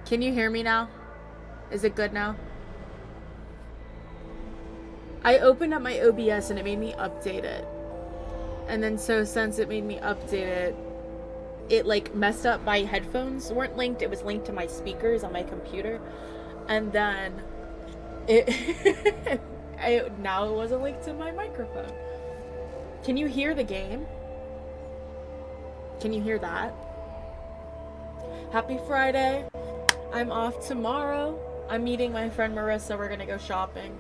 Can you hear me now? Is it good now? I opened up my OBS and it made me update it. And then so since it made me update it, it like messed up. My headphones weren't linked. It was linked to my speakers on my computer. And then it now it wasn't linked to my microphone. Can you hear the game? Can you hear that? Happy Friday. I'm off tomorrow. I'm meeting my friend Marissa. We're gonna go shopping.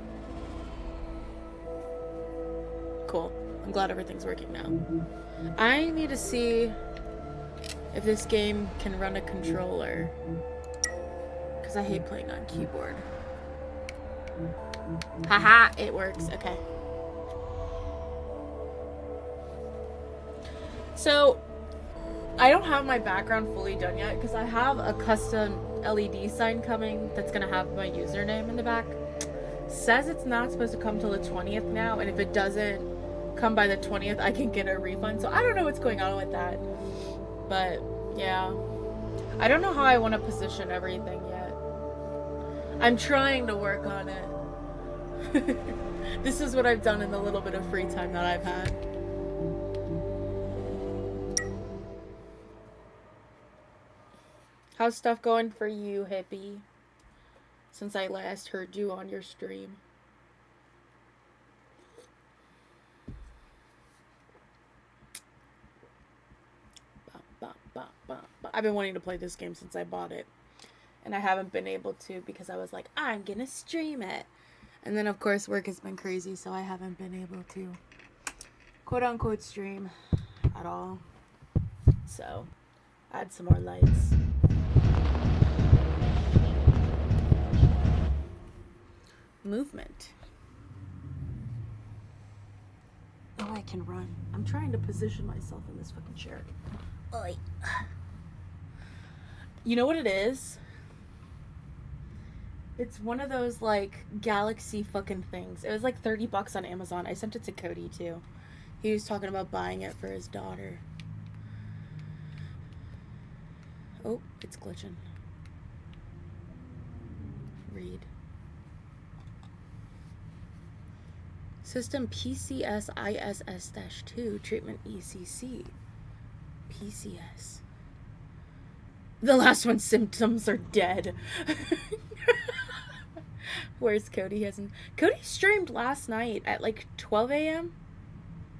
Cool. I'm glad everything's working now. I need to see if this game can run a controller, because I hate playing on keyboard. Haha, it works. Okay. So, I don't have my background fully done yet because I have a custom LED sign coming that's going to have my username in the back. Says it's not supposed to come till the 20th now, and if it doesn't come by the 20th, I can get a refund. So I don't know what's going on with that. But, yeah. I don't know how I want to position everything yet. I'm trying to work on it. This is what I've done in the little bit of free time that I've had. How's stuff going for you, hippie? Since I last heard you on your stream. I've been wanting to play this game since I bought it. And I haven't been able to because I was like, I'm gonna stream it. And then, of course, work has been crazy, so I haven't been able to quote-unquote stream at all. So, add some more lights. Movement. Oh, I can run. I'm trying to position myself in this fucking chair. Oy. You know what it is? It's one of those, like, Galaxy fucking things. It was like $30 on Amazon. I sent it to Cody, too. He was talking about buying it for his daughter. Oh, it's glitching. Read. System PCS ISS-2, treatment ECC. PCS. The last one's symptoms are dead. Where's Cody? Cody streamed last night at like 12 a.m.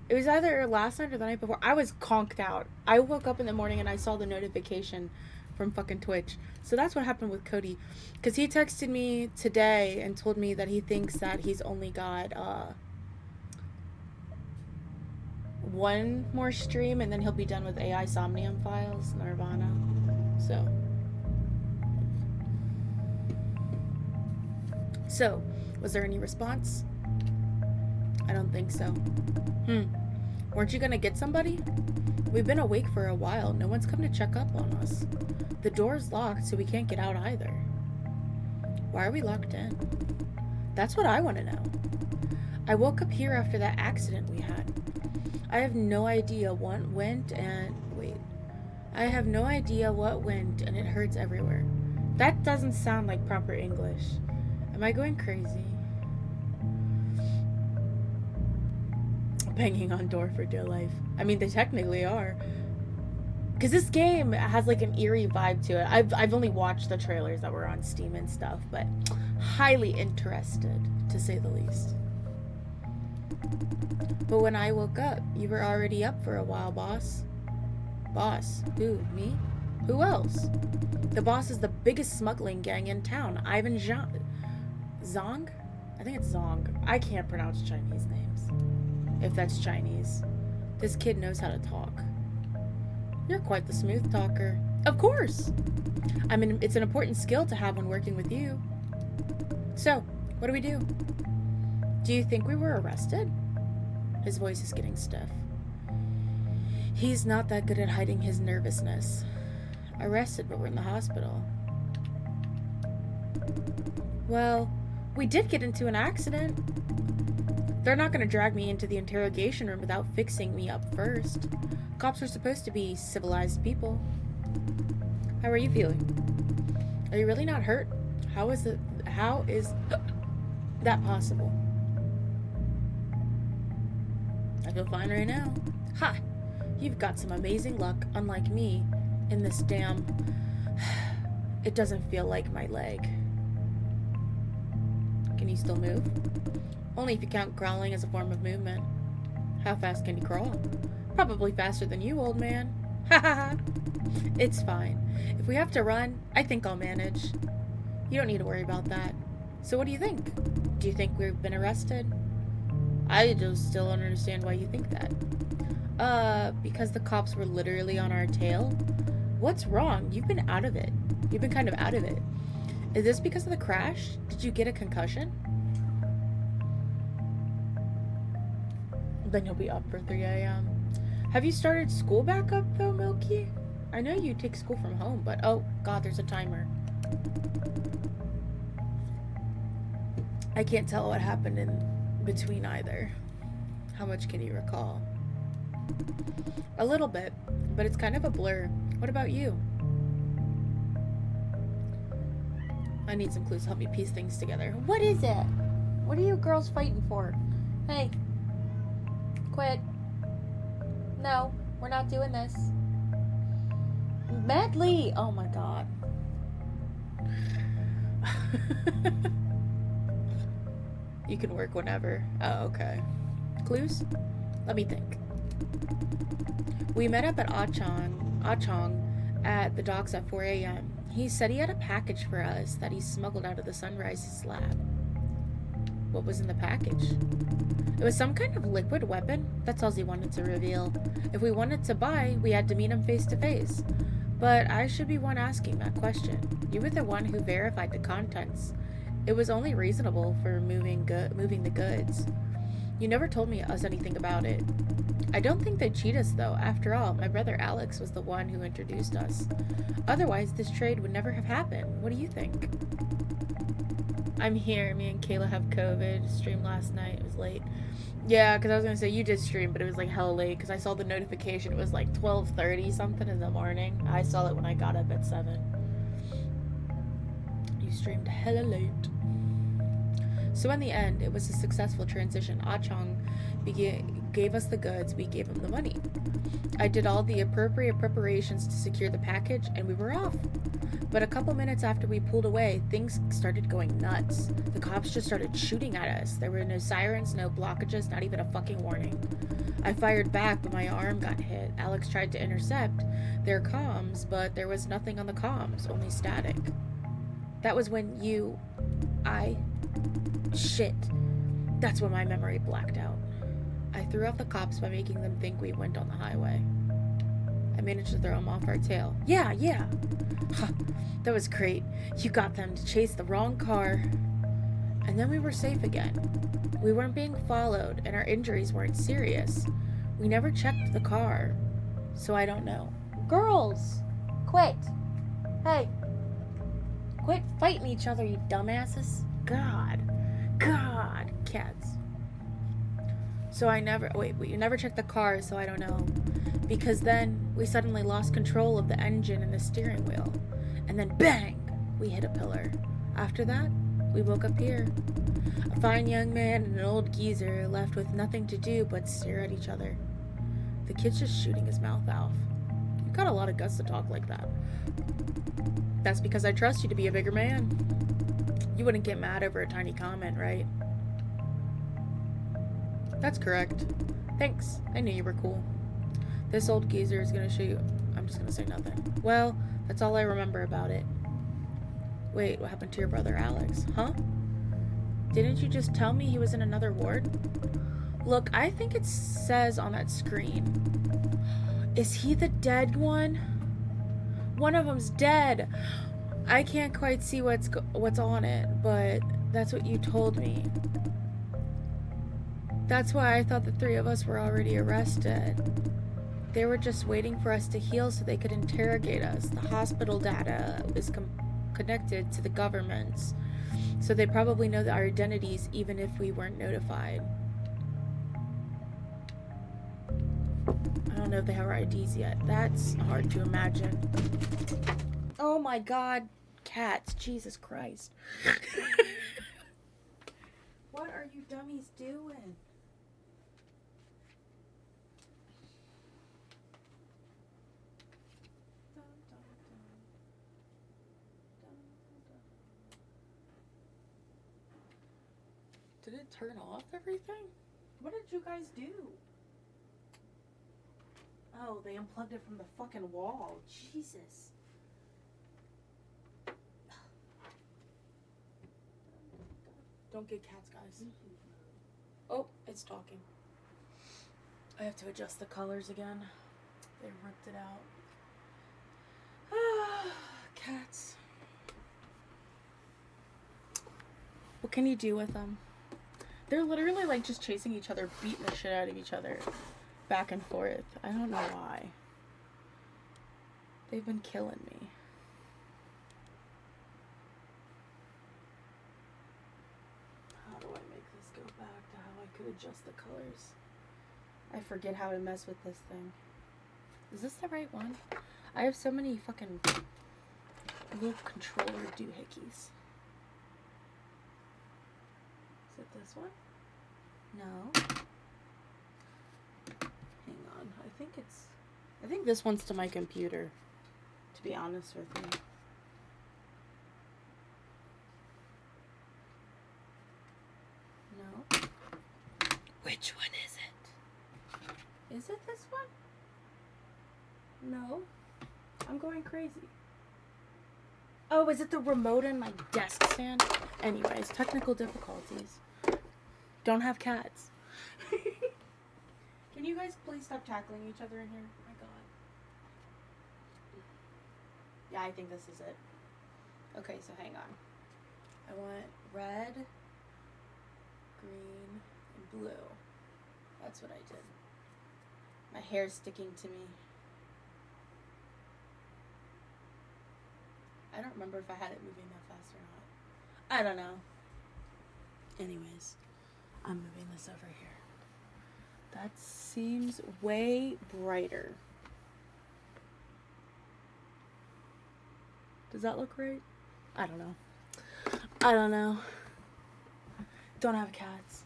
It was either last night or the night before. I was conked out. I woke up in the morning and I saw the notification from fucking Twitch. So that's what happened with Cody. Because he texted me today and told me that he thinks that he's only got one more stream and then he'll be done with AI Somnium Files, Nirvana. So, was there any response? I don't think so. Weren't you gonna get somebody? We've been awake for a while. No one's come to check up on us. The door's locked, so we can't get out either. Why are we locked in? That's what I want to know. I woke up here after that accident we had. I have no idea what went and... Wait. I have no idea what went and it hurts everywhere. That doesn't sound like proper English. Am I going crazy? Banging on door for dear life. I mean, they technically are. Because this game has like an eerie vibe to it. I've only watched the trailers that were on Steam and stuff, but highly interested, to say the least. But when I woke up, you were already up for a while, boss. Boss? Who? Me? Who else? The boss is the biggest smuggling gang in town, Ivan Zong? I think it's Zong. I can't pronounce Chinese names. If that's Chinese. This kid knows how to talk. You're quite the smooth talker. Of course! I mean, it's an important skill to have when working with you. So, what do we do? Do you think we were arrested? His voice is getting stiff. He's not that good at hiding his nervousness. Arrested, but we're in the hospital. Well, we did get into an accident. They're not going to drag me into the interrogation room without fixing me up first. Cops are supposed to be civilized people. How are you feeling? Are you really not hurt? How is that possible? I feel fine right now. Ha! You've got some amazing luck, unlike me, in this damn... It doesn't feel like my leg. Can you still move? Only if you count crawling as a form of movement. How fast can you crawl? Probably faster than you, old man. Ha ha ha! It's fine. If we have to run, I think I'll manage. You don't need to worry about that. So what do you think? Do you think we've been arrested? I just still don't understand why you think that. Because the cops were literally on our tail? What's wrong? You've been out of it. You've been kind of out of it. Is this because of the crash? Did you get a concussion? Then you'll be up for 3 a.m. Have you started school back up, though, Milky? I know you take school from home, but oh, God, there's a timer. I can't tell what happened in between either. How much can you recall? A little bit, but it's kind of a blur. What about you? I need some clues to help me piece things together. What is it? What are you girls fighting for? Hey. Quit. No, we're not doing this. Medley! Oh my god. You can work whenever. Oh, okay. Clues? Let me think. We met up at Achong at the docks at 4 a.m. He said he had a package for us that he smuggled out of the Sunrise's lab. What was in the package? It was some kind of liquid weapon. That's all he wanted to reveal. If we wanted to buy, we had to meet him face to face. But I should be one asking that question. You were the one who verified the contents. It was only reasonable for moving the goods. You never told us anything about it. I don't think they'd cheat us, though. After all, my brother Alex was the one who introduced us. Otherwise, this trade would never have happened. What do you think? I'm here. Me and Kayla have COVID. Streamed last night. It was late. Yeah, because I was going to say you did stream, but it was like hella late because I saw the notification. It was like 12:30 something in the morning. I saw it when I got up at 7. You streamed hella late. So in the end, it was a successful transition. Achong gave us the goods, we gave him the money. I did all the appropriate preparations to secure the package, and we were off. But a couple minutes after we pulled away, things started going nuts. The cops just started shooting at us. There were no sirens, no blockages, not even a fucking warning. I fired back, but my arm got hit. Alex tried to intercept their comms, but there was nothing on the comms, only static. That was when Shit. That's when my memory blacked out. I threw off the cops by making them think we went on the highway. I managed to throw them off our tail. Yeah. Huh, that was great. You got them to chase the wrong car. And then we were safe again. We weren't being followed, and our injuries weren't serious. We never checked the car. So I don't know. Girls! Quit! Hey! Quit fighting each other, you dumbasses. God, cats. So you never checked the car, so I don't know. Because then we suddenly lost control of the engine and the steering wheel. And then bang, we hit a pillar. After that, we woke up here. A fine young man and an old geezer left with nothing to do but stare at each other. The kid's just shooting his mouth off. You've got a lot of guts to talk like that. That's because I trust you to be a bigger man. You wouldn't get mad over a tiny comment, right? That's correct. Thanks. I knew you were cool. This old geezer is gonna shoot. I'm just gonna say nothing. Well, that's all I remember about it. Wait, what happened to your brother Alex? Huh? Didn't you just tell me he was in another ward? Look, I think it says on that screen. Is he the dead one? One of them's dead. I can't quite see what's on it, but that's what you told me. That's why I thought the 3 of us were already arrested. They were just waiting for us to heal so they could interrogate us. The hospital data is connected to the government's, so they probably know our identities even if we weren't notified. I don't know if they have our IDs yet. That's hard to imagine. Oh my god. cats. Jesus Christ. What are you dummies doing? Did it turn off everything? What did you guys do? Oh, they unplugged it from the fucking wall. Jesus. Don't get cats, guys. Oh, it's talking. I have to adjust the colors again. They ripped it out. Ah, cats. What can you do with them? They're literally like just chasing each other, beating the shit out of each other. Back and forth. I don't know why. They've been killing me. How do I make this go back to how I could adjust the colors? I forget how to mess with this thing. Is this the right one? I have so many fucking little controller doohickeys. Is it this one? No. Hang on. I think this one's to my computer, to be honest with you. No. Which one is it? Is it this one? No. I'm going crazy. Oh, is it the remote in my desk stand? Anyways, technical difficulties. Don't have cats. Can you guys please stop tackling each other in here? Oh my god. Yeah, I think this is it. Okay, so hang on. I want red, green, and blue. That's what I did. My hair's sticking to me. I don't remember if I had it moving that fast or not. I don't know. Anyways, I'm moving this over here. That seems way brighter. Does that look right? I don't know. I don't know. Don't have cats.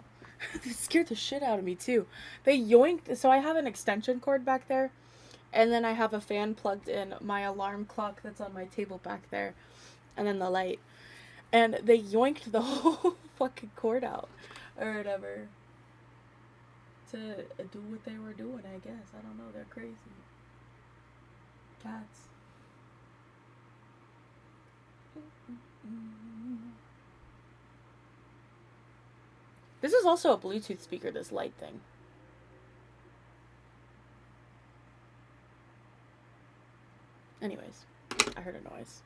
They scared the shit out of me too. They yoinked. So I have an extension cord back there. And then I have a fan plugged in, my alarm clock that's on my table back there. And then the light. And they yoinked the whole fucking cord out. Or whatever. To do what they were doing, I guess. I don't know. They're crazy. Cats. This is also a Bluetooth speaker, this light thing. Anyways, I heard a noise.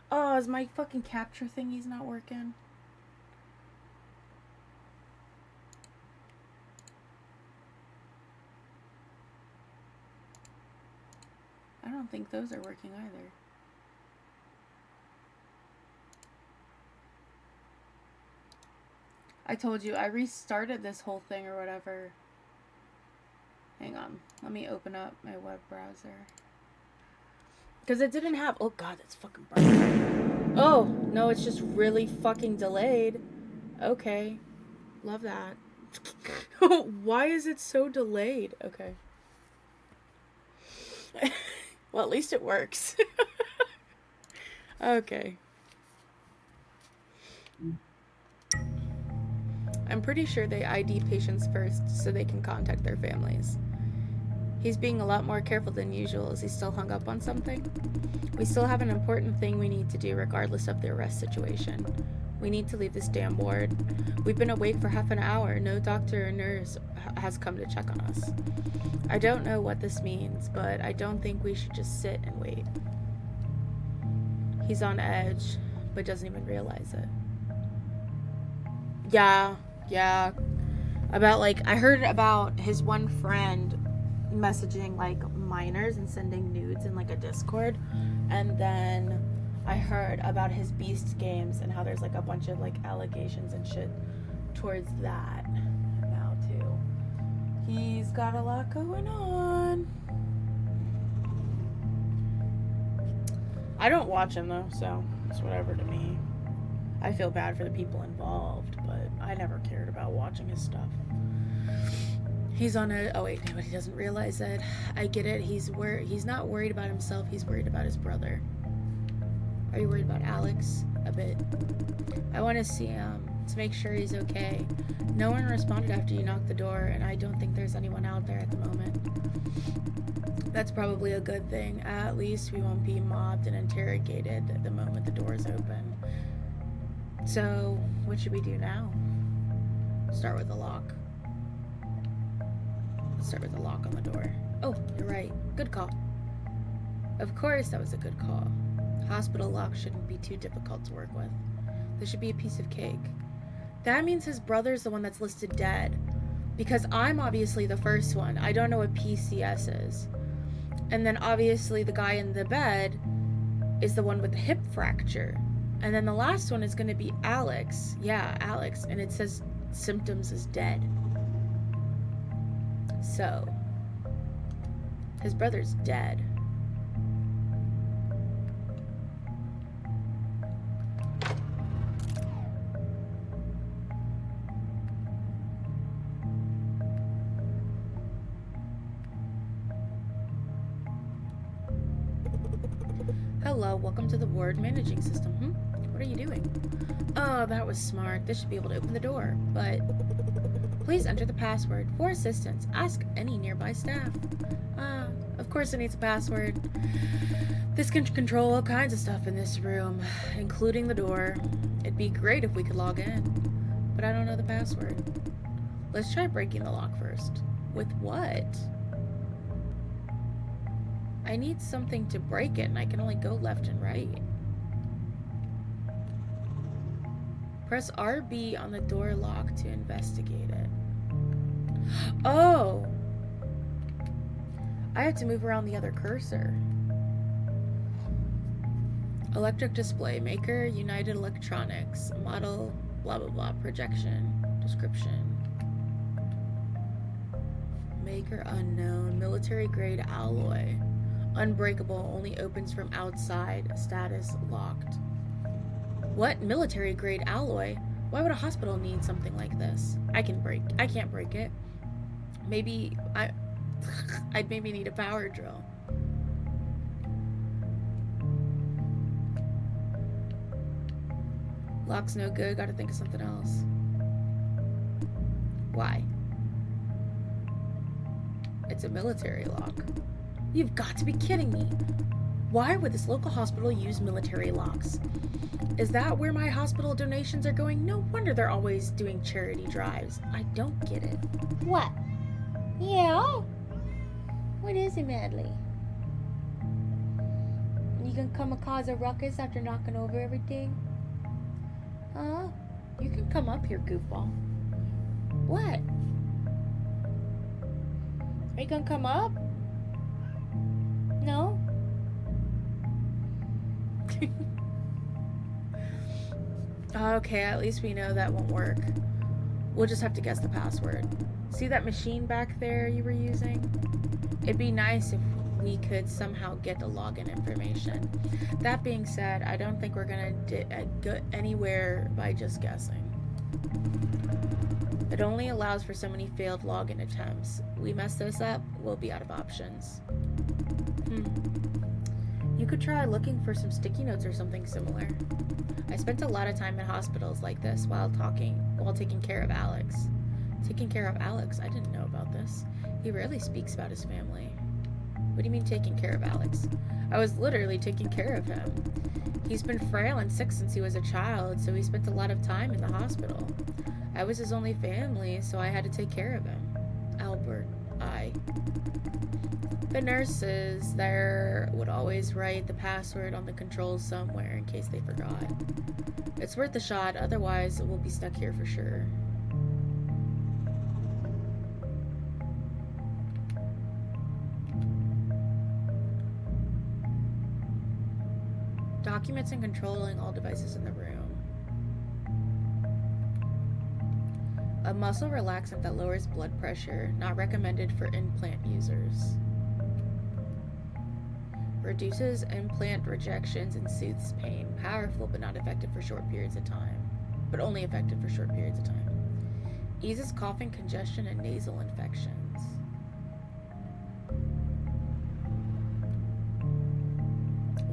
Oh, is my fucking capture thingy's not working? I don't think those are working either. I told you, I restarted this whole thing or whatever. Hang on. Let me open up my web browser. Because it didn't have... Oh, God, that's fucking bright. Oh, no, it's just really fucking delayed. Okay. Love that. Why is it so delayed? Okay. Well, at least it works. Okay. I'm pretty sure they ID patients first so they can contact their families. He's being a lot more careful than usual. Is he still hung up on something? We still have an important thing we need to do regardless of the arrest situation. We need to leave this damn ward. We've been awake for half an hour. No doctor or nurse has come to check on us. I don't know what this means, but I don't think we should just sit and wait. He's on edge, but doesn't even realize it. Yeah. About, like, I heard about his one friend messaging, like, minors and sending nudes in, like, a Discord. And then I heard about his Beast games and how there's, like, a bunch of, like, allegations and shit towards that now, too. He's got a lot going on. I don't watch him though, so it's whatever to me. I feel bad for the people involved, but I never cared about watching his stuff. He's on a. Oh wait, but he doesn't realize it. I get it. He's not worried about himself. He's worried about his brother. Are you worried about Alex? A bit. I want to see him to make sure he's okay. No one responded after you knocked the door, and I don't think there's anyone out there at the moment. That's probably a good thing. At least we won't be mobbed and interrogated the moment the doors open. So, what should we do now? Start with the lock. Let's start with the lock on the door. Oh, you're right. Good call. Of course that was a good call. Hospital locks shouldn't be too difficult to work with. This should be a piece of cake. That means his brother's the one that's listed dead. Because I'm obviously the first one. I don't know what PCS is. And then obviously the guy in the bed is the one with the hip fracture. And then the last one is going to be Alex. Yeah, Alex. And it says symptoms is dead. So, his brother's dead. Hello, welcome to the ward managing system. What are you doing? Oh, that was smart. This should be able to open the door, but please enter the password. For assistance, ask any nearby staff. Of course it needs a password. This can control all kinds of stuff in this room, including the door. It'd be great if we could log in, but I don't know the password. Let's try breaking the lock first. With what? I need something to break it, and I can only go left and right. Press RB on the door lock to investigate it. Oh! I have to move around the other cursor. Electric display maker, United Electronics, model, blah blah blah, projection, description. Maker unknown, military grade alloy. Unbreakable, only opens from outside, status locked. What? Military grade alloy? Why would a hospital need something like this? I can't break it. Maybe I'd maybe need a power drill. Lock's no good, gotta think of something else. Why? It's a military lock. You've got to be kidding me. Why would this local hospital use military locks? Is that where my hospital donations are going? No wonder they're always doing charity drives. I don't get it. What? Yeah? What is it, Madly? You can come and cause a ruckus after knocking over everything? Huh? You can come up here, goofball. What? Are you gonna come up? No? Okay, at least we know that won't work. We'll just have to guess the password. See that machine back there you were using? It'd be nice if we could somehow get the login information. That being said, I don't think we're gonna go anywhere by just guessing. It only allows for so many failed login attempts. We mess those up, we'll be out of options. You could try looking for some sticky notes or something similar. I spent a lot of time in hospitals like this while taking care of Alex. Taking care of Alex? I didn't know about this. He rarely speaks about his family. What do you mean taking care of Alex? I was literally taking care of him. He's been frail and sick since he was a child, so he spent a lot of time in the hospital. I was his only family, so I had to take care of him. Albert, The nurses there would always write the password on the controls somewhere in case they forgot. It's worth a shot, otherwise we'll be stuck here for sure. Documents and controlling all devices in the room. A muscle relaxant that lowers blood pressure, not recommended for implant users. Reduces implant rejections and soothes pain. Powerful but not effective for short periods of time. But only effective for short periods of time. Eases coughing, congestion, and nasal infections.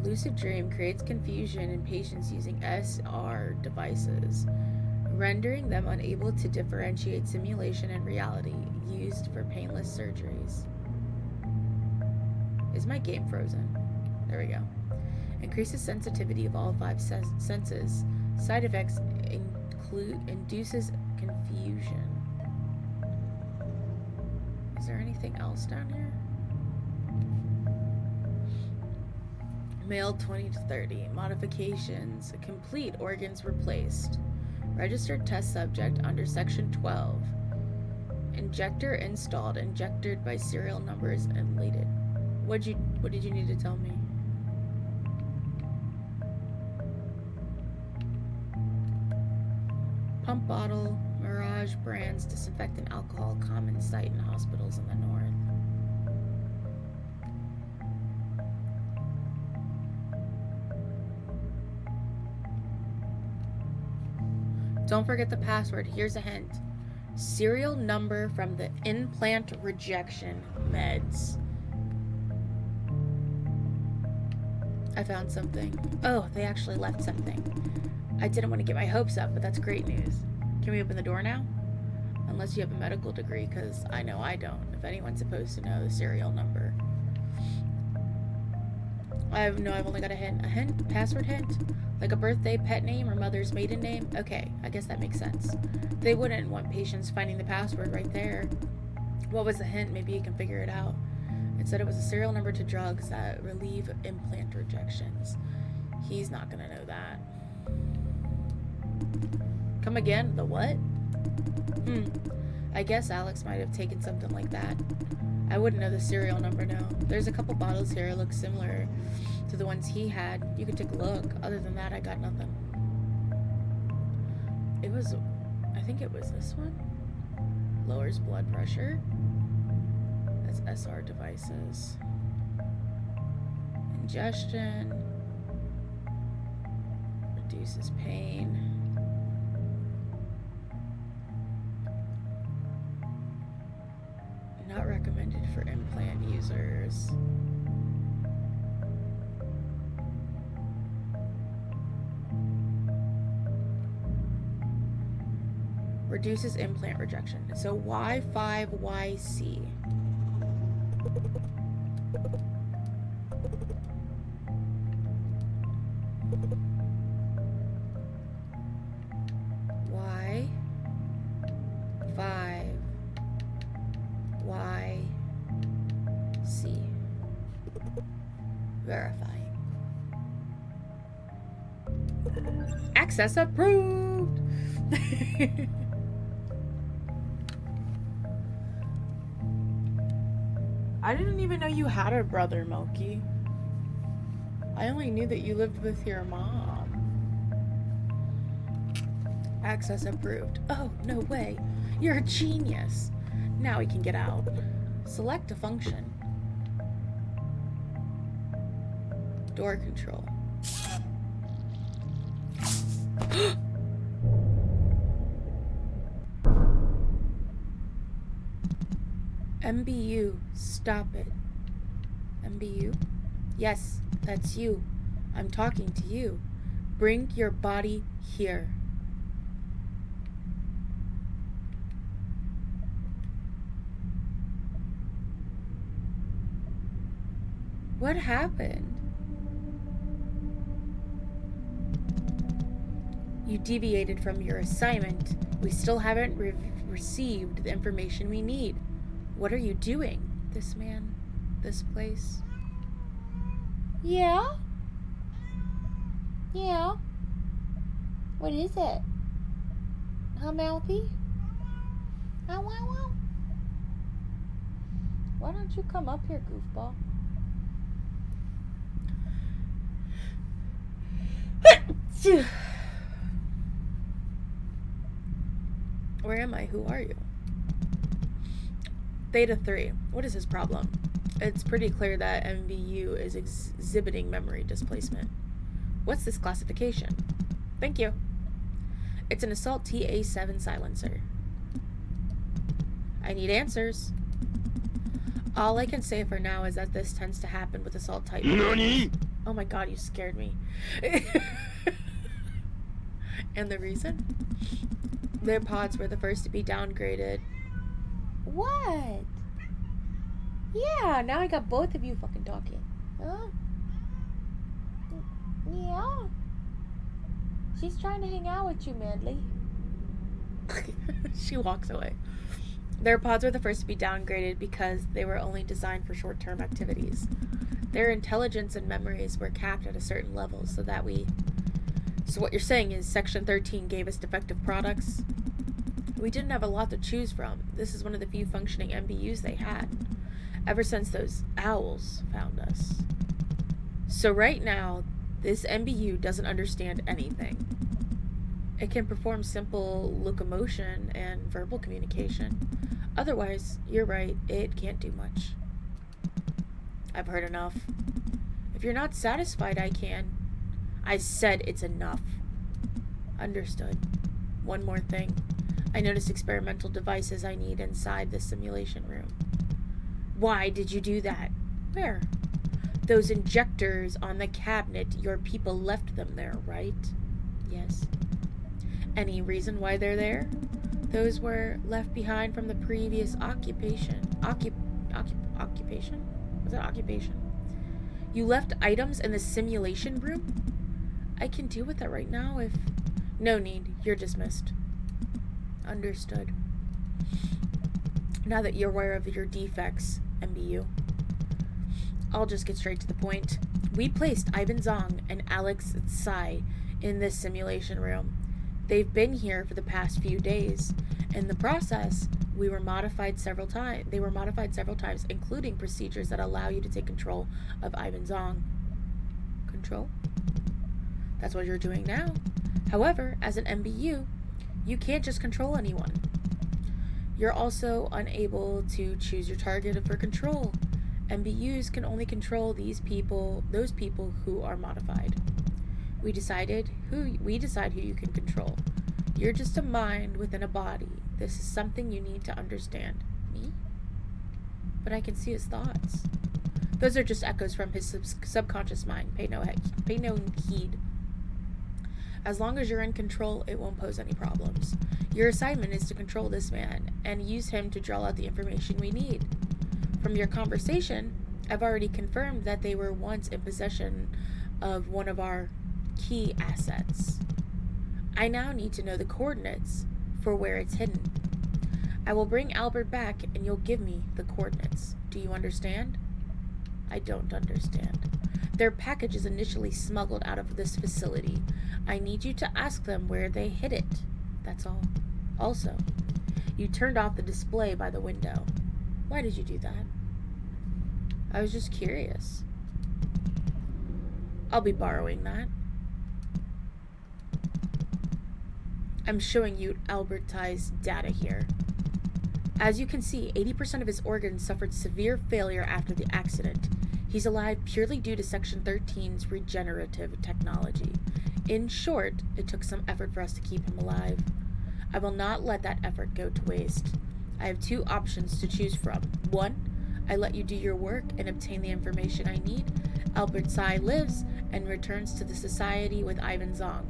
Lucid Dream creates confusion in patients using SR devices, rendering them unable to differentiate simulation and reality, used for painless surgeries. Is my game frozen? There we go. Increases sensitivity of all 5 senses. Side effects induces confusion. Is there anything else down here? Male 20 to 30. Modifications. Complete organs replaced. Registered test subject under section 12. Injector installed. Injected by serial numbers and lated. What did you need to tell me? Pump bottle, Mirage brands, disinfectant alcohol, common sight in hospitals in the north. Don't forget the password. Here's a hint. Serial number from the implant rejection meds. I found something. Oh, they actually left something. I didn't want to get my hopes up, but that's great news. Can we open the door now? Unless you have a medical degree, because I know I don't. If anyone's supposed to know the serial number. I've only got a hint. A hint? Password hint? Like a birthday, pet name, or mother's maiden name? Okay, I guess that makes sense. They wouldn't want patients finding the password right there. What was the hint? Maybe you can figure it out. It said it was a serial number to drugs that relieve implant rejections. He's not gonna know that. Come again? The what? I guess Alex might have taken something like that. I wouldn't know the serial number, no. There's a couple bottles here that look similar to the ones he had. You could take a look. Other than that, I got nothing. I think it was this one. Lowers blood pressure. That's SR devices. Ingestion. Reduces pain. Not recommended for implant users. Reduces implant rejection. So Y5YC. Y5YC. Verifying. Access approved. I didn't even know you had a brother, Milky. I only knew that you lived with your mom. Access approved. Oh, no way. You're a genius. Now we can get out. Select a function. Door control. MBU, stop it. MBU? Yes, that's you. I'm talking to you. Bring your body here. What happened? You deviated from your assignment. We still haven't received the information we need. What are you doing? This man? This place? Yeah? Yeah? What is it? Huh, Malpy? Wow, wow, wow. Why don't you come up here, goofball? Where am I? Who are you? Theta 3. What is his problem? It's pretty clear that MVU is exhibiting memory displacement. What's this classification? Thank you. It's an Assault TA-7 silencer. I need answers. All I can say for now is that this tends to happen with Assault type. NANI?! Oh my god, you scared me. And the reason? Their pods were the first to be downgraded. What? Yeah, now I got both of you fucking talking. Huh? Yeah. She's trying to hang out with you, Manly. She walks away. Their pods were the first to be downgraded because they were only designed for short-term activities. Their intelligence and memories were capped at a certain level so that we... So what you're saying is Section 13 gave us defective products? We didn't have a lot to choose from. This is one of the few functioning MBUs they had. Ever since those owls found us. So right now, this MBU doesn't understand anything. It can perform simple locomotion and verbal communication. Otherwise, you're right, it can't do much. I've heard enough. If you're not satisfied, I can. I said it's enough. Understood. One more thing. I noticed experimental devices I need inside the simulation room. Why did you do that? Where? Those injectors on the cabinet, your people left them there, right? Yes. Any reason why they're there? Those were left behind from the previous occupation. Occupation? Was that occupation? You left items in the simulation room? I can deal with that right now if... No need. You're dismissed. Understood. Now that you're aware of your defects, MBU, I'll just get straight to the point. We placed Ivan Zong and Alex Tsai in this simulation room. They've been here for the past few days. In the process, they were modified several times, including procedures that allow you to take control of Ivan Zong. Control? That's what you're doing now. However, as an MBU, you can't just control anyone. You're also unable to choose your target for control. MBUs can only control those people who are modified. We decide who you can control. You're just a mind within a body. This is something you need to understand. Me? But I can see his thoughts. Those are just echoes from his subconscious mind. Pay no heed. As long as you're in control, it won't pose any problems. Your assignment is to control this man and use him to draw out the information we need. From your conversation, I've already confirmed that they were once in possession of one of our key assets. I now need to know the coordinates for where it's hidden. I will bring Albert back and you'll give me the coordinates. Do you understand? I don't understand. Their package is initially smuggled out of this facility. I need you to ask them where they hid it. That's all. Also, you turned off the display by the window. Why did you do that? I was just curious. I'll be borrowing that. I'm showing you Albert Tsai's data here. As you can see, 80% of his organs suffered severe failure after the accident. He's alive purely due to Section 13's regenerative technology. In short, it took some effort for us to keep him alive. I will not let that effort go to waste. I have two options to choose from. One, I let you do your work and obtain the information I need. Albert Tsai lives and returns to the society with Ivan Zong,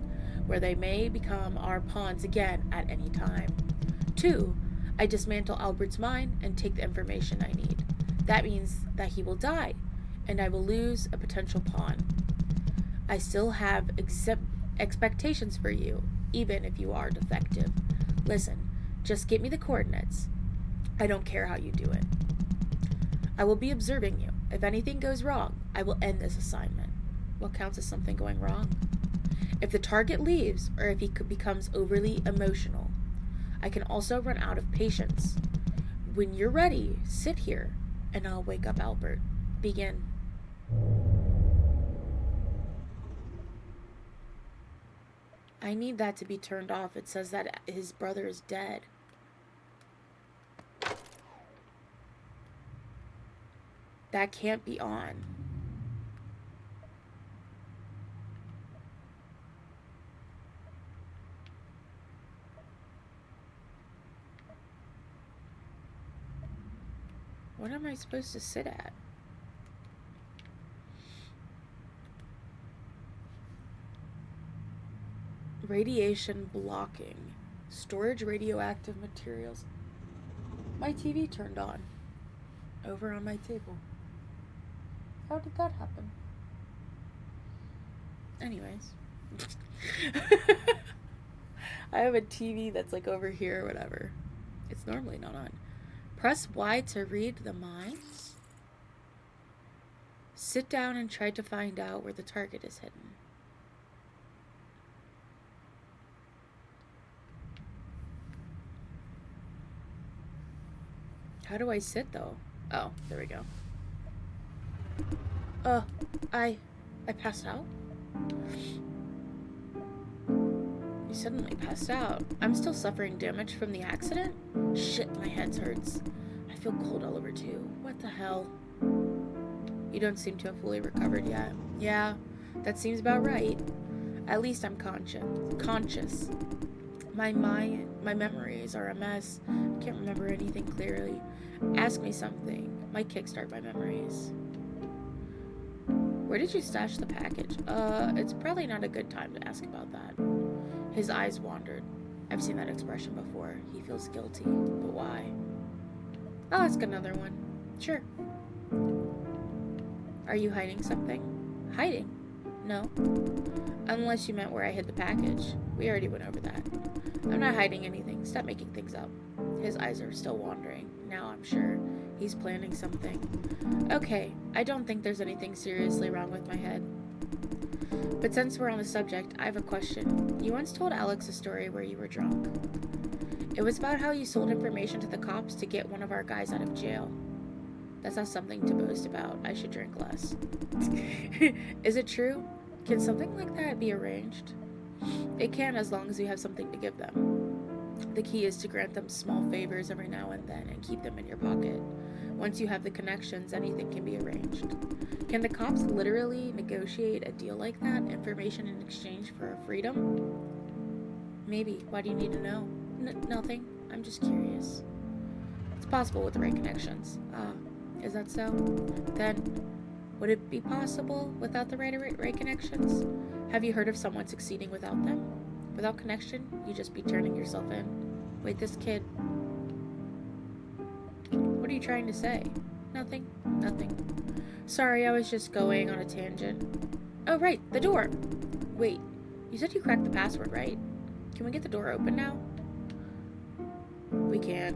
where they may become our pawns again at any time. Two, I dismantle Albert's mind and take the information I need. That means that he will die, and I will lose a potential pawn. I still have expectations for you, even if you are defective. Listen, just get me the coordinates. I don't care how you do it. I will be observing you. If anything goes wrong, I will end this assignment. What counts as something going wrong? If the target leaves, or if he becomes overly emotional. I can also run out of patience. When you're ready, sit here, and I'll wake up Albert. Begin. I need that to be turned off. It says that his brother is dead. That can't be on. What am I supposed to sit at? Radiation blocking. Storage radioactive materials. My TV turned on. Over on my table. How did that happen? Anyways. I have a TV that's like over here or whatever. It's normally not on. Press Y to read the minds. Sit down and try to find out where the target is hidden. How do I sit though? Oh, there we go. I passed out? You suddenly passed out. I'm still suffering damage from the accident? Shit, my head hurts. I feel cold all over too. What the hell? You don't seem to have fully recovered yet. Yeah, that seems about right. At least I'm conscious. My memories are a mess. I can't remember anything clearly. Ask me something. Might kickstart my memories. Where did you stash the package? It's probably not a good time to ask about that. His eyes wandered. I've seen that expression before. He feels guilty. But why? I'll ask another one. Sure. Are you hiding something? Hiding? No. Unless you meant where I hid the package. We already went over that. I'm not hiding anything. Stop making things up. His eyes are still wandering. Now I'm sure. He's planning something. Okay, I don't think there's anything seriously wrong with my head. But since we're on the subject, I have a question. You once told Alex a story where you were drunk. It was about how you sold information to the cops to get one of our guys out of jail. That's not something to boast about. I should drink less. Is it true? Can something like that be arranged? It can, as long as you have something to give them. The key is to grant them small favors every now and then and keep them in your pocket. Once you have the connections, anything can be arranged. Can the cops literally negotiate a deal like that? Information in exchange for freedom? Maybe. Why do you need to know? Nothing. I'm just curious. It's possible with the right connections. Is that so? Then, would it be possible without the right connections? Have you heard of someone succeeding without them? Without connection, you just be turning yourself in. Wait, this kid... What are you trying to say? Nothing. Sorry, I was just going on a tangent. Oh, right, the door! Wait, you said you cracked the password, right? Can we get the door open now? We can.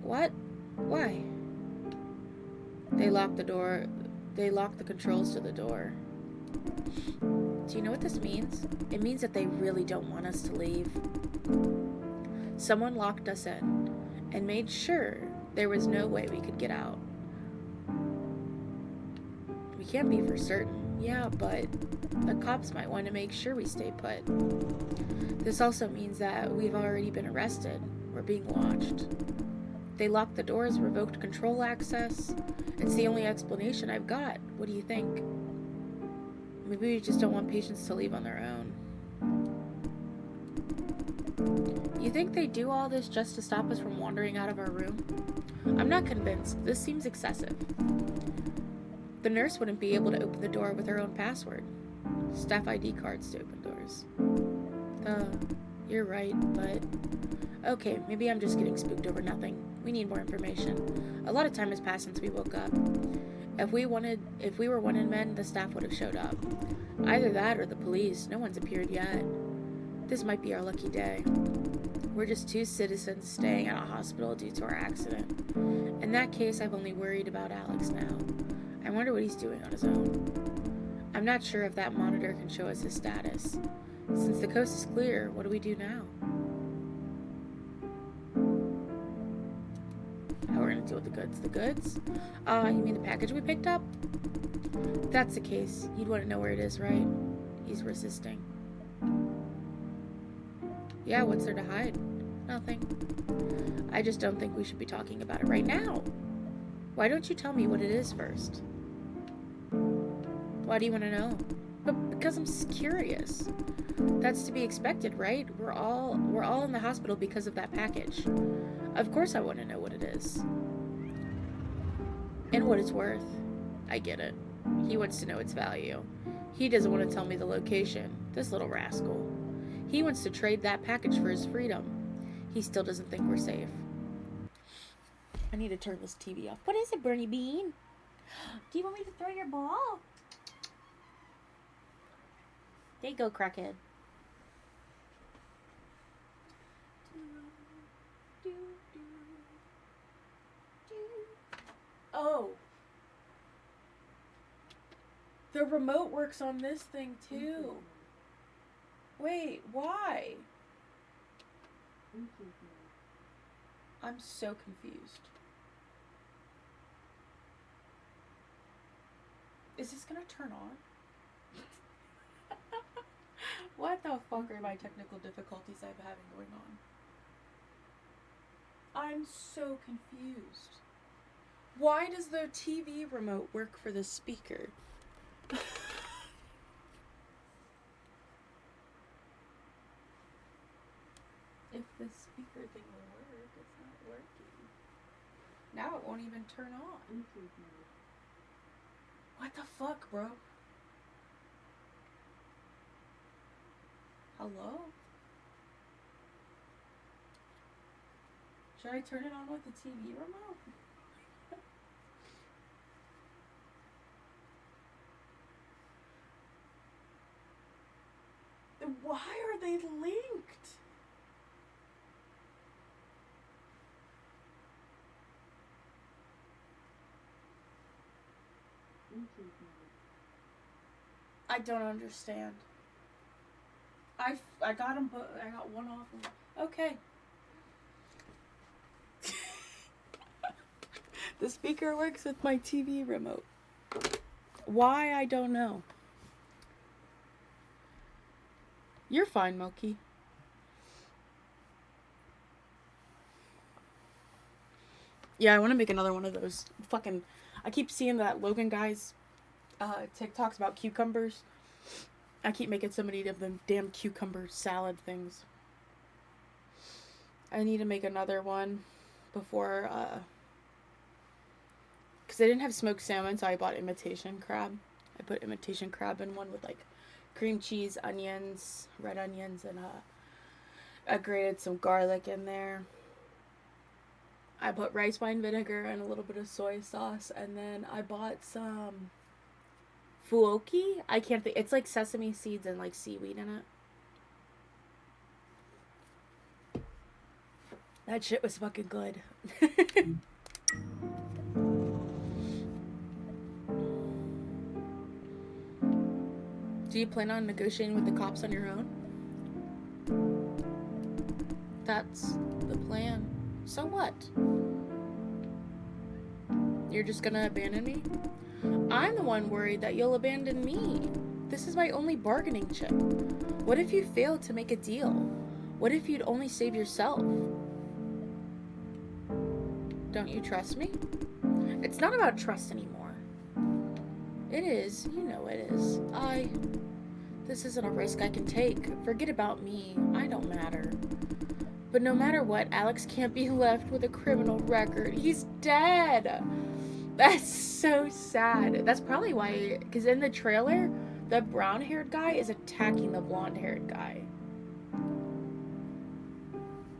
What? Why? They locked the door. They locked the controls to the door. Do you know what this means? It means that they really don't want us to leave. Someone locked us in and made sure there was no way we could get out. We can't be for certain. Yeah, but the cops might want to make sure we stay put. This also means that we've already been arrested. We're being watched. They locked the doors, revoked control access. It's the only explanation I've got. What do you think? Maybe we just don't want patients to leave on their own. You think they do all this just to stop us from wandering out of our room? I'm not convinced. This seems excessive. The nurse wouldn't be able to open the door with her own password. Staff ID cards to open doors. You're right, but... Okay, maybe I'm just getting spooked over nothing. We need more information. A lot of time has passed since we woke up. If we were wanted men, the staff would have showed up. Either that or the police. No one's appeared yet. This might be our lucky day. We're just two citizens staying at a hospital due to our accident. In that case, I've only worried about Alex now. I wonder what he's doing on his own. I'm not sure if that monitor can show us his status. Since the coast is clear, what do we do now? How we're gonna deal with the goods? The goods? You mean the package we picked up? If that's the case, you'd want to know where it is, right? He's resisting. Yeah, what's there to hide? Nothing. I just don't think we should be talking about it right now. Why don't you tell me what it is first? Why do you want to know? But because I'm curious. That's to be expected, right? We're all in the hospital because of that package. Of course I want to know what it is. And what it's worth. I get it. He wants to know its value. He doesn't want to tell me the location. This little rascal. He wants to trade that package for his freedom. He still doesn't think we're safe. I need to turn this TV off. What is it, Bernie Bean? Do you want me to throw your ball? There you go, crackhead. Oh. The remote works on this thing too. Wait, why? I'm so confused. Is this gonna turn on? What the fuck are my technical difficulties I'm having going on? I'm so confused. Why does the TV remote work for the speaker? If the speaker thing will work, it's not working. Now it won't even turn on. What the fuck, bro? Hello? Should I turn it on with the TV remote? Why are they linked? I don't understand. I got them, but I got one off. Okay. The speaker works with my TV remote. Why, I don't know. You're fine, Milky. Yeah, I want to make another one of those. Fucking, I keep seeing that Logan guy's TikToks about cucumbers. I keep making so many of them damn cucumber salad things. I need to make another one before, because I didn't have smoked salmon, so I bought imitation crab. I put imitation crab in one with, like, cream cheese, onions, red onions, and, I grated some garlic in there. I put rice wine vinegar and a little bit of soy sauce, and then I bought some fuoki. I can't think. It's like sesame seeds and like seaweed in it. That shit was fucking good. Do you plan on negotiating with the cops on your own? That's the plan. So what? You're just gonna abandon me? I'm the one worried that you'll abandon me. This is my only bargaining chip. What if you failed to make a deal? What if you'd only save yourself? Don't you trust me? It's not about trust anymore. It is. You know it is. This isn't a risk I can take. Forget about me. I don't matter. But no matter what, Alex can't be left with a criminal record. He's dead. That's so sad. That's probably why, because in the trailer, the brown-haired guy is attacking the blonde-haired guy.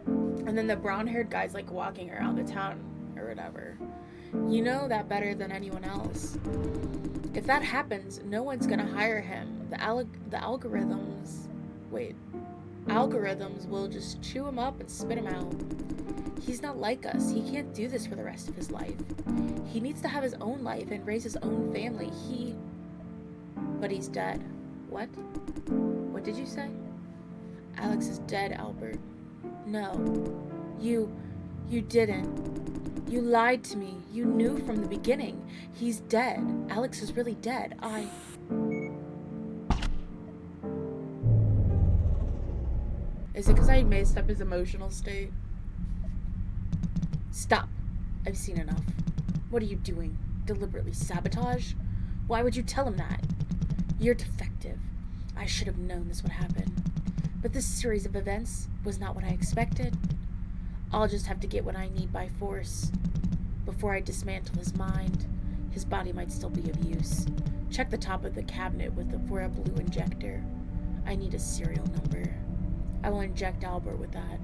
And then the brown-haired guy's like walking around the town or whatever. You know that better than anyone else. If that happens, no one's gonna hire him. The algorithms will just chew him up and spit him out. He's not like us. He can't do this for the rest of his life. He needs to have his own life and raise his own family. But he's dead. What? What did you say? Alex is dead, Albert. No. You didn't. You lied to me. You knew from the beginning. He's dead. Alex is really dead. Is it because I messed up his emotional state? Stop. I've seen enough. What are you doing? Deliberately sabotage? Why would you tell him that? You're defective. I should have known this would happen. But this series of events was not what I expected. I'll just have to get what I need by force. Before I dismantle his mind, his body might still be of use. Check the top of the cabinet for a blue injector. I need a serial number. I will inject Albert with that.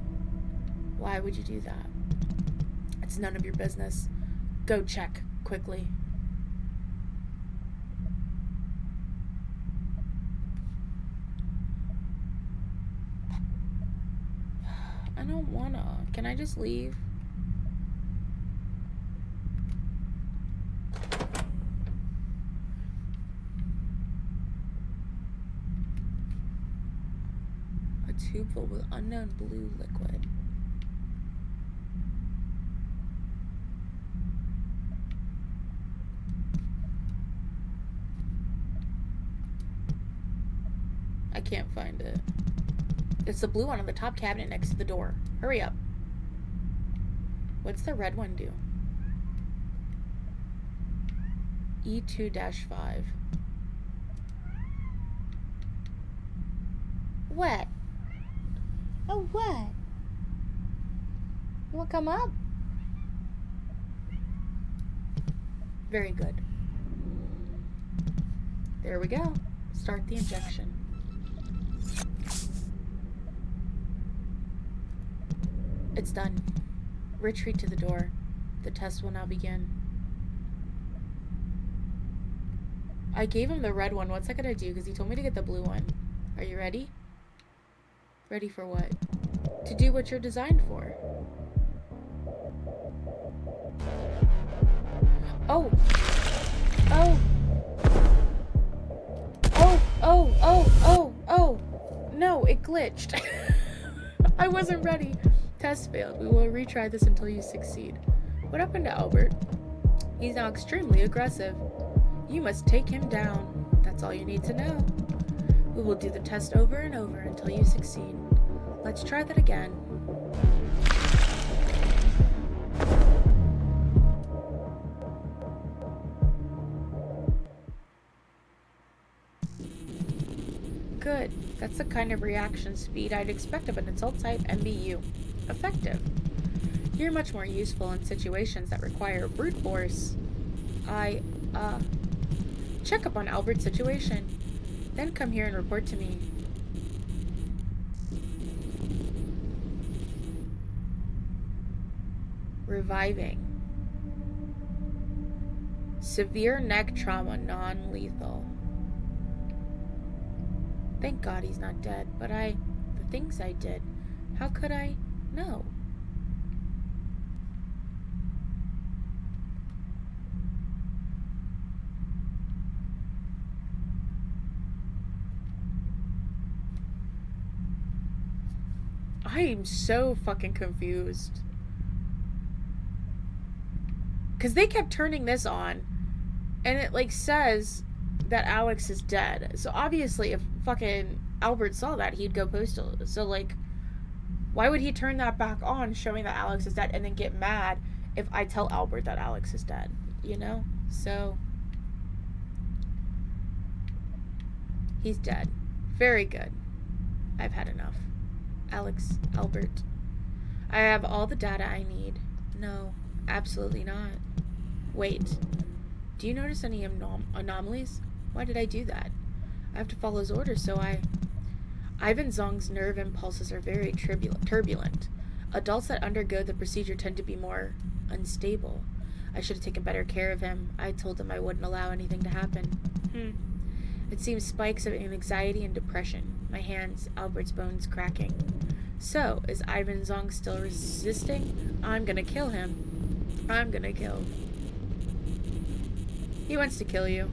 Why would you do that? It's none of your business. Go check, quickly. I don't wanna. Can I just leave? A tube filled with unknown blue liquid. I can't find it. It's the blue one on the top cabinet next to the door. Hurry up. What's the red one do? E2-5. What? Oh, what? You want to come up? Very good. There we go. Start the injection. It's done. Retreat to the door. The test will now begin. I gave him the red one. What's that gonna do? Because he told me to get the blue one. Are you ready? Ready for what? To do what you're designed for. Oh! Oh! Oh! Oh! Oh! Oh! Oh! No, it glitched. I wasn't ready. Test failed. We will retry this until you succeed. What happened to Albert? He's now extremely aggressive. You must take him down. That's all you need to know. We will do the test over and over until you succeed. Let's try that again. Good. That's the kind of reaction speed I'd expect of an assault-type MBU. Effective. You're much more useful in situations that require brute force. Check up on Albert's situation. Then come here and report to me. Reviving. Severe neck trauma, non-lethal. Thank God he's not dead, but the things I did, how could I know? I am so fucking confused. Because they kept turning this on, and it, like, says that Alex is dead. So obviously, if fucking Albert saw that, he'd go postal. So, like, why would he turn that back on, showing that Alex is dead, and then get mad if I tell Albert that Alex is dead? You know? So, he's dead. Very good. I've had enough. Alex, Albert. I have all the data I need. No, absolutely not. Wait. Do you notice any anomalies? Why did I do that? I have to follow his orders, so Ivan Zong's nerve impulses are very turbulent. Adults that undergo the procedure tend to be more unstable. I should have taken better care of him. I told him I wouldn't allow anything to happen. It seems spikes of anxiety and depression. My hands, Albert's bones cracking. So, is Ivan Zong still resisting? I'm gonna kill him. I'm gonna kill. He wants to kill you.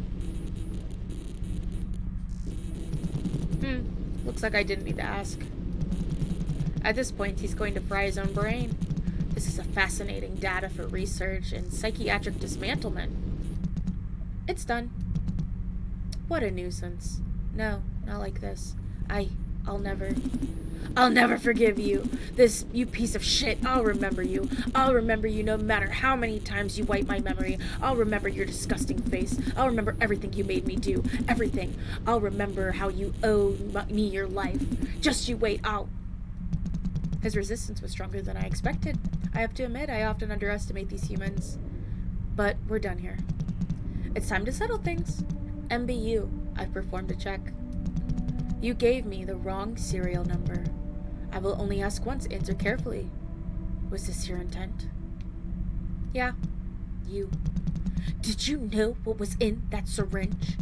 Looks like I didn't need to ask. At this point, he's going to fry his own brain. This is a fascinating data for research and psychiatric dismantlement. It's done. What a nuisance. No, not like this. I'll never forgive you. You piece of shit. I'll remember you. I'll remember you no matter how many times you wipe my memory. I'll remember your disgusting face. I'll remember everything you made me do. Everything. I'll remember how you owe me your life. Just you wait. His resistance was stronger than I expected. I have to admit, I often underestimate these humans. But we're done here. It's time to settle things. MBU, I've performed a check. You gave me the wrong serial number. I will only ask once, answer carefully. Was this your intent? Yeah, you. Did you know what was in that syringe?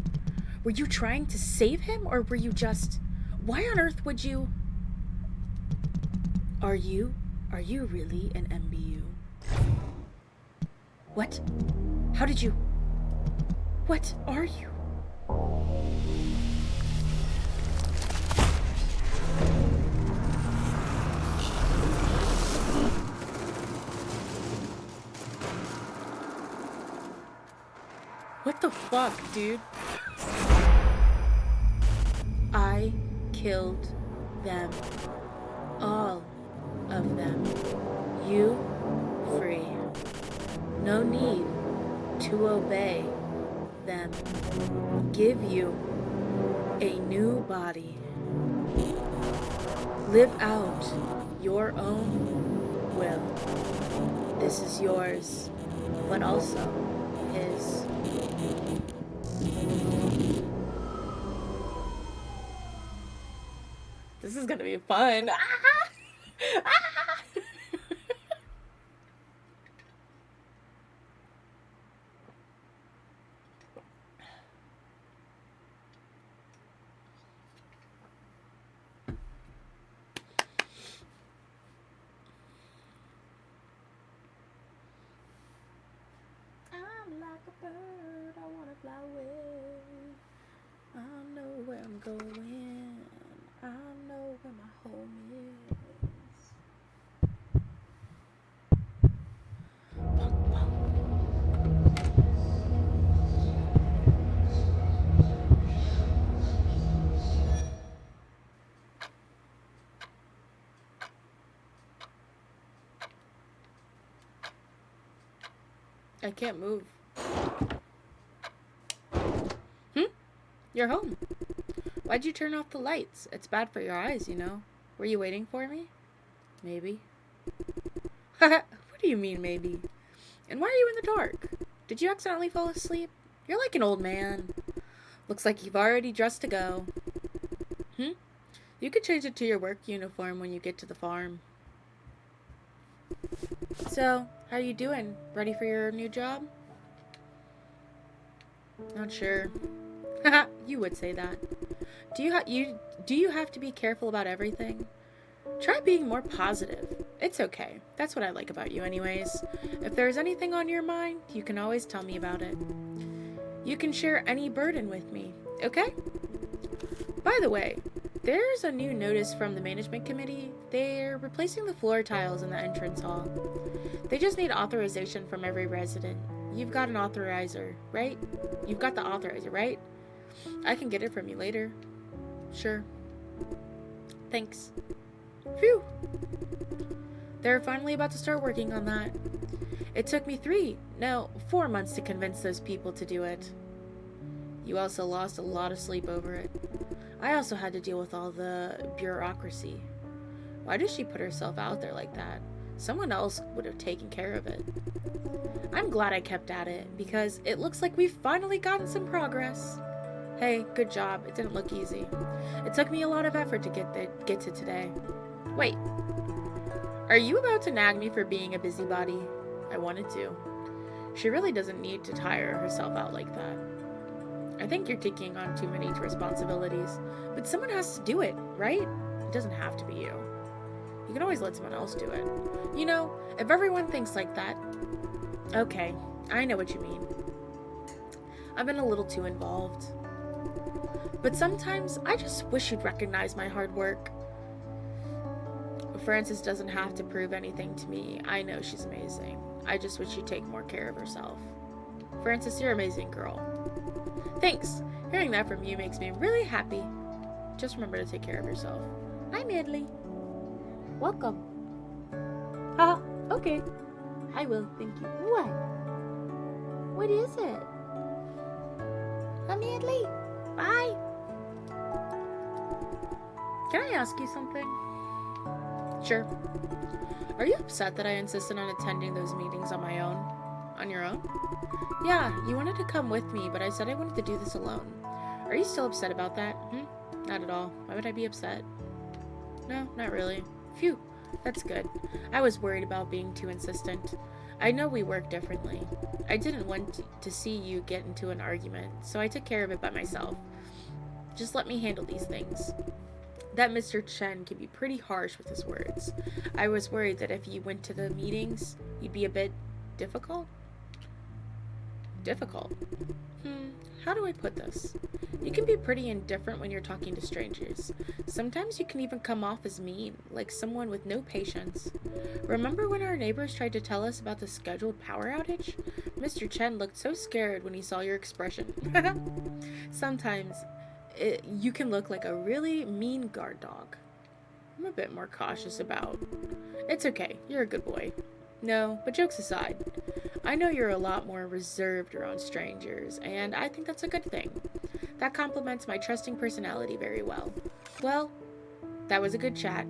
Were you trying to save him, or were you just... Why on earth would you... Are you really an MBU? What? How did you... What are you? What the fuck, dude? I killed them. All of them. You free. No need to obey them. Give you a new body. Live out your own will. This is yours, but also his. This is gonna be fun. I'm like a bird, I wanna fly away. I know where I'm going. I know where my home is. I can't move. You're home. Why'd you turn off the lights? It's bad for your eyes, you know. Were you waiting for me? Maybe. What do you mean, maybe? And why are you in the dark? Did you accidentally fall asleep? You're like an old man. Looks like you've already dressed to go. You could change it to your work uniform when you get to the farm. So, how you doing? Ready for your new job? Not sure. Haha, you would say that. Do you have to be careful about everything? Try being more positive. It's okay. That's what I like about you anyways. If there's anything on your mind, you can always tell me about it. You can share any burden with me, okay? By the way, there's a new notice from the management committee. They're replacing the floor tiles in the entrance hall. They just need authorization from every resident. You've got an authorizer, right? You've got the authorizer, right? I can get it from you later. Sure. Thanks. Phew. They're finally about to start working on that. It took me 4 months to convince those people to do it. You also lost a lot of sleep over it. I also had to deal with all the bureaucracy. Why does she put herself out there like that? Someone else would have taken care of it. I'm glad I kept at it, because it looks like we've finally gotten some progress. Hey, good job. It didn't look easy. It took me a lot of effort to get to today. Wait. Are you about to nag me for being a busybody? I wanted to. She really doesn't need to tire herself out like that. I think you're taking on too many responsibilities. But someone has to do it, right? It doesn't have to be you. You can always let someone else do it. You know, if everyone thinks like that... Okay, I know what you mean. I've been a little too involved. But sometimes, I just wish you'd recognize my hard work. Frances doesn't have to prove anything to me. I know she's amazing. I just wish she'd take more care of herself. Frances, you're an amazing girl. Thanks. Hearing that from you makes me really happy. Just remember to take care of yourself. Hi, Manly. Welcome. Haha, okay. I will, thank you. What? What is it? Hi, Manly. Bye. Can I ask you something? Sure. Are you upset that I insisted on attending those meetings on my own? On your own? Yeah, you wanted to come with me, but I said I wanted to do this alone. Are you still upset about that? Not at all. Why would I be upset? No, not really. Phew, that's good. I was worried about being too insistent. I know we work differently. I didn't want to see you get into an argument, so I took care of it by myself. Just let me handle these things. That Mr. Chen can be pretty harsh with his words. I was worried that if you went to the meetings, you'd be a bit difficult? Difficult? How do I put this? You can be pretty indifferent when you're talking to strangers. Sometimes you can even come off as mean, like someone with no patience. Remember when our neighbors tried to tell us about the scheduled power outage? Mr. Chen looked so scared when he saw your expression. Sometimes you can look like a really mean guard dog. I'm a bit more cautious about. It's okay, you're a good boy. No, but jokes aside, I know you're a lot more reserved around strangers, and I think that's a good thing. That complements my trusting personality very well. Well, that was a good chat.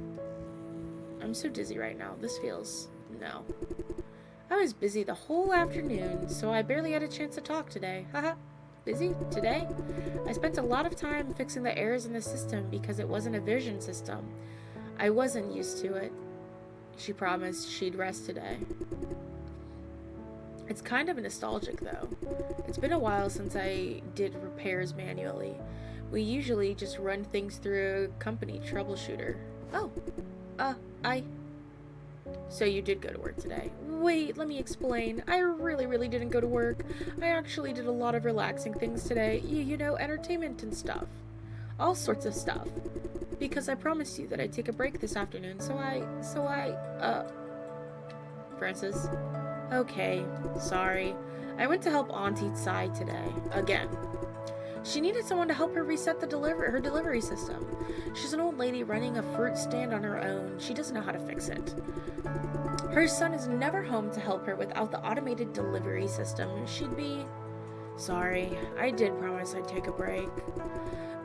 I'm so dizzy right now. This feels... no. I was busy the whole afternoon, so I barely had a chance to talk today. Haha. Busy? Today? I spent a lot of time fixing the errors in the system because it wasn't a vision system. I wasn't used to it. She promised she'd rest today. It's kind of nostalgic, though. It's been a while since I did repairs manually. We usually just run things through a company troubleshooter. Oh, So you did go to work today. Wait, let me explain. I really didn't go to work. I actually did a lot of relaxing things today. You know, entertainment and stuff. All sorts of stuff. Because I promised you that I'd take a break this afternoon, Francis. Okay, sorry. I went to help Auntie Tsai today. Again. She needed someone to help her reset her delivery system. She's an old lady running a fruit stand on her own. She doesn't know how to fix it. Her son is never home to help her without the automated delivery system. She'd be... Sorry, I did promise I'd take a break.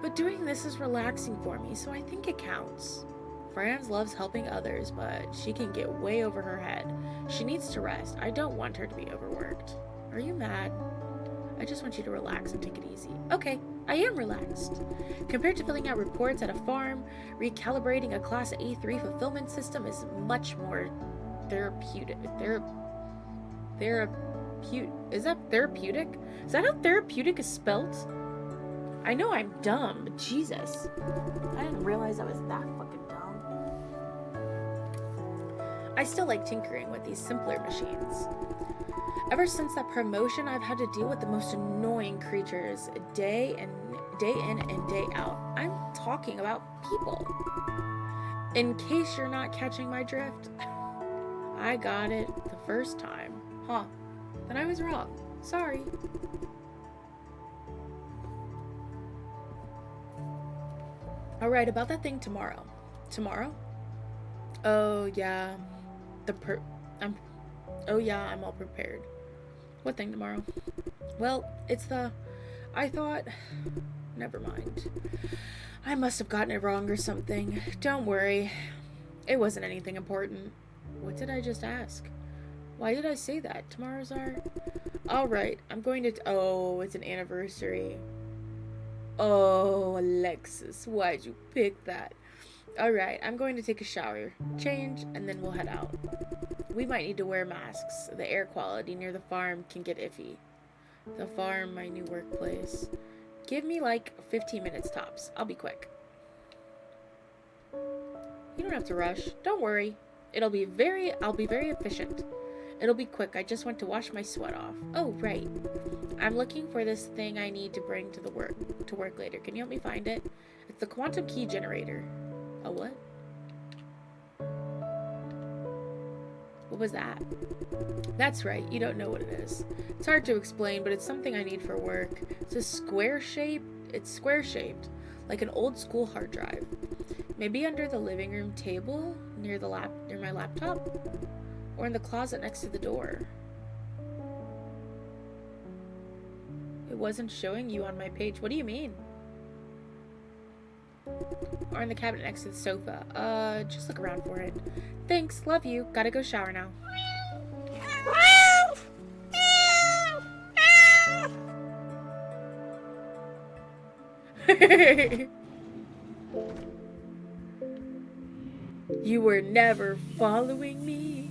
But doing this is relaxing for me, so I think it counts. Franz loves helping others, but she can get way over her head. She needs to rest. I don't want her to be overworked. Are you mad? I just want you to relax and take it easy. Okay, I am relaxed. Compared to filling out reports at a farm, recalibrating a Class A3 fulfillment system is much more therapeutic. Is that therapeutic? Is that how therapeutic is spelt? I know I'm dumb, but Jesus. I didn't realize I was that fucking dumb. I still like tinkering with these simpler machines. Ever since that promotion, I've had to deal with the most annoying creatures day in and day out. I'm talking about people. In case you're not catching my drift, I got it the first time. Huh. Then I was wrong. Sorry. Alright, about that thing tomorrow. Tomorrow? Oh, yeah. I'm all prepared. What thing tomorrow? Well, it's the... I thought... Never mind. I must have gotten it wrong or something. Don't worry. It wasn't anything important. What did I just ask? Why did I say that? Tomorrow's our... Alright, I'm going to... Oh, it's an anniversary. Oh, Alexis, why'd you pick that? Alright, I'm going to take a shower, change, and then we'll head out. We might need to wear masks. The air quality near the farm can get iffy. The farm, my new workplace. Give me like 15 minutes tops. I'll be quick. You don't have to rush. Don't worry. I'll be very efficient. It'll be quick. I just want to wash my sweat off. Oh, right. I'm looking for this thing I need to bring to work later. Can you help me find it? It's the quantum key generator. A what? What was that? That's right. You don't know what it is. It's hard to explain, but it's something I need for work. It's square shaped, like an old school hard drive. Maybe under the living room table near my laptop, or in the closet next to the door. It wasn't showing you on my page. What do you mean? Or in the cabinet next to the sofa. Just look around for it. Thanks, love you. Gotta go shower now. You were never following me.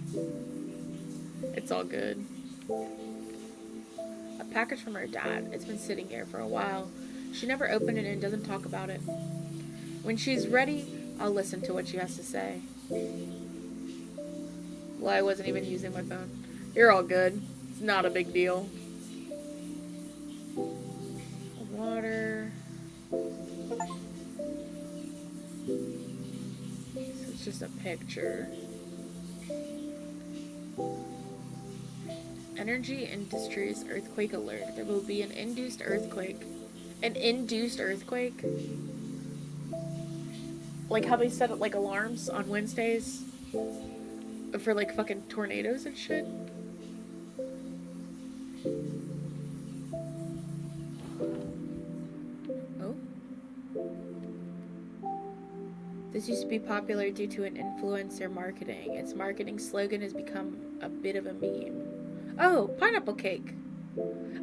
It's all good. A package from her dad. It's been sitting here for a while. She never opened it and doesn't talk about it. When she's ready, I'll listen to what she has to say. Well, I wasn't even using my phone. You're all good. It's not a big deal. Water. So it's just a picture. Energy Industries earthquake alert. There will be an induced earthquake. An induced earthquake? Like how they set up like alarms on Wednesdays for like fucking tornadoes and shit. Oh. This used to be popular due to an influencer marketing. Its marketing slogan has become a bit of a meme. Oh, pineapple cake.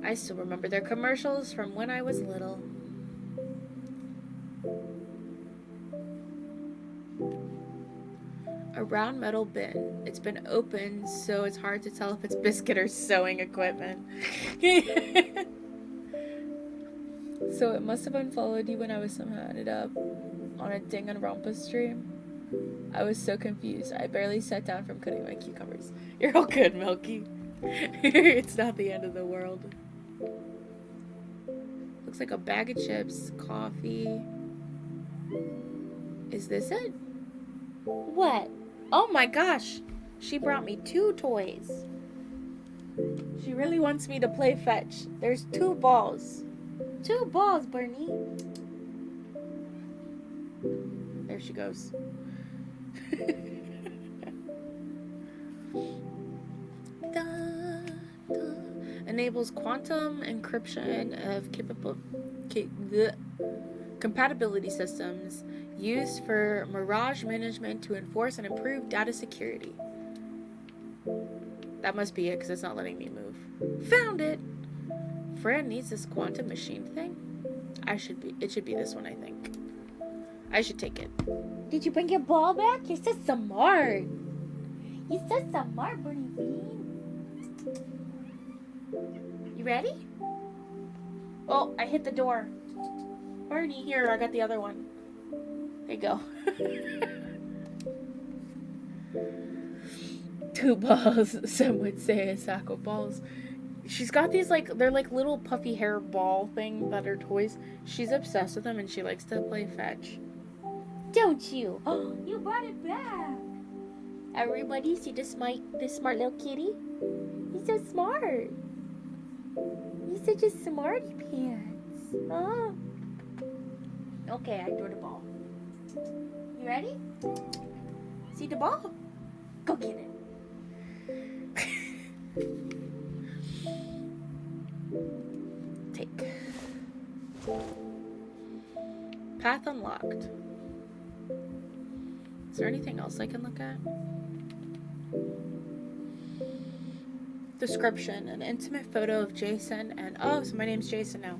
I still remember their commercials from when I was little. A round metal bin. It's been opened, so it's hard to tell if it's biscuit or sewing equipment. So it must have unfollowed you when I was somehow ended up on a Danganronpa stream. I was so confused. I barely sat down from cutting my cucumbers. You're all good, Milky. It's not the end of the world. Looks like a bag of chips, coffee. Is this it? What? Oh my gosh. She brought me 2 toys. She really wants me to play fetch. There's 2 balls. 2 balls, Bernie. There she goes. Enables quantum encryption of compatibility systems used for Mirage management to enforce and improve data security. That must be it, because it's not letting me move. Found it! Fran needs this quantum machine thing. It should be this one, I think. I should take it. Did you bring your ball back? You're so smart. You're so smart, Bernie Bean. You ready? Oh, I hit the door. Bernie, here, I got the other one. There you go. 2 balls, some would say a sack of balls. She's got these, like, they're like little puffy hair ball thing that are toys. She's obsessed with them and she likes to play fetch. Don't you? Oh, you brought it back. Everybody see this smart little kitty? He's so smart. He's such a smarty pants. Huh? Okay, I threw the ball. You ready? See the ball? Go get it. Take. Path unlocked. Is there anything else I can look at? Description. An intimate photo of Jason and... Oh, so my name's Jason now.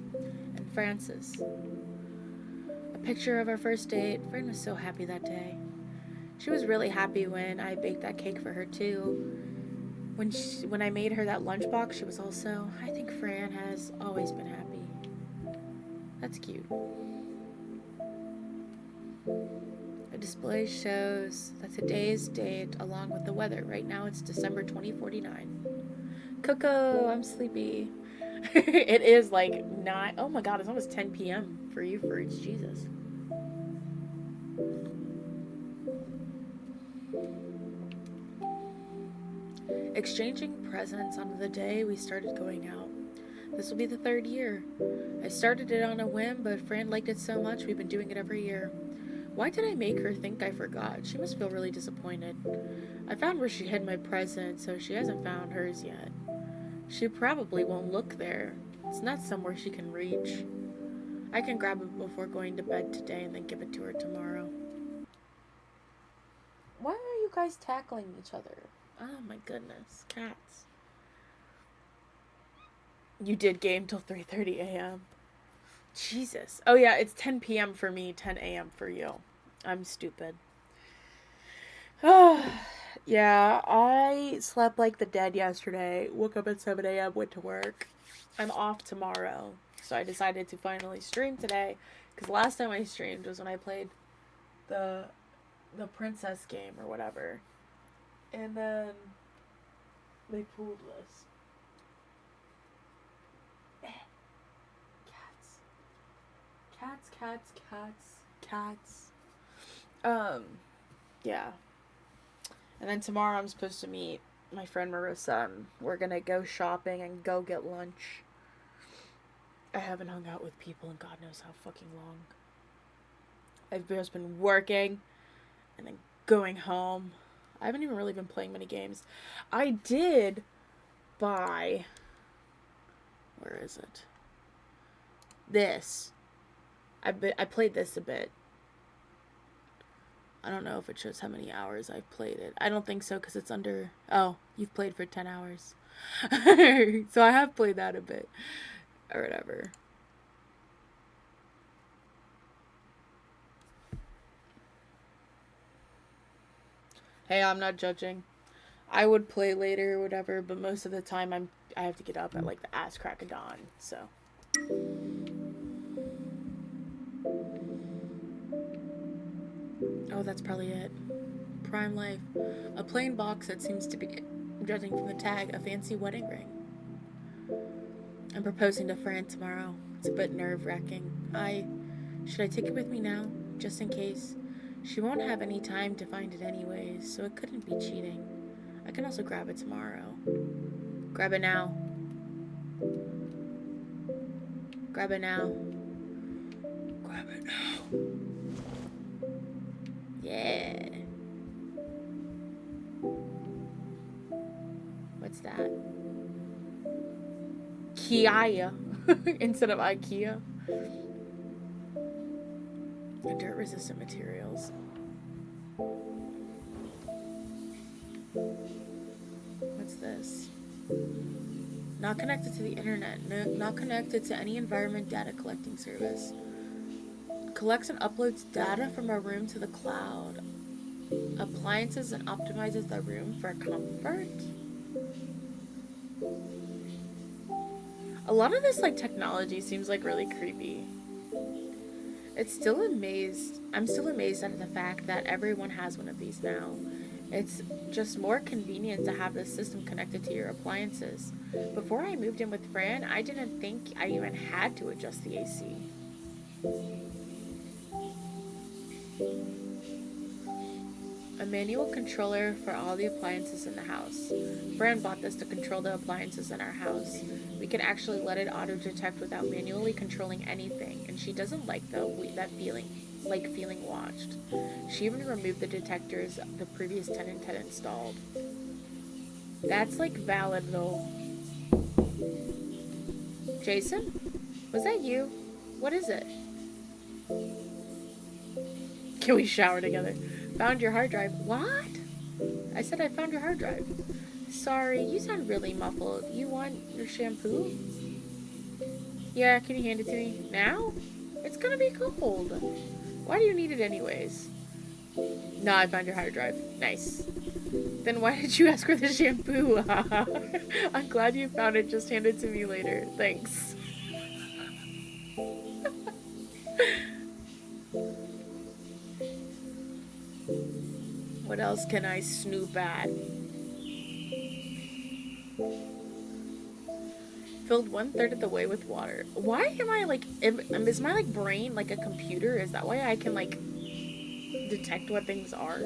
And Francis. A picture of our first date. Fran was so happy that day. She was really happy when I baked that cake for her, too. When I made her that lunchbox, she was also... I think Fran has always been happy. That's cute. The display shows that today's date along with the weather. Right now it's December 2049. Coco, I'm sleepy. It is like 9. Oh my god, it's almost 10 p.m. for you fruits. Jesus. Exchanging presents on the day we started going out. This will be the 3rd year. I started it on a whim, but Fran liked it so much we've been doing it every year. Why did I make her think I forgot? She must feel really disappointed. I found where she hid my present, so she hasn't found hers yet. She probably won't look there. It's not somewhere she can reach. I can grab it before going to bed today and then give it to her tomorrow. Why are you guys tackling each other? Oh my goodness, cats. You did game till 3:30 a.m. Jesus. Oh yeah, it's 10 p.m. for me, 10 a.m. for you. I'm stupid. Yeah, I slept like the dead yesterday. Woke up at 7 a.m., went to work. I'm off tomorrow. So I decided to finally stream today. Because last time I streamed was when I played the princess game or whatever. And then they pulled this. Cats. Yeah. And then tomorrow I'm supposed to meet my friend Marissa. We're gonna go shopping and go get lunch. I haven't hung out with people in God knows how fucking long. I've just been working and then going home. I haven't even really been playing many games. I did buy... Where is it? This. I played this a bit. I don't know if it shows how many hours I've played it. I don't think so because it's under... Oh, you've played for 10 hours. So I have played that a bit. Or whatever. Hey, I'm not judging. I would play later or whatever, but most of the time I have to get up at like the ass crack of dawn, so... Oh, that's probably it. Prime Life. A plain box that seems to be, judging from the tag, a fancy wedding ring. I'm proposing to Fran tomorrow. It's a bit nerve-wracking. Should I take it with me now? Just in case. She won't have any time to find it anyways, so it couldn't be cheating. I can also grab it tomorrow. Grab it now. Grab it now. Grab it now. Yeah. What's that? Kia instead of IKEA. Dirt resistant materials. What's this? Not connected to the internet. No, not connected to any environment data collecting service. Collects and uploads data from our room to the cloud. Appliances and optimizes the room for comfort. A lot of this like technology seems like really creepy. I'm still amazed at the fact that everyone has one of these now. It's just more convenient to have this system connected to your appliances. Before I moved in with Fran, I didn't think I even had to adjust the AC. A manual controller for all the appliances in the house. Fran bought this to control the appliances in our house. We can actually let it auto-detect without manually controlling anything, and she doesn't like that feeling watched. She even removed the detectors the previous tenant had installed. That's like valid though. Jason? Was that you? What is it? Can we shower together? Found your hard drive. What? I said I found your hard drive. Sorry, you sound really muffled. You want your shampoo? Yeah, can you hand it to me? Now? It's gonna be cold. Why do you need it anyways? No, I found your hard drive. Nice. Then why did you ask for the shampoo? I'm glad you found it. Just hand it to me later. Thanks. What else can I snoop at? Filled 1/3 of the way with water. Why am I like... Is my like brain like a computer? Is that why I can like detect what things are?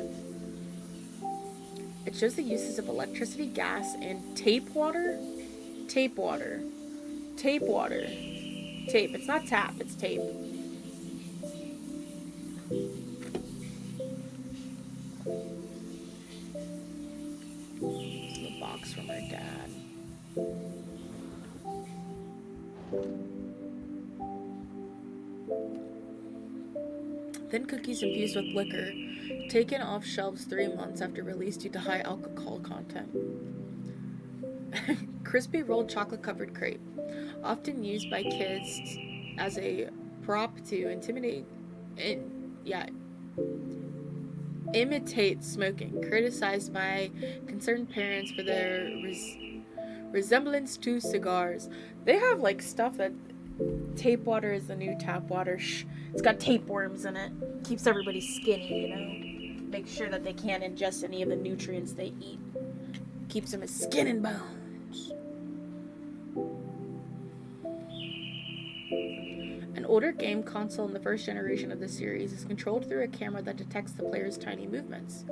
It shows the uses of electricity, gas, and tape water. Tape water. Tape water. Tape. It's not tap, it's tape. This is a box from her dad. Thin cookies infused with liquor, taken off shelves 3 months after release due to high alcohol content. Crispy rolled chocolate covered crepe, often used by kids as a prop to imitate smoking, criticized by concerned parents for their resemblance to cigars. They have like stuff that tape water is the new tap water. It's got tapeworms in it. Keeps everybody skinny, you know. Makes sure that they can't ingest any of the nutrients they eat. Keeps them as skin and bones. An older game console in the first generation of the series is controlled through a camera that detects the player's tiny movements.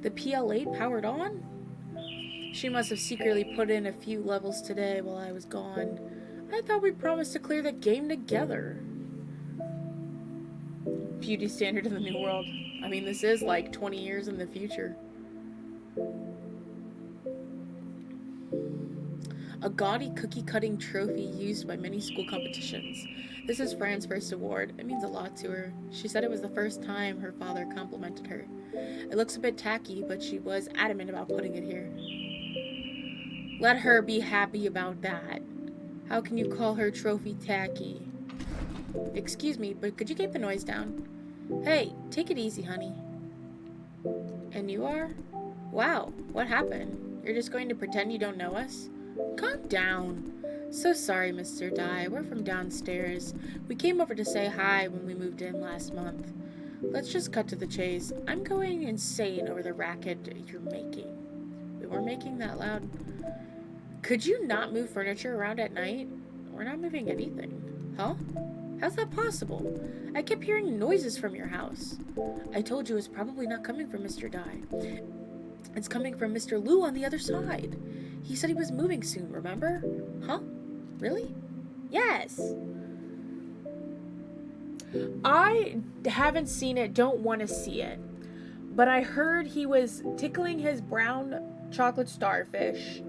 The PL8 powered on? She must have secretly put in a few levels today while I was gone. I thought we promised to clear the game together. Beauty standard in the new world. I mean, this is like 20 years in the future. A gaudy cookie-cutting trophy used by many school competitions. This is Fran's first award. It means a lot to her. She said it was the first time her father complimented her. It looks a bit tacky, but she was adamant about putting it here. Let her be happy about that. How can you call her trophy tacky? Excuse me, but could you keep the noise down? Hey, take it easy, honey. And you are? Wow, what happened? You're just going to pretend you don't know us? Calm down. So sorry, Mr. Dye. We're from downstairs. We came over to say hi when we moved in last month. Let's just cut to the chase. I'm going insane over the racket you're making. We were making that loud. Could you not move furniture around at night? We're not moving anything. Huh? How's that possible? I kept hearing noises from your house. I told you it's probably not coming from Mr. Dye. It's coming from Mr. Liu on the other side. He said he was moving soon, remember? Huh? Really? Yes. I haven't seen it, don't want to see it. But I heard he was tickling his brown chocolate starfish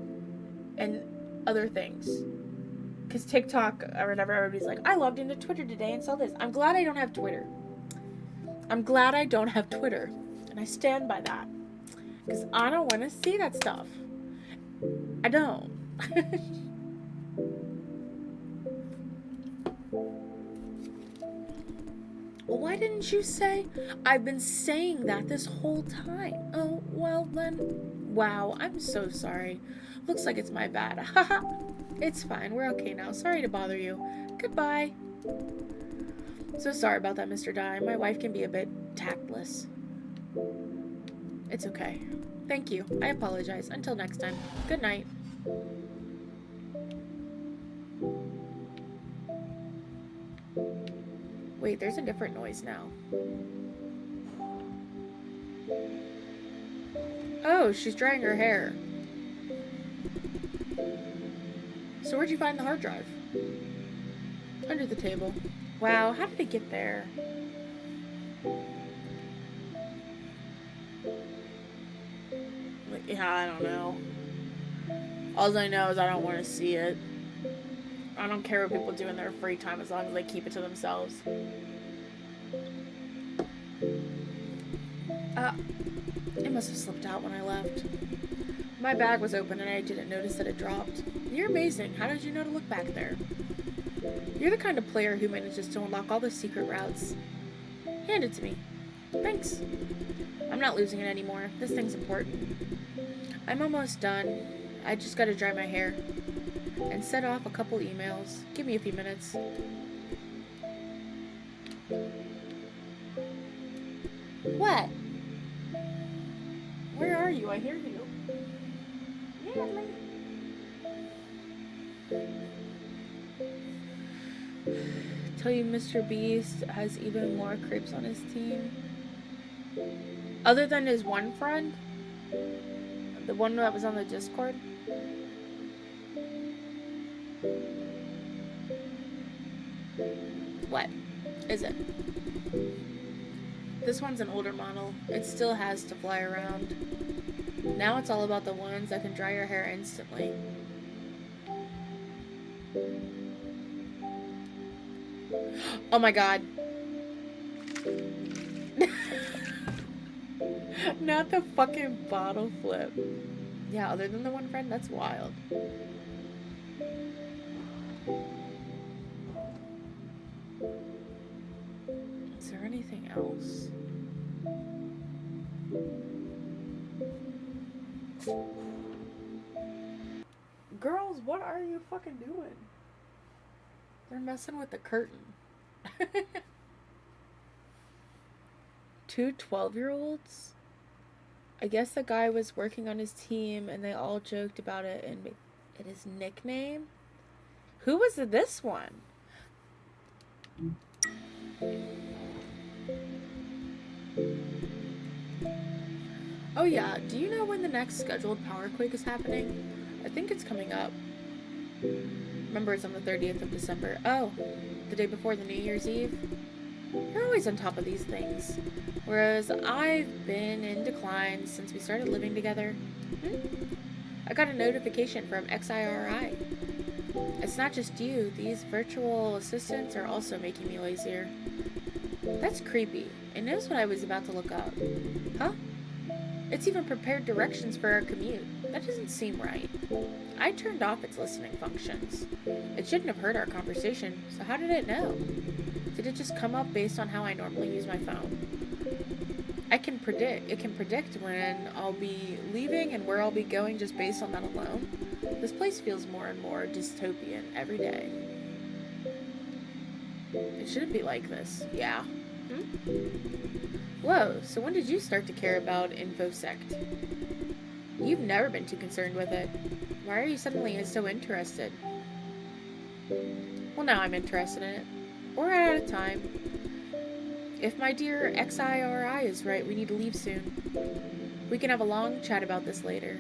and other things. Because TikTok or whatever, everybody's like, I logged into Twitter today and saw this. I'm glad I don't have Twitter. And I stand by that. Because I don't want to see that stuff. I don't. Well, why didn't you say? I've been saying that this whole time. Oh, well then. Wow, I'm so sorry. Looks like it's my bad. Haha. It's fine. We're okay now. Sorry to bother you. Goodbye. So sorry about that, Mr. Dye. My wife can be a bit tactless. It's okay. Thank you. I apologize. Until next time. Good night. Wait, there's a different noise now. Oh, she's drying her hair. So where'd you find the hard drive? Under the table. Wow, how did it get there? Yeah, I don't know. All I know is I don't want to see it. I don't care what people do in their free time as long as they keep it to themselves. It must have slipped out when I left. My bag was open and I didn't notice that it dropped. You're amazing. How did you know to look back there? You're the kind of player who manages to unlock all the secret routes. Hand it to me. Thanks. I'm not losing it anymore. This thing's important. I'm almost done. I just gotta dry my hair. And set off a couple emails. Give me a few minutes. What? Where are you? I hear you. Natalie. Tell you Mr. Beast has even more creeps on his team. Other than his one friend? The one that was on the Discord? What is it? This one's an older model. It still has to fly around. Now it's all about the ones that can dry your hair instantly. Oh my god. Not the fucking bottle flip. Yeah, other than the one friend, that's wild. Is there anything else? Girls, what are you fucking doing? They're messing with the curtain. Two 12-year-olds? I guess the guy was working on his team and they all joked about it and his nickname. Who was this one? Oh yeah, do you know when the next scheduled power quake is happening? I think it's coming up. Remember, it's on the 30th of December. Oh, the day before the New Year's Eve? You're always on top of these things. Whereas I've been in decline since we started living together. I got a notification from XIRI. It's not just you. These virtual assistants are also making me lazier. That's creepy. It knows what I was about to look up. Huh? It's even prepared directions for our commute. That doesn't seem right. I turned off its listening functions. It shouldn't have heard our conversation, so how did it know? Did it just come up based on how I normally use my phone? It can predict when I'll be leaving and where I'll be going just based on that alone. This place feels more and more dystopian every day. It shouldn't be like this. Yeah. Whoa, so when did you start to care about InfoSect? You've never been too concerned with it. Why are you suddenly so interested? Well, now I'm interested in it. We're out of time. If my dear XIRI is right, we need to leave soon. We can have a long chat about this later.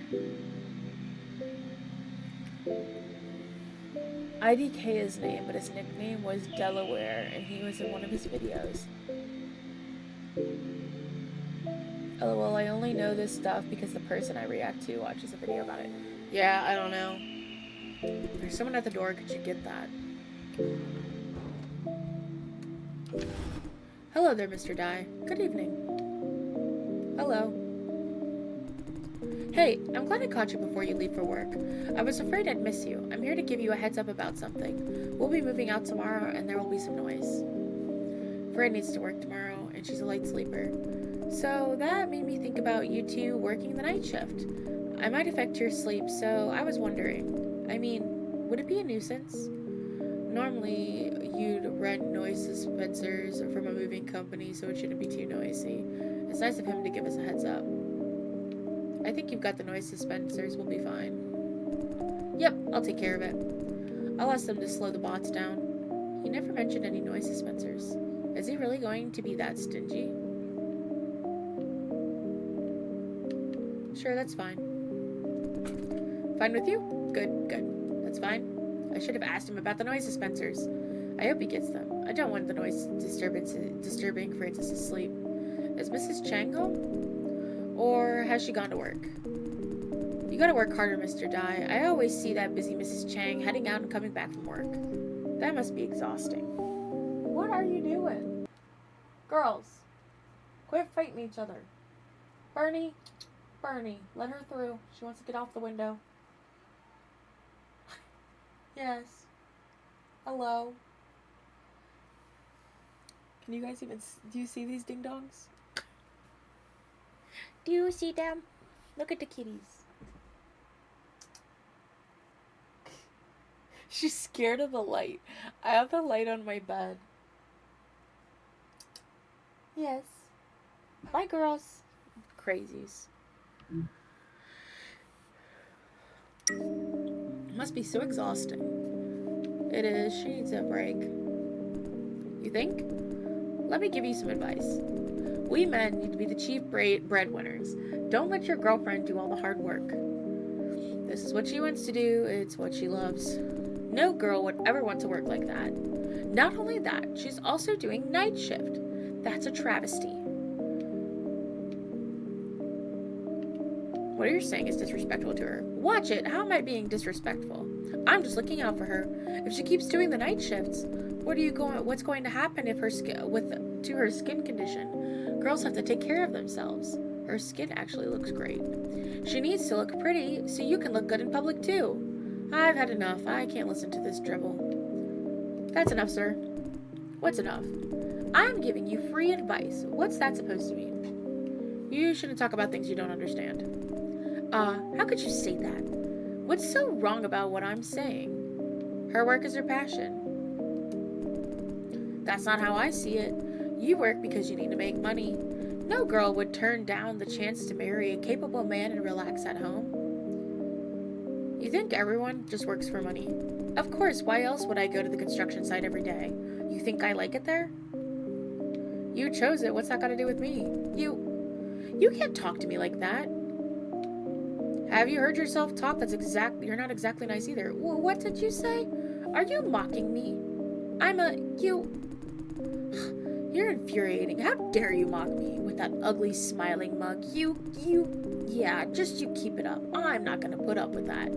IDK his name, but his nickname was Delaware, and he was in one of his videos. LOL, I only know this stuff because the person I react to watches a video about it. Yeah, I don't know. There's someone at the door, could you get that? Hello there, Mr. Dye. Good evening. Hello. Hey, I'm glad I caught you before you leave for work. I was afraid I'd miss you. I'm here to give you a heads up about something. We'll be moving out tomorrow, and there will be some noise. Fred needs to work tomorrow, and she's a light sleeper. So that made me think about you two working the night shift. I might affect your sleep, so I was wondering. I mean, would it be a nuisance? Normally, you'd rent noise dispensers from a moving company, so it shouldn't be too noisy. It's nice of him to give us a heads up. I think you've got the noise dispensers. We'll be fine. Yep, I'll take care of it. I'll ask them to slow the bots down. He never mentioned any noise dispensers. Is he really going to be that stingy? Sure, that's fine. Fine with you? Good, good. That's fine. I should have asked him about the noise dispensers. I hope he gets them. I don't want the noise disturbing Francis' sleep. Is Mrs. Chang home? Or has she gone to work? You gotta work harder, Mr. Dye. I always see that busy Mrs. Chang heading out and coming back from work. That must be exhausting. What are you doing? Girls, quit fighting each other. Bernie, let her through. She wants to get off the window. Yes. Hello. Can you guys even... Do you see these ding-dongs? Do you see them? Look at the kitties. She's scared of the light. I have the light on my bed. Yes. Bye, girls. Crazies. It must be so exhausting. It is. She needs a break. You think? Let me give you some advice. We men need to be the chief breadwinners. Don't let your girlfriend do all the hard work. This is what she wants to do. It's what she loves. No girl would ever want to work like that. Not only that, she's also doing night shift. That's a travesty. What you're saying is disrespectful to her. Watch it. How am I being disrespectful? I'm just looking out for her. If she keeps doing the night shifts, what's going to happen if her to her skin condition? Girls have to take care of themselves. Her skin actually looks great. She needs to look pretty so you can look good in public too. I've had enough. I can't listen to this drivel. That's enough, sir. What's enough? I'm giving you free advice. What's that supposed to mean? You shouldn't talk about things you don't understand. How could you say that? What's so wrong about what I'm saying? Her work is her passion. That's not how I see it. You work because you need to make money. No girl would turn down the chance to marry a capable man and relax at home. You think everyone just works for money? Of course, why else would I go to the construction site every day? You think I like it there? You chose it. What's that got to do with me? You can't talk to me like that. Have you heard yourself talk? You're not exactly nice either. What did you say? Are you mocking me? You're infuriating. How dare you mock me with that ugly smiling mug? Yeah, just you keep it up. I'm not gonna put up with that.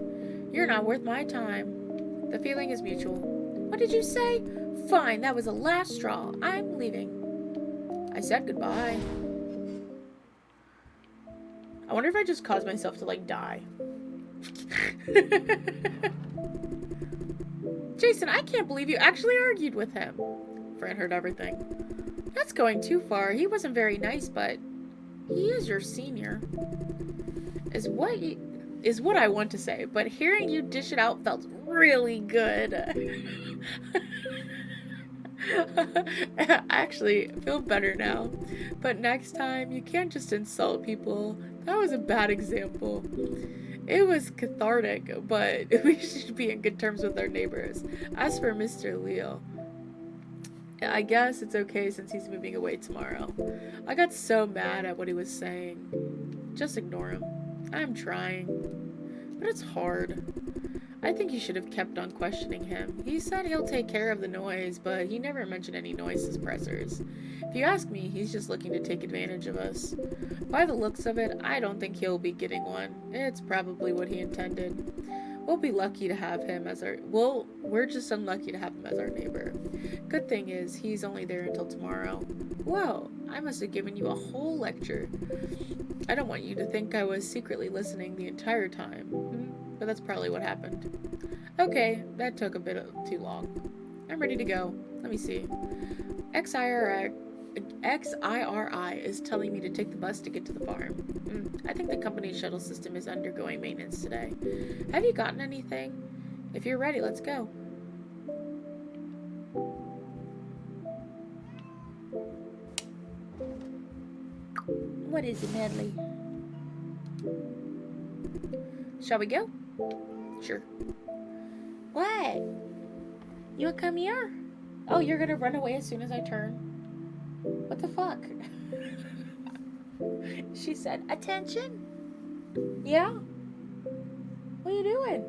You're not worth my time. The feeling is mutual. What did you say? Fine, that was the last straw. I'm leaving. I said goodbye. I wonder if I just caused myself to, die. Jason, I can't believe you actually argued with him. Fran heard everything. That's going too far. He wasn't very nice, but he is your senior. Is what I want to say, but hearing you dish it out felt really good. I actually feel better now. But next time, you can't just insult people. That was a bad example. It was cathartic, but we should be in good terms with our neighbors. As for Mr. Leo, I guess it's okay since he's moving away tomorrow. I got so mad at what he was saying. Just ignore him. I'm trying. But it's hard. I think you should have kept on questioning him. He said he'll take care of the noise, but he never mentioned any noise suppressors. If you ask me, he's just looking to take advantage of us. By the looks of it, I don't think he'll be getting one. It's probably what he intended. We'll be lucky to have him as we're just unlucky to have him as our neighbor. Good thing is, he's only there until tomorrow. Whoa, I must have given you a whole lecture. I don't want you to think I was secretly listening the entire time. But that's probably what happened. Okay, that took a bit too long. I'm ready to go. Let me see. XIRI is telling me to take the bus to get to the farm. I think the company's shuttle system is undergoing maintenance today. Have you gotten anything? If you're ready, let's go. What is it, Medley? Shall we go? Sure. What? You would come here? Oh, you're gonna run away as soon as I turn? What the fuck? She said, attention? Yeah? What are you doing?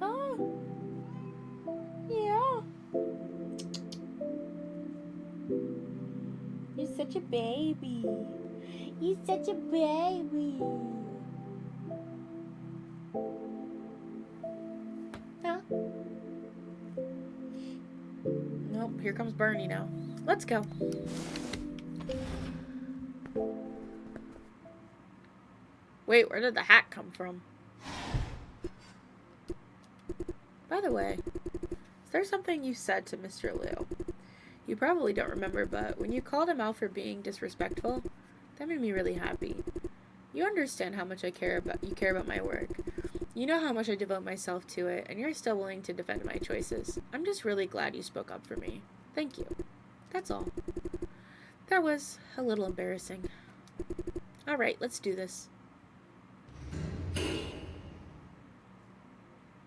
Oh. Yeah. You're such a baby. You're such a baby. Huh? Nope, here comes Bernie now. Let's go. Wait, where did the hat come from? By the way, is there something you said to Mr. Liu? You probably don't remember, but when you called him out for being disrespectful, that made me really happy. You understand how much you care about my work. You know how much I devote myself to it, and you're still willing to defend my choices. I'm just really glad you spoke up for me. Thank you. That's all. That was a little embarrassing. Alright, let's do this.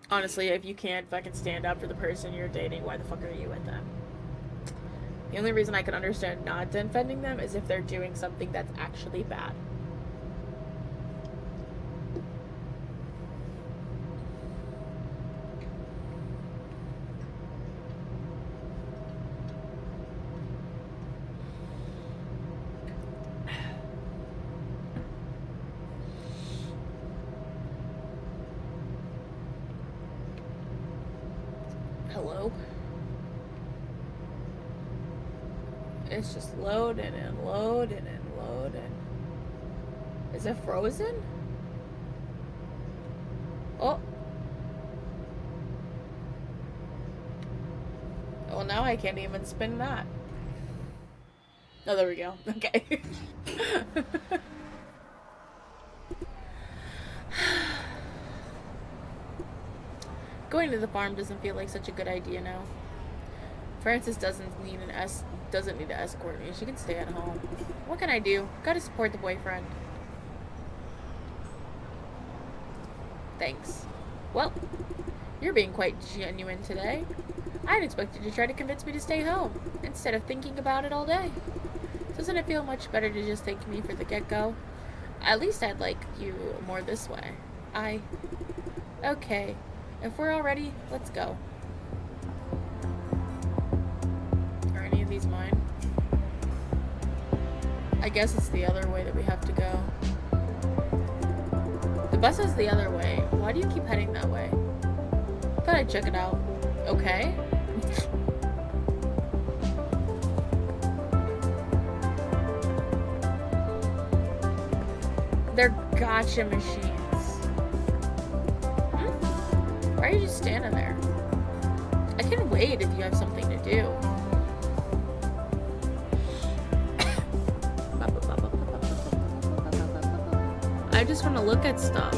Honestly, if you can't fucking stand up for the person you're dating, why the fuck are you with them? The only reason I can understand not defending them is if they're doing something that's actually bad. Hello? It's just loading and loading and loading. Is it frozen? Oh. Well, now I can't even spin that. Oh, there we go. Okay. Going to the farm doesn't feel like such a good idea now. Frances doesn't need to escort me. She can stay at home. What can I do? Gotta support the boyfriend. Thanks. Well, you're being quite genuine today. I'd expected you to try to convince me to stay home, instead of thinking about it all day. Doesn't it feel much better to just thank me for the get-go? At least I'd like you more this way. Okay. If we're all ready, let's go. Are any of these mine? I guess it's the other way that we have to go. The bus is the other way. Why do you keep heading that way? Thought I'd check it out. Okay. They're gotcha machines. Why are you just standing there? I can wait if you have something to do. I just want to look at stuff.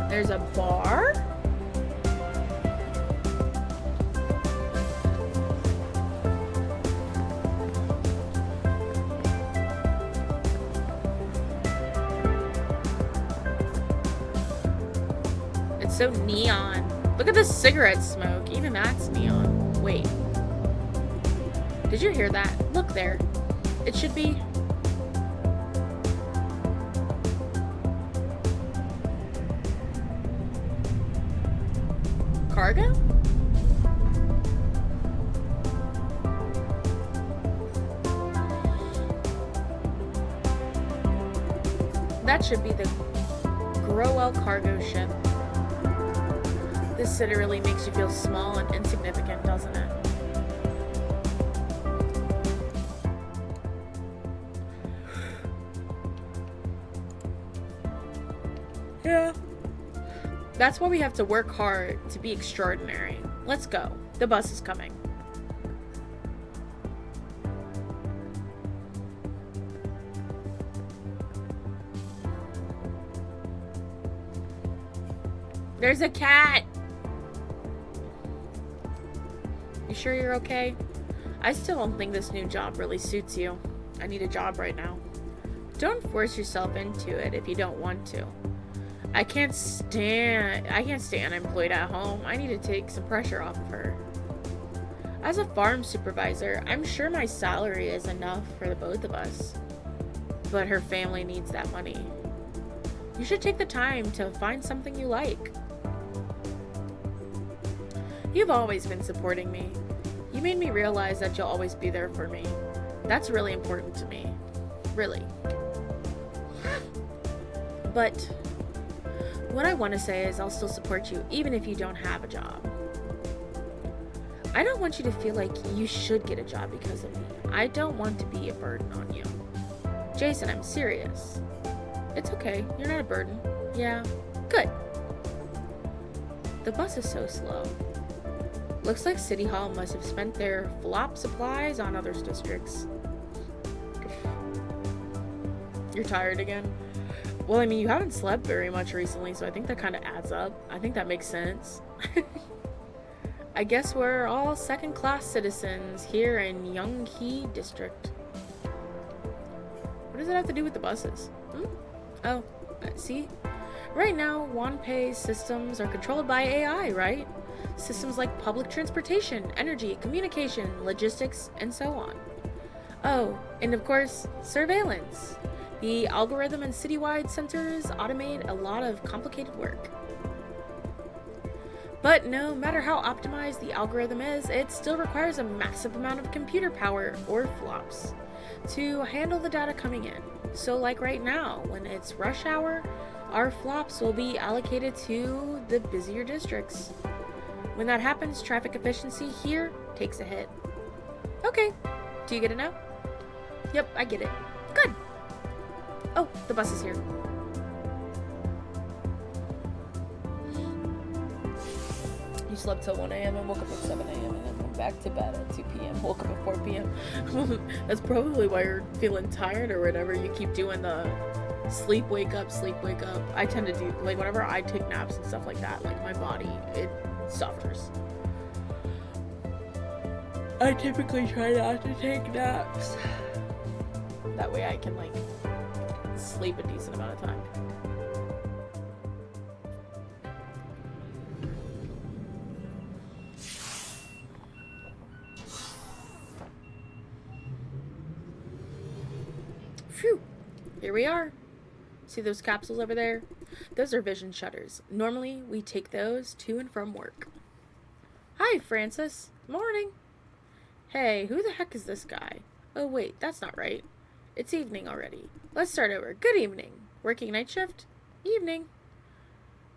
There's a bar? It's so neon. Look at the cigarette smoke. Even that's neon. Wait. Did you hear that? Look there. It should be... cargo? That should be the Growell cargo ship. This city really makes you feel small and insignificant, doesn't it? Yeah. That's why we have to work hard to be extraordinary. Let's go. The bus is coming. There's a cat! You sure you're okay? I still don't think this new job really suits you. I need a job right now. Don't force yourself into it if you don't want to. I can't stay unemployed at home. I need to take some pressure off of her. As a farm supervisor, I'm sure my salary is enough for the both of us. But her family needs that money. You should take the time to find something you like. You've always been supporting me. You made me realize that you'll always be there for me. That's really important to me. Really. But what I want to say is I'll still support you even if you don't have a job. I don't want you to feel like you should get a job because of me. I don't want to be a burden on you. Jason, I'm serious. It's okay. You're not a burden. Yeah. Good. The bus is so slow. Looks like City Hall must have spent their flop supplies on other districts. You're tired again? Well, I mean, you haven't slept very much recently, so I think that kind of adds up. I think that makes sense. I guess we're all second-class citizens here in Young-hee District. What does it have to do with the buses? Oh, see? Right now, Wanpei's systems are controlled by AI, right? Systems like public transportation, energy, communication, logistics, and so on. Oh, and of course, surveillance. The algorithm and citywide centers automate a lot of complicated work. But no matter how optimized the algorithm is, it still requires a massive amount of computer power, or flops, to handle the data coming in. So like right now, when it's rush hour, our flops will be allocated to the busier districts. When that happens, traffic efficiency here takes a hit. Okay. Do you get it now? Yep, I get it. Good. Oh, the bus is here. You slept till 1 a.m. and woke up at 7 a.m. and then went back to bed at 2 p.m. Woke up at 4 p.m. That's probably why you're feeling tired or whatever. You keep doing the sleep, wake up, sleep, wake up. I tend to do, like, whenever I take naps and stuff like that, like, my body, it suffers. I typically try not to take naps. That way I can, like, sleep a decent amount of time. Phew. Here we are. See those capsules over there? Those are vision shutters. Normally, we take those to and from work. Hi, Francis. Morning. Hey, who the heck is this guy? Oh, wait, that's not right. It's evening already. Let's start over. Good evening. Working night shift? Evening.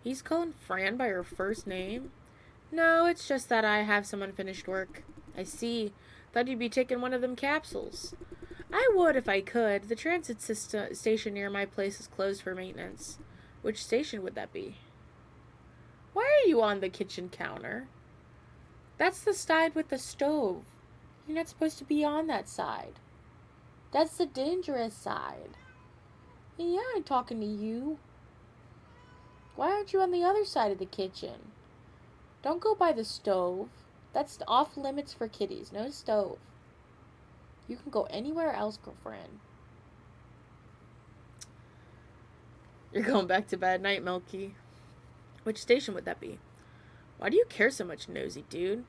He's calling Fran by her first name? No, it's just that I have some unfinished work. I see. Thought you'd be taking one of them capsules. I would if I could. The transit station near my place is closed for maintenance. Which station would that be? Why are you on the kitchen counter? That's the side with the stove. You're not supposed to be on that side. That's the dangerous side. Yeah, I'm talking to you. Why aren't you on the other side of the kitchen? Don't go by the stove. That's off limits for kiddies. No stove. You can go anywhere else, girlfriend. You're going back to bed. Night, Milky. Which station would that be? Why do you care so much, nosy dude?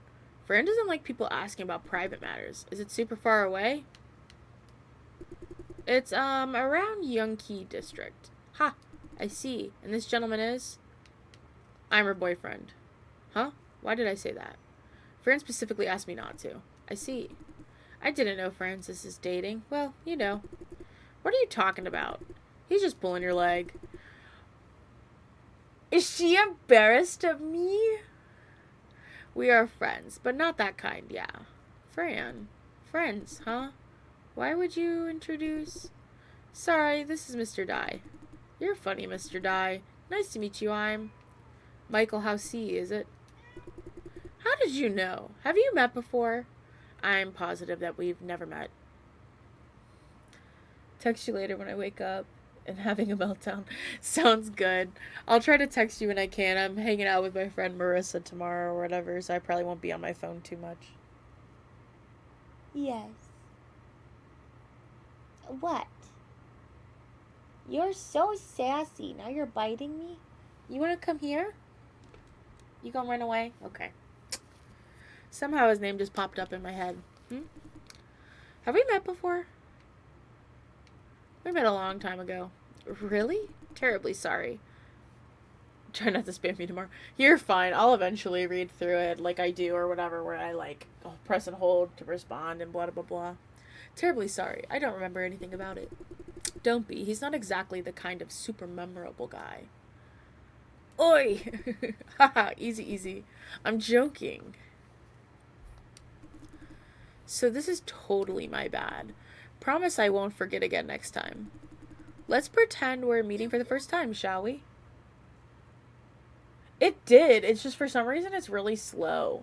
Fran doesn't like people asking about private matters. Is it super far away? It's, around Yongki District. Ha! I see. And this gentleman is? I'm her boyfriend. Huh? Why did I say that? Fran specifically asked me not to. I see. I didn't know Francis is dating. Well, you know. What are you talking about? He's just pulling your leg. Is she embarrassed of me? We are friends, but not that kind, yeah. Fran. Friends, huh? Why would you introduce? Sorry, this is Mr. Dye. You're funny, Mr. Dye. Nice to meet you, I'm... Michael Housey, is it? How did you know? Have you met before? I'm positive that we've never met. Text you later when I wake up and having a meltdown. Sounds good. I'll try to text you when I can. I'm hanging out with my friend Marissa tomorrow or whatever, so I probably won't be on my phone too much. Yes. What? You're so sassy. Now you're biting me? You want to come here? You gonna run away? Okay. Somehow his name just popped up in my head. Have we met before? We met a long time ago. Really? Terribly sorry. Try not to spam me tomorrow. You're fine. I'll eventually read through it like I do or whatever, where I like press and hold to respond and blah blah blah. Terribly sorry. I don't remember anything about it. Don't be. He's not exactly the kind of super memorable guy. Oi! Haha, easy easy. I'm joking. So this is totally my bad. Promise I won't forget again next time. Let's pretend we're meeting for the first time, shall we? It did. It's just for some reason it's really slow.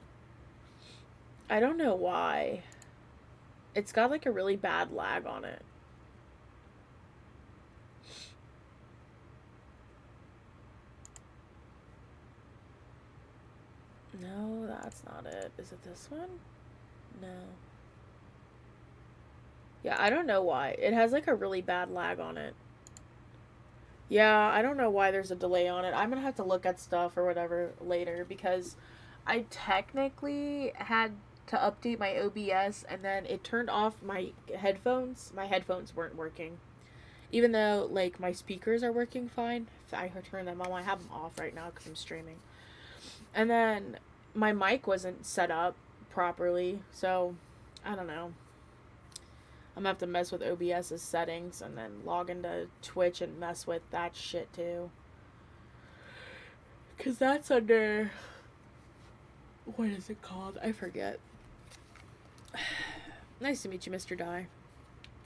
I don't know why. It's got like a really bad lag on it. No, that's not it. Is it this one? No. Yeah, I don't know why. It has like a really bad lag on it. Yeah, I don't know why there's a delay on it. I'm gonna have to look at stuff or whatever later because I technically had to update my OBS and then it turned off my headphones. My headphones weren't working. Even though like my speakers are working fine. I turn them on. I have them off right now because I'm streaming. And then my mic wasn't set up properly, so I don't know. I'm gonna have to mess with OBS's settings and then log into Twitch and mess with that shit too. Cause that's under What is it called? I forget. Nice to meet you, Mr. Dye.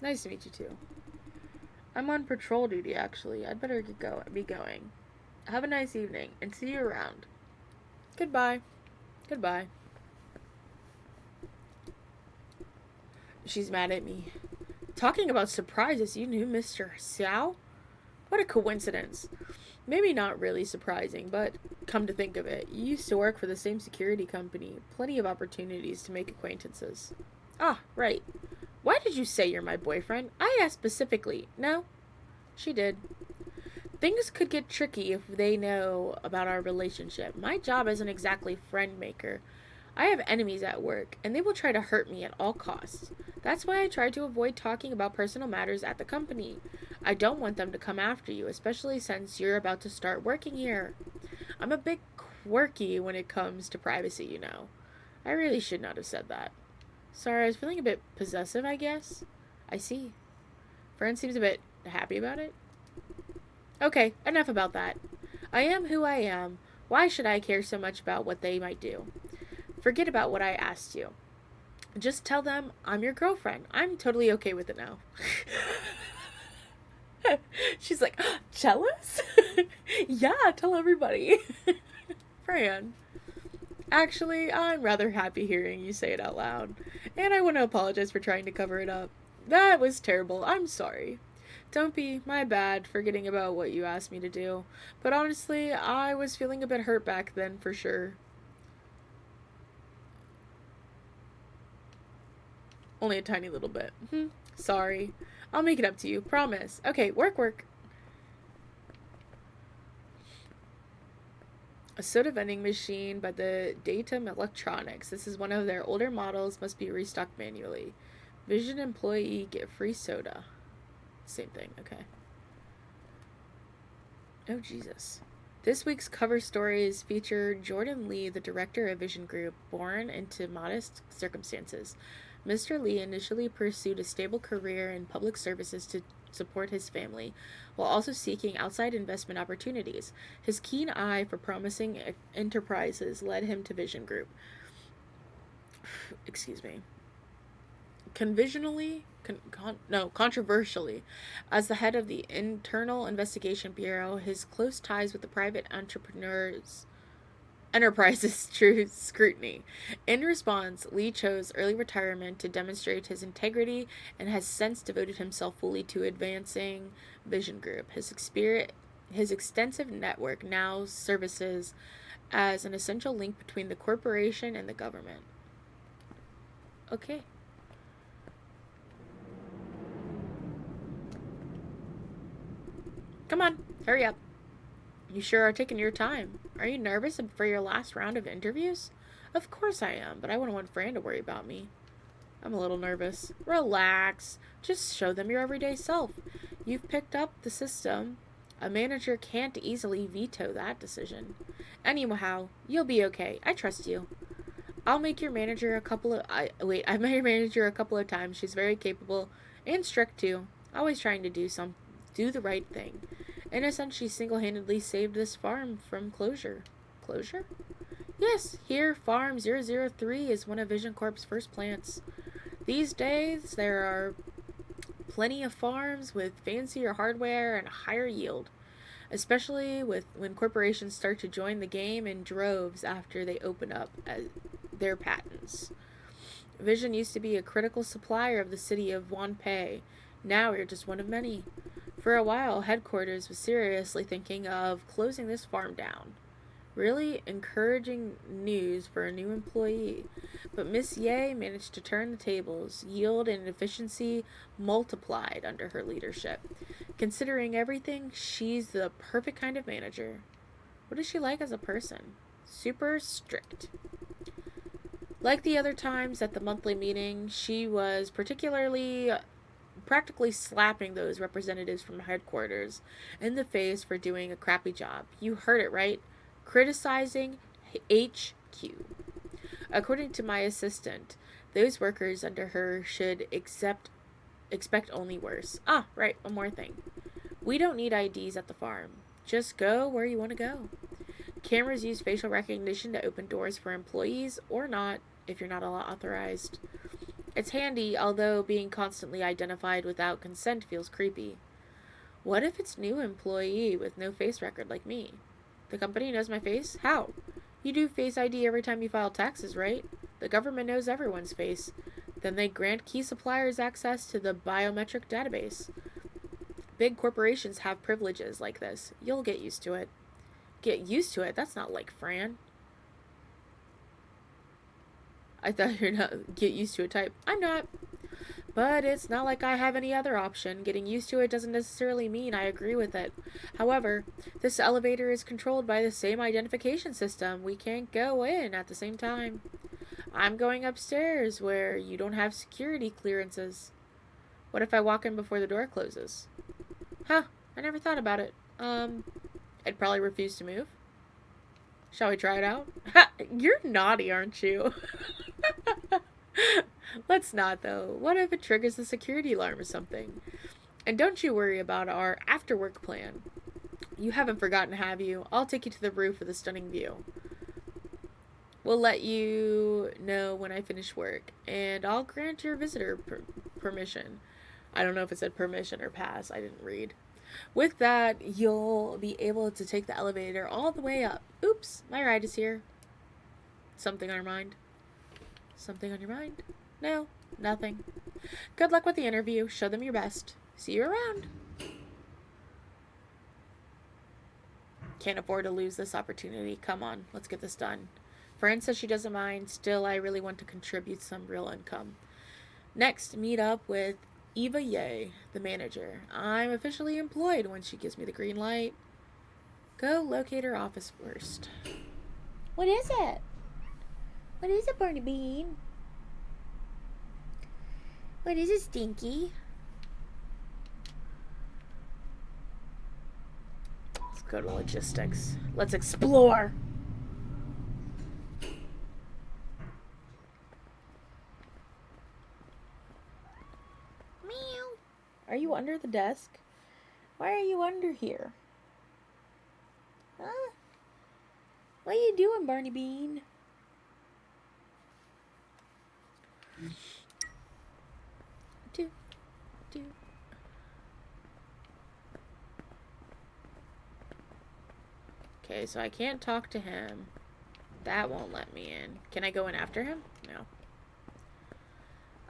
Nice to meet you, too. I'm on patrol duty, actually. I'd better be going. Have a nice evening, and see you around. Goodbye. Goodbye. She's mad at me. Talking about surprises, you knew Mr. Xiao? What a coincidence. Maybe not really surprising, but come to think of it, you used to work for the same security company. Plenty of opportunities to make acquaintances. Ah, right. Why did you say you're my boyfriend? I asked specifically. No? She did. Things could get tricky if they know about our relationship. My job isn't exactly friend maker. I have enemies at work, and they will try to hurt me at all costs. That's why I try to avoid talking about personal matters at the company. I don't want them to come after you, especially since you're about to start working here. I'm a bit quirky when it comes to privacy, you know. I really should not have said that. Sorry, I was feeling a bit possessive, I guess. I see. Fern seems a bit happy about it. Okay, enough about that. I am who I am. Why should I care so much about what they might do? Forget about what I asked you. Just tell them I'm your girlfriend. I'm totally okay with it now. She's like, jealous? Yeah, tell everybody. Fran. Actually, I'm rather happy hearing you say it out loud. And I want to apologize for trying to cover it up. That was terrible. I'm sorry. Don't be my bad forgetting about what you asked me to do. But honestly, I was feeling a bit hurt back then for sure. Only a tiny little bit. Sorry. I'll make it up to you. Promise. Okay, work. A soda vending machine by the Datum Electronics. This is one of their older models, must be restocked manually. Vision employee get free soda. Same thing, okay. Oh, Jesus. This week's cover stories feature Jordan Lee, the director of Vision Group, born into modest circumstances. Mr. Lee initially pursued a stable career in public services to support his family, while also seeking outside investment opportunities. His keen eye for promising enterprises led him to Vision Group. Excuse me. Controversially, as the head of the Internal Investigation Bureau, his close ties with the private enterprises drew scrutiny. In response, Lee chose early retirement to demonstrate his integrity and has since devoted himself fully to advancing Vision Group. His extensive network now services as an essential link between the corporation and the government. Okay. Come on, hurry up. You sure are taking your time. Are you nervous for your last round of interviews? Of course I am, but I wouldn't want Fran to worry about me. I'm a little nervous. Relax. Just show them your everyday self. You've picked up the system. A manager can't easily veto that decision. Anyhow, you'll be okay. I trust you. I've met your manager a couple of times. She's very capable and strict too. Always trying to do the right thing. In a sense, she single-handedly saved this farm from closure. Closure? Yes, here, Farm 003 is one of Vision Corp's first plants. These days, there are plenty of farms with fancier hardware and higher yield, especially when corporations start to join the game in droves after they open up their patents. Vision used to be a critical supplier of the city of Wanpei. Now we're just one of many. For a while, headquarters was seriously thinking of closing this farm down. Really encouraging news for a new employee. But Miss Ye managed to turn the tables. Yield and efficiency multiplied under her leadership. Considering everything, she's the perfect kind of manager. What is she like as a person? Super strict. Like the other times at the monthly meeting, she was practically slapping those representatives from headquarters in the face for doing a crappy job. You heard it right. Criticizing HQ. According to my assistant, those workers under her should expect only worse. Ah, right, one more thing. We don't need IDs at the farm. Just go where you want to go. Cameras use facial recognition to open doors for employees or not if you're not authorized. It's handy, although being constantly identified without consent feels creepy. What if it's new employee with no face record like me? The company knows my face? How? You do Face ID every time you file taxes, right? The government knows everyone's face. Then they grant key suppliers access to the biometric database. Big corporations have privileges like this. You'll get used to it. Get used to it? That's not like Fran. I thought you're not get used to it type. I'm not. But it's not like I have any other option. Getting used to it doesn't necessarily mean I agree with it. However, this elevator is controlled by the same identification system. We can't go in at the same time. I'm going upstairs where you don't have security clearances. What if I walk in before the door closes? Huh, I never thought about it. I'd probably refuse to move. Shall we try it out? Ha, you're naughty, aren't you? Let's not, though. What if it triggers the security alarm or something? And don't you worry about our after-work plan. You haven't forgotten, have you? I'll take you to the roof with a stunning view. We'll let you know when I finish work, and I'll grant your visitor permission. I don't know if it said permission or pass. I didn't read. With that, you'll be able to take the elevator all the way up. Oops, my ride is here. Something on your mind? Something on your mind? No, nothing. Good luck with the interview. Show them your best. See you around. Can't afford to lose this opportunity. Come on, let's get this done. Fran says she doesn't mind. Still, I really want to contribute some real income. Next, meet up with Eva Ye, the manager. I'm officially employed when she gives me the green light. Go locate her office first. What is it? What is it, Barney Bean? What is it, Stinky? Let's go to logistics. Let's explore. Meow. Are you under the desk? Why are you under here? Huh? What are you doing, Barney Bean? Do. Okay, so I can't talk to him. That won't let me in. Can I go in after him? No.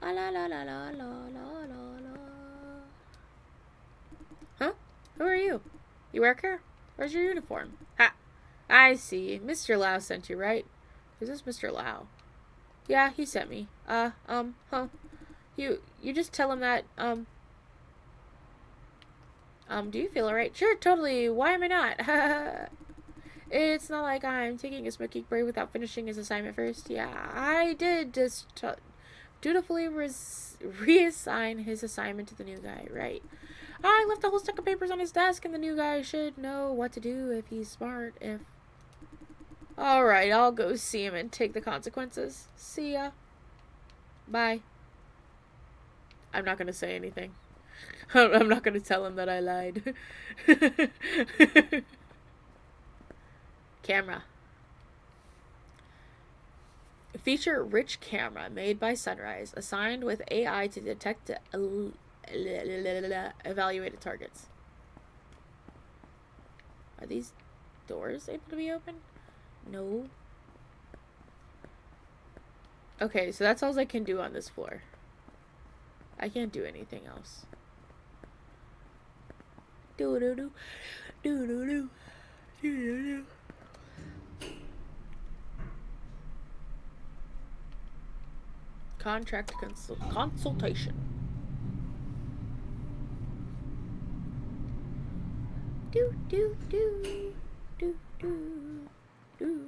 Ah, la la la la la la la la. Huh? Who are you? You work here? Where's your uniform? Ha! I see. Mr. Lau sent you, right? Who's this Mr. Lau? Yeah, he sent me. Huh? You just tell him that, do you feel alright? Sure, totally. Why am I not? It's not like I'm taking a smoking break without finishing his assignment first. Yeah, I did just dutifully reassign his assignment to the new guy, right? I left a whole stack of papers on his desk, and the new guy should know what to do if he's smart, Alright, I'll go see him and take the consequences. See ya. Bye. I'm not gonna say anything. I'm not gonna tell him that I lied. Camera. Feature rich camera made by Sunrise, assigned with AI to detect evaluated targets. Are these doors able to be opened? No. Okay, so that's all I can do on this floor. I can't do anything else. Do-do-do. Do-do-do. Do-do-do. Contract consultation. Do do do do do do.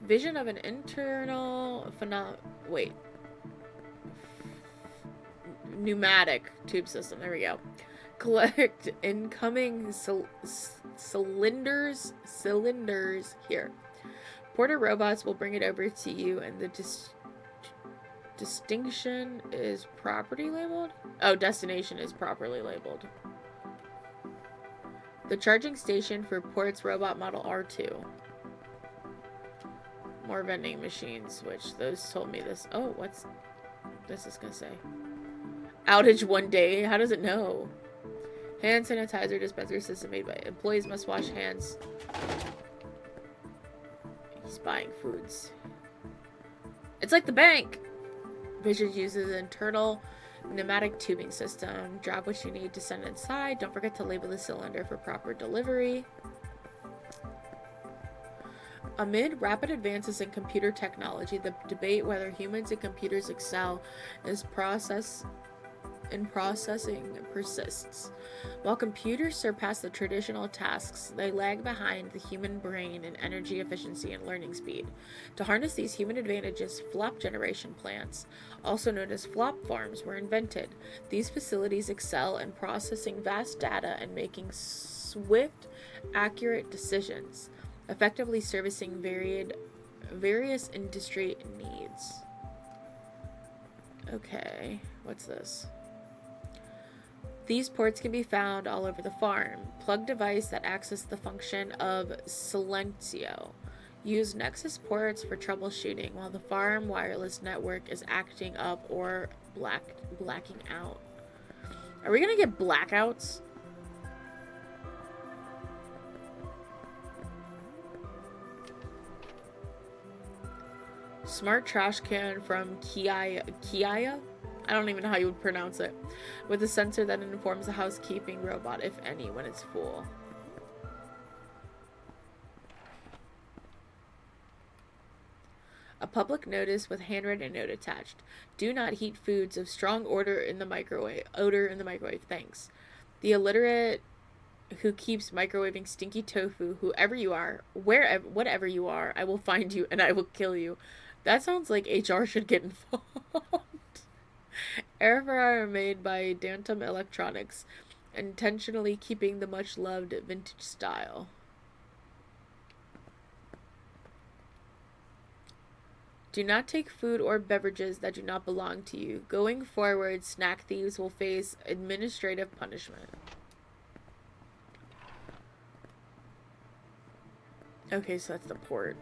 Vision of an internal pneumatic tube system. There we go. Collect incoming cylinders here. Porter robots will bring it over to you, and the distinction is properly labeled? Oh, destination is properly labeled. The charging station for Port's robot model R2. More vending machines, which those told me this. Oh, what's this is gonna say? Outage one day. How does it know? Hand sanitizer dispenser system made by employees must wash hands. He's buying foods. It's like the bank. Vision uses an internal pneumatic tubing system. Drop what you need to send inside. Don't forget to label the cylinder for proper delivery. Amid rapid advances in computer technology, the debate whether humans and computers excel in processing persists. While computers surpass the traditional tasks, they lag behind the human brain in energy efficiency and learning speed. To harness these human advantages, flop generation plants, also known as flop farms, were invented. These facilities excel in processing vast data and making swift, accurate decisions, effectively servicing various industry needs. Okay, what's this? These ports can be found all over the farm. Plug device that access the function of Silencio. Use Nexus ports for troubleshooting while the farm wireless network is acting up or blacking out. Are we gonna get blackouts? Smart trash can from Kia? I don't even know how you would pronounce it. With a sensor that informs the housekeeping robot, if any, when it's full. A public notice with handwritten note attached. Do not heat foods of strong odor in the microwave. Thanks. The illiterate who keeps microwaving stinky tofu, whoever you are, whatever you are, I will find you and I will kill you. That sounds like HR should get involved. Air fryer made by Dantum Electronics, intentionally keeping the much-loved vintage style. Do not take food or beverages that do not belong to you. Going forward, snack thieves will face administrative punishment. Okay, so that's the port.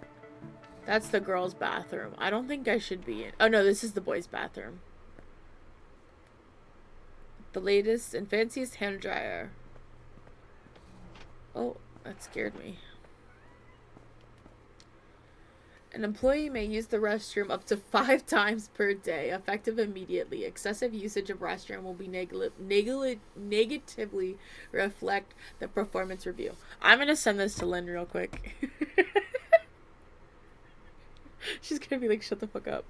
That's the girls' bathroom. I don't think I should be in... Oh, no, this is the boys' bathroom. The latest and fanciest hand dryer. Oh, that scared me. An employee may use the restroom up to 5 times per day, effective immediately. Excessive usage of restroom will be negatively reflect the performance review. I'm going to send this to Lynn real quick. She's going to be like, shut the fuck up.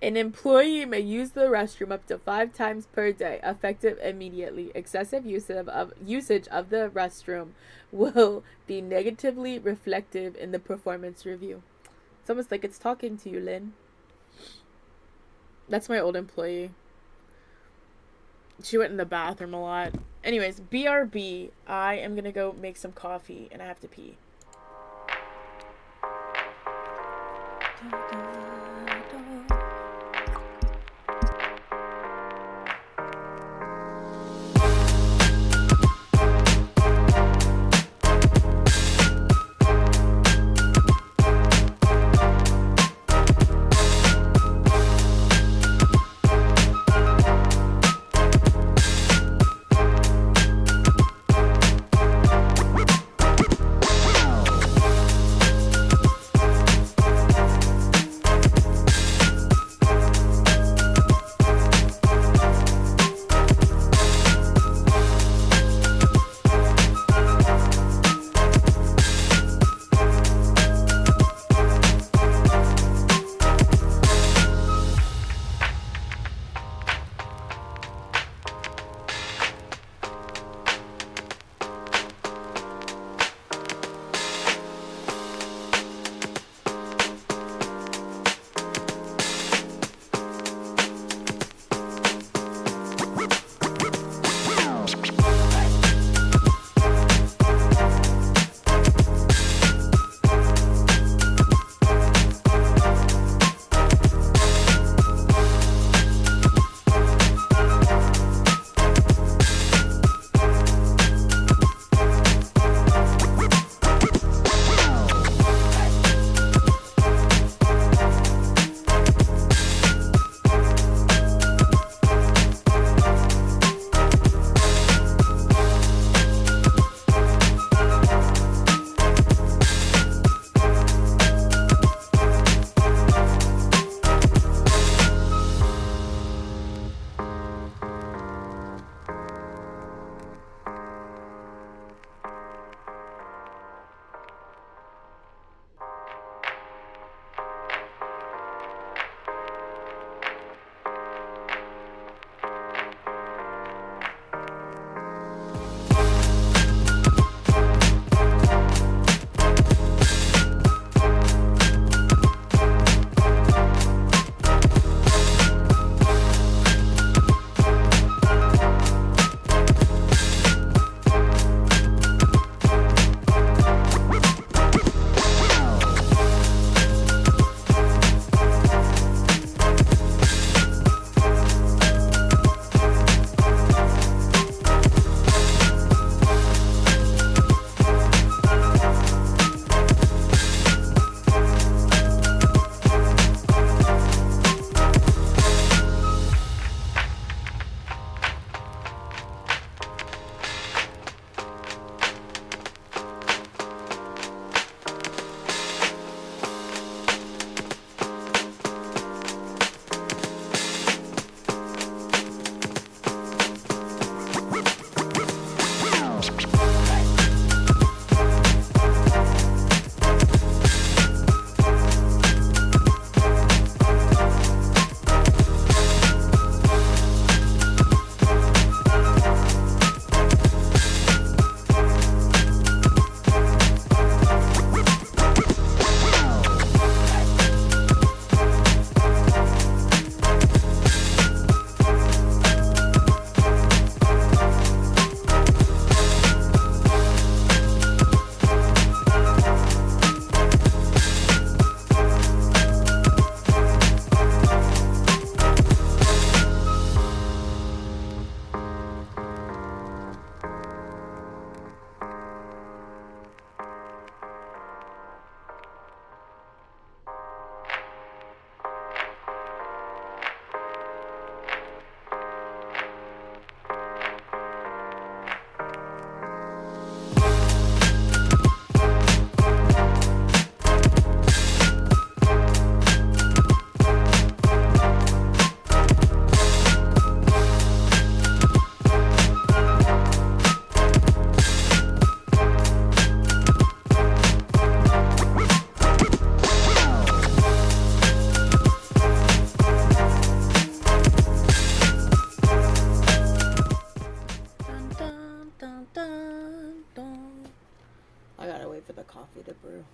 An employee may use the restroom up to 5 times per day, effective immediately. Excessive usage of the restroom will be negatively reflective in the performance review. It's almost like it's talking to you, Lynn. That's my old employee. She went in the bathroom a lot. Anyways, BRB. I am going to go make some coffee, and I have to pee. coffee to brew.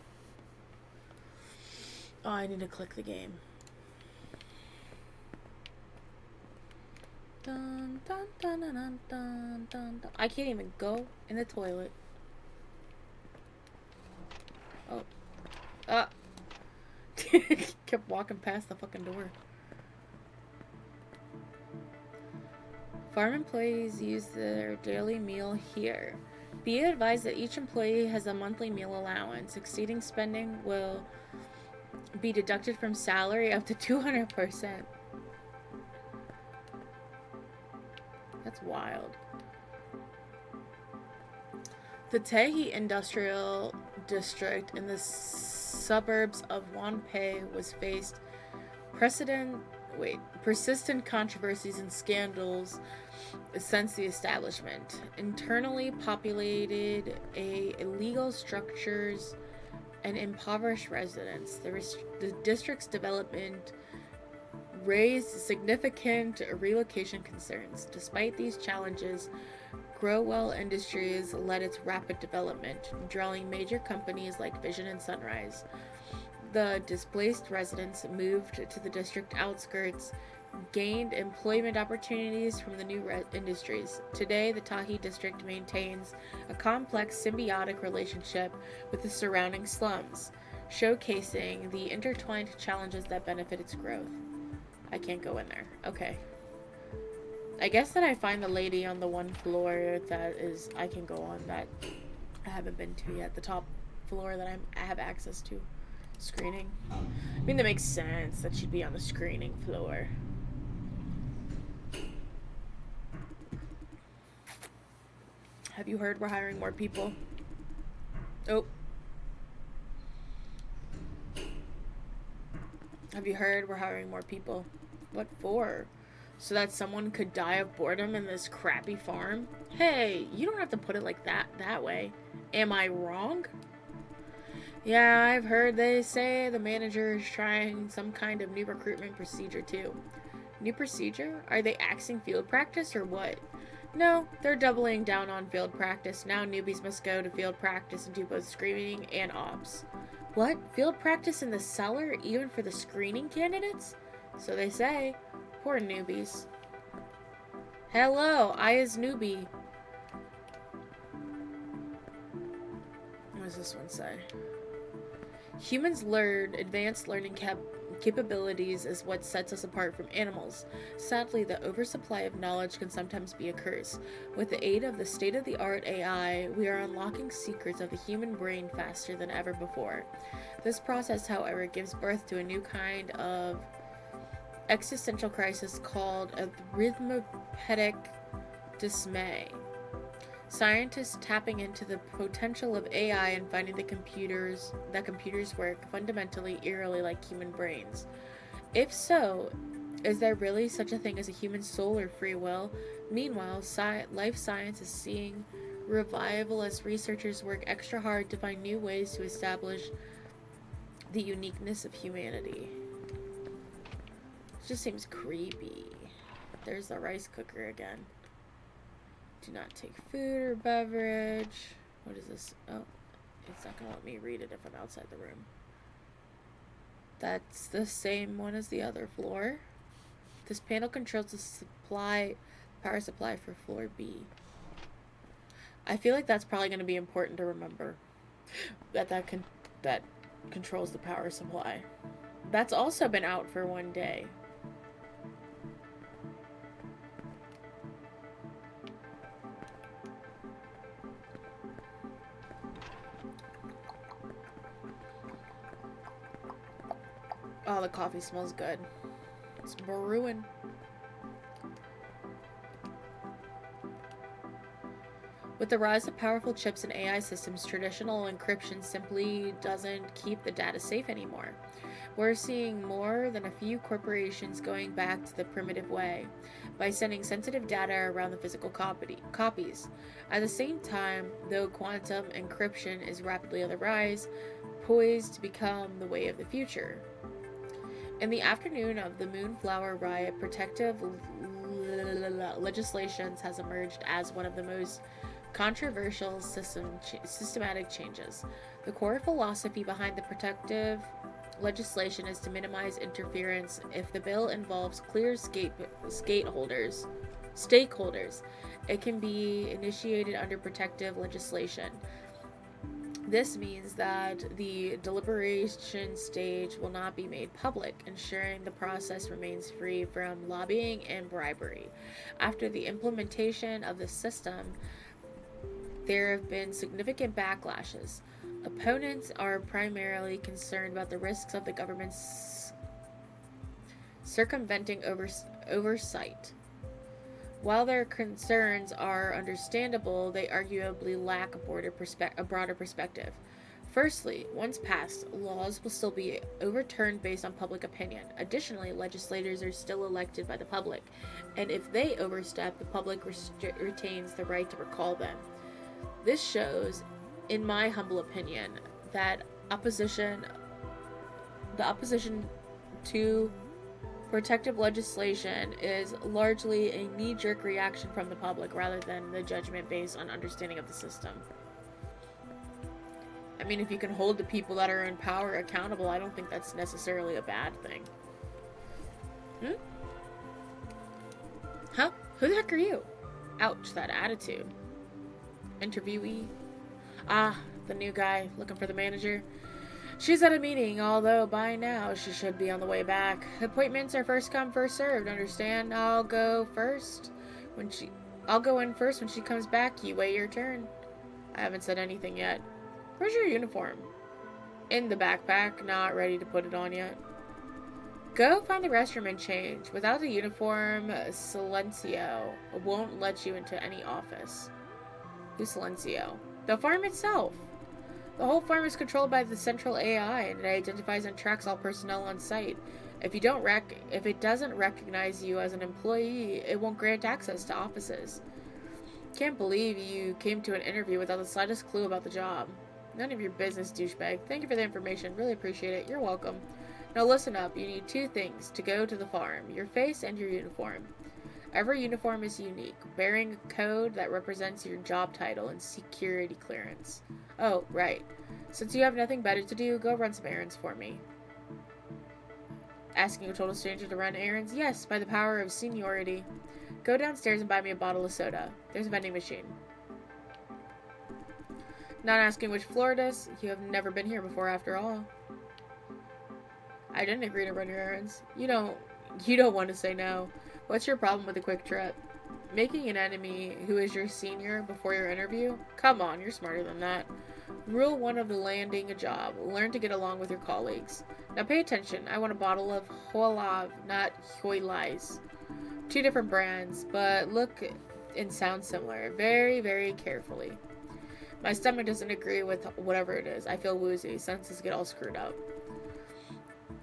Oh, I need to click the game. Dun, dun, dun, dun, dun, dun, dun, dun. I can't even go in the toilet. Oh. Kept walking past the fucking door. Farm employees use their daily meal here. Be advised that each employee has a monthly meal allowance. Exceeding spending will be deducted from salary up to 200%. That's wild. The Tahi Industrial District in the suburbs of Wanpei was faced persistent controversies and scandals since the establishment. Internally populated illegal structures and impoverished residents. The district's development raised significant relocation concerns. Despite these challenges, Growell Industries led its rapid development, drawing major companies like Vision and Sunrise. The displaced residents moved to the district outskirts, gained employment opportunities from the new industries. Today, the Tahi district maintains a complex symbiotic relationship with the surrounding slums, showcasing the intertwined challenges that benefit its growth. I can't go in there. Okay. I guess that I find the lady on the one floor that is I can go on that I haven't been to yet. The top floor that I have access to. Screening. I mean, that makes sense that she'd be on the screening floor. Have you heard we're hiring more people? Oh. Have you heard we're hiring more people? What for? So that someone could die of boredom in this crappy farm? Hey, you don't have to put it like that way. Am I wrong? Yeah, I've heard they say the manager is trying some kind of new recruitment procedure too. New procedure? Are they axing field practice or what? No, they're doubling down on field practice. Now newbies must go to field practice and do both screening and ops. What? Field practice in the cellar even for the screening candidates? So they say. Poor newbies. Hello, I is newbie. What does this one say? Humans learn advanced learning capabilities is what sets us apart from animals. Sadly, the oversupply of knowledge can sometimes be a curse. With the aid of the state-of-the-art AI, we are unlocking secrets of the human brain faster than ever before. This process, however, gives birth to a new kind of existential crisis called arithmetic dismay. Scientists tapping into the potential of AI and finding that computers work fundamentally eerily like human brains. If so, is there really such a thing as a human soul or free will? Meanwhile, life science is seeing revival as researchers work extra hard to find new ways to establish the uniqueness of humanity. It just seems creepy. There's the rice cooker again. Do not take food or beverage. What is this? Oh, it's not going to let me read it if I'm outside the room. That's the same one as the other floor. This panel controls the power supply for floor B. I feel like that's probably going to be important to remember. That controls the power supply. That's also been out for one day. Oh, the coffee smells good. It's brewing. With the rise of powerful chips and AI systems, traditional encryption simply doesn't keep the data safe anymore. We're seeing more than a few corporations going back to the primitive way by sending sensitive data around the physical copies. At the same time, though quantum encryption is rapidly on the rise, poised to become the way of the future. In the afternoon of the Moonflower Riot, protective legislation has emerged as one of the most Controversial systematic changes. The core philosophy behind the protective legislation is to minimize interference. If the bill involves clear stakeholders, it can be initiated under protective legislation. This means that the deliberation stage will not be made public, ensuring the process remains free from lobbying and bribery. After the implementation of the system, there have been significant backlashes. Opponents are primarily concerned about the risks of the government's circumventing oversight. While their concerns are understandable, they arguably lack a broader perspective. Firstly, once passed, laws will still be overturned based on public opinion. Additionally, legislators are still elected by the public, and if they overstep, the public retains the right to recall them. This shows, in my humble opinion, that the opposition to protective legislation is largely a knee-jerk reaction from the public rather than the judgment based on understanding of the system. I mean, if you can hold the people that are in power accountable, I don't think that's necessarily a bad thing. Huh? Who the heck are you? Ouch, that attitude. Interviewee. Ah, the new guy looking for the manager. She's at a meeting, although by now she should be on the way back. Appointments are first come, first served, understand? I'll go in first when she comes back. You wait your turn. I haven't said anything yet. Where's your uniform? In the backpack, not ready to put it on yet. Go find the restroom and change. Without the uniform, Silencio won't let you into any office. Who's Silencio? The farm itself. The whole farm is controlled by the central AI, and it identifies and tracks all personnel on site. If it doesn't recognize you as an employee, it won't grant access to offices. Can't believe you came to an interview without the slightest clue about the job. None of your business, douchebag. Thank you for the information. Really appreciate it. You're welcome. Now listen up. You need 2 things to go to the farm: your face and your uniform. Every uniform is unique, bearing a code that represents your job title and security clearance. Oh, right. Since you have nothing better to do, go run some errands for me. Asking a total stranger to run errands? Yes, by the power of seniority. Go downstairs and buy me a bottle of soda. There's a vending machine. Not asking which floor it is. You have never been here before, after all. I didn't agree to run your errands. You don't want to say no. What's your problem with a quick trip? Making an enemy who is your senior before your interview? Come on, you're smarter than that. Rule 1 of the landing a job. Learn to get along with your colleagues. Now pay attention. I want a bottle of Hoalav, not Hoylais. 2 different brands, but look and sound similar. Very, very carefully. My stomach doesn't agree with whatever it is. I feel woozy. Senses get all screwed up.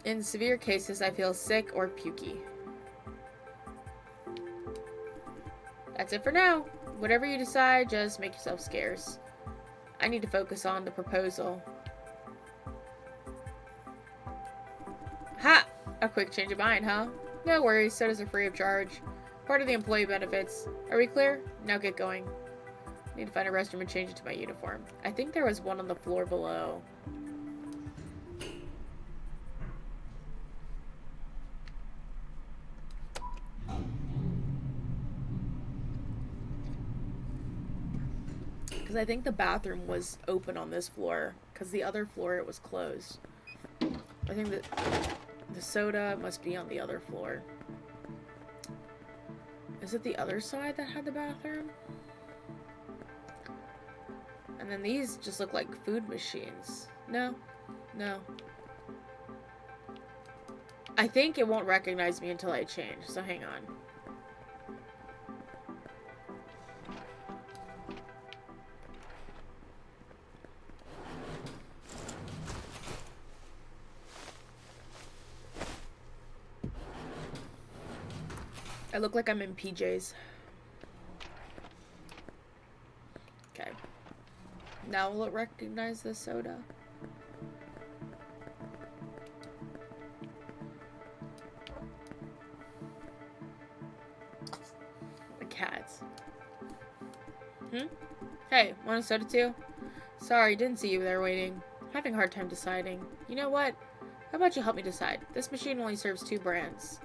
In severe cases, I feel sick or pukey. That's it for now. Whatever you decide, just make yourself scarce. I need to focus on the proposal. Ha! A quick change of mind, huh? No worries, sodas are free of charge. Part of the employee benefits. Are we clear? Now get going. Need to find a restroom and change it to my uniform. I think there was one on the floor below. Because I think the bathroom was open on this floor. Because the other floor, it was closed. I think that the soda must be on the other floor. Is it the other side that had the bathroom? And then these just look like food machines. No. No. I think it won't recognize me until I change, so hang on. I look like I'm in PJs. Okay. Now will it recognize the soda? The cats. Hey, want a soda too? Sorry, didn't see you there waiting. Having a hard time deciding. You know what? How about you help me decide? This machine only serves 2 brands.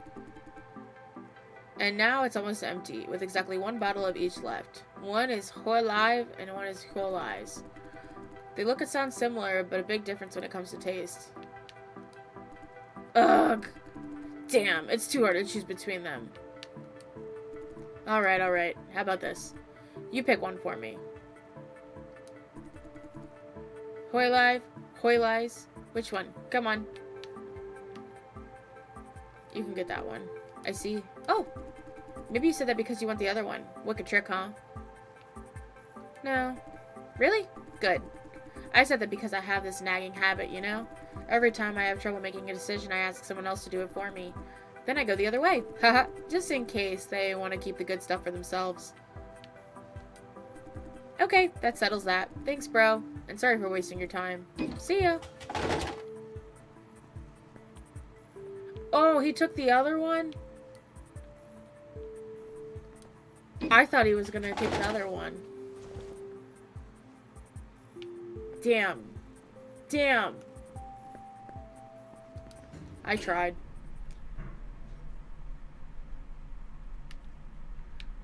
And now it's almost empty, with exactly 1 bottle of each left. One is Hoi Live and one is Hoi Lies. They look and sound similar, but a big difference when it comes to taste. Ugh! Damn, it's too hard to choose between them. Alright. How about this? You pick one for me. Hoi Live? Hoi Lies? Which one? Come on. You can get that one. I see. Oh! Maybe you said that because you want the other one. Wicked trick, huh? No. Really? Good. I said that because I have this nagging habit, you know? Every time I have trouble making a decision, I ask someone else to do it for me. Then I go the other way. Haha. Just in case they want to keep the good stuff for themselves. Okay, that settles that. Thanks, bro. And sorry for wasting your time. See ya. Oh, he took the other one? I thought he was gonna take the other one. Damn. Damn. I tried.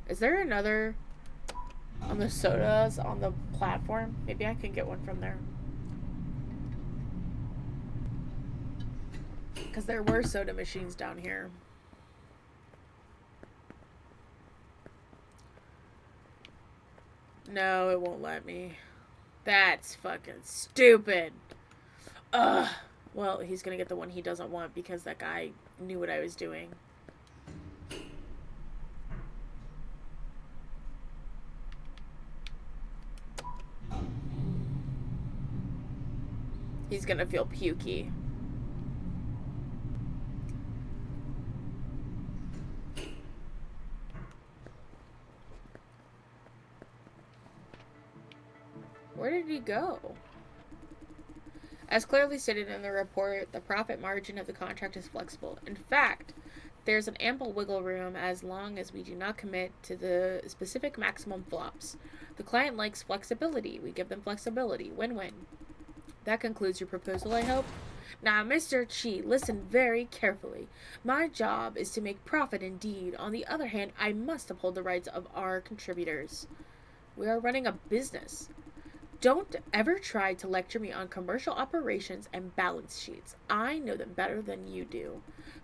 Is there another on the sodas on the platform? Maybe I can get one from there. Because there were soda machines down here. No, it won't let me. That's fucking stupid. Ugh. Well, he's gonna get the one he doesn't want because that guy knew what I was doing. He's gonna feel pukey. Where did he go? As clearly stated in the report, the profit margin of the contract is flexible. In fact, there's an ample wiggle room as long as we do not commit to the specific maximum flops. The client likes flexibility. We give them flexibility. Win-win. That concludes your proposal, I hope. Now, Mr. Chi, listen very carefully. My job is to make profit indeed. On the other hand, I must uphold the rights of our contributors. We are running a business. Don't ever try to lecture me on commercial operations and balance sheets. I know them better than you do.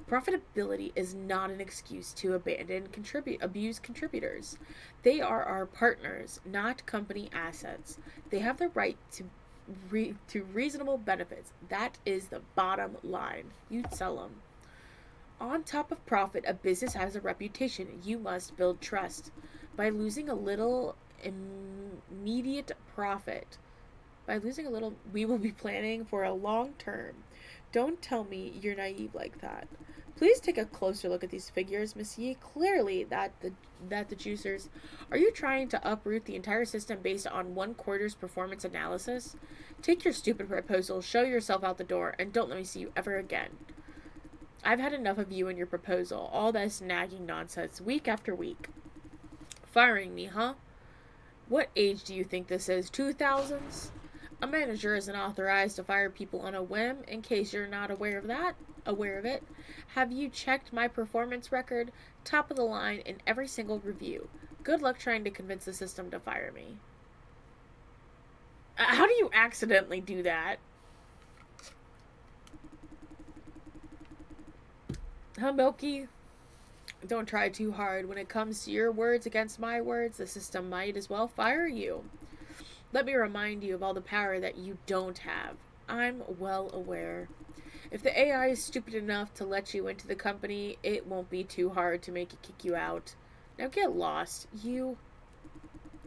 Profitability is not an excuse to abuse contributors. They are our partners, not company assets. They have the right to reasonable benefits. That is the bottom line. You tell them. On top of profit, a business has a reputation. You must build trust. By losing a little immediate profit, we will be planning for a long term. Don't tell me you're naive like that. Please take a closer look at these figures, Monsieur. Clearly, that the juicers. Are you trying to uproot the entire system based on 1/4's performance analysis? Take your stupid proposal, show yourself out the door, and don't let me see you ever again. I've had enough of you and your proposal. All this nagging nonsense, week after week. Firing me, huh? What age do you think this is? 2000s? A manager isn't authorized to fire people on a whim. In case you're not aware of it, have you checked my performance record? Top of the line in every single review. Good luck trying to convince the system to fire me. How do you accidentally do that? Huh, Milky? Don't try too hard. When it comes to your words against my words, the system might as well fire you. Let me remind you of all the power that you don't have. I'm well aware. If the AI is stupid enough to let you into the company, it won't be too hard to make it kick you out. Now get lost. You...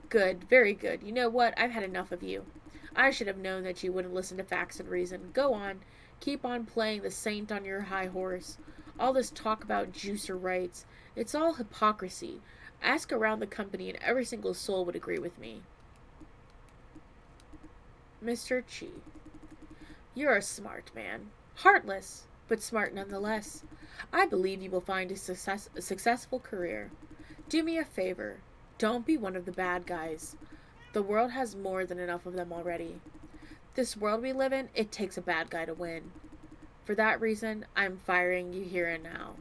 Good. Very good. You know what? I've had enough of you. I should have known that you wouldn't listen to facts and reason. Go on. Keep on playing the saint on your high horse. All this talk about juicer rights, it's all hypocrisy. Ask around the company and every single soul would agree with me. Mr. Chi, you're a smart man. Heartless, but smart nonetheless. I believe you will find a successful career. Do me a favor. Don't be one of the bad guys. The world has more than enough of them already. This world we live in, it takes a bad guy to win. For that reason, I'm firing you here and now.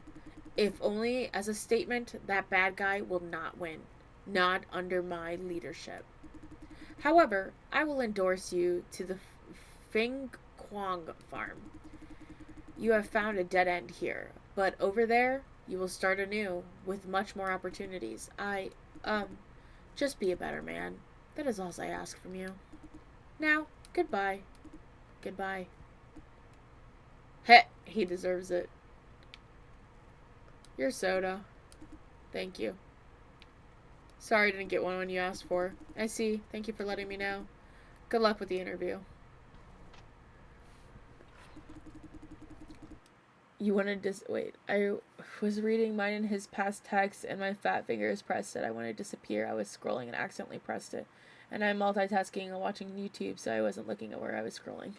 If only as a statement, that bad guy will not win. Not under my leadership. However, I will endorse you to the Feng Quang farm. You have found a dead end here, but over there, you will start anew with much more opportunities. Just be a better man. That is all I ask from you. Now, goodbye. Goodbye. Heh, he deserves it. Your soda. Thank you. Sorry I didn't get one when you asked for. I see. Thank you for letting me know. Good luck with the interview. You wanted to... Wait. I was reading mine in his past text and my fat fingers pressed it. I wanted to disappear. I was scrolling and accidentally pressed it. And I'm multitasking and watching YouTube, so I wasn't looking at where I was scrolling.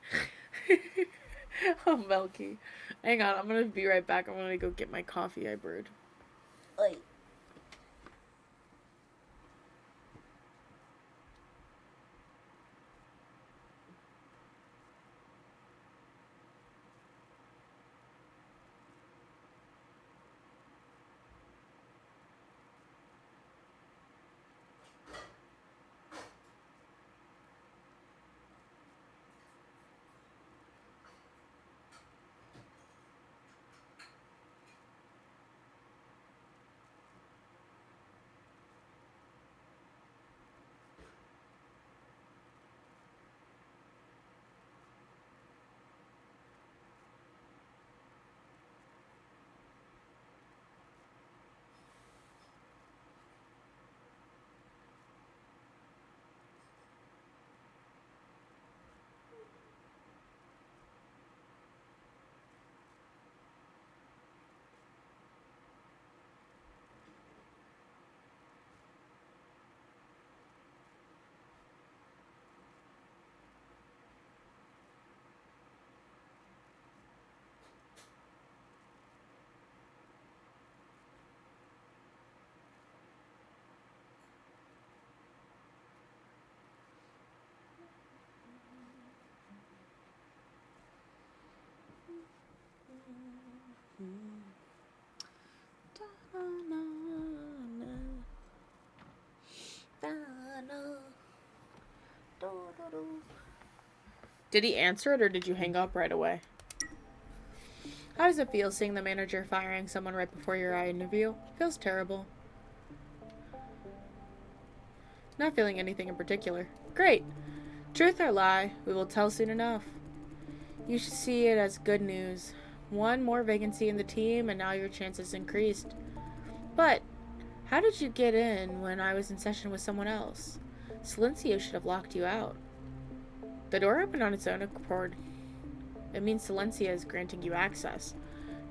Oh, Melky. Hang on. I'm going to be right back. I'm going to go get my coffee I brewed. Oi. Did he answer it or did you hang up right away? How does it feel seeing the manager firing someone right before your eye interview? Feels terrible. Not feeling anything in particular. Great. Truth or lie, we will tell soon enough. You should see it as good news. One more vacancy in the team and now your chances increased. But, how did you get in when I was in session with someone else? Silencio should have locked you out. The door opened on its own accord. It means Silencia is granting you access.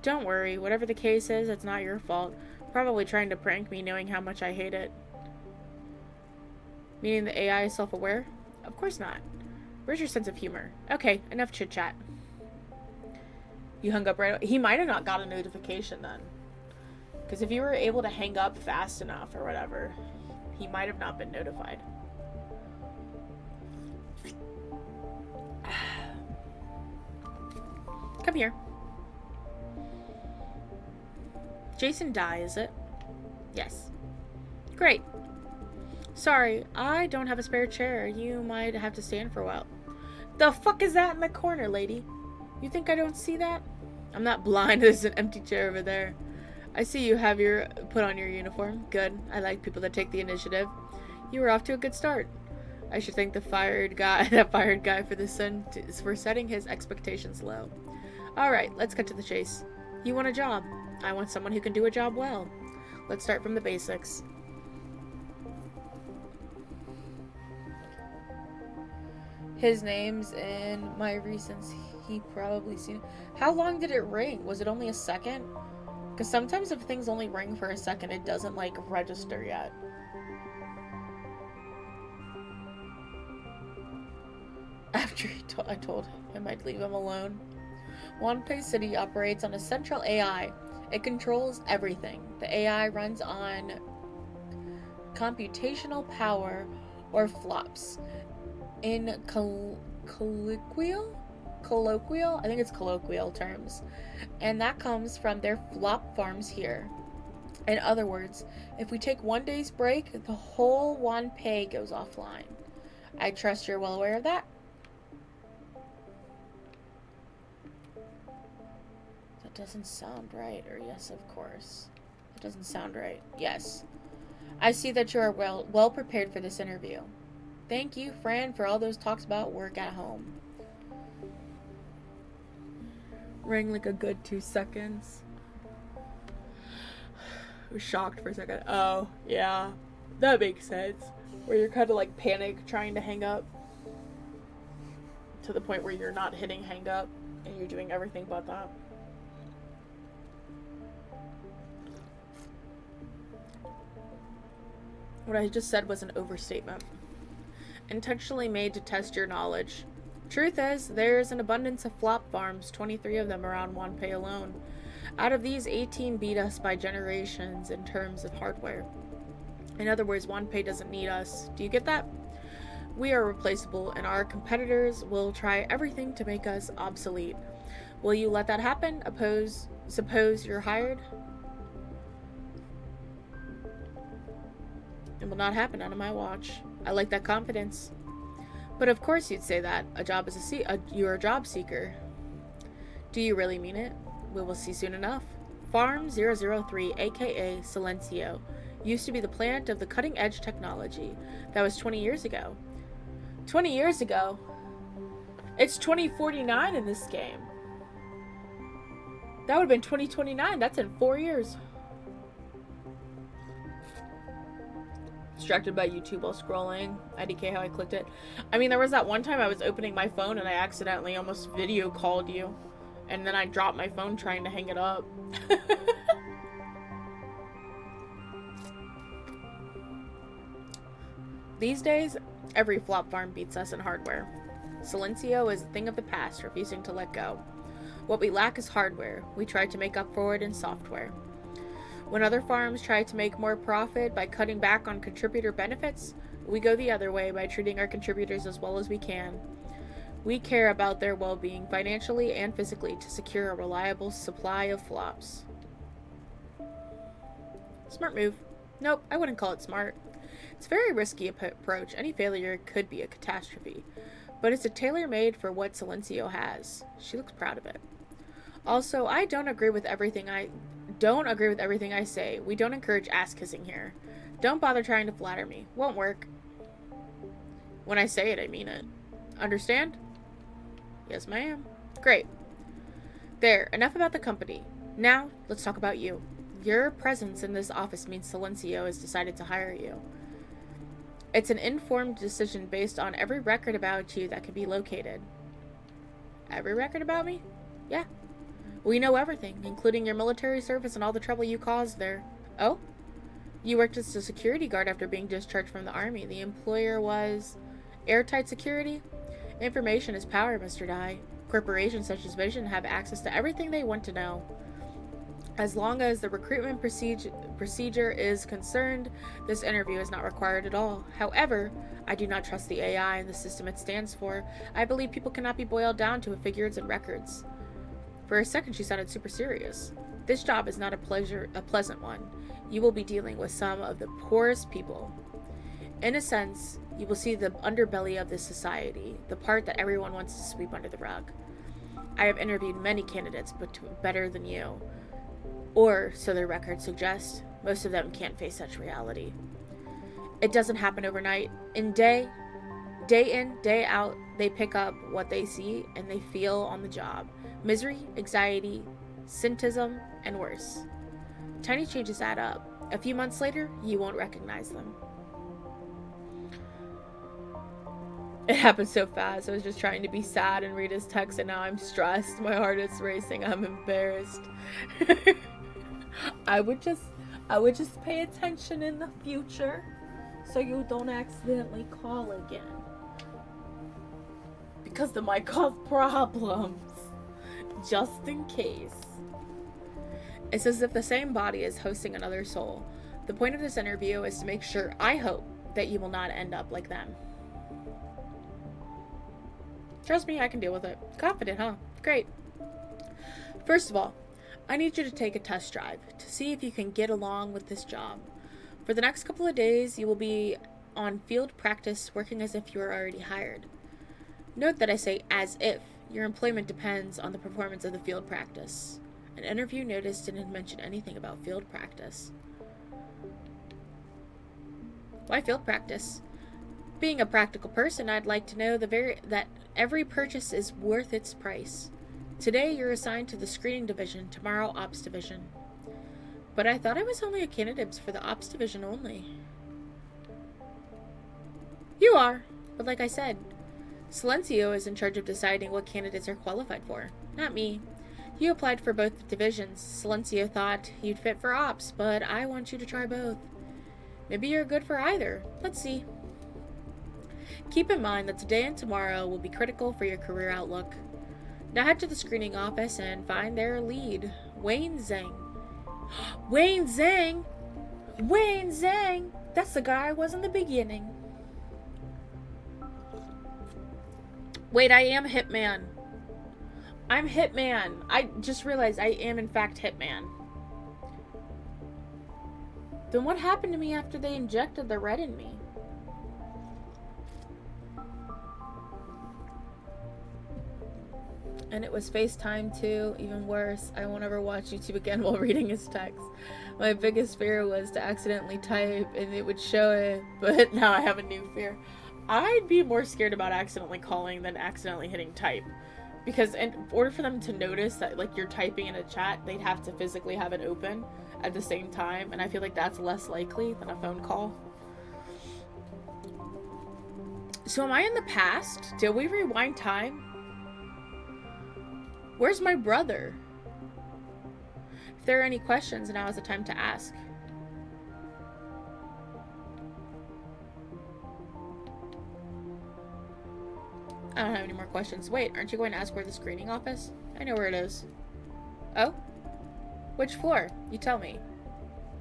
Don't worry, whatever the case is, it's not your fault. Probably trying to prank me knowing how much I hate it. Meaning the AI is self-aware? Of course not. Where's your sense of humor? Okay, enough chit-chat. You hung up right away. He might have not got a notification then. Because if you were able to hang up fast enough or whatever, he might have not been notified. Come here. Jason Dye, is it? Yes. Great. Sorry, I don't have a spare chair. You might have to stand for a while. The fuck is that in the corner, lady? You think I don't see that? I'm not blind. There's an empty chair over there. I see you have put on your uniform. Good. I like people that take the initiative. You were off to a good start. I should thank that fired guy for setting his expectations low. Alright, let's cut to the chase. You want a job. I want someone who can do a job well. Let's start from the basics. His name's in my recents. He probably seen it. How long did it ring? Was it only a second? Because sometimes if things only ring for a second, it doesn't, like, register yet. After I told him I'd leave him alone. Wanpei City operates on a central AI. It controls everything. The AI runs on computational power or flops. In colloquial, I think it's colloquial terms, and that comes from their flop farms here. In other words, if we take one day's break, the whole Wanpei goes offline. I trust you're well aware of that. That doesn't sound right, or yes, of course. It doesn't sound right. Yes. I see that you are well prepared for this interview. Thank you, Fran, for all those talks about work at home. Rang like a good 2 seconds. I was shocked for a second. Oh, yeah. That makes sense. Where you're kind of like panic trying to hang up. To the point where you're not hitting hang up and you're doing everything but that. What I just said was an overstatement. Intentionally made to test your knowledge. Truth is, there's an abundance of flop farms, 23 of them around Wanpei alone. Out of these, 18 beat us by generations in terms of hardware. In other words, Wanpei doesn't need us. Do you get that? We are replaceable, and our competitors will try everything to make us obsolete. Will you let that happen? Suppose you're hired? It will not happen under my watch. I like that confidence. But of course you'd say that. You're a job seeker. Do you really mean it? We will see soon enough. Farm 003, aka Silencio, used to be the plant of the cutting-edge technology. That was 20 years ago. 20 years ago? It's 2049 in this game. That would have been 2029. That's in 4 years. Distracted by YouTube while scrolling. IDK how I clicked it. I mean, there was that one time I was opening my phone and I accidentally almost video called you. And then I dropped my phone trying to hang it up. These days, every flop farm beats us in hardware. Silencio is a thing of the past, refusing to let go. What we lack is hardware. We try to make up for it in software. When other farms try to make more profit by cutting back on contributor benefits, we go the other way by treating our contributors as well as we can. We care about their well-being financially and physically to secure a reliable supply of flops. Smart move. Nope, I wouldn't call it smart. It's a very risky approach. Any failure could be a catastrophe. But it's a tailor-made for what Silencio has. She looks proud of it. Also, I don't agree with everything I say. We don't encourage ass-kissing here. Don't bother trying to flatter me. Won't work. When I say it, I mean it. Understand? Yes, ma'am. Great. There, enough about the company. Now, let's talk about you. Your presence in this office means Silencio has decided to hire you. It's an informed decision based on every record about you that can be located. Every record about me? Yeah. We know everything, including your military service and all the trouble you caused there. Oh? You worked as a security guard after being discharged from the army. The employer was Airtight Security? Information is power, Mr. Dye. Corporations such as Vision have access to everything they want to know. As long as the recruitment procedure is concerned, this interview is not required at all. However, I do not trust the AI and the system it stands for. I believe people cannot be boiled down to figures and records. For a second, she sounded super serious. This job is not a pleasant one. You will be dealing with some of the poorest people. In a sense, you will see the underbelly of this society, the part that everyone wants to sweep under the rug. I have interviewed many candidates, but better than you. Or, so their records suggest, most of them can't face such reality. It doesn't happen overnight. Day in, day out, they pick up what they see and they feel on the job. Misery, anxiety, cynicism, and worse. Tiny changes add up. A few months later, you won't recognize them. It happened so fast. I was just trying to be sad and read his text, and now I'm stressed. My heart is racing. I'm embarrassed. I would just pay attention in the future so you don't accidentally call again. Because they might cause problems. Just in case. It's as if the same body is hosting another soul. The point of this interview is to make sure, I hope, that you will not end up like them. Trust me, I can deal with it. Confident, huh? Great. First of all, I need you to take a test drive to see if you can get along with this job. For the next couple of days, you will be on field practice working as if you were already hired. Note that I say as if. Your employment depends on the performance of the field practice. An interview notice didn't mention anything about field practice. Why field practice? Being a practical person, I'd like to know that every purchase is worth its price. Today, you're assigned to the screening division, tomorrow ops division. But I thought I was only a candidate for the ops division only. You are, but like I said, Silencio is in charge of deciding what candidates are qualified for, not me. You applied for both divisions. Silencio thought you'd fit for ops, but I want you to try both. Maybe you're good for either. Let's see. Keep in mind that today and tomorrow will be critical for your career outlook. Now head to the screening office and find their lead, Wayne Zhang. Wayne Zhang? Wayne Zhang! That's the guy I was in the beginning. Wait, I am Hitman. I'm Hitman. I just realized I am in fact Hitman. Then what happened to me after they injected the red in me? And it was FaceTime too, even worse. I won't ever watch YouTube again while reading his text. My biggest fear was to accidentally type and it would show it, but now I have a new fear. I'd be more scared about accidentally calling than accidentally hitting type. Because in order for them to notice that like you're typing in a chat, they'd have to physically have it open at the same time, and I feel like that's less likely than a phone call. So am I in the past? Did we rewind time? Where's my brother? If there are any questions, now is the time to ask. I don't have any more questions. Wait, aren't you going to ask where the screening office? I know where it is. Oh? Which floor? You tell me.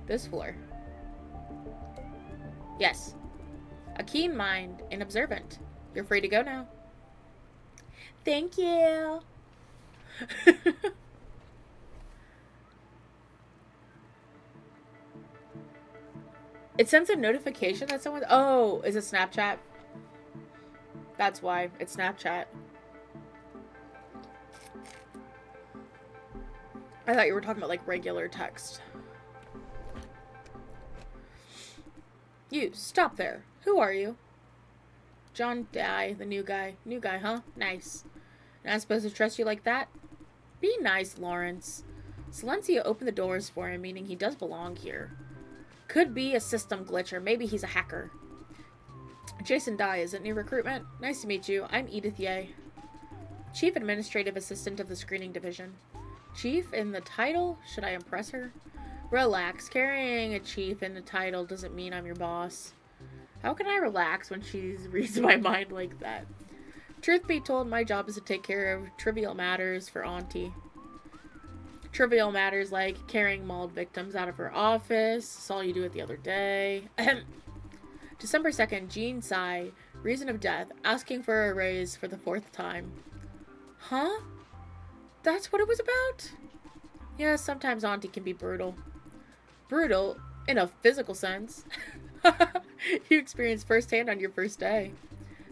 This floor. Yes. A keen mind and observant. You're free to go now. Thank you. It sends a notification that someone... Oh, is it Snapchat? That's why. It's Snapchat. I thought you were talking about, like, regular text. You, stop there. Who are you? John Dye, the new guy. New guy, huh? Nice. Not supposed to trust you like that? Be nice, Lawrence. Silencio opened the doors for him, meaning he does belong here. Could be a system glitch, or maybe he's a hacker. Jason Dye, is it new recruitment? Nice to meet you. I'm Edith Ye, Chief Administrative Assistant of the Screening Division. Chief in the title? Should I impress her? Relax. Carrying a chief in the title doesn't mean I'm your boss. How can I relax when she reads my mind like that? Truth be told, my job is to take care of trivial matters for Auntie. Trivial matters like carrying mauled victims out of her office. Saw you do it the other day. December 2nd, Jean Tsai, reason of death, asking for a raise for the 4th time. Huh? That's what it was about? Yeah, sometimes Auntie can be brutal. Brutal? In a physical sense. You experienced firsthand on your first day.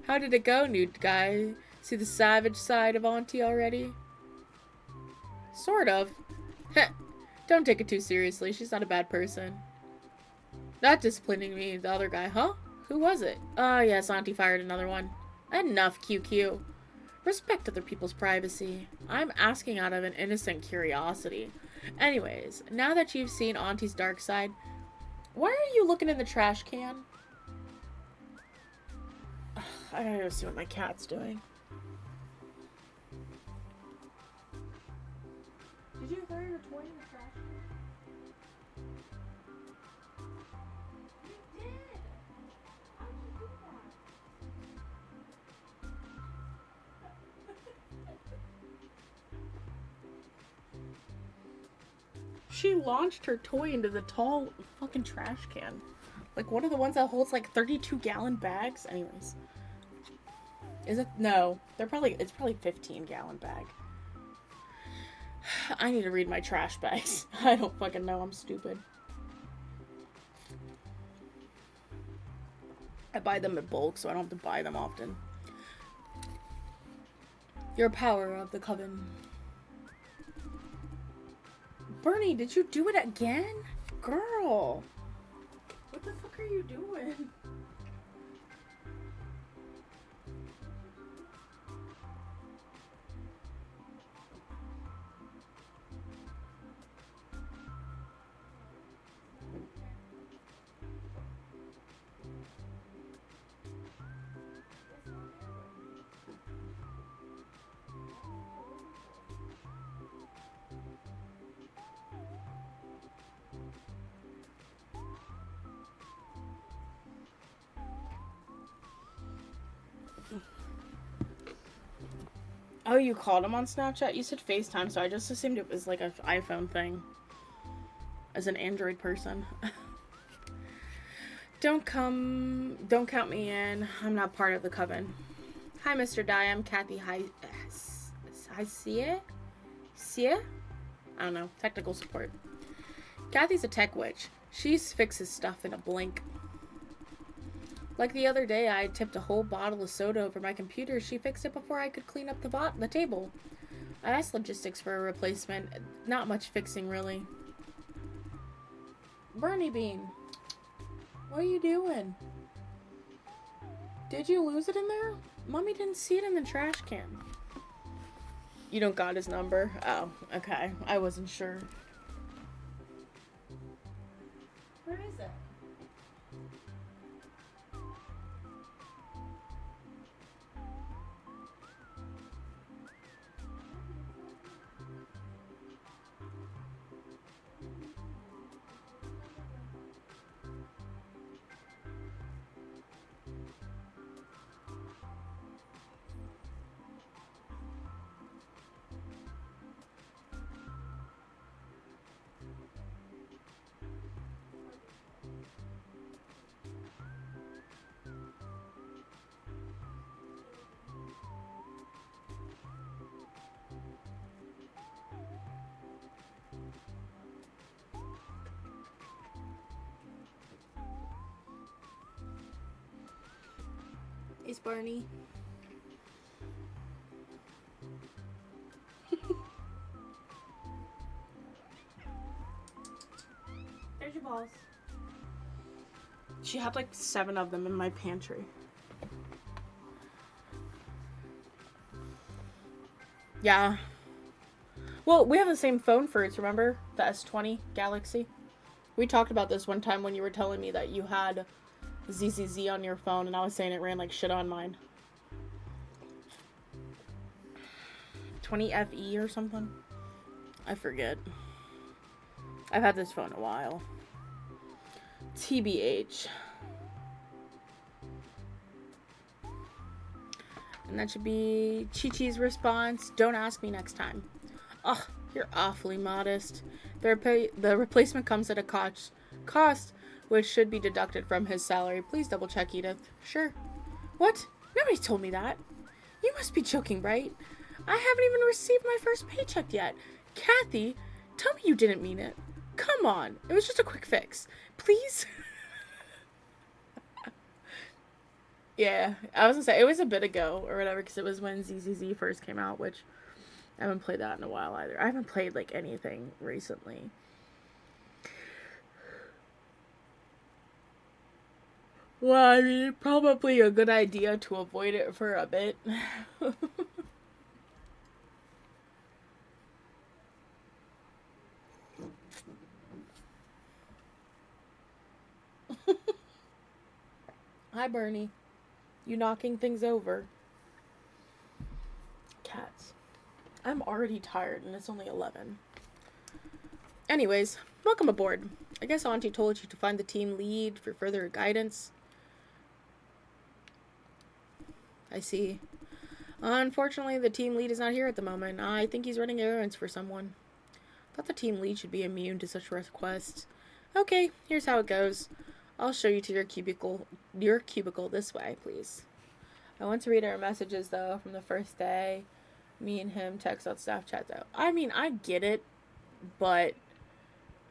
How did it go, nude guy? See the savage side of Auntie already? Sort of. Don't take it too seriously. She's not a bad person. Not disciplining me, the other guy, huh? Who was it? Oh, yes, Auntie fired another one. Enough, QQ. Respect other people's privacy. I'm asking out of an innocent curiosity. Anyways, now that you've seen Auntie's dark side, why are you looking in the trash can? Ugh, I gotta go see what my cat's doing. Did you throw your toy in the trash can? You did! How did you do that? She launched her toy into the tall fucking trash can. Like Like one of the ones that holds like 32-gallon bags. Anyways. Is it? No. It's probably 15-gallon bag. I need to read my trash bags. I don't fucking know. I'm stupid. I buy them in bulk, so I don't have to buy them often. Your power of the coven. Bernie, did you do it again? Girl. What the fuck are you doing? Oh, you called him on Snapchat? You said FaceTime, so I just assumed it was like an iPhone thing. As an Android person. Don't count me in. I'm not part of the coven. Hi, Mr. Dye. I'm Kathy Sia? I don't know. Technical support. Kathy's a tech witch. She fixes stuff in a blink. Like the other day, I tipped a whole bottle of soda over my computer. She fixed it before I could clean up the table. I asked logistics for a replacement. Not much fixing, really. Bernie Bean, what are you doing? Did you lose it in there? Mommy didn't see it in the trash can. You don't got his number? Oh, okay. I wasn't sure. Where is it? It's Barney. There's your balls. She had like 7 of them in my pantry. Yeah. Well, we have the same phone fruits, remember? The S20 Galaxy. We talked about this one time when you were telling me that you had ZZZ on your phone, and I was saying it ran like shit on mine. 20FE or something? I forget. I've had this phone a while. TBH. And that should be Chi-Chi's response. Don't ask me next time. Ugh, you're awfully modest. The replacement comes at a cost which should be deducted from his salary. Please double check, Edith. Sure. What? Nobody told me that. You must be joking, right? I haven't even received my first paycheck yet. Kathy, tell me you didn't mean it. Come on. It was just a quick fix. Please? Yeah, I was gonna say, it was a bit ago or whatever, because it was when ZZZ first came out, which I haven't played that in a while either. I haven't played, like, anything recently. Well, I mean, probably a good idea to avoid it for a bit. Hi, Bernie. You knocking things over. Cats. I'm already tired and it's only 11. Anyways, welcome aboard. I guess Auntie told you to find the team lead for further guidance. I see. Unfortunately, the team lead is not here at the moment. I think he's running errands for someone. Thought the team lead should be immune to such requests. Okay, here's how it goes. I'll show you to your cubicle this way, please. I want to read our messages, though, from the first day. Me and him text on Snapchat, though. I mean, I get it, but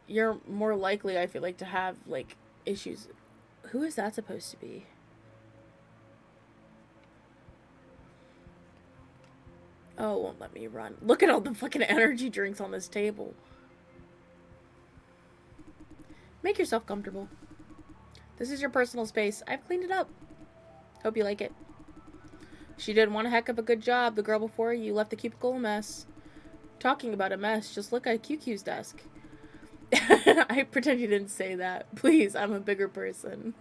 you're more likely, I feel like, to have, like, issues. Who is that supposed to be? Oh, it won't let me run. Look at all the fucking energy drinks on this table. Make yourself comfortable. This is your personal space. I've cleaned it up. Hope you like it. She did one heck of a good job. The girl before you left the cubicle a mess. Talking about a mess, just look at QQ's desk. I pretend you didn't say that. Please, I'm a bigger person.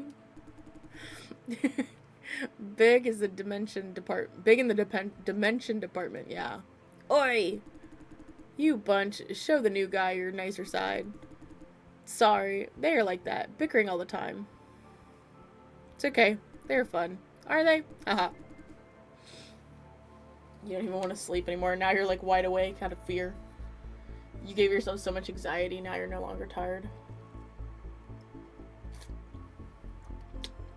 Big is the dimension department. Big in the dimension department, yeah. Oi! You bunch, show the new guy your nicer side. Sorry, they are like that, bickering all the time. It's okay, they're fun. Are they? Haha. You don't even want to sleep anymore. Now you're like wide awake out of fear. You gave yourself so much anxiety, now you're no longer tired.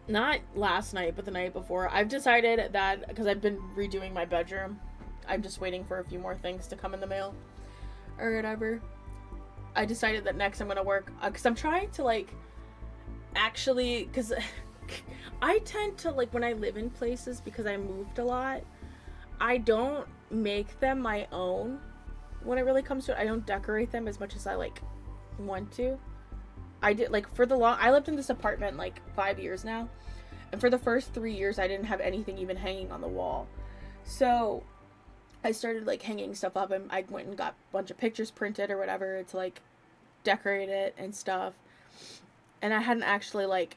Not last night, but the night before. I've decided that, because I've been redoing my bedroom, I'm just waiting for a few more things to come in the mail. Or whatever. I decided that next I'm going to work, because I'm trying to, like, actually, because I tend to, like, when I live in places, because I moved a lot, I don't make them my own. When it really comes to it, I don't decorate them as much as I, like, want to. I did, like, I lived in this apartment, like, 5 years now, and for the first 3 years, I didn't have anything even hanging on the wall. So, I started, like, hanging stuff up, and I went and got a bunch of pictures printed or whatever to, like, decorate it and stuff, and I hadn't actually, like,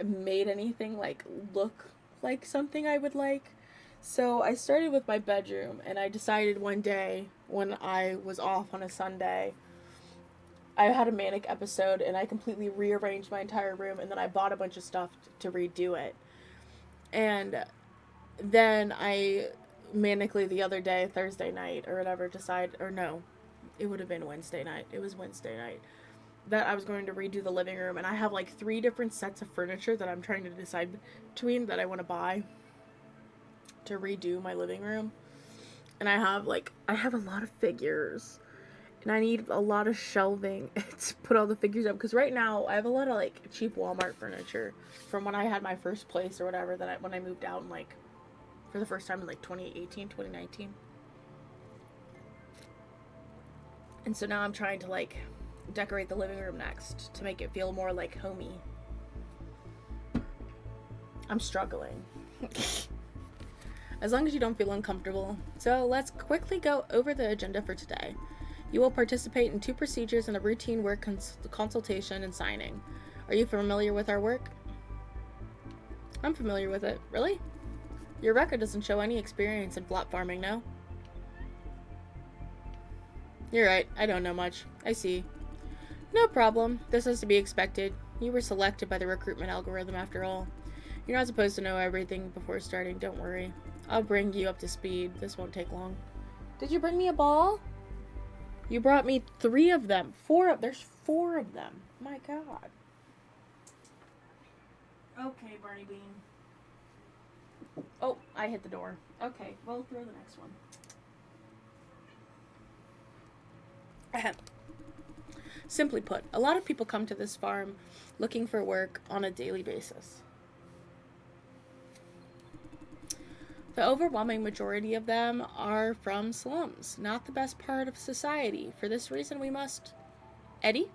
made anything, like, look like something I would like. So, I started with my bedroom, and I decided one day, when I was off on a Sunday, I had a manic episode, and I completely rearranged my entire room, and then I bought a bunch of stuff to redo it. And then I manically the other day, Thursday night, or whatever, it would have been Wednesday night. It was Wednesday night. That I was going to redo the living room, and I have, like, 3 different sets of furniture that I'm trying to decide between that I want to buy to redo my living room. And I have a lot of figures. And I need a lot of shelving to put all the figures up. Because right now, I have a lot of, like, cheap Walmart furniture from when I had my first place or whatever, when I moved out, in, like, for the first time in, like, 2018, 2019. And so now I'm trying to, like, decorate the living room next to make it feel more, like, homey. I'm struggling. As long as you don't feel uncomfortable. So let's quickly go over the agenda for today. You will participate in 2 procedures and a routine work consultation and signing. Are you familiar with our work? I'm familiar with it. Really? Your record doesn't show any experience in flop farming, no? You're right. I don't know much. I see. No problem. This is to be expected. You were selected by the recruitment algorithm after all. You're not supposed to know everything before starting. Don't worry. I'll bring you up to speed. This won't take long. Did you bring me a ball? You brought me 3 of them. There's 4 of them. My God. Okay, Barney Bean. Oh, I hit the door. Okay, well, throw the next one. Ahem. Simply put, a lot of people come to this farm looking for work on a daily basis. The overwhelming majority of them are from slums, not the best part of society. For this reason, we must... Eddie?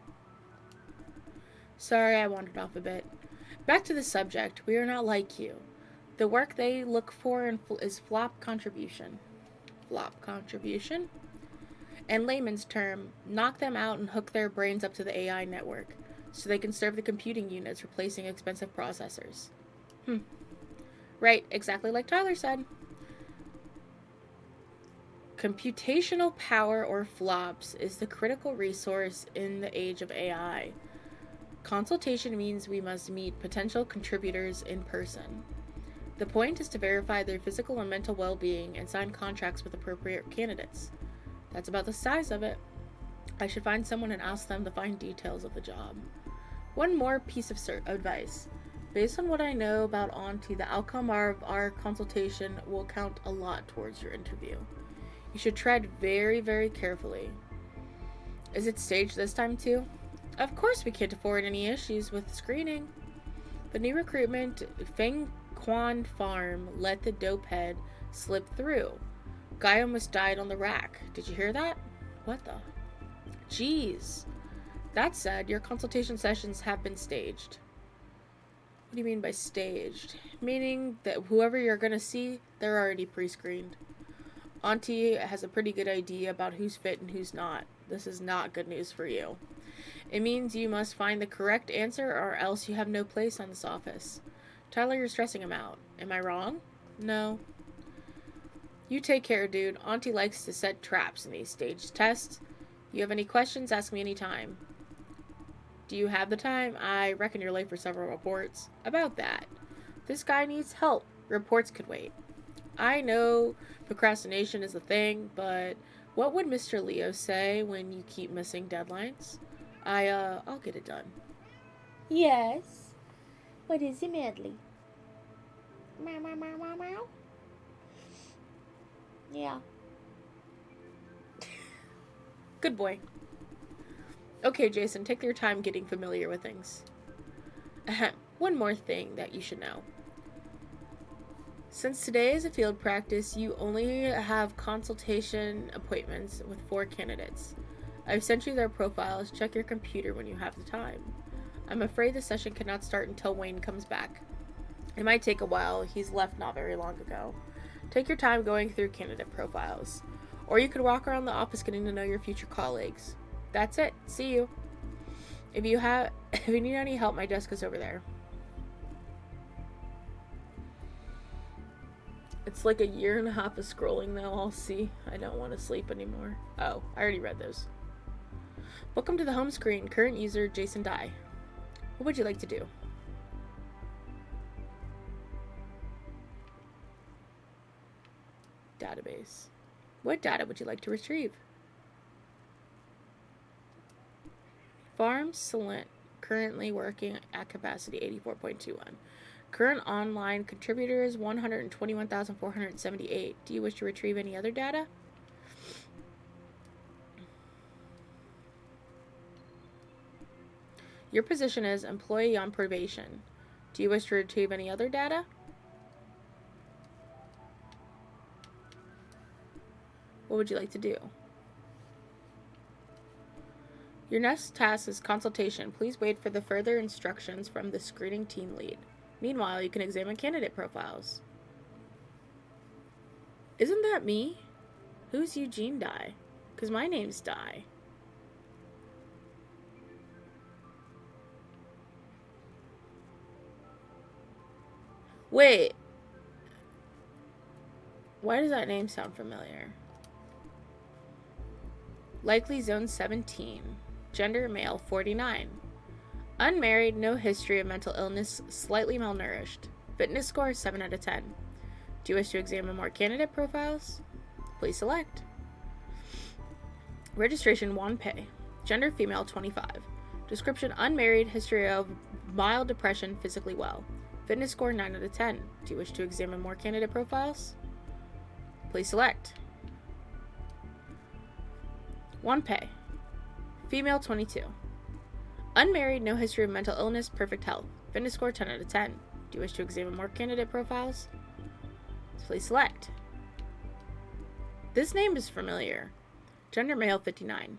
Sorry, I wandered off a bit. Back to the subject. We are not like you. The work they look for is flop contribution. Flop contribution? In layman's term, knock them out and hook their brains up to the AI network, so they can serve the computing units, replacing expensive processors. Right, exactly like Tyler said. Computational power, or flops, is the critical resource in the age of AI. Consultation means we must meet potential contributors in person. The point is to verify their physical and mental well-being and sign contracts with appropriate candidates. That's about the size of it. I should find someone and ask them the fine details of the job. One more piece of advice. Based on what I know about Auntie, the outcome of our consultation will count a lot towards your interview. You should tread very, very carefully. Is it staged this time too? Of course we can't afford any issues with screening. The new recruitment, Feng Quan Farm, let the dope head slip through. Guy almost died on the rack. Did you hear that? What the? Jeez. That said, your consultation sessions have been staged. What do you mean by staged? Meaning that whoever you're gonna see, they're already pre-screened. Auntie has a pretty good idea about who's fit and who's not. This is not good news for you. It means you must find the correct answer or else you have no place on this office. Tyler, you're stressing him out. Am I wrong? No. You take care, dude. Auntie likes to set traps in these staged tests. You have any questions, ask me anytime. Do you have the time? I reckon you're late for several reports. About that. This guy needs help. Reports could wait. I know procrastination is a thing, but what would Mr. Leo say when you keep missing deadlines? I'll get it done. Yes. What is it, Medley? Meow, meow, meow, meow, meow. Yeah. Good boy. Okay, Jason, take your time getting familiar with things. One more thing that you should know. Since today is a field practice, you only have consultation appointments with 4 candidates. I've sent you their profiles. Check your computer when you have the time. I'm afraid the session cannot start until Wayne comes back. It might take a while. He's left not very long ago. Take your time going through candidate profiles. Or you could walk around the office getting to know your future colleagues. That's it. See you. If you need any help, my desk is over there. It's like a year and a half of scrolling now. I'll see. I don't want to sleep anymore. Oh, I already read those. Welcome to the home screen. Current user, Jason Dye. What would you like to do? Database. What data would you like to retrieve? Farm Salent. Currently working at capacity 84.21. Current online contributors 121,478. Do you wish to retrieve any other data? Your position is employee on probation. Do you wish to retrieve any other data? What would you like to do? Your next task is consultation. Please wait for the further instructions from the screening team lead. Meanwhile, you can examine candidate profiles. Isn't that me? Who's Eugene Dye? Because my name's Dye. Wait. Why does that name sound familiar? Likely zone 17. Gender male 49. Unmarried, no history of mental illness, slightly malnourished. Fitness score 7 out of 10. Do you wish to examine more candidate profiles? Please select. Registration Juan Pei. Gender female 25. Description unmarried, history of mild depression, physically well. Fitness score 9 out of 10. Do you wish to examine more candidate profiles? Please select. Juan Pei. Female 22. Unmarried, no history of mental illness, perfect health. Fitness score 10 out of 10. Do you wish to examine more candidate profiles? Please select. This name is familiar. Gender male 59.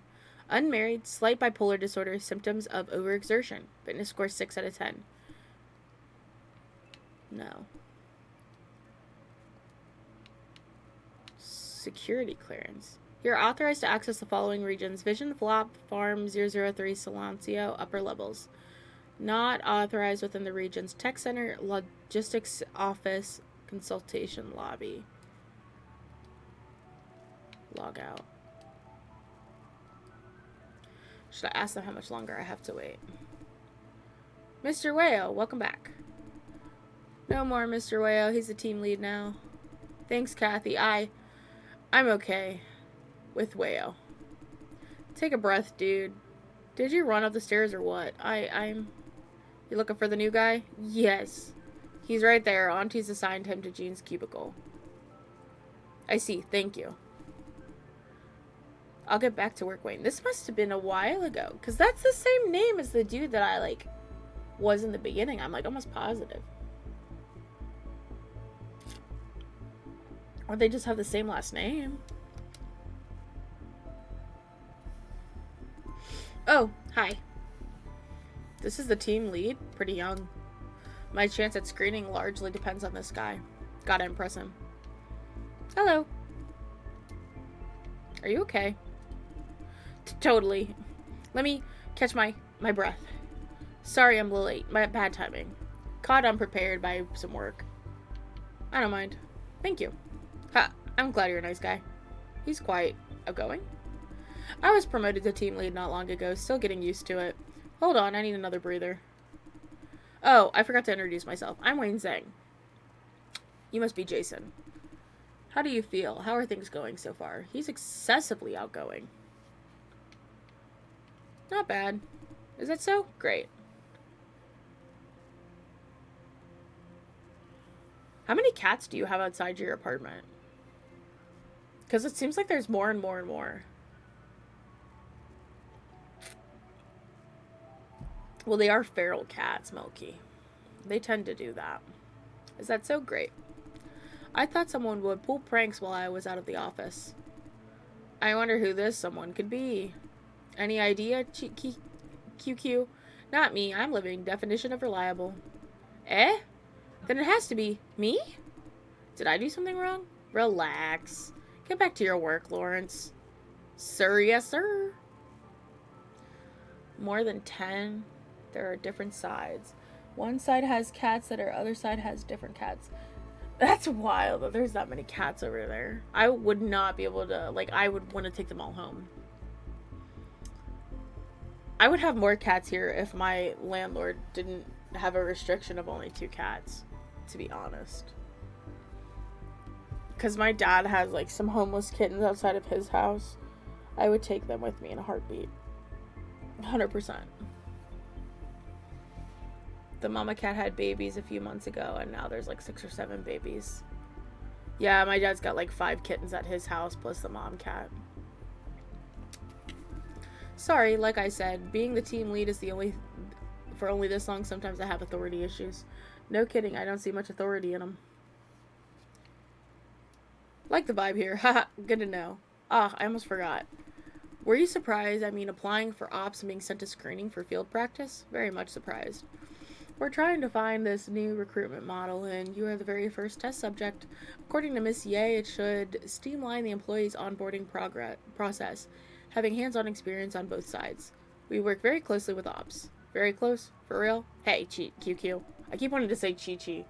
Unmarried, slight bipolar disorder, symptoms of overexertion. Fitness score 6 out of 10. No. Security clearance. You're authorized to access the following regions: Vision, Flop, Farm 003, Silencio, upper levels. Not authorized within the regions: Tech Center, Logistics Office, Consultation Lobby. Log out. Should I ask them how much longer I have to wait? Mr. Wayo, welcome back. No more Mr. Wayo, he's the team lead now. Thanks, Kathy. I'm okay with Wayo. Take a breath, dude. Did you run up the stairs or what? I'm You looking for the new guy? Yes. He's right there. Auntie's assigned him to Jean's cubicle. I see. Thank you. I'll get back to work, Wayne. This must have been a while ago. Because that's the same name as the dude that I, was in the beginning. I'm, almost positive. Or they just have the same last name. Oh, hi. This is the team lead. Pretty young. My chance at screening largely depends on this guy. Gotta impress him. Hello. Are you okay? Totally. Let me catch my breath. Sorry I'm a little late. My bad timing. Caught unprepared by some work. I don't mind. Thank you. Ha, I'm glad you're a nice guy. He's quite outgoing. I was promoted to team lead not long ago, still getting used to it. Hold on, I need another breather. Oh, I forgot to introduce myself. I'm Wayne Zhang. You must be Jason. How do you feel? How are things going so far? He's excessively outgoing. Not bad. Is that so? Great. How many cats do you have outside your apartment? Because it seems like there's more and more and more. Well, they are feral cats, Milky. They tend to do that. Is that so? Great. I thought someone would pull pranks while I was out of the office. I wonder who this someone could be. Any idea, QQ? Not me. I'm living definition of reliable. Eh? Then it has to be me? Did I do something wrong? Relax. Get back to your work, Lawrence. Sir, yes, sir. More than 10. There are different sides. One side has cats that are other side has different cats. That's wild that there's that many cats over there. I would not be able to, I would want to take them all home. I would have more cats here if my landlord didn't have a restriction of only 2 cats, to be honest. Because my dad has, some homeless kittens outside of his house. I would take them with me in a heartbeat. 100%. The mama cat had babies a few months ago, and now there's 6 or 7 babies. Yeah, my dad's got 5 kittens at his house, plus the mom cat. Sorry, like I said, being the team lead is for only this long, sometimes I have authority issues. No kidding, I don't see much authority in them. Like the vibe here. Haha, good to know. Ah, I almost forgot. Were you surprised? Applying for ops and being sent to screening for field practice? Very much surprised. We're trying to find this new recruitment model, and you are the very first test subject. According to Miss Ye, it should streamline the employee's onboarding process, having hands-on experience on both sides. We work very closely with ops. Very close? For real? Hey, QQ. I keep wanting to say Chi-Chi.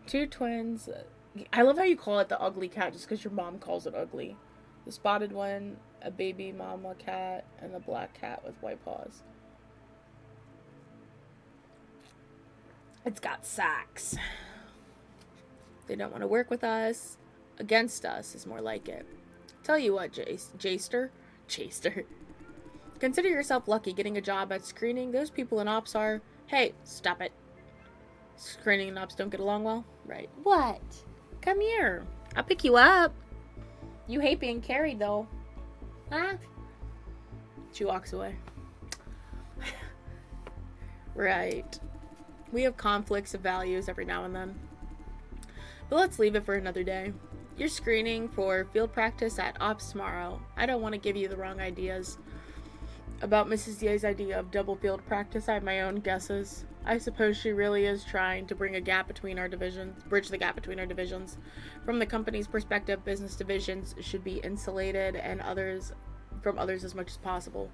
2 twins. I love how you call it the ugly cat just because your mom calls it ugly. The spotted one, a baby mama cat, and the black cat with white paws. It's got sacks. They don't want to work with us. Against us is more like it. Tell you what, Jaster. Consider yourself lucky getting a job at screening. Those people in ops are... Hey, stop it. Screening and ops don't get along well? Right. What? Come here. I'll pick you up. You hate being carried, though. Huh? She walks away. Right. We have conflicts of values every now and then. But let's leave it for another day. You're screening for field practice at Ops tomorrow. I don't want to give you the wrong ideas. About Mrs. Ye's idea of double field practice, I have my own guesses. I suppose she really is trying to bridge the gap between our divisions. From the company's perspective, business divisions should be insulated and from others as much as possible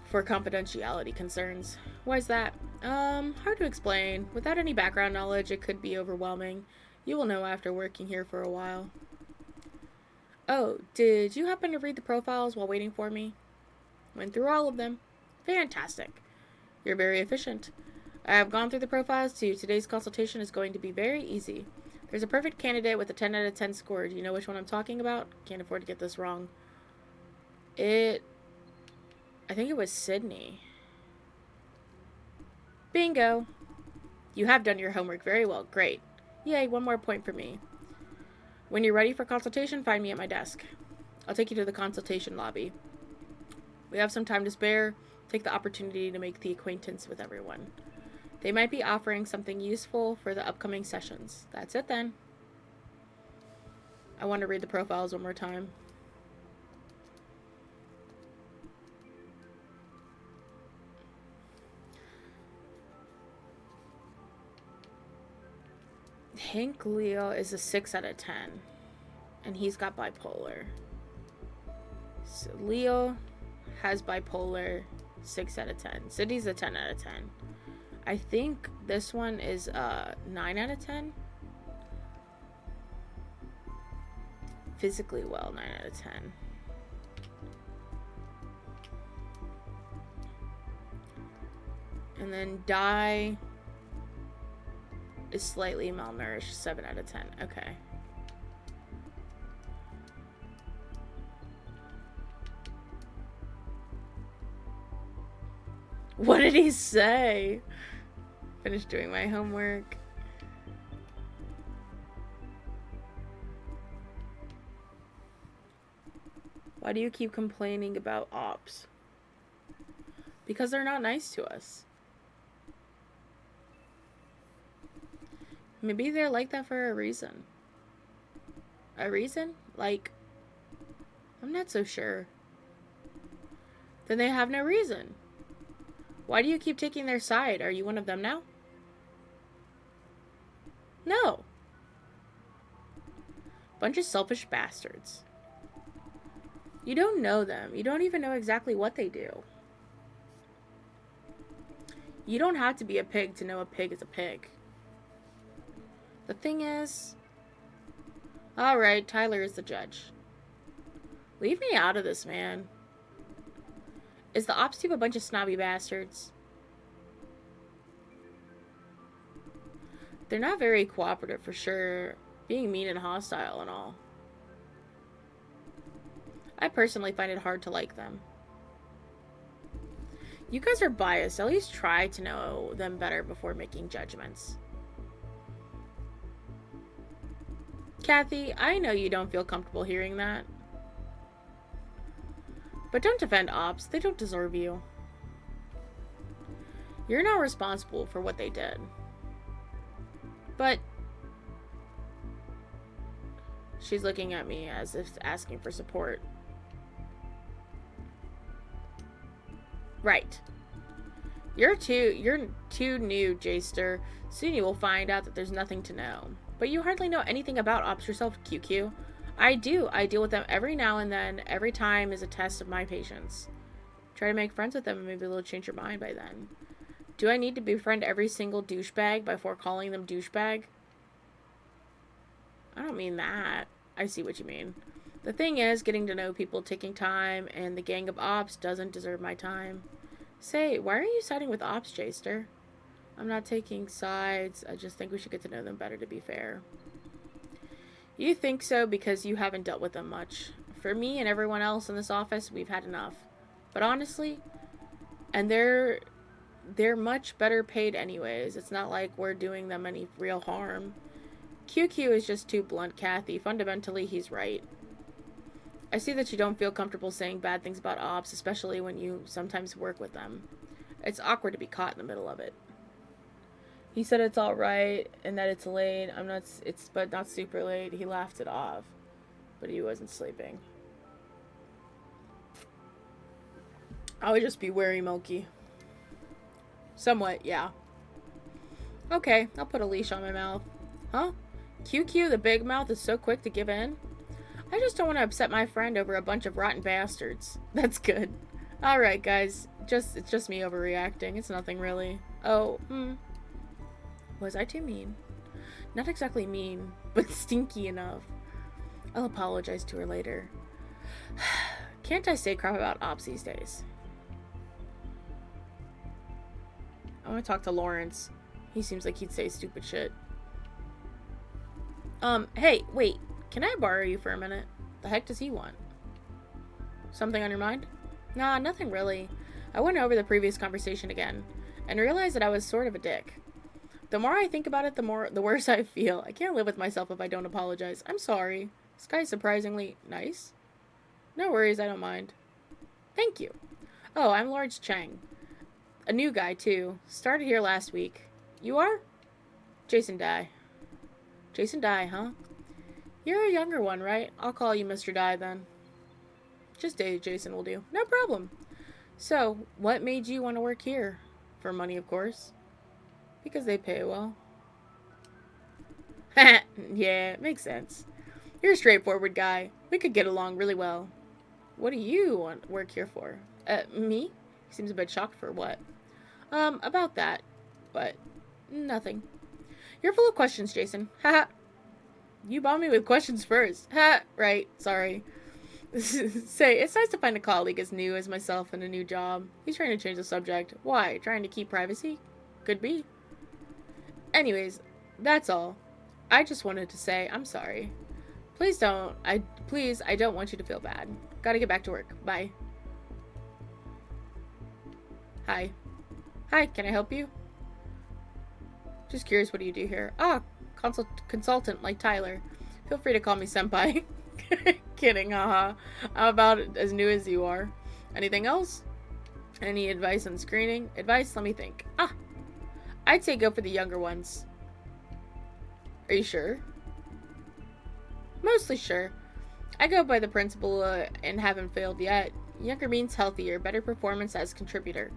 for confidentiality concerns. Why is that? Hard to explain. Without any background knowledge, it could be overwhelming. You will know after working here for a while. Oh, did you happen to read the profiles while waiting for me? Went through all of them. Fantastic. You're very efficient. I have gone through the profiles too. Today's consultation is going to be very easy. There's a perfect candidate with a 10 out of 10 score. Do you know which one I'm talking about? Can't afford to get this wrong. I I think it was Sydney. Bingo! You have done your homework very well. Great. Yay, 1 more point for me. When you're ready for consultation, find me at my desk. I'll take you to the consultation lobby. We have some time to spare. Take the opportunity to make the acquaintance with everyone. They might be offering something useful for the upcoming sessions. That's it then. I want to read the profiles one more time. Hank Leo is a 6 out of 10. And he's got bipolar. So Leo has bipolar, 6 out of 10. Sydney's a 10 out of 10. I think this one is 9 out of 10. Physically well, 9 out of 10. And then Di is slightly malnourished, 7 out of 10. Okay. What did he say? Finished doing my homework. Why do you keep complaining about ops? Because they're not nice to us. Maybe they're like that for a reason. A reason? Like, I'm not so sure. Then they have no reason. Why do you keep taking their side? Are you one of them now? No. Bunch of selfish bastards. You don't know them. You don't even know exactly what they do. You don't have to be a pig to know a pig is a pig. The thing is... Alright, Tyler is the judge. Leave me out of this, man. Is the ops team a bunch of snobby bastards? They're not very cooperative for sure. Being mean and hostile and all. I personally find it hard to like them. You guys are biased. At least try to know them better before making judgments. Kathy, I know you don't feel comfortable hearing that. But don't defend ops. They don't deserve you. You're not responsible for what they did. But... She's looking at me as if asking for support. Right. You're too new, Jaster. Soon you will find out that there's nothing to know. But you hardly know anything about ops yourself, QQ. I do. I deal with them every now and then. Every time is a test of my patience. Try to make friends with them and maybe they'll change your mind by then. Do I need to befriend every single douchebag before calling them douchebag? I don't mean that. I see what you mean. The thing is, getting to know people taking time, and the gang of ops doesn't deserve my time. Say, why are you siding with ops, Jaster? I'm not taking sides. I just think we should get to know them better, to be fair. You think so because you haven't dealt with them much. For me and everyone else in this office, we've had enough. But honestly, and they're much better paid anyways. It's not like we're doing them any real harm. QQ is just too blunt, Kathy. Fundamentally, he's right. I see that you don't feel comfortable saying bad things about ops, especially when you sometimes work with them. It's awkward to be caught in the middle of it. He said it's alright and that it's late. But not super late. He laughed it off. But he wasn't sleeping. I would just be wary, Milky. Somewhat, yeah. Okay, I'll put a leash on my mouth. Huh? QQ, the big mouth, is so quick to give in? I just don't want to upset my friend over a bunch of rotten bastards. That's good. Alright, guys. It's just me overreacting. It's nothing really. Oh, Was I too mean? Not exactly mean, but stinky enough. I'll apologize to her later. Can't I say crap about ops these days? I want to talk to Lawrence. He seems like he'd say stupid shit. Hey, wait. Can I borrow you for a minute? The heck does he want? Something on your mind? Nah, nothing really. I went over the previous conversation again, and realized that I was sort of a dick. The more I think about it, the worse I feel. I can't live with myself if I don't apologize. I'm sorry. This guy's surprisingly nice. No worries, I don't mind. Thank you. Oh, I'm Lawrence Chang. A new guy, too. Started here last week. You are? Jason Dye. Jason Dye, huh? You're a younger one, right? I'll call you Mr. Dye, then. Just Jason will do. No problem. So, what made you want to work here? For money, of course. Because they pay well. Yeah, makes sense. You're a straightforward guy. We could get along really well. What do you want work here for? Me? He seems a bit shocked for what? About that. But, nothing. You're full of questions, Jason. Haha. You bombed me with questions first. Ha! Right, sorry. Say, it's nice to find a colleague as new as myself in a new job. He's trying to change the subject. Why? Trying to keep privacy? Could be. Anyways, that's all. I just wanted to say I'm sorry. Please, I don't want you to feel bad. Gotta get back to work. Bye. Hi. Hi, can I help you? Just curious, what do you do here? Ah, consultant like Tyler. Feel free to call me senpai. Kidding, haha. I'm about as new as you are. Anything else? Any advice on screening? Advice? Let me think. Ah, I'd say go for the younger ones. Are you sure? Mostly sure. I go by the principle and haven't failed yet. Younger means healthier, better performance as contributor.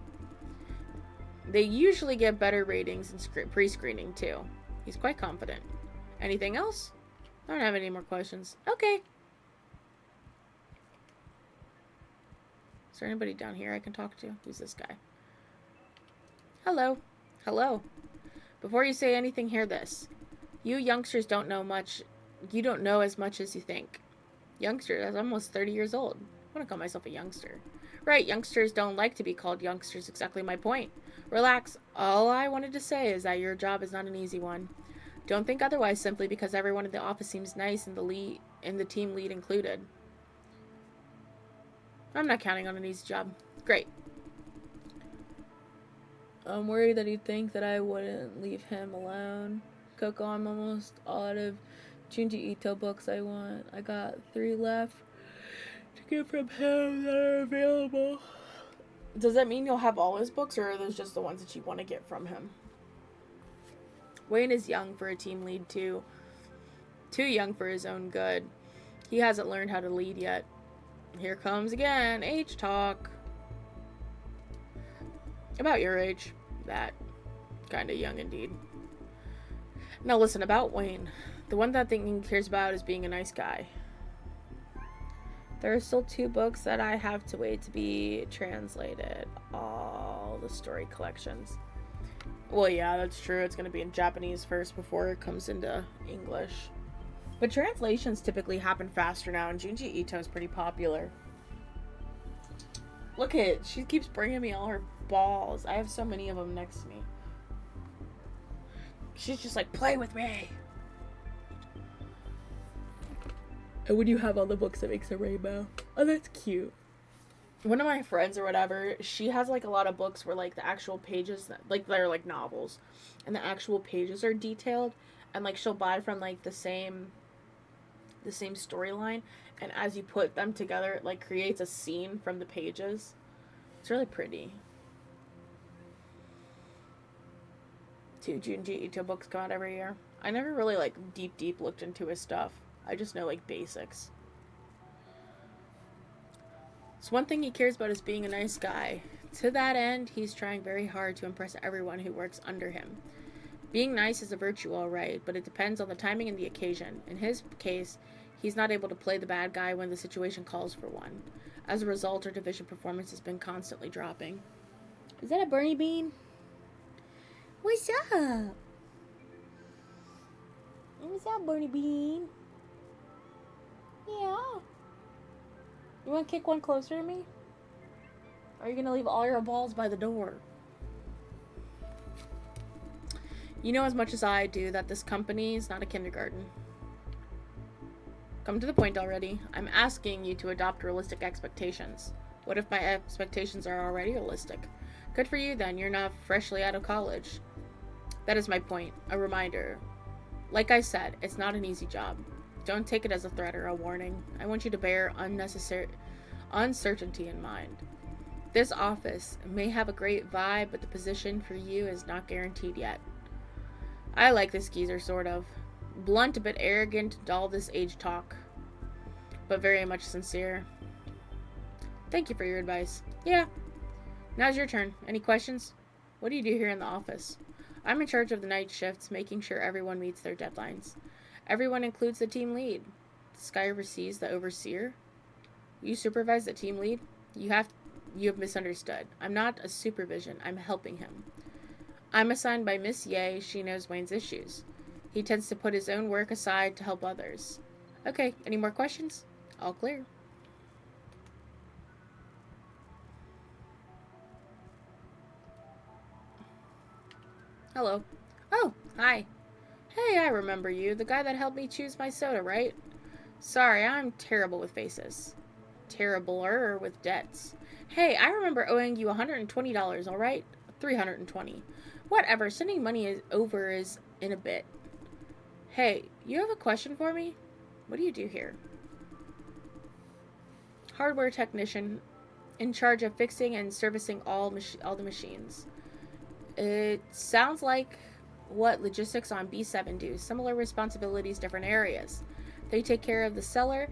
They usually get better ratings in pre-screening too. He's quite confident. Anything else? I don't have any more questions. Okay. Is there anybody down here I can talk to? Who's this guy? Hello. Hello. Before you say anything, hear this. You youngsters don't know much. You don't know as much as you think. Youngster, that's almost 30 years old. I want to call myself a youngster. Right, youngsters don't like to be called youngsters. Exactly my point. Relax. All I wanted to say is that your job is not an easy one. Don't think otherwise simply because everyone in the office seems nice and the team lead included. I'm not counting on an easy job. Great. I'm worried that he'd think that I wouldn't leave him alone. Coco, I'm almost all out of Junji Ito books I want. I got 3 left to get from him that are available. Does that mean you'll have all his books, or are those just the ones that you want to get from him? Wayne is young for a team lead, too. Too young for his own good. He hasn't learned how to lead yet. Here comes again. Age talk. About your age. That. Kinda young indeed. Now listen, about Wayne. The one that he cares about is being a nice guy. There are still 2 books that I have to wait to be translated. All the story collections. Well, yeah, that's true. It's going to be in Japanese first before it comes into English. But translations typically happen faster now, and Junji Ito is pretty popular. Look at it. She keeps bringing me all her balls. I have so many of them next to me. She's just like, play with me. And when you have all the books, it makes a rainbow. Oh, that's cute. One of my friends or whatever, she has like a lot of books where like the actual pages, like they're like novels, and the actual pages are detailed, and like she'll buy from like the same storyline, and as you put them together, it like creates a scene from the pages. It's really pretty. 2 Junji Ito books come out every year. I never really like deep looked into his stuff. I just know like basics. So one thing he cares about is being a nice guy. To that end, he's trying very hard to impress everyone who works under him. Being nice is a virtue, all right, but it depends on the timing and the occasion. In his case, he's not able to play the bad guy when the situation calls for one. As a result, our division performance has been constantly dropping. Is that a Bernie bean? What's up? What's up, Bernie bean? Yeah. You want to kick one closer to me? Or are you going to leave all your balls by the door? You know as much as I do that this company is not a kindergarten. Come to the point already. I'm asking you to adopt realistic expectations. What if my expectations are already realistic? Good for you then, you're not freshly out of college. That is my point. A reminder. Like I said, it's not an easy job. Don't take it as a threat or a warning. I want you to bear unnecessary uncertainty in mind. This office may have a great vibe, but the position for you is not guaranteed yet. I like this geezer, sort of. Blunt, a bit arrogant, all this age talk, but very much sincere. Thank you for your advice. Yeah. Now's your turn. Any questions? What do you do here in the office? I'm in charge of the night shifts, making sure everyone meets their deadlines. Everyone includes the team lead. This guy oversees the overseer. You supervise the team lead? You have misunderstood. I'm not a supervision. I'm helping him. I'm assigned by Miss Ye. She knows Wayne's issues. He tends to put his own work aside to help others. Okay, any more questions? All clear. Hello. Oh, hi. Hey, I remember you. The guy that helped me choose my soda, right? Sorry, I'm terrible with faces. Terribler with debts. Hey, I remember owing you $120, alright? $320. Whatever, sending money over is in a bit. Hey, you have a question for me? What do you do here? Hardware technician in charge of fixing and servicing all the machines. It sounds like what logistics on B7 do. Similar responsibilities, different areas. They take care of the seller,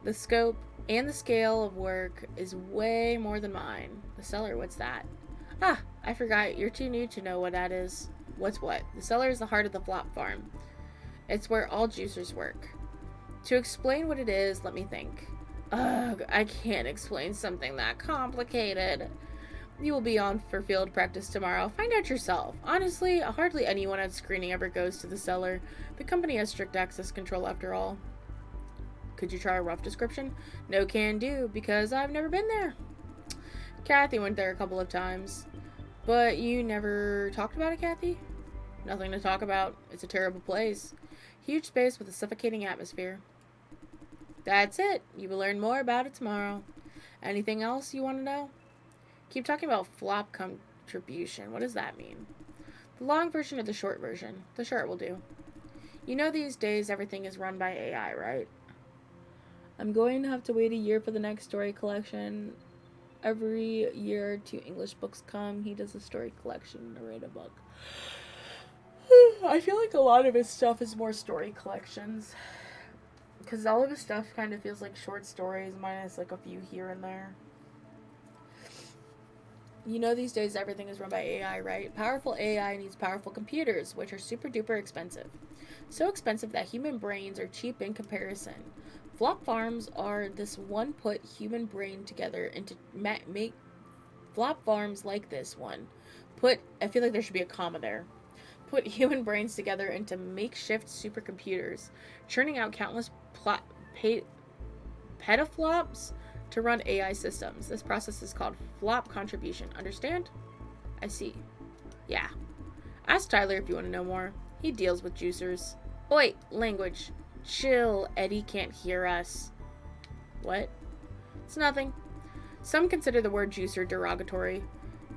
the scope, and the scale of work is way more than mine. The seller, what's that? Ah, I forgot. You're too new to know what that is. What's what? The cellar is the heart of the Flop farm. It's where all juicers work. To explain what it is, let me think. Ugh, I can't explain something that complicated. You will be on for field practice tomorrow. Find out yourself. Honestly, hardly anyone at screening ever goes to the cellar. The company has strict access control after all. Could you try a rough description? No can do, because I've never been there. Kathy went there a couple of times. But you never talked about it, Kathy? Nothing to talk about. It's a terrible place. Huge space with a suffocating atmosphere. That's it. You will learn more about it tomorrow. Anything else you want to know? Keep talking about flop contribution. What does that mean? The long version or the short version? The short will do. You know these days everything is run by AI, right? I'm going to have to wait a year for the next story collection. Every year 2 English books come. He does a story collection to write a book. I feel like a lot of his stuff is more story collections. Because all of his stuff kind of feels like short stories, minus like a few here and there. You know these days everything is run by AI, right? Powerful AI needs powerful computers, which are super duper expensive. So expensive that human brains are cheap in comparison. Flop farms are this one put human brain together into make flop farms like this one. I feel like there should be a comma there. Put human brains together into makeshift supercomputers, churning out countless petaflops to run AI systems. This process is called flop contribution. Understand? I see. Yeah. Ask Tyler if you want to know more. He deals with juicers. Oi, language. Chill, Eddie can't hear us. What? It's nothing. Some consider the word juicer derogatory.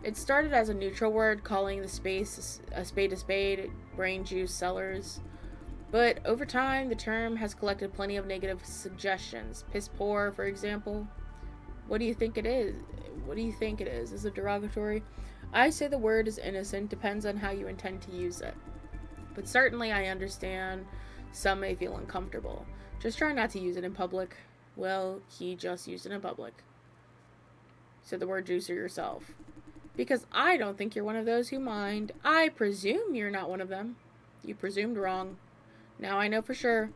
It started as a neutral word, calling the space a spade, brain juice sellers. But over time, the term has collected plenty of negative suggestions. Piss poor, for example. What do you think it is? Is it derogatory? I say the word is innocent, depends on how you intend to use it. But certainly I understand some may feel uncomfortable. Just try not to use it in public. Well, he just used it in public. Said the word juicer yourself. Because I don't think you're one of those who mind. I presume you're not one of them. You presumed wrong. Now I know for sure.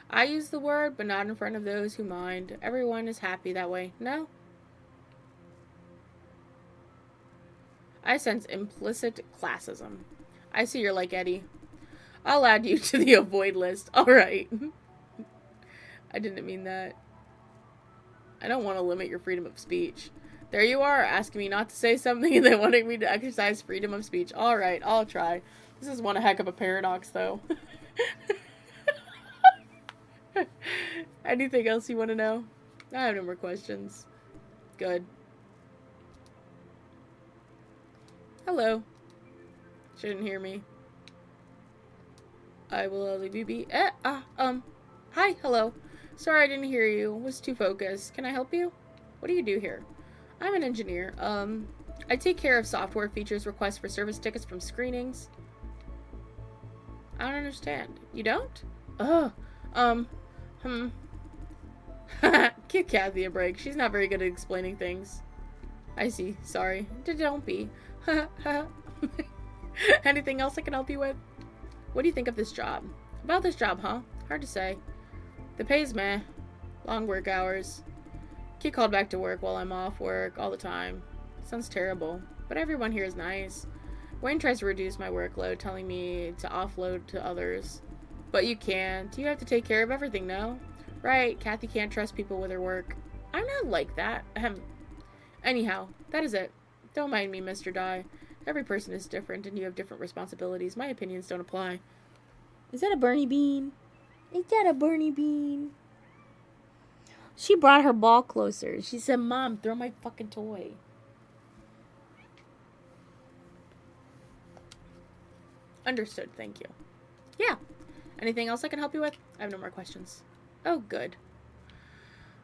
I use the word, but not in front of those who mind. Everyone is happy that way. No? I sense implicit classism. I see you're like Eddie. I'll add you to the avoid list. Alright. I didn't mean that. I don't want to limit your freedom of speech. There you are, asking me not to say something and then wanting me to exercise freedom of speech. Alright, I'll try. This is one heck of a paradox, though. Anything else you want to know? I have no more questions. Good. Hello. She didn't hear me. I will leave you be. Hi, hello. Sorry I didn't hear you. Was too focused. Can I help you? What do you do here? I'm an engineer. I take care of software features, requests for service tickets from screenings. I don't understand. You don't? Ugh. Hmm. Give Kathy a break. She's not very good at explaining things. I see. Sorry. Don't be. Anything else I can help you with? What do you think of this job? About this job, huh? Hard to say. The pay's meh. Long work hours. Get called back to work while I'm off work all the time. Sounds terrible. But everyone here is nice. Wayne tries to reduce my workload, telling me to offload to others. But you can't. You have to take care of everything, no? Right, Kathy can't trust people with her work. I'm not like that. Anyhow, that is it. Don't mind me, Mr. Dye. Every person is different and you have different responsibilities. My opinions don't apply. Is that a Bernie bean? Is that a Bernie bean? She brought her ball closer. She said, Mom, throw my fucking toy. Understood, thank you. Yeah. Anything else I can help you with? I have no more questions. Oh, good.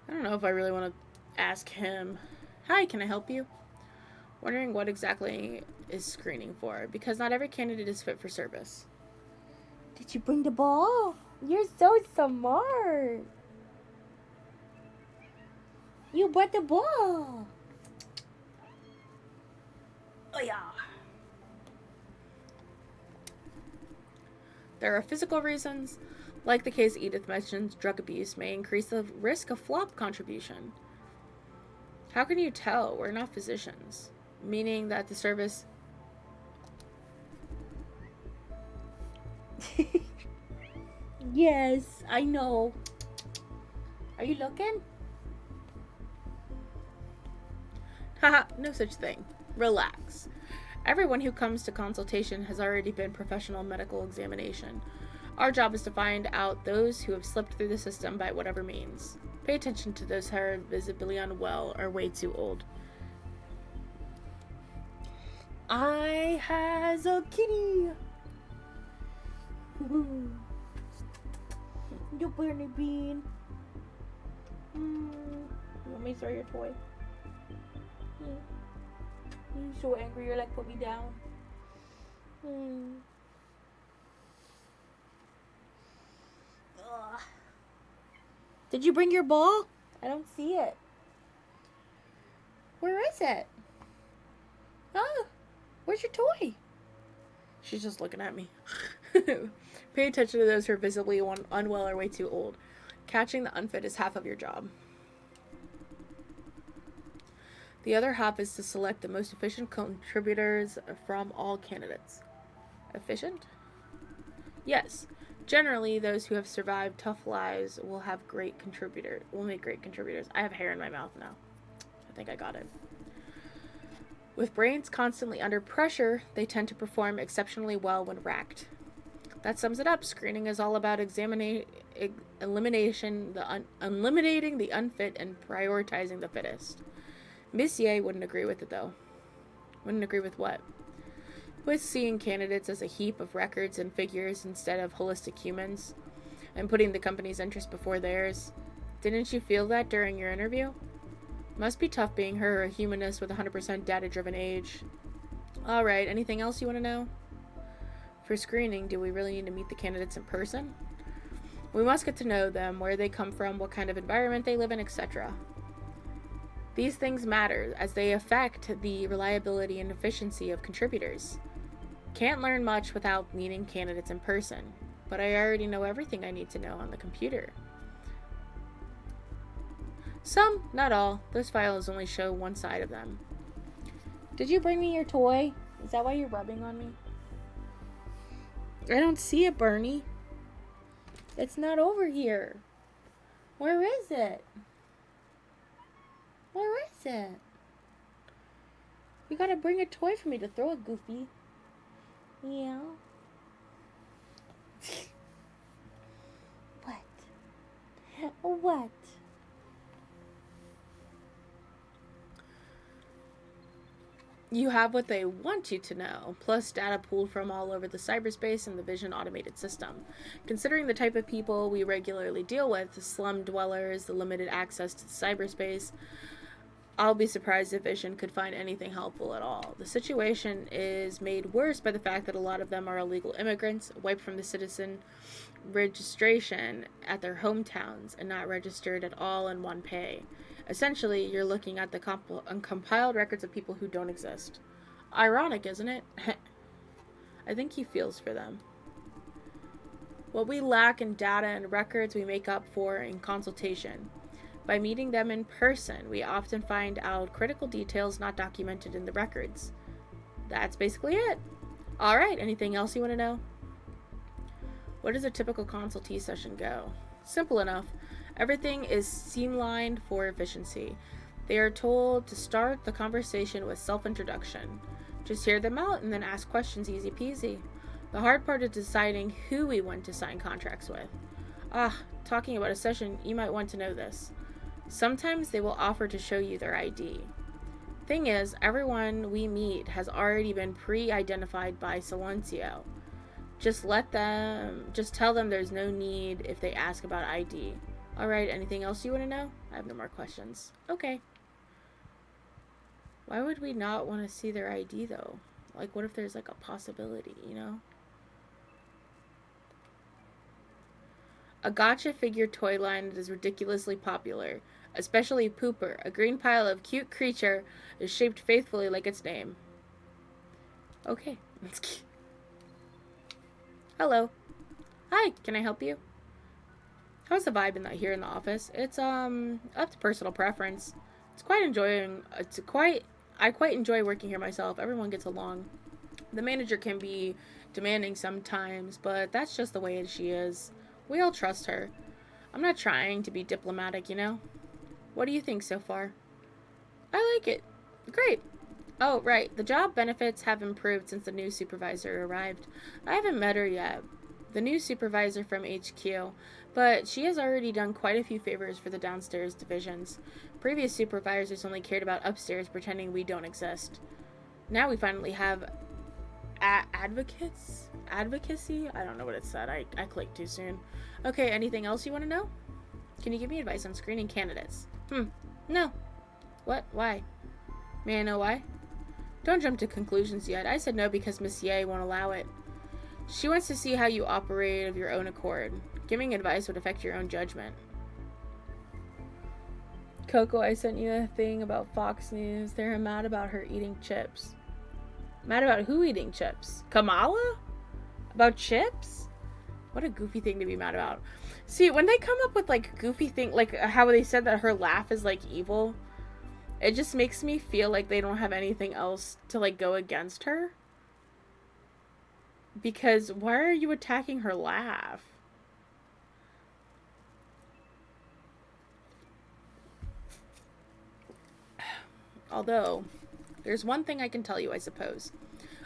I don't know if I really want to ask him. Hi, can I help you? Wondering what exactly is screening for, because not every candidate is fit for service. Did you bring the ball? You're so smart. You brought the ball. Oh, yeah. There are physical reasons. Like the case Edith mentions, drug abuse may increase the risk of flop contribution. How can you tell? We're not physicians. Meaning that the service... Yes, I know. Are you looking? Haha, no such thing. Relax. Everyone who comes to consultation has already been professional medical examination. Our job is to find out those who have slipped through the system by whatever means. Pay attention to those who are visibly unwell or way too old. I has a kitty. You Bernie bean. You want me to throw your toy? You're so angry. You're like, put me down. Did you bring your ball? I don't see it. Where is it? Oh, where's your toy? She's just looking at me. Pay attention to those who are visibly unwell or way too old. Catching the unfit is half of your job. The other half is to select the most efficient contributors from all candidates. Efficient? Yes. Generally, those who have survived tough lives will make great contributors. I have hair in my mouth now. I think I got it. With brains constantly under pressure, they tend to perform exceptionally well when racked. That sums it up. Screening is all about eliminating the unfit and prioritizing the fittest. Miss Ye wouldn't agree with it, though. Wouldn't agree with what? With seeing candidates as a heap of records and figures instead of holistic humans, and putting the company's interest before theirs. Didn't you feel that during your interview? Must be tough being her, a humanist with 100% data-driven age. Alright, anything else you want to know? For screening, do we really need to meet the candidates in person? We must get to know them, where they come from, what kind of environment they live in, etc. These things matter, as they affect the reliability and efficiency of contributors. Can't learn much without meeting candidates in person, but I already know everything I need to know on the computer. Some, not all. Those files only show one side of them. Did you bring me your toy? Is that why you're rubbing on me? I don't see it, Bernie. It's not over here. Where is it? Where is it? You gotta bring a toy for me to throw it, Goofy. Yeah. What? What? You have what they want you to know, plus data pulled from all over the cyberspace and the Vision automated system. Considering the type of people we regularly deal with, the slum dwellers, the limited access to the cyberspace, I'll be surprised if Vision could find anything helpful at all. The situation is made worse by the fact that a lot of them are illegal immigrants, wiped from the citizen registration at their hometowns, and not registered at all in one pay. Essentially, you're looking at the compiled records of people who don't exist. Ironic, isn't it? I think he feels for them. What we lack in data and records, we make up for in consultation. By meeting them in person, we often find out critical details not documented in the records. That's basically it. Alright, anything else you want to know? What does a typical consultee session go? Simple enough. Everything is streamlined for efficiency. They are told to start the conversation with self-introduction. Just hear them out and then ask questions, easy peasy. The hard part is deciding who we want to sign contracts with. Talking about a session, you might want to know this. Sometimes they will offer to show you their ID. Thing is, everyone we meet has already been pre-identified by Silencio. Just tell them there's no need if they ask about ID. Alright, anything else you want to know? I have no more questions. Okay. Why would we not want to see their ID though? Like, what if there's like a possibility, you know? A gotcha figure toy line that is ridiculously popular. Especially Pooper, a green pile of cute creature is shaped faithfully like its name. Okay, that's cute. Hello. Hi, can I help you? How's the vibe here in the office? It's up to personal preference. I quite enjoy working here myself. Everyone gets along. The manager can be demanding sometimes, but that's just the way she is. We all trust her. I'm not trying to be diplomatic, you know? What do you think so far? I like it. Great. Oh, right. The job benefits have improved since the new supervisor arrived. I haven't met her yet. The new supervisor from HQ, but she has already done quite a few favors for the downstairs divisions. Previous supervisors only cared about upstairs, pretending we don't exist. Now we finally have advocacy? I don't know what it said. I clicked too soon. Okay, anything else you want to know? Can you give me advice on screening candidates? No. What? Why? May I know why? Don't jump to conclusions yet. I said no because Miss Ye won't allow it. She wants to see how you operate of your own accord. Giving advice would affect your own judgment. Coco, I sent you a thing about Fox News. They're mad about her eating chips. Mad about who eating chips? Kamala? About chips? What a goofy thing to be mad about. See, when they come up with like goofy thing, like how they said that her laugh is like evil, it just makes me feel like they don't have anything else to like go against her. Because why are you attacking her laugh? Although, there's one thing I can tell you, I suppose.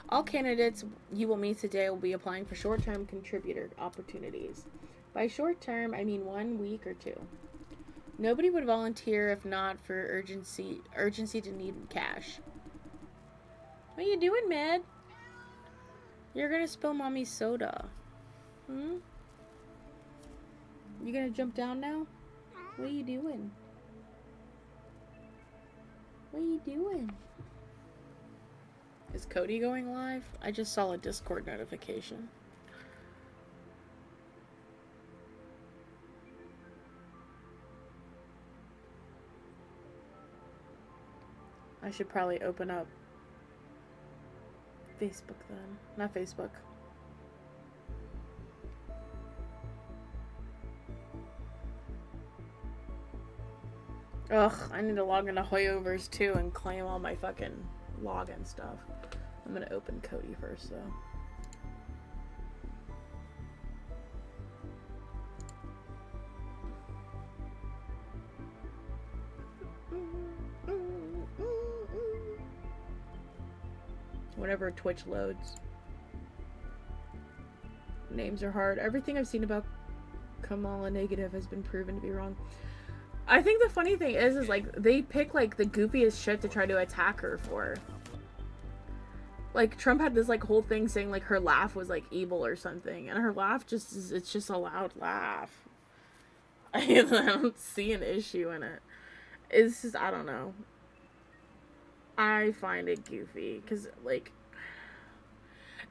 All candidates you will meet today will be applying for short-term contributor opportunities. By short-term, I mean 1 week or 2. Nobody would volunteer if not for urgency to need cash. What are you doing, Mad? You're gonna spill Mommy's soda. You gonna jump down now? What are you doing? What are you doing? Is Cody going live? I just saw a Discord notification. I should probably open up Facebook then. Not Facebook. Ugh, I need to log into Hoyoverse too and claim all my fucking login stuff. I'm gonna open Cody first though. Whenever Twitch loads. Names are hard. Everything I've seen about Kamala Negative has been proven to be wrong. I think the funny thing is like they pick like the goofiest shit to try to attack her for. Like, Trump had this, like, whole thing saying, like, her laugh was, like, evil or something. And her laugh just is, it's just a loud laugh. I don't see an issue in it. It's just, I don't know. I find it goofy. Because, like,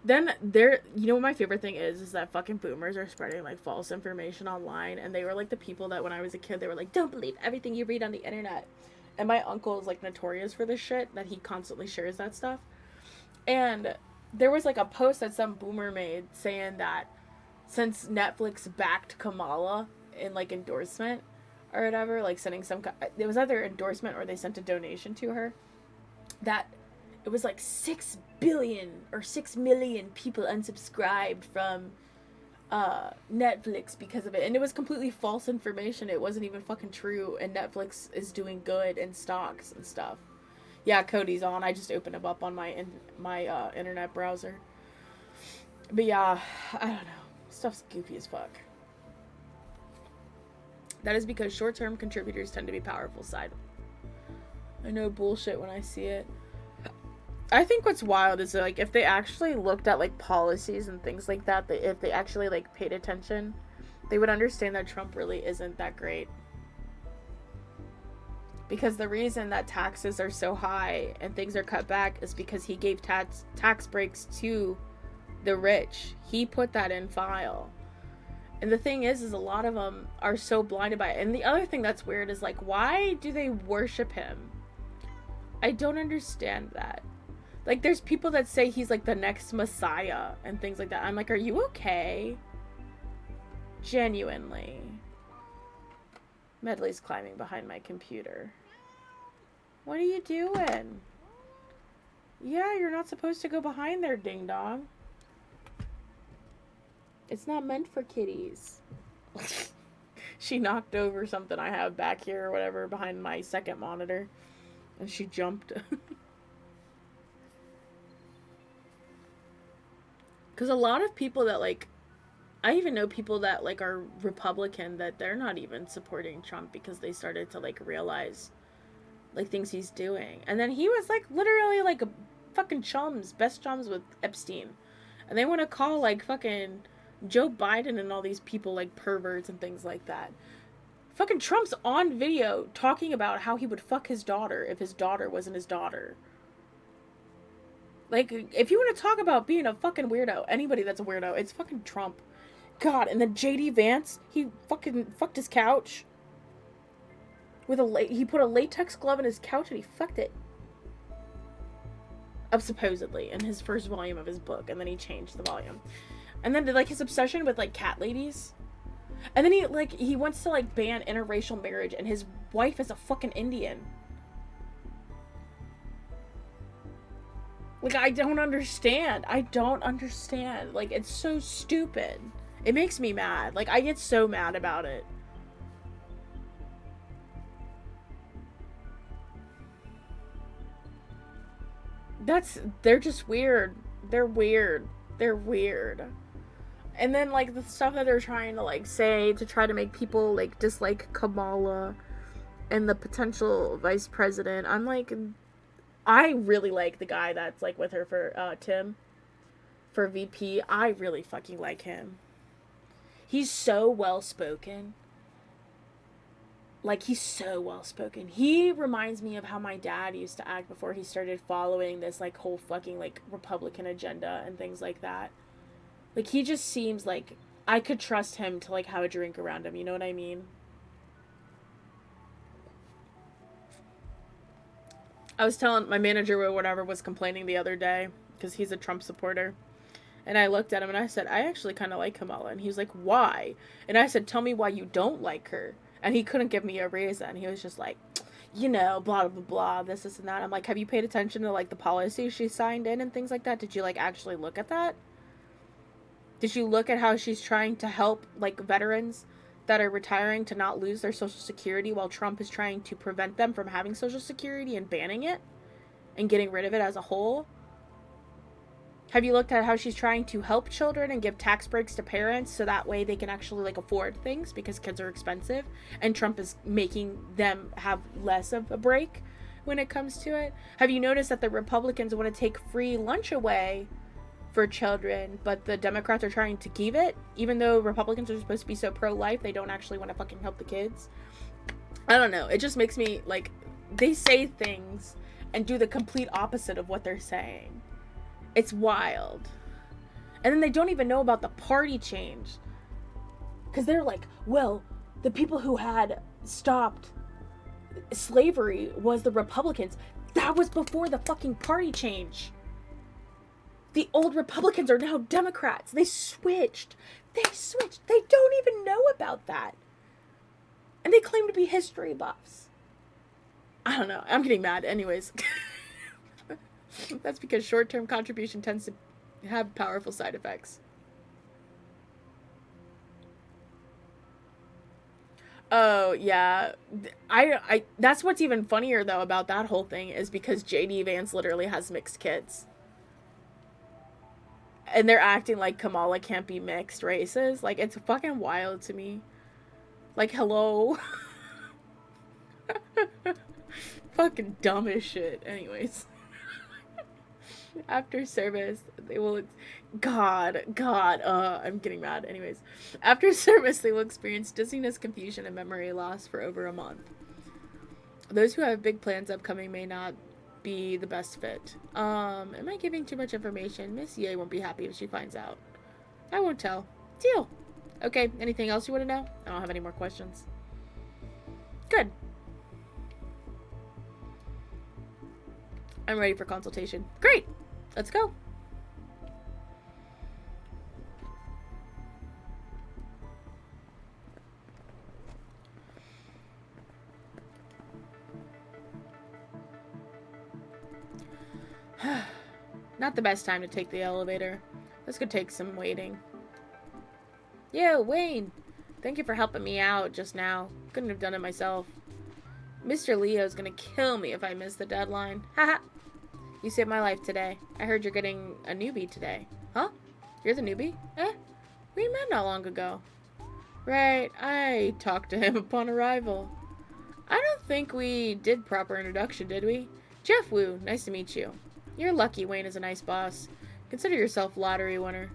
then there, you know what my favorite thing is that fucking boomers are spreading, like, false information online. And they were, like, the people that when I was a kid, they were like, don't believe everything you read on the internet. And my uncle is, like, notorious for this shit, that he constantly shares that stuff. And there was, like, a post that some boomer made saying that since Netflix backed Kamala in, like, endorsement or whatever, like, sending some, it was either endorsement or they sent a donation to her, that it was, like, 6 billion or 6 million people unsubscribed from Netflix because of it. And it was completely false information. It wasn't even fucking true. And Netflix is doing good in stocks and stuff. Yeah, Cody's on. I just opened him up on my internet browser. But yeah, I don't know. Stuff's goofy as fuck. That is because short-term contributors tend to be powerful side. I know bullshit when I see it. I think what's wild is, like, if they actually looked at, like, policies and things like that, if they actually, like, paid attention, they would understand that Trump really isn't that great. Because the reason that taxes are so high and things are cut back is because he gave tax breaks to the rich. He put that in file. And the thing is a lot of them are so blinded by it. And the other thing that's weird is, like, why do they worship him? I don't understand that. Like, there's people that say he's, like, the next Messiah and things like that. I'm like, are you okay? Genuinely. Medley's climbing behind my computer. What are you doing? Yeah, you're not supposed to go behind there, ding dong. It's not meant for kitties. She knocked over something I have back here or whatever behind my second monitor. And she jumped. Because a lot of people that, like, I even know people that, like, are Republican that they're not even supporting Trump because they started to, like, realize, like, things he's doing. And then he was, like, literally, like, a fucking best chums with Epstein. And they want to call, like, fucking Joe Biden and all these people, like, perverts and things like that. Fucking Trump's on video talking about how he would fuck his daughter if his daughter wasn't his daughter. Like, if you want to talk about being a fucking weirdo, anybody that's a weirdo, it's fucking Trump. God, and then J.D. Vance, he fucking fucked his couch. He put a latex glove in his couch and he fucked it. Up supposedly, in his first volume of his book, and then he changed the volume. And then, like, his obsession with, like, cat ladies. And then he wants to, like, ban interracial marriage, and his wife is a fucking Indian. Like, I don't understand. Like, it's so stupid. It makes me mad. Like, I get so mad about it. They're just weird. They're weird. And then, like, the stuff that they're trying to, like, say to try to make people, like, dislike Kamala and the potential vice president. I'm like, I really like the guy that's, like, with her for, Tim. For VP. I really fucking like him. He's so well-spoken. Like, he's so well-spoken. He reminds me of how my dad used to act before he started following this, like, whole fucking, like, Republican agenda and things like that. Like, he just seems like I could trust him to, like, have a drink around him. You know what I mean? I was telling my manager or whatever was complaining the other day because he's a Trump supporter. And I looked at him and I said, I actually kind of like Kamala. And he was like, why? And I said, tell me why you don't like her. And he couldn't give me a reason. He was just like, you know, blah, blah, blah, this and that. I'm like, have you paid attention to, like, the policies she signed in and things like that? Did you, like, actually look at that? Did you look at how she's trying to help, like, veterans that are retiring to not lose their Social Security while Trump is trying to prevent them from having Social Security and banning it and getting rid of it as a whole? Have you looked at how she's trying to help children and give tax breaks to parents so that way they can actually, like, afford things because kids are expensive, and Trump is making them have less of a break when it comes to it. Have you noticed that the Republicans want to take free lunch away for children, but the Democrats are trying to keep it? Even though Republicans are supposed to be so pro-life, they don't actually want to fucking help the kids. I don't know. It just makes me, like, they say things and do the complete opposite of what they're saying. It's wild. And then they don't even know about the party change. Because they're like, well, the people who had stopped slavery was the Republicans. That was before the fucking party change. The old Republicans are now Democrats. They switched. They don't even know about that. And they claim to be history buffs. I don't know. I'm getting mad. Anyways. That's because short-term contribution tends to have powerful side effects. Oh, yeah. I that's what's even funnier, though, about that whole thing is because J.D. Vance literally has mixed kids. And they're acting like Kamala can't be mixed races. Like, it's fucking wild to me. Like, hello? Fucking dumb as shit. Anyways. After service, they will... God, I'm getting mad. Anyways. After service, they will experience dizziness, confusion, and memory loss for over a month. Those who have big plans upcoming may not be the best fit. Am I giving too much information? Miss Ye won't be happy if she finds out. I won't tell. Deal. Okay, anything else you want to know? I don't have any more questions. Good. I'm ready for consultation. Great! Let's go. Not the best time to take the elevator. This could take some waiting. Yo, Wayne! Thank you for helping me out just now. Couldn't have done it myself. Mr. Leo's gonna kill me if I miss the deadline. Haha! You saved my life today. I heard you're getting a newbie today. Huh? You're the newbie? We met not long ago. Right, I talked to him upon arrival. I don't think we did proper introduction, did we? Jeff Wu, nice to meet you. You're lucky Wayne is a nice boss. Consider yourself lottery winner.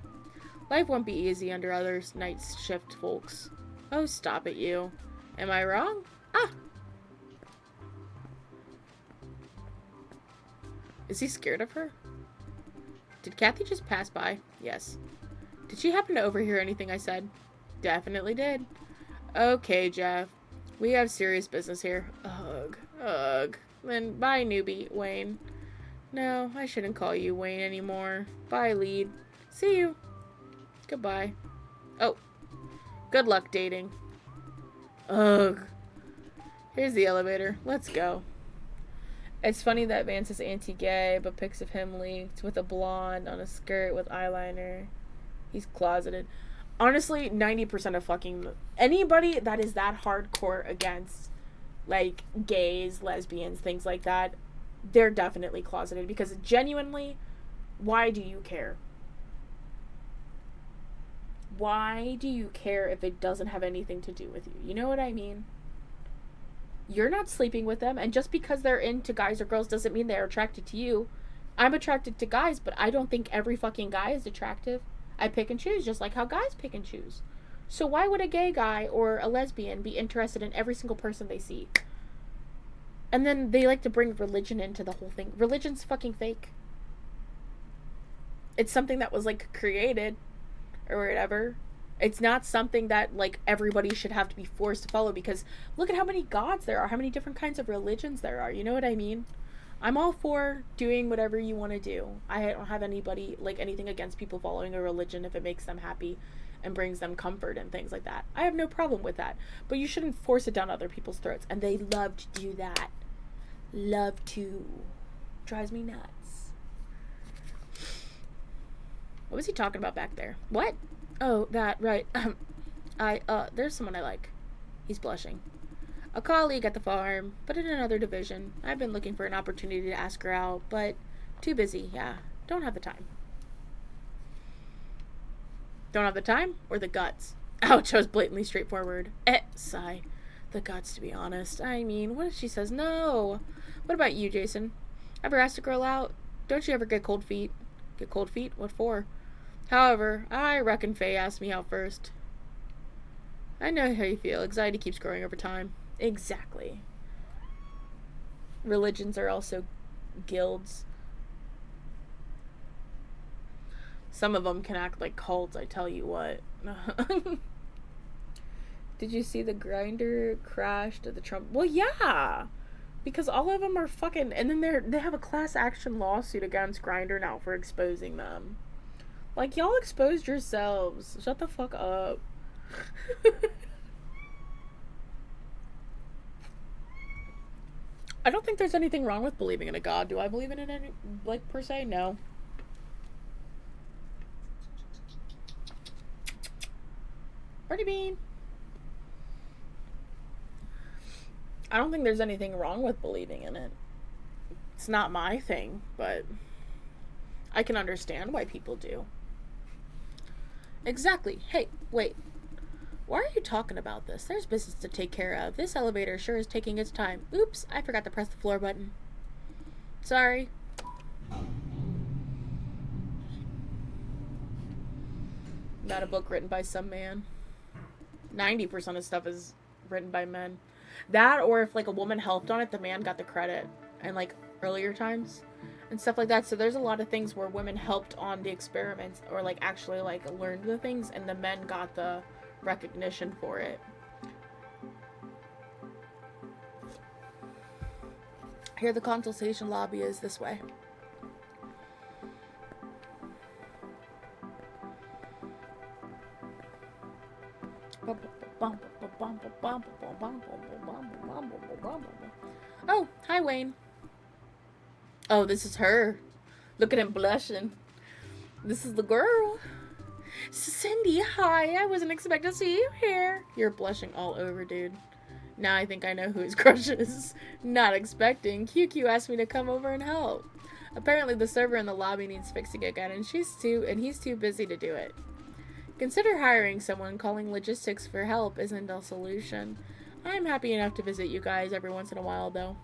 Life won't be easy under other night shift folks. Oh, stop it, you. Am I wrong? Ah! Is he scared of her? Did Kathy just pass by? Yes. Did she happen to overhear anything I said? Definitely did. Okay, Jeff. We have serious business here. Ugh. Then bye, newbie, Wayne. No, I shouldn't call you Wayne anymore. Bye, lead. See you. Goodbye. Oh. Good luck dating. Ugh. Here's the elevator. Let's go. It's funny that Vance is anti-gay, but pics of him leaked with a blonde on a skirt with eyeliner. He's closeted. Honestly, 90% of fucking... anybody that is that hardcore against, like, gays, lesbians, things like that, they're definitely closeted. Because genuinely, why do you care? Why do you care if it doesn't have anything to do with you? You know what I mean? You're not sleeping with them, and just because they're into guys or girls doesn't mean they're attracted to you. I'm attracted to guys, but I don't think every fucking guy is attractive. I pick and choose, just like how guys pick and choose. So why would a gay guy or a lesbian be interested in every single person they see? And then they like to bring religion into the whole thing. Religion's fucking fake. It's something that was, like, created or whatever. It's not something that, like, everybody should have to be forced to follow, because look at how many gods there are, how many different kinds of religions there are. You know what I mean? I'm all for doing whatever you want to do. I don't have anything against people following a religion if it makes them happy and brings them comfort and things like that. I have no problem with that. But you shouldn't force it down other people's throats. And they love to do that. Love to. Drives me nuts. What was he talking about back there? What? Oh, that, right. There's someone I like. He's blushing. A colleague at the farm, but in another division. I've been looking for an opportunity to ask her out, but too busy, yeah. Don't have the time. Don't have the time or the guts? Ouch, I was blatantly straightforward. Sigh. the guts to be honest. I mean, what if she says no? What about you, Jason? Ever asked a girl out? Don't you ever get cold feet? Get cold feet? What for? However, I reckon Faye asked me out first. I know how you feel. Anxiety keeps growing over time. Exactly. Religions are also guilds. Some of them can act like cults, I tell you what. Did you see the Grinder crashed at the Trump? Well, yeah, because all of them are fucking, and then they have a class action lawsuit against Grinder now for exposing them. Like, y'all exposed yourselves. Shut the fuck up. I don't think there's anything wrong with believing in a god. Do I believe in it any, like, per se? No. Pretty bean. I don't think there's anything wrong with believing in it. It's not my thing, but I can understand why people do. Exactly. Hey, wait. Why are you talking about this? There's business to take care of. This elevator sure is taking its time. Oops, I forgot to press the floor button. Sorry. Not a book written by some man. 90% of stuff is written by men. That, or if like a woman helped on it, the man got the credit. And like earlier times and stuff like that. So there's a lot of things where women helped on the experiments or like actually like learned the things and the men got the recognition for it. Here the consultation lobby is this way. Oh, hi Wayne. Oh, this is her. Look at him blushing. This is the girl. Cindy, hi. I wasn't expecting to see you here. You're blushing all over, dude. Now I think I know who his crush is. Not expecting. QQ asked me to come over and help. Apparently the server in the lobby needs fixing again, and he's too busy to do it. Consider hiring someone. Calling logistics for help isn't a solution. I'm happy enough to visit you guys every once in a while, though.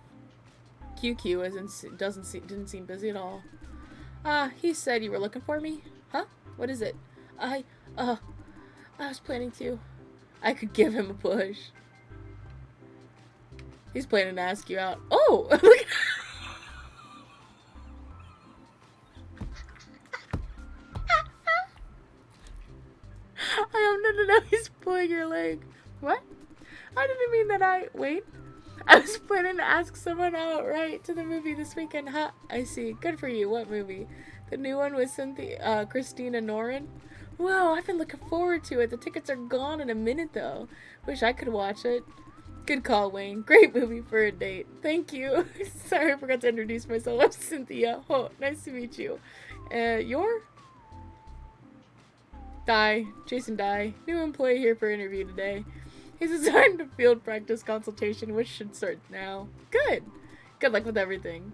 QQ didn't seem busy at all. He said you were looking for me? Huh? What is it? I was planning to. I could give him a push. He's planning to ask you out. Oh! Look at no, he's pulling your leg. What? I didn't mean that wait. I was planning to ask someone out right to the movie this weekend. Huh? I see. Good for you. What movie? The new one with Christina Noren? Whoa, I've been looking forward to it. The tickets are gone in a minute, though. Wish I could watch it. Good call, Wayne. Great movie for a date. Thank you. Sorry, I forgot to introduce myself. I'm Cynthia. Oh, nice to meet you. You're? Jason Dye. New employee here for interview today. He's assigned to field practice consultation, which should start now. Good. Good luck with everything.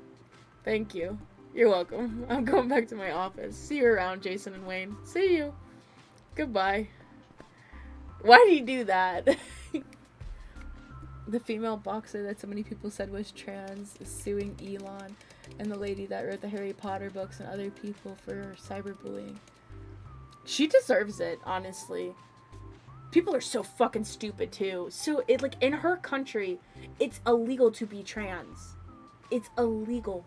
Thank you. You're welcome. I'm going back to my office. See you around, Jason and Wayne. See you. Goodbye. Why did he do that? The female boxer that so many people said was trans is suing Elon and the lady that wrote the Harry Potter books and other people for cyberbullying. She deserves it, honestly. People are so fucking stupid, too. So, in her country, it's illegal to be trans. It's illegal.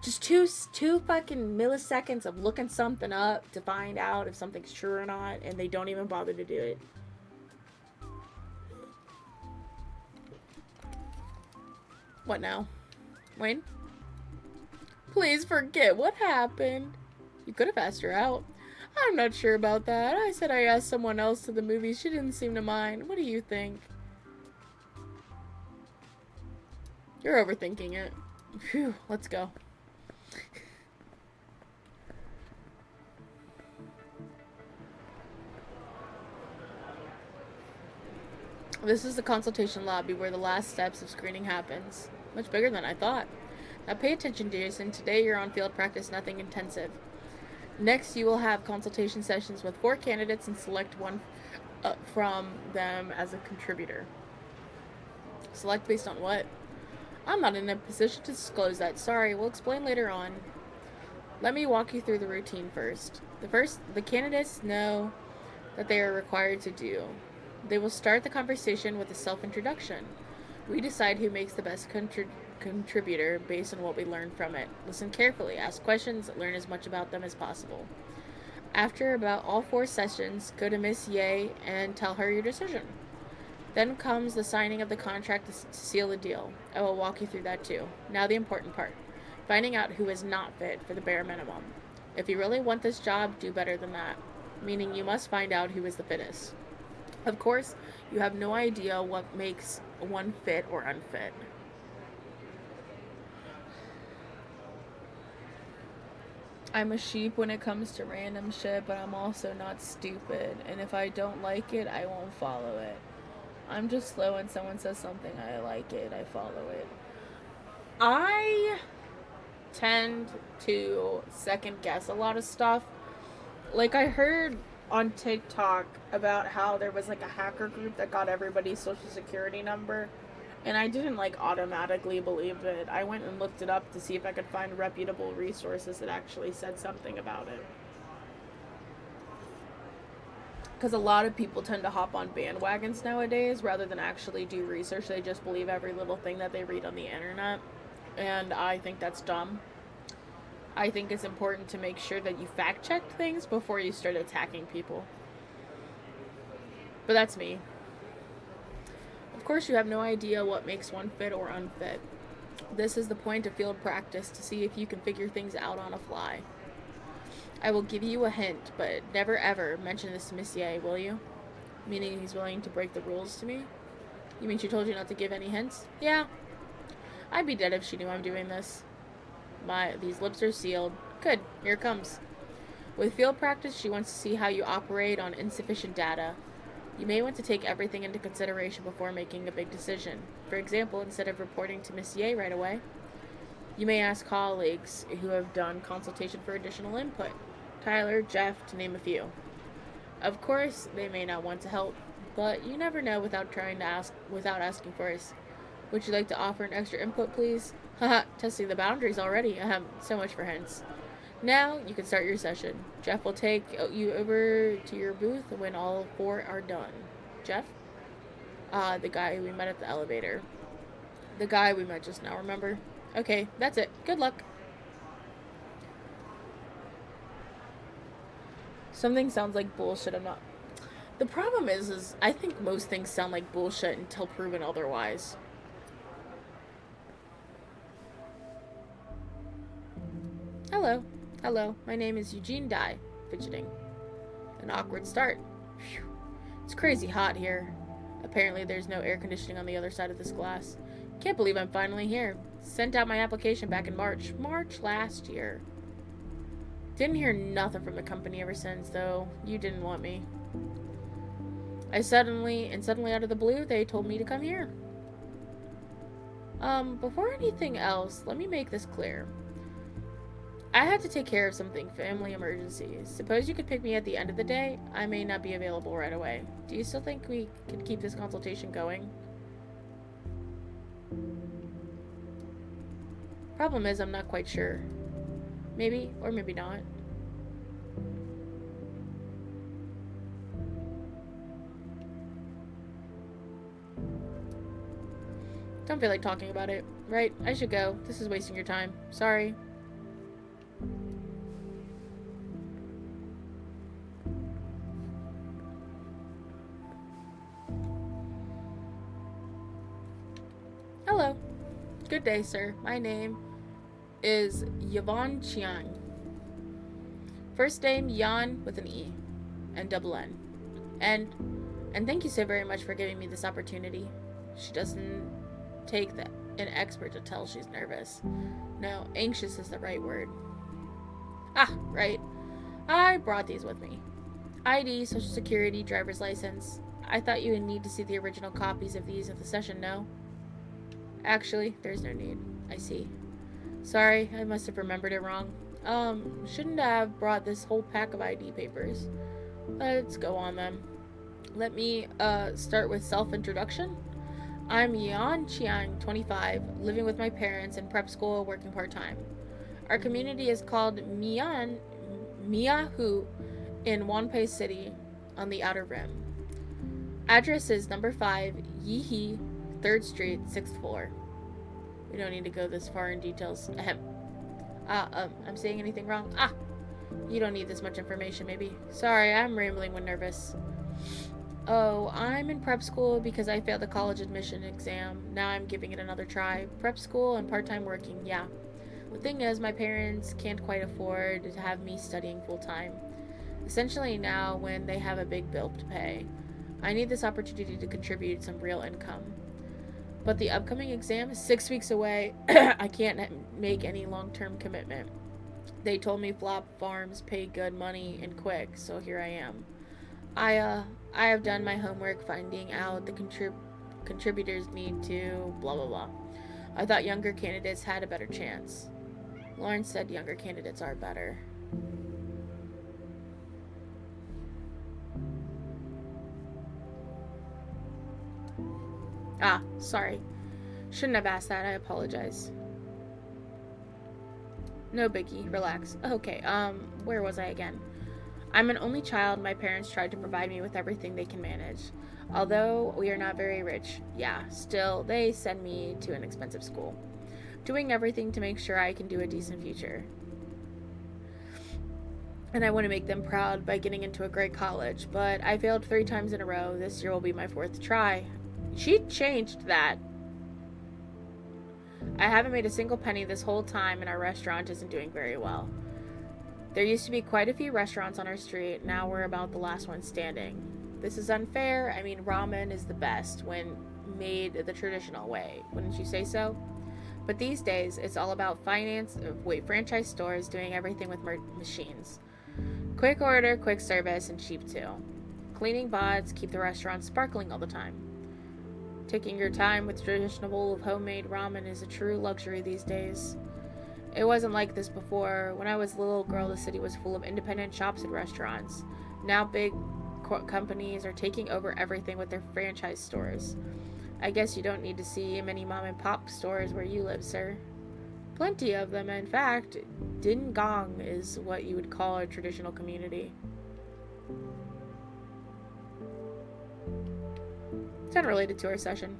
Just two fucking milliseconds of looking something up to find out if something's true or not, and they don't even bother to do it. What now? Wayne? Please forget what happened. You could have asked her out. I'm not sure about that. I said I asked someone else to the movie. She didn't seem to mind. What do you think? You're overthinking it. Phew, let's go. This is the consultation lobby where the last steps of screening happens. Much bigger than I thought. Now pay attention, Jason. Today you're on field practice, nothing intensive. Next, you will have consultation sessions with 4 candidates and select one from them as a contributor. Select based on what? I'm not in a position to disclose that. Sorry, we'll explain later on. Let me walk you through the routine first. The candidates know that they are required to do. They will start the conversation with a self-introduction. We decide who makes the best contributor based on what we learn from it. Listen carefully, ask questions, learn as much about them as possible. After about all 4 sessions, go to Miss Ye and tell her your decision. Then comes the signing of the contract to seal the deal. I will walk you through that too. Now the important part. Finding out who is not fit for the bare minimum. If you really want this job, do better than that. Meaning you must find out who is the fittest. Of course, you have no idea what makes one fit or unfit. I'm a sheep when it comes to random shit, but I'm also not stupid. And if I don't like it, I won't follow it. I'm just slow when someone says something, I like it, I follow it. I tend to second guess a lot of stuff. Like, I heard on TikTok about how there was like a hacker group that got everybody's social security number, and I didn't like automatically believe it. I went and looked it up to see if I could find reputable resources that actually said something about it. Because a lot of people tend to hop on bandwagons nowadays rather than actually do research. They just believe every little thing that they read on the internet, and I think that's dumb. I think it's important to make sure that you fact check things before you start attacking people. But that's me. Of course, you have no idea what makes one fit or unfit. This is the point of field practice, to see if you can figure things out on a fly. I will give you a hint, but never ever mention this to Miss Ye, will you? Meaning he's willing to break the rules to me? You mean she told you not to give any hints? Yeah. I'd be dead if she knew I'm doing this. These lips are sealed. Good, here it comes. With field practice, she wants to see how you operate on insufficient data. You may want to take everything into consideration before making a big decision. For example, instead of reporting to Miss Ye right away, you may ask colleagues who have done consultation for additional input. Tyler, Jeff, to name a few. Of course, they may not want to help, but you never know without asking first. Would you like to offer an extra input, please? Haha, testing the boundaries already. So much for hints. Now, you can start your session. Jeff will take you over to your booth when all 4 are done. Jeff? The guy we met at the elevator. The guy we met just now, remember? Okay, that's it. Good luck. Something sounds like bullshit. I'm not. The problem is I think most things sound like bullshit until proven otherwise. Hello. Hello. My name is Eugene Dye. Fidgeting. An awkward start. Whew. It's crazy hot here. Apparently there's no air conditioning on the other side of this glass. Can't believe I'm finally here. Sent out my application back in March last year. Didn't hear nothing from the company ever since, though. You didn't want me. Suddenly out of the blue, they told me to come here. Before anything else, let me make this clear. I had to take care of something, family emergencies. Suppose you could pick me at the end of the day. I may not be available right away. Do you still think we could keep this consultation going? Problem is, I'm not quite sure. Maybe, or maybe not. Don't feel like talking about it. Right, I should go. This is wasting your time. Sorry. Hello. Good day, sir. My name is Yvonne Chiang. First name Yan with an E and double N. And thank you so very much for giving me this opportunity. She doesn't take an expert to tell she's nervous. No, anxious is the right word. Ah, right. I brought these with me. ID, social security, driver's license. I thought you would need to see the original copies of these at the session, no? Actually, there's no need. I see. Sorry, I must have remembered it wrong. Shouldn't have brought this whole pack of ID papers. Let's go on then. Let me, start with self-introduction. I'm Yan Chiang, 25, living with my parents in prep school, working part-time. Our community is called Miahu in Wanpei City on the Outer Rim. Address is number 5, Yihi, 3rd Street, 6th floor. We don't need to go this far in details. Ahem. I'm saying anything wrong? You don't need this much information, maybe. Sorry, I'm rambling when nervous. Oh, I'm in prep school because I failed the college admission exam. Now I'm giving it another try. Prep school and part-time working, yeah. The thing is, my parents can't quite afford to have me studying full-time. Essentially now, when they have a big bill to pay, I need this opportunity to contribute some real income. But the upcoming exam is 6 weeks away. I can't make any long-term commitment. They told me flop farms pay good money and quick, so here I am. I have done my homework finding out the contributors need to blah blah blah. I thought younger candidates had a better chance. Lawrence said younger candidates are better. Sorry. Shouldn't have asked that. I apologize. No biggie. Relax. Okay, where was I again? I'm an only child. My parents tried to provide me with everything they can manage. Although we are not very rich, still, they send me to an expensive school. Doing everything to make sure I can do a decent future. And I want to make them proud by getting into a great college, but I failed 3 times in a row. This year will be my 4th try. She changed that. I haven't made a single penny this whole time, and our restaurant isn't doing very well. There used to be quite a few restaurants on our street. Now we're about the last one standing. This is unfair. I mean, ramen is the best when made the traditional way. Wouldn't you say so? But these days, it's all about franchise stores doing everything with machines. Quick order, quick service, and cheap too. Cleaning bots keep the restaurant sparkling all the time. Taking your time with traditional bowl of homemade ramen is a true luxury these days. It wasn't like this before. When I was a little girl, the city was full of independent shops and restaurants. Now big companies are taking over everything with their franchise stores. I guess you don't need to see many mom and pop stores where you live, sir. Plenty of them. In fact, Din Gong is what you would call a traditional community. It's unrelated to our session.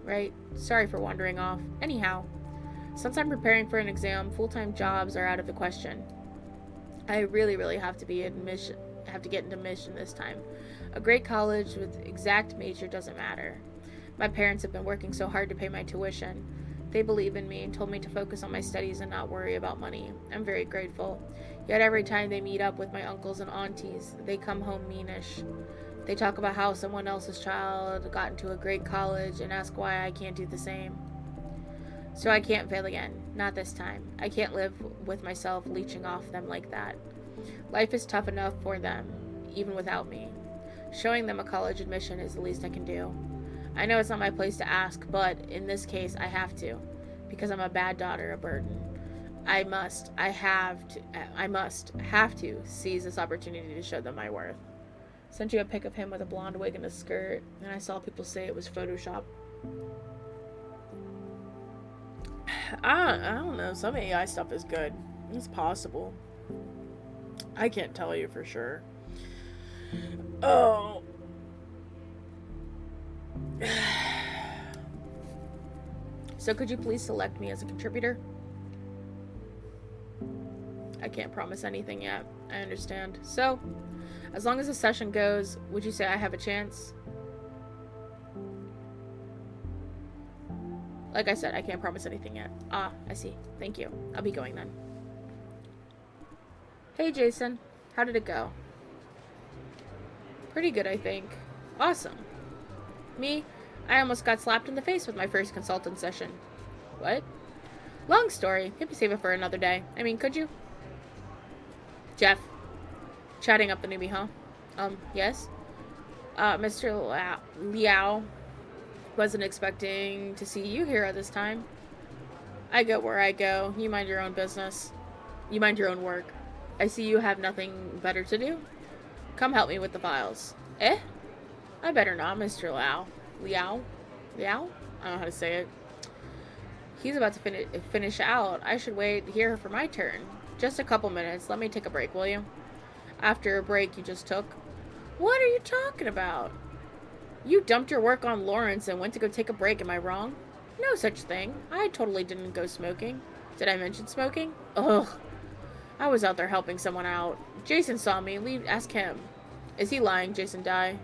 Right. Sorry for wandering off. Anyhow, since I'm preparing for an exam, full-time jobs are out of the question. I really have to get into admission this time. A great college with exact major doesn't matter. My parents have been working so hard to pay my tuition. They believe in me and told me to focus on my studies and not worry about money. I'm very grateful. Yet every time they meet up with my uncles and aunties, they come home meanish. They talk about how someone else's child got into a great college and ask why I can't do the same. So I can't fail again. Not this time. I can't live with myself leeching off them like that. Life is tough enough for them, even without me. Showing them a college admission is the least I can do. I know it's not my place to ask, but in this case I have to. Because I'm a bad daughter, a burden. I have to seize this opportunity to show them my worth. Sent you a pic of him with a blonde wig and a skirt, and I saw people say it was Photoshop. I don't know. Some AI stuff is good. It's possible. I can't tell you for sure. Oh. So could you please select me as a contributor? I can't promise anything yet. I understand. So, as long as the session goes, would you say I have a chance? Like I said, I can't promise anything yet. I see. Thank you. I'll be going then. Hey, Jason. How did it go? Pretty good, I think. Awesome. Me? I almost got slapped in the face with my first consultant session. What? Long story. Maybe save it for another day. I mean, could you? Jeff. Chatting up the newbie, huh? Yes? Mr. Liao. Wasn't expecting to see you here at this time. I go where I go. You mind your own business. You mind your own work. I see you have nothing better to do. Come help me with the files. Eh? I better not, Mr. Liao. Liao? I don't know how to say it. He's about to finish out. I should wait here for my turn. Just a couple minutes. Let me take a break, will you? After a break you just took. What are you talking about? You dumped your work on Lawrence and went to go take a break, am I wrong? No such thing. I totally didn't go smoking. Did I mention smoking? Ugh. I was out there helping someone out. Jason saw me. Ask him. Is he lying, Jason Dye?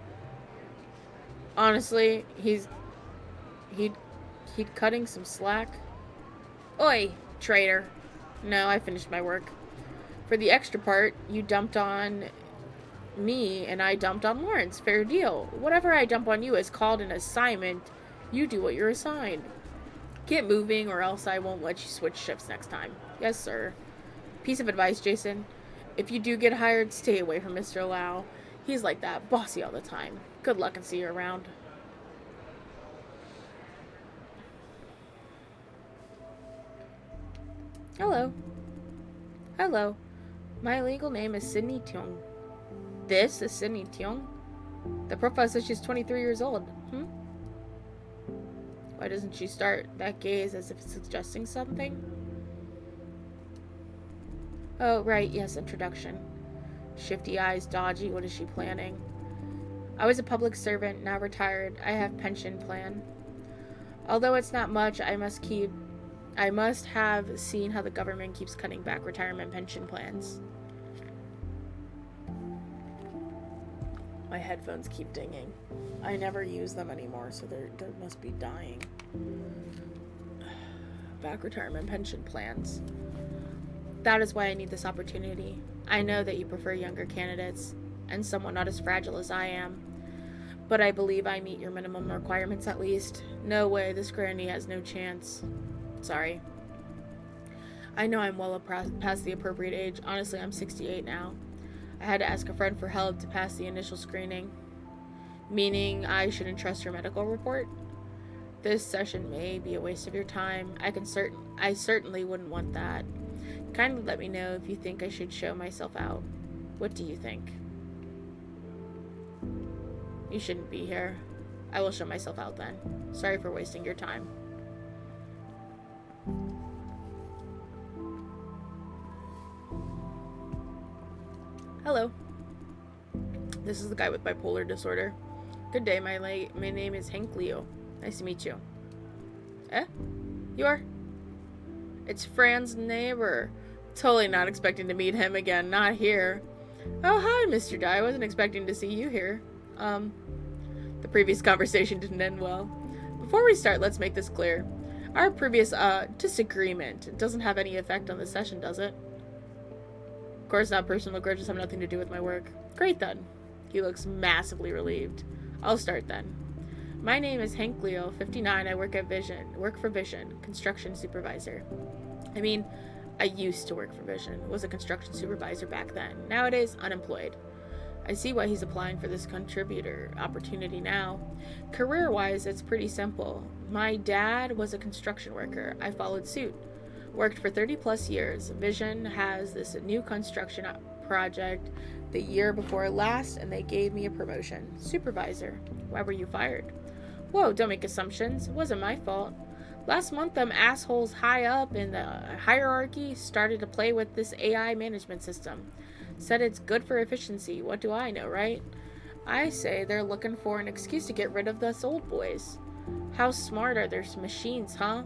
Honestly, he'd cutting some slack. Oi, traitor. No, I finished my work. For the extra part, you dumped on me and I dumped on Lawrence. Fair deal. Whatever I dump on you is called an assignment. You do what you're assigned. Get moving or else I won't let you switch shifts next time. Yes, sir. Piece of advice, Jason. If you do get hired, stay away from Mr. Lau. He's like that, bossy all the time. Good luck and see you around. Hello. Hello. My legal name is Sydney Tiong. This is Sydney Tiong? The profile says she's 23 years old. Why doesn't she start that gaze as if suggesting something? Oh, right, yes, introduction. Shifty eyes, dodgy, what is she planning? I was a public servant, now retired. I have pension plan. Although it's not much, I must have seen how the government keeps cutting back retirement pension plans. My headphones keep dinging. I never use them anymore, so they must be dying. Back retirement pension plans. That is why I need this opportunity. I know that you prefer younger candidates, and someone not as fragile as I am. But I believe I meet your minimum requirements at least. No way, this granny has no chance. Sorry. I know I'm well past the appropriate age. Honestly, I'm 68 now. I had to ask a friend for help to pass the initial screening. Meaning I shouldn't trust your medical report? This session may be a waste of your time. I certainly wouldn't want that. Kindly let me know if you think I should show myself out. What do you think? You shouldn't be here. I will show myself out then. Sorry for wasting your time. Hello. This is the guy with bipolar disorder. Good day, my name is Hank Leo. Nice to meet you. Eh? You are? It's Fran's neighbor. Totally not expecting to meet him again. Not here. Oh, hi, Mr. Dye. I wasn't expecting to see you here. The previous conversation didn't end well. Before we start, let's make this clear. Our previous, disagreement doesn't have any effect on the session, does it? Of course not. Personal grudges have nothing to do with my work. Great, then. He looks massively relieved. I'll start, then. My name is Hank Leo, 59. I work for Vision, construction supervisor. I mean, I used to work for Vision. Was a construction supervisor back then. Nowadays, unemployed. I see why he's applying for this contributor opportunity now. Career-wise, it's pretty simple. My dad was a construction worker. I followed suit. Worked for 30 plus years. Vision has this new construction project the year before last, and they gave me a promotion. Supervisor. Why were you fired? Whoa, don't make assumptions. It wasn't my fault. Last month, them assholes high up in the hierarchy started to play with this AI management system. Said it's good for efficiency. What do I know, right? I say they're looking for an excuse to get rid of us old boys. How smart are their machines, huh?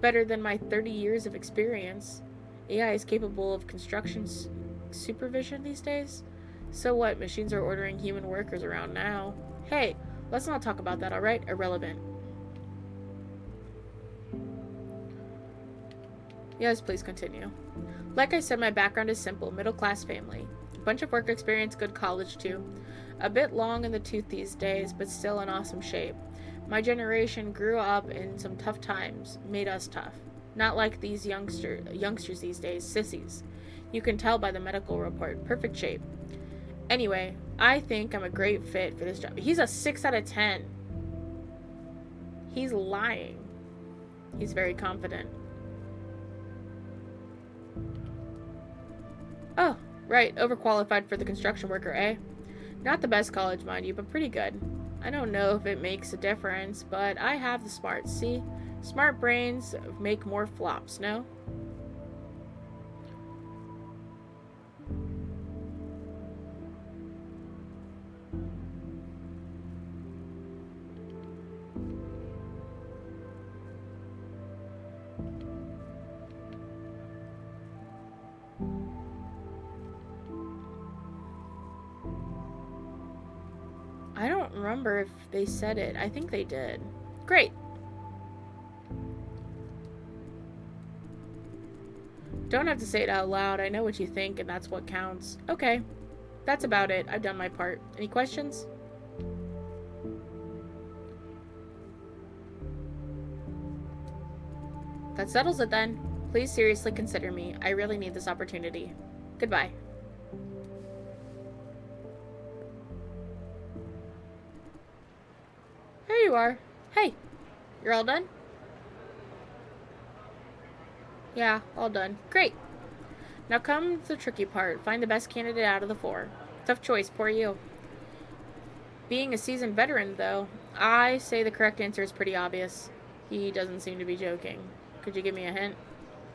Better than my 30 years of experience. AI is capable of construction supervision these days? So what? Machines are ordering human workers around now. Hey, let's not talk about that, alright? Irrelevant. Yes, please continue. Like I said, my background is simple, middle-class family. A bunch of work experience, good college too. A bit long in the tooth these days, but still in awesome shape. My generation grew up in some tough times, made us tough. Not like these youngsters these days, sissies. You can tell by the medical report, perfect shape. Anyway, I think I'm a great fit for this job. He's a 6 out of 10. He's lying. He's very confident. Oh, right, overqualified for the construction worker, eh? Not the best college, mind you, but pretty good. I don't know if it makes a difference, but I have the smarts, see? Smart brains make more flops, no? I don't remember if they said it. I think they did. Great. Don't have to say it out loud. I know what you think, and that's what counts. Okay. That's about it. I've done my part. Any questions? That settles it then. Please seriously consider me. I really need this opportunity. Goodbye. There you are. Hey, you're all done? Yeah, all done. Great. Now comes the tricky part. Find the best candidate out of the four. Tough choice, poor you. Being a seasoned veteran, though, I say the correct answer is pretty obvious. He doesn't seem to be joking. Could you give me a hint?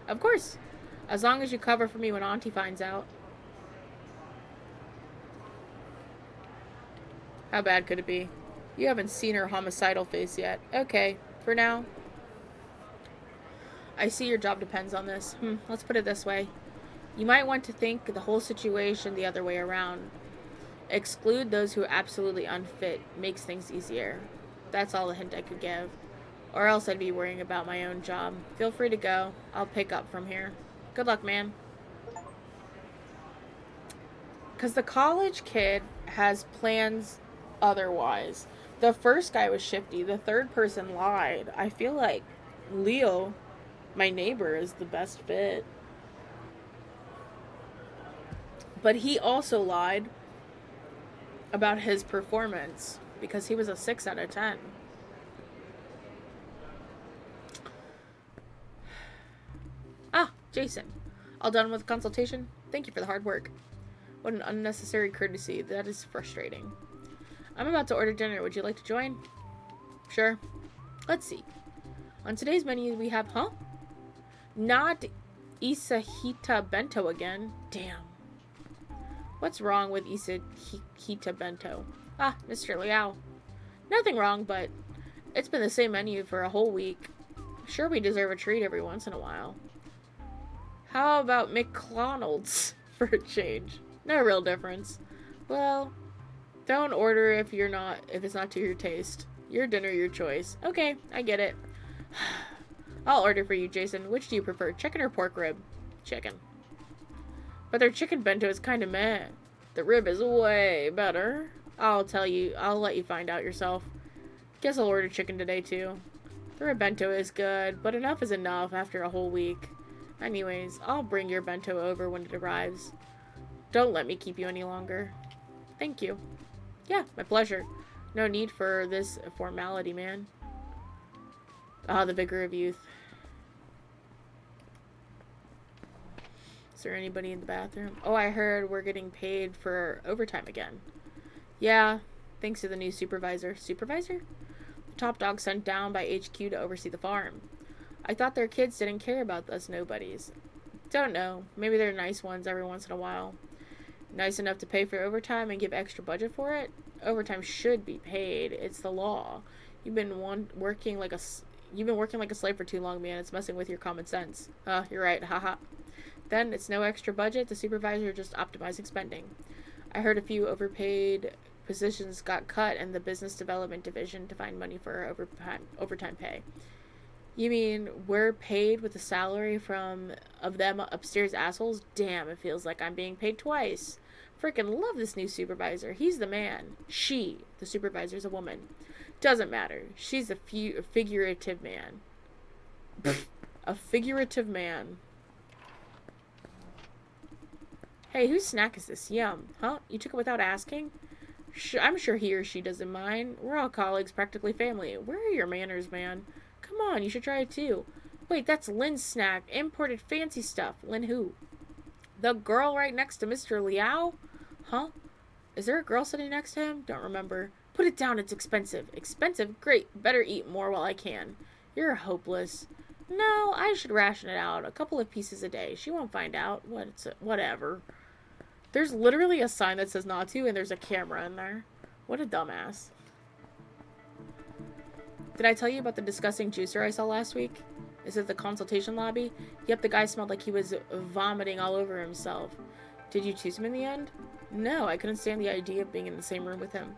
Of course. As long as you cover for me when Auntie finds out. How bad could it be? You haven't seen her homicidal face yet. Okay, for now. I see your job depends on this. Let's put it this way. You might want to think the whole situation the other way around. Exclude those who are absolutely unfit. Makes things easier. That's all the hint I could give. Or else I'd be worrying about my own job. Feel free to go. I'll pick up from here. Good luck, man. Because the college kid has plans otherwise. The first guy was shifty. The third person lied. I feel like Leo, my neighbor, is the best fit. But he also lied about his performance because he was a 6 out of 10. Ah, Jason. All done with the consultation? Thank you for the hard work. What an unnecessary courtesy. That is frustrating. I'm about to order dinner. Would you like to join? Sure. Let's see. On today's menu we have, not Isahita Bento again. Damn. What's wrong with Isahita Bento? Ah, Mr. Liao. Nothing wrong, but it's been the same menu for a whole week. Sure, we deserve a treat every once in a while. How about McDonald's for a change? No real difference. Well, don't order if it's not to your taste. Your dinner, your choice. Okay, I get it. I'll order for you, Jason. Which do you prefer, chicken or pork rib? Chicken. But their chicken bento is kind of meh. The rib is way better. I'll let you find out yourself. Guess I'll order chicken today, too. The rib bento is good, but enough is enough after a whole week. Anyways, I'll bring your bento over when it arrives. Don't let me keep you any longer. Thank you. Yeah, my pleasure. No need for this formality, man. Ah, the vigor of youth. Is there anybody in the bathroom? Oh, I heard we're getting paid for overtime again. Yeah, thanks to the new supervisor. Supervisor? The top dog sent down by HQ to oversee the farm. I thought their kids didn't care about us nobodies. Don't know. Maybe they're nice ones every once in a while. Nice enough to pay for overtime and give extra budget for it? Overtime should be paid. It's the law. You've been working like a slave for too long, man. It's messing with your common sense. You're right. Haha. Then it's no extra budget. The supervisor just optimizing spending. I heard a few overpaid positions got cut in the business development division to find money for overtime pay. You mean we're paid with the salary of them upstairs assholes? Damn, it feels like I'm being paid twice. Freaking love this new supervisor. He's the man. The supervisor's a woman. Doesn't matter. She's a figurative man. A figurative man. Hey, whose snack is this? Yum. Huh? You took it without asking? I'm sure he or she doesn't mind. We're all colleagues, practically family. Where are your manners, man? Come on, you should try it too. Wait, that's Lynn's snack. Imported fancy stuff. Lynn who? The girl right next to Mr. Liao? Huh? Is there a girl sitting next to him? Don't remember. Put Put it down, it's expensive. Expensive? Great. Better eat more while I can. You're hopeless. No, I should ration it out. A couple of pieces a day. She won't find out. Whatever. There's literally a sign that says not to, and there's a camera in there. What a dumbass. Did I tell you about the disgusting juicer I saw last week? Is it the consultation lobby? Yep, the guy smelled like he was vomiting all over himself. Did you choose him in the end? No, I couldn't stand the idea of being in the same room with him.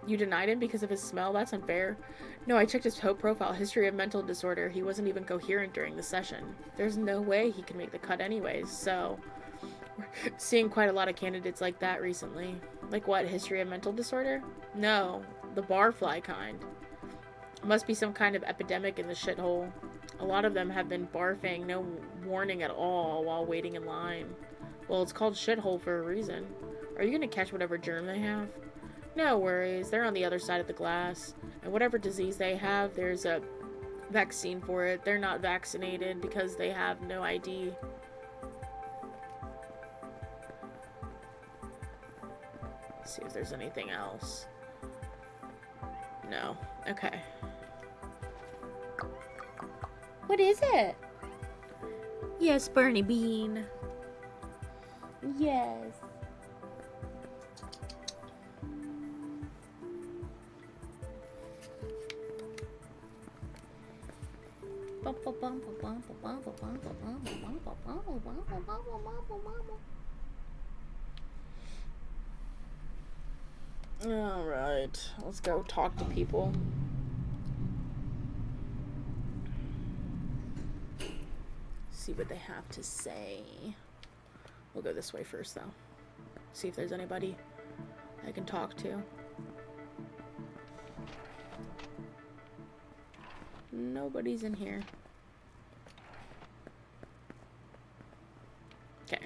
You denied him because of his smell? That's unfair. No, I checked his profile, history of mental disorder. He wasn't even coherent during the session. There's no way he could make the cut anyways, so... We're seeing quite a lot of candidates like that recently. Like what, history of mental disorder? No, the barfly kind. Must be some kind of epidemic in the shithole. A lot of them have been barfing, no warning at all, while waiting in line. Well, it's called shithole for a reason. Are you gonna catch whatever germ they have? No worries, they're on the other side of the glass. And whatever disease they have, there's a vaccine for it. They're not vaccinated because they have no ID. Let's see if there's anything else. No. Okay. What is it? Yes, Bernie Bean. Yes. Alright, let's go talk to people. See what they have to say. We'll go this way first, though. See if there's anybody I can talk to. Nobody's in here. Okay.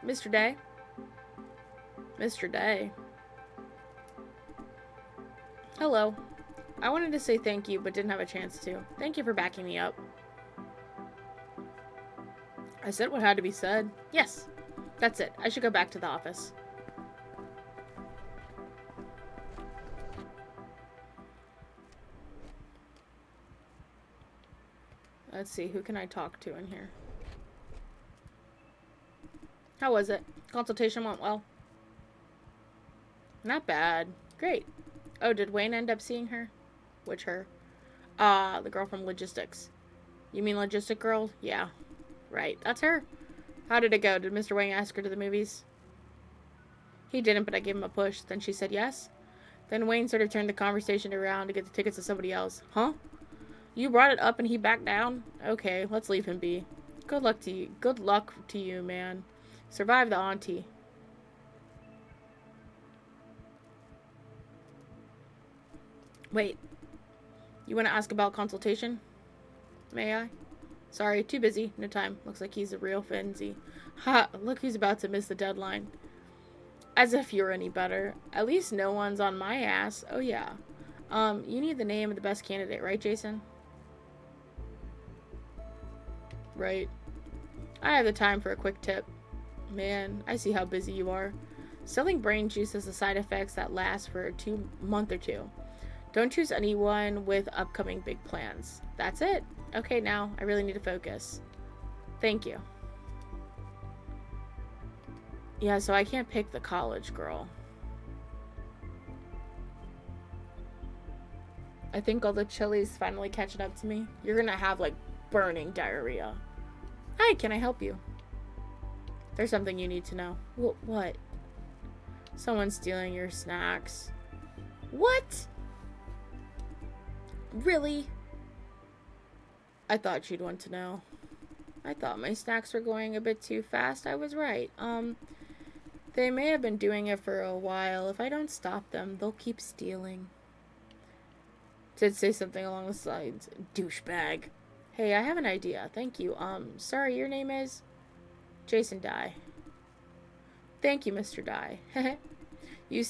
Mr. Day. Mr. Day. Hello. I wanted to say thank you, but didn't have a chance to. Thank you for backing me up. I said what had to be said. Yes. That's it. I should go back to the office. Let's see. Who can I talk to in here? How was it? Consultation went well. Not bad. Great. Oh, did Wayne end up seeing her? Which her? The girl from logistics. You mean logistic girl? Yeah. Right. That's her. How did it go? Did Mr. Wayne ask her to the movies? He didn't, but I gave him a push. Then she said yes. Then Wayne sort of turned the conversation around to get the tickets to somebody else. Huh? You brought it up and he backed down? Okay, let's leave him be. Good luck to you. Good luck to you, man. Survive the auntie. Wait. You want to ask about consultation? May I? Sorry, too busy. No time. Looks like he's a real finsy. Ha! Look who's about to miss the deadline. As if you're any better. At least no one's on my ass. Oh, yeah. You need the name of the best candidate, right, Jason? Right. I have the time for a quick tip. Man, I see how busy you are. Selling brain juice has the side effects that last for a month or two. Don't choose anyone with upcoming big plans. That's it. Okay, now, I really need to focus. Thank you. Yeah, so I can't pick the college girl. I think all the chili's finally catching up to me. You're gonna have, like, burning diarrhea. Hi, can I help you? There's something you need to know. What? Someone's stealing your snacks. What? Really? I thought you'd want to know. I thought my snacks were going a bit too fast. I was right. They may have been doing it for a while. If I don't stop them, they'll keep stealing. Did say something along the lines. Douchebag. Hey, I have an idea. Thank you. Sorry, your name is? Jason Dye. Thank you, Mr. Dye. You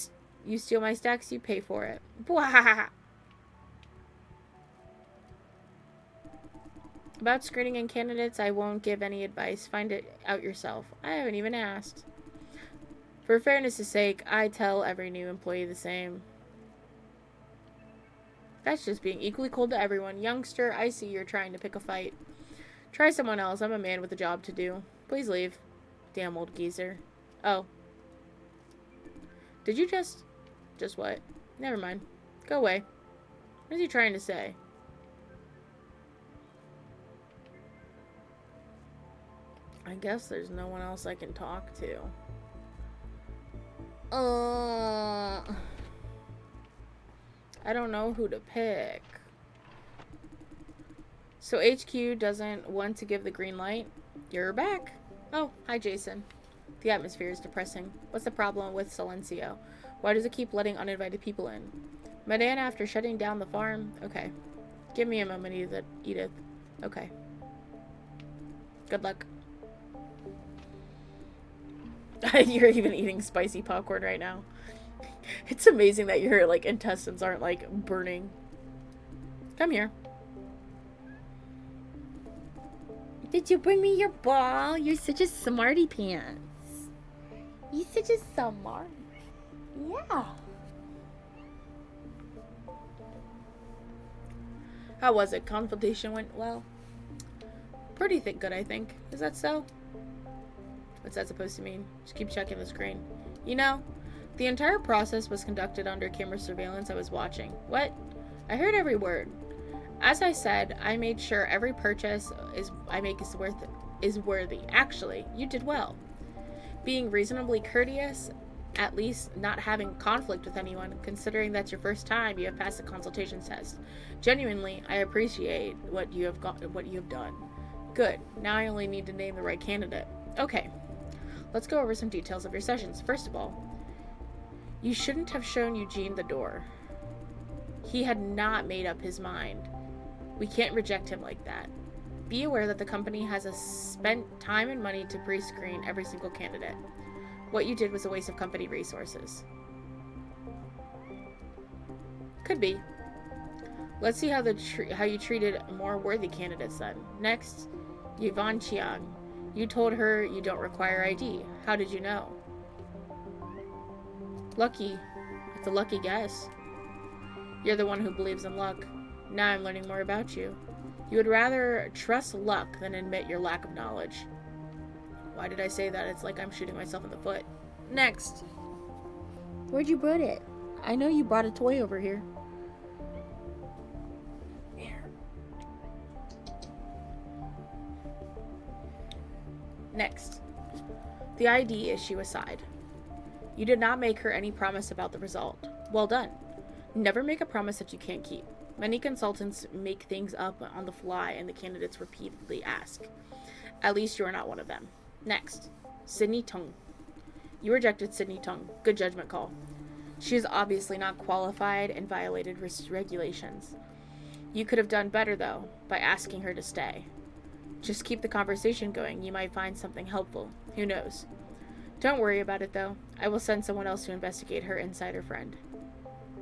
steal my stacks, you pay for it. Bwahaha. About screening in candidates, I won't give any advice. Find it out yourself. I haven't even asked. For fairness' sake, I tell every new employee the same. That's just being equally cold to everyone. Youngster, I see you're trying to pick a fight. Try someone else. I'm a man with a job to do. Please leave. Damn old geezer. Oh. Did you just... Just what? Never mind. Go away. What is he trying to say? I guess there's no one else I can talk to. I don't know who to pick. So HQ doesn't want to give the green light? You're back. Oh, hi Jason. The atmosphere is depressing. What's the problem with Silencio? Why does it keep letting uninvited people in? Medana after shutting down the farm? Okay. Give me a moment, Edith. Okay. Good luck. You're even eating spicy popcorn right now. It's amazing that your, like, intestines aren't, like, burning. Come here. Did you bring me your ball? You're such a smarty pants. You're such a smart. Yeah. How was it? Consultation went well? Pretty good, I think. Is that so? What's that supposed to mean? Just keep checking the screen. You know, the entire process was conducted under camera surveillance. I was watching. What? I heard every word. As I said, I made sure every purchase I make is worthy. Actually, you did well. Being reasonably courteous, at least not having conflict with anyone, considering that's your first time you have passed the consultation test. Genuinely, I appreciate what you have done. Good. Now I only need to name the right candidate. Okay. Let's go over some details of your sessions. First of all, you shouldn't have shown Eugene the door. He had not made up his mind. We can't reject him like that. Be aware that the company has spent time and money to pre-screen every single candidate. What you did was a waste of company resources. Could be. Let's see how you treated more worthy candidates then. Next, Yvonne Chiang. You told her you don't require ID. How did you know? Lucky. It's a lucky guess. You're the one who believes in luck. Now I'm learning more about you. You would rather trust luck than admit your lack of knowledge. Why did I say that? It's like I'm shooting myself in the foot. Next. Where'd you put it? I know you brought a toy over here. Here. Next. The ID issue aside. You did not make her any promise about the result. Well done. Never make a promise that you can't keep. Many consultants make things up on the fly and the candidates repeatedly ask. At least you are not one of them. Next, Sydney Tung. You rejected Sydney Tung. Good judgment call. She is obviously not qualified and violated regulations. You could have done better, though, by asking her to stay. Just keep the conversation going. You might find something helpful. Who knows? Don't worry about it, though. I will send someone else to investigate her insider friend.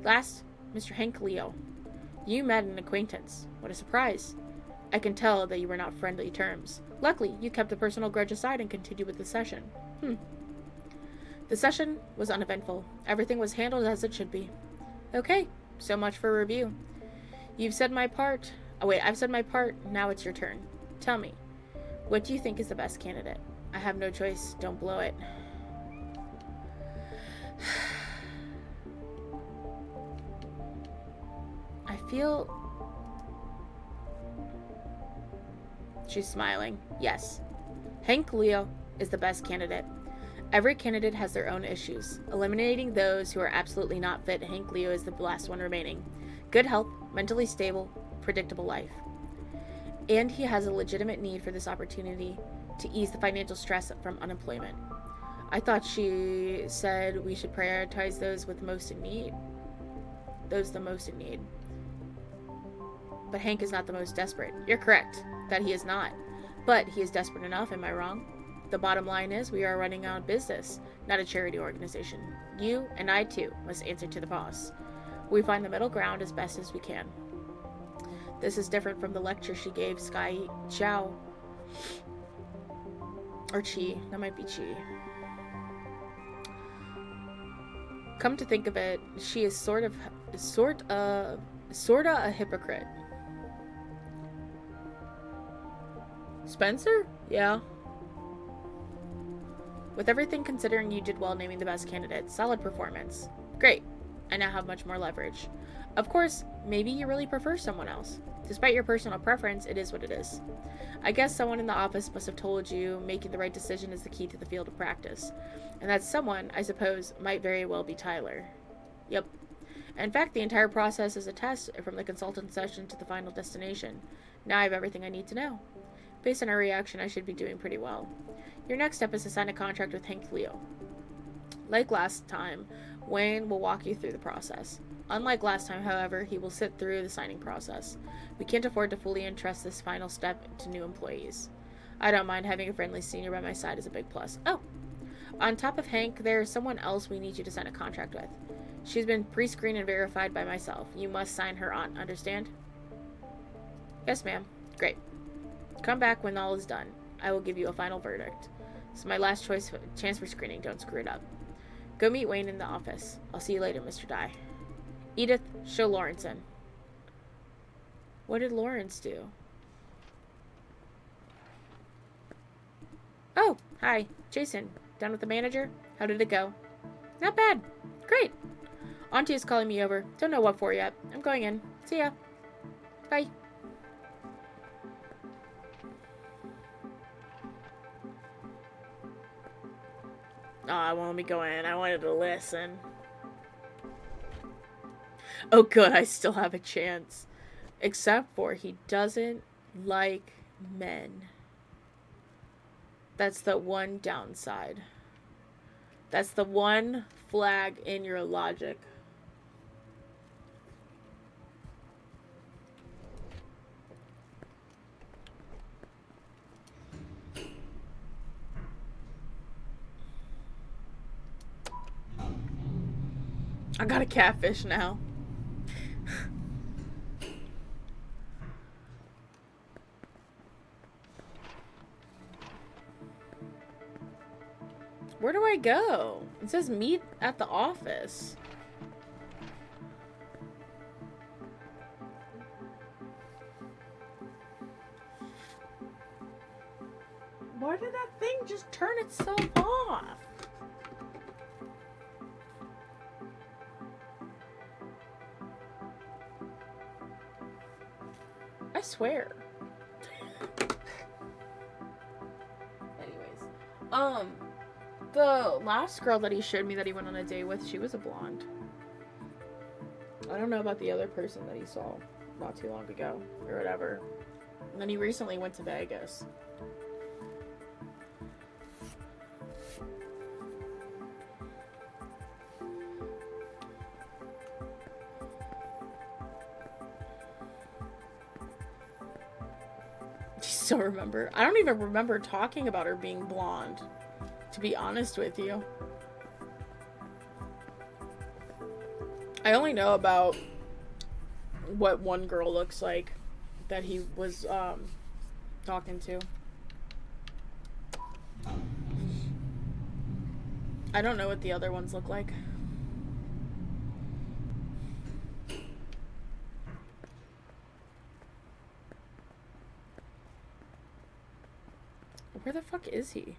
Last, Mr. Hank Leo. You met an acquaintance. What a surprise. I can tell that you were not friendly terms. Luckily, you kept the personal grudge aside and continued with the session. The session was uneventful. Everything was handled as it should be. Okay, so much for review. You've said my part. Oh wait, I've said my part. Now it's your turn. Tell me, what do you think is the best candidate? I have no choice. Don't blow it. I feel... She's smiling. Yes. Hank Leo is the best candidate. Every candidate has their own issues. Eliminating those who are absolutely not fit, Hank Leo is the last one remaining. Good health, mentally stable, predictable life. And he has a legitimate need for this opportunity to ease the financial stress from unemployment. I thought she said we should prioritize those with most in need. Those the most in need. But Hank is not the most desperate. You're correct that he is not. But he is desperate enough, am I wrong? The bottom line is we are running a business, not a charity organization. You and I too must answer to the boss. We find the middle ground as best as we can. This is different from the lecture she gave Sky Chow. Or Chi. That might be Chi. Come to think of it, she is sorta a hypocrite. Spencer? Yeah. With everything considering, you did well naming the best candidate. Solid performance. Great. I now have much more leverage. Of course, maybe you really prefer someone else. Despite your personal preference, it is what it is. I guess someone in the office must have told you making the right decision is the key to the field of practice. And that someone, I suppose, might very well be Tyler. Yep. In fact, the entire process is a test from the consultant session to the final destination. Now I have everything I need to know. Based on our reaction, I should be doing pretty well. Your next step is to sign a contract with Hank Leo. Like last time, Wayne will walk you through the process. Unlike last time, however, he will sit through the signing process. We can't afford to fully entrust this final step to new employees. I don't mind having a friendly senior by my side is a big plus. Oh! On top of Hank, there's someone else we need you to sign a contract with. She's been pre-screened and verified by myself. You must sign her on, understand? Yes, ma'am. Great. Come back when all is done. I will give you a final verdict. It's my last chance for screening. Don't screw it up. Go meet Wayne in the office. I'll see you later, Mr. Dye. Edith, show Lawrence in. What did Lawrence do? Oh, hi. Jason. Done with the manager? How did it go? Not bad. Great. Auntie is calling me over. Don't know what for yet. I'm going in. See ya. Bye. Oh, I won't let me go in. I wanted to listen. Oh, good. I still have a chance. Except for he doesn't like men. That's the one downside. That's the one flag in your logic. I got a catfish now. Where do I go? It says meet at the office. Why did that thing just turn itself off? I swear. Anyways, the last girl that he showed me that he went on a date with, she was a blonde. I don't know about the other person that he saw not too long ago, or whatever. And then he recently went to Vegas. I still remember. I don't even remember talking about her being blonde, to be honest with you. I only know about what one girl looks like that he was talking to. I don't know what the other ones look like. Where the fuck is he?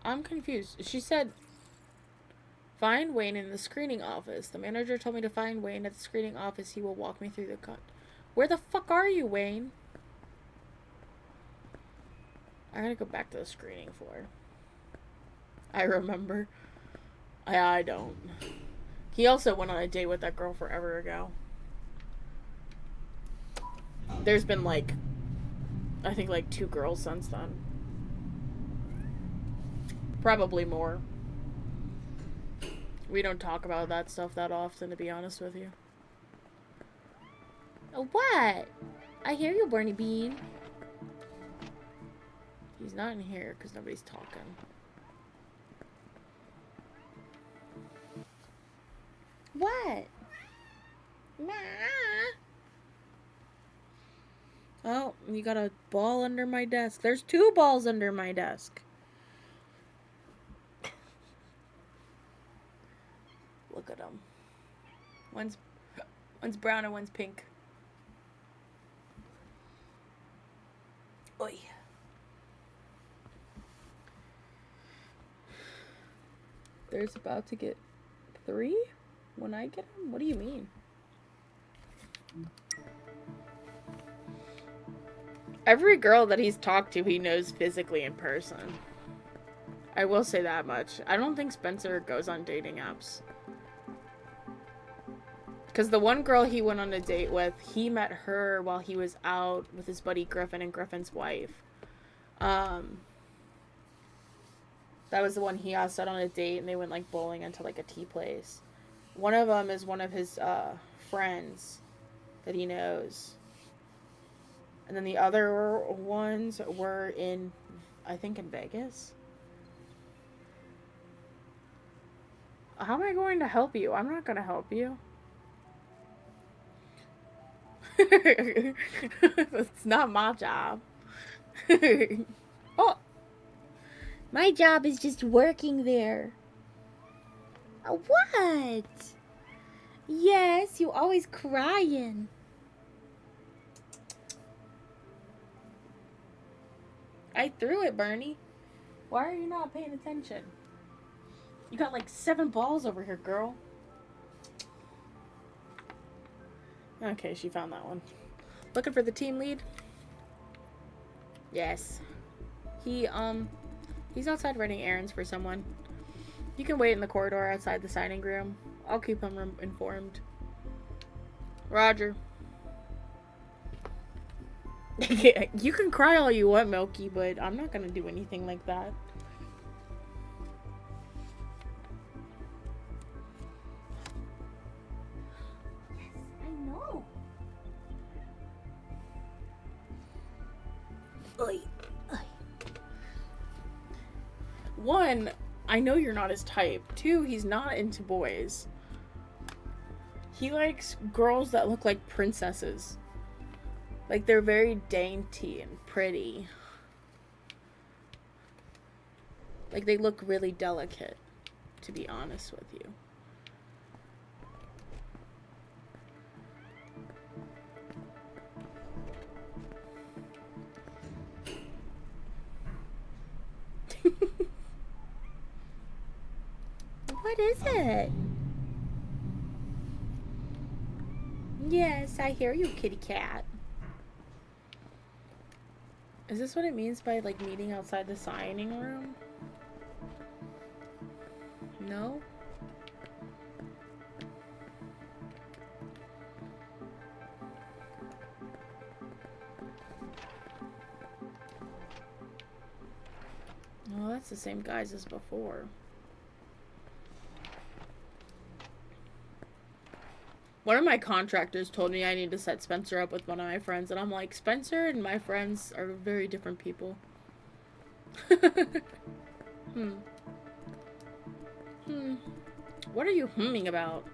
I'm confused. She said, find Wayne in the screening office. The manager told me to find Wayne at the screening office. He will walk me through the cut. Where the fuck are you, Wayne? I gotta go back to the screening floor. I remember. I don't. He also went on a date with that girl forever ago. There's been like, I think like 2 girls since then. Probably more. We don't talk about that stuff that often, to be honest with you. What? I hear you, Bernie Bean. He's not in here because nobody's talking. What? Oh, you got a ball under my desk. There's 2 balls under my desk. Look at them. One's brown and one's pink. Oi. There's about to get 3 when I get them? What do you mean? Every girl that he's talked to, he knows physically in person. I will say that much. I don't think Spencer goes on dating apps. Because the one girl he went on a date with, he met her while he was out with his buddy Griffin and Griffin's wife. That was the one he asked out on a date, and they went like bowling into like a tea place. One of them is one of his friends that he knows. And then the other ones were in, I think, in Vegas. How am I going to help you? I'm not going to help you. It's not my job. Oh, my job is just working there. What? Yes, you always crying. I threw it, Bernie. Why are you not paying attention? You got like 7 balls over here, girl. Okay, she found that one. Looking for the team lead? Yes. He's outside running errands for someone. You can wait in the corridor outside the signing room. I'll keep him informed. Roger. You can cry all you want, Milky, but I'm not gonna do anything like that. I know. Oy. Oy. 1, I know you're not his type. 2, he's not into boys. He likes girls that look like princesses. Like, they're very dainty and pretty. Like, they look really delicate, to be honest with you. What is it? Yes, I hear you, kitty cat. Is this what it means by, like, meeting outside the signing room? No? Oh, that's the same guys as before. One of my contractors told me I need to set Spencer up with one of my friends, and I'm like, Spencer and my friends are very different people. What are you humming about?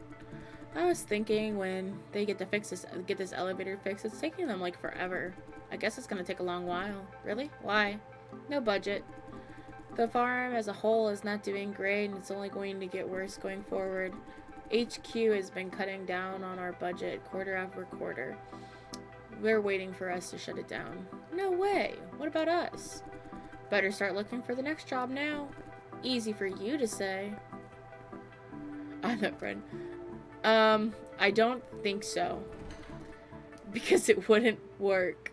I was thinking when they get this elevator fixed, it's taking them like forever. I guess it's gonna take a long while. Really? Why? No budget. The farm as a whole is not doing great, and it's only going to get worse going forward. HQ has been cutting down on our budget quarter after quarter. They're waiting for us to shut it down. No way. What about us? Better start looking for the next job now. Easy for you to say. I'm that friend. I don't think so. Because it wouldn't work.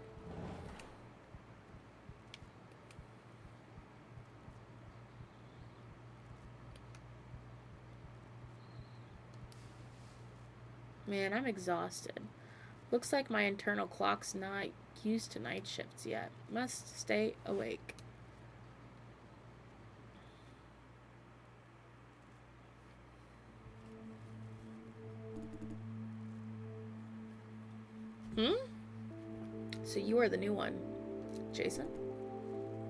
Man, I'm exhausted. Looks like my internal clock's not used to night shifts yet. Must stay awake. So you are the new one, Jason?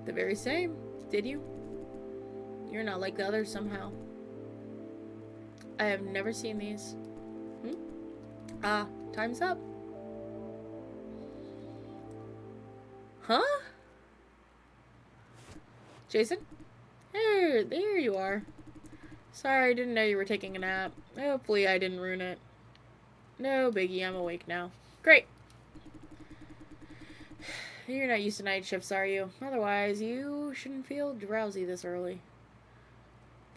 The very same, did you? You're not like the others somehow. I have never seen these. Time's up. Huh? Jason? There you are. Sorry, I didn't know you were taking a nap. Hopefully I didn't ruin it. No biggie, I'm awake now. Great. You're not used to night shifts, are you? Otherwise, you shouldn't feel drowsy this early.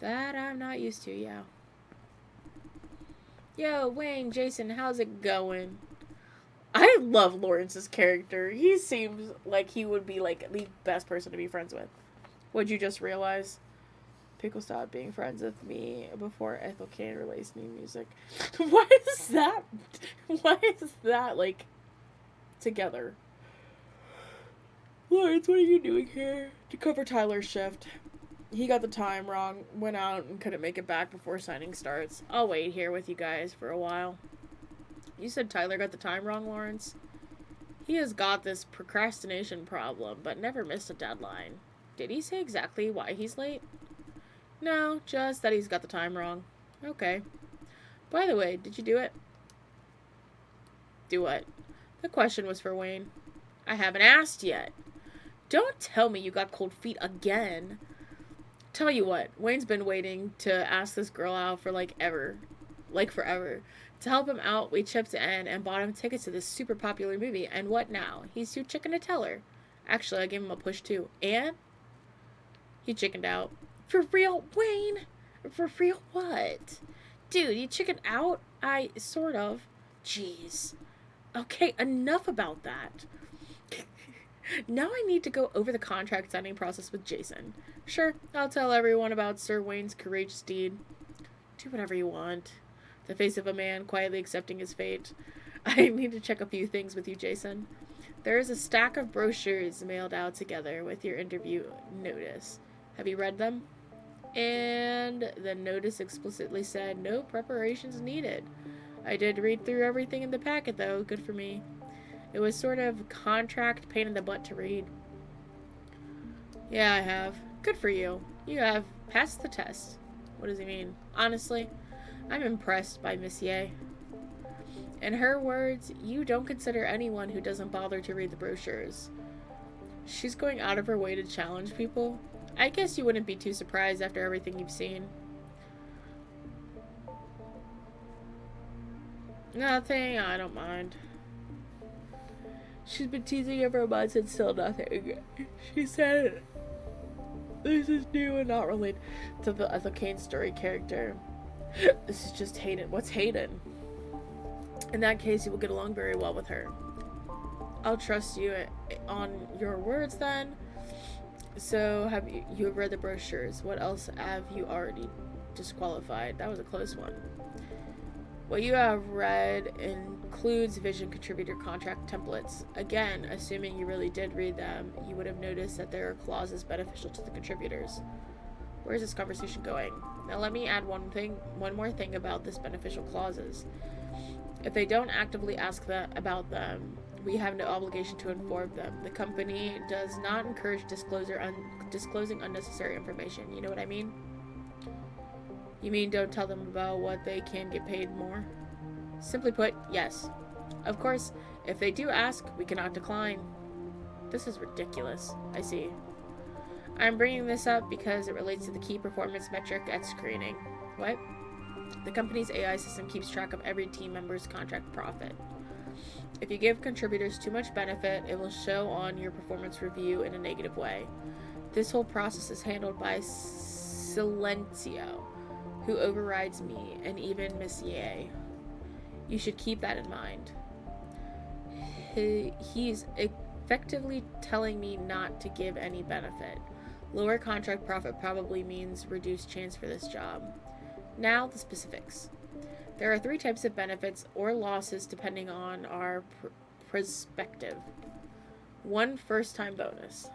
That I'm not used to, yeah. Yo, Wayne, Jason, how's it going? I love Lawrence's character. He seems like he would be, like, the best person to be friends with. What'd you just realize? Pickle stopped being friends with me before Ethel Kane released new music. Why is that, like, together? Lawrence, what are you doing here? To cover Tyler's shift. He got the time wrong, went out, and couldn't make it back before signing starts. I'll wait here with you guys for a while. You said Tyler got the time wrong, Lawrence? He has got this procrastination problem, but never missed a deadline. Did he say exactly why he's late? No, just that he's got the time wrong. Okay. By the way, did you do it? Do what? The question was for Wayne. I haven't asked yet. Don't tell me you got cold feet again. Tell you what, Wayne's been waiting to ask this girl out for forever. To help him out, we chipped in and bought him tickets to this super popular movie. And what now? He's too chicken to tell her. Actually, I gave him a push too. And? He chickened out. For real, Wayne? For real what? Dude, you chickened out? Sort of. Jeez. Okay, enough about that. Now I need to go over the contract signing process with Jason. Sure, I'll tell everyone about Sir Wayne's courageous deed. Do whatever you want. The face of a man quietly accepting his fate. I need to check a few things with you, Jason. There is a stack of brochures mailed out together with your interview notice. Have you read them? And the notice explicitly said no preparations needed. I did read through everything in the packet, though. Good for me. It was sort of contract pain in the butt to read. Yeah, I have. Good for you. You have passed the test. What does he mean? Honestly, I'm impressed by Miss Ye. In her words, you don't consider anyone who doesn't bother to read the brochures. She's going out of her way to challenge people. I guess you wouldn't be too surprised after everything you've seen. Nothing, I don't mind. She's been teasing him for months and still nothing. She said this is new and not related to the Ethel Kane story character. This is just Hayden. What's Hayden? In that case, you will get along very well with her. I'll trust you on your words then. So, have you have read the brochures? What else have you already disqualified? That was a close one. What you have read includes Vision contributor contract templates. Again, assuming you really did read them, you would have noticed that there are clauses beneficial to the contributors. Where is this conversation going? Now let me add one more thing about this beneficial clauses. If they don't actively ask about them, we have no obligation to inform them. The company does not encourage disclosing unnecessary information. You know what I mean? You mean don't tell them about what they can get paid more? Simply put, yes. Of course, if they do ask, we cannot decline. This is ridiculous. I see. I'm bringing this up because it relates to the key performance metric at screening. What? The company's AI system keeps track of every team member's contract profit. If you give contributors too much benefit, it will show on your performance review in a negative way. This whole process is handled by Silencio, who overrides me and even Miss Ye. You should keep that in mind. He's effectively telling me not to give any benefit. Lower contract profit probably means reduced chance for this job. Now, the specifics. There are 3 types of benefits or losses depending on our perspective. 1, first-time bonus.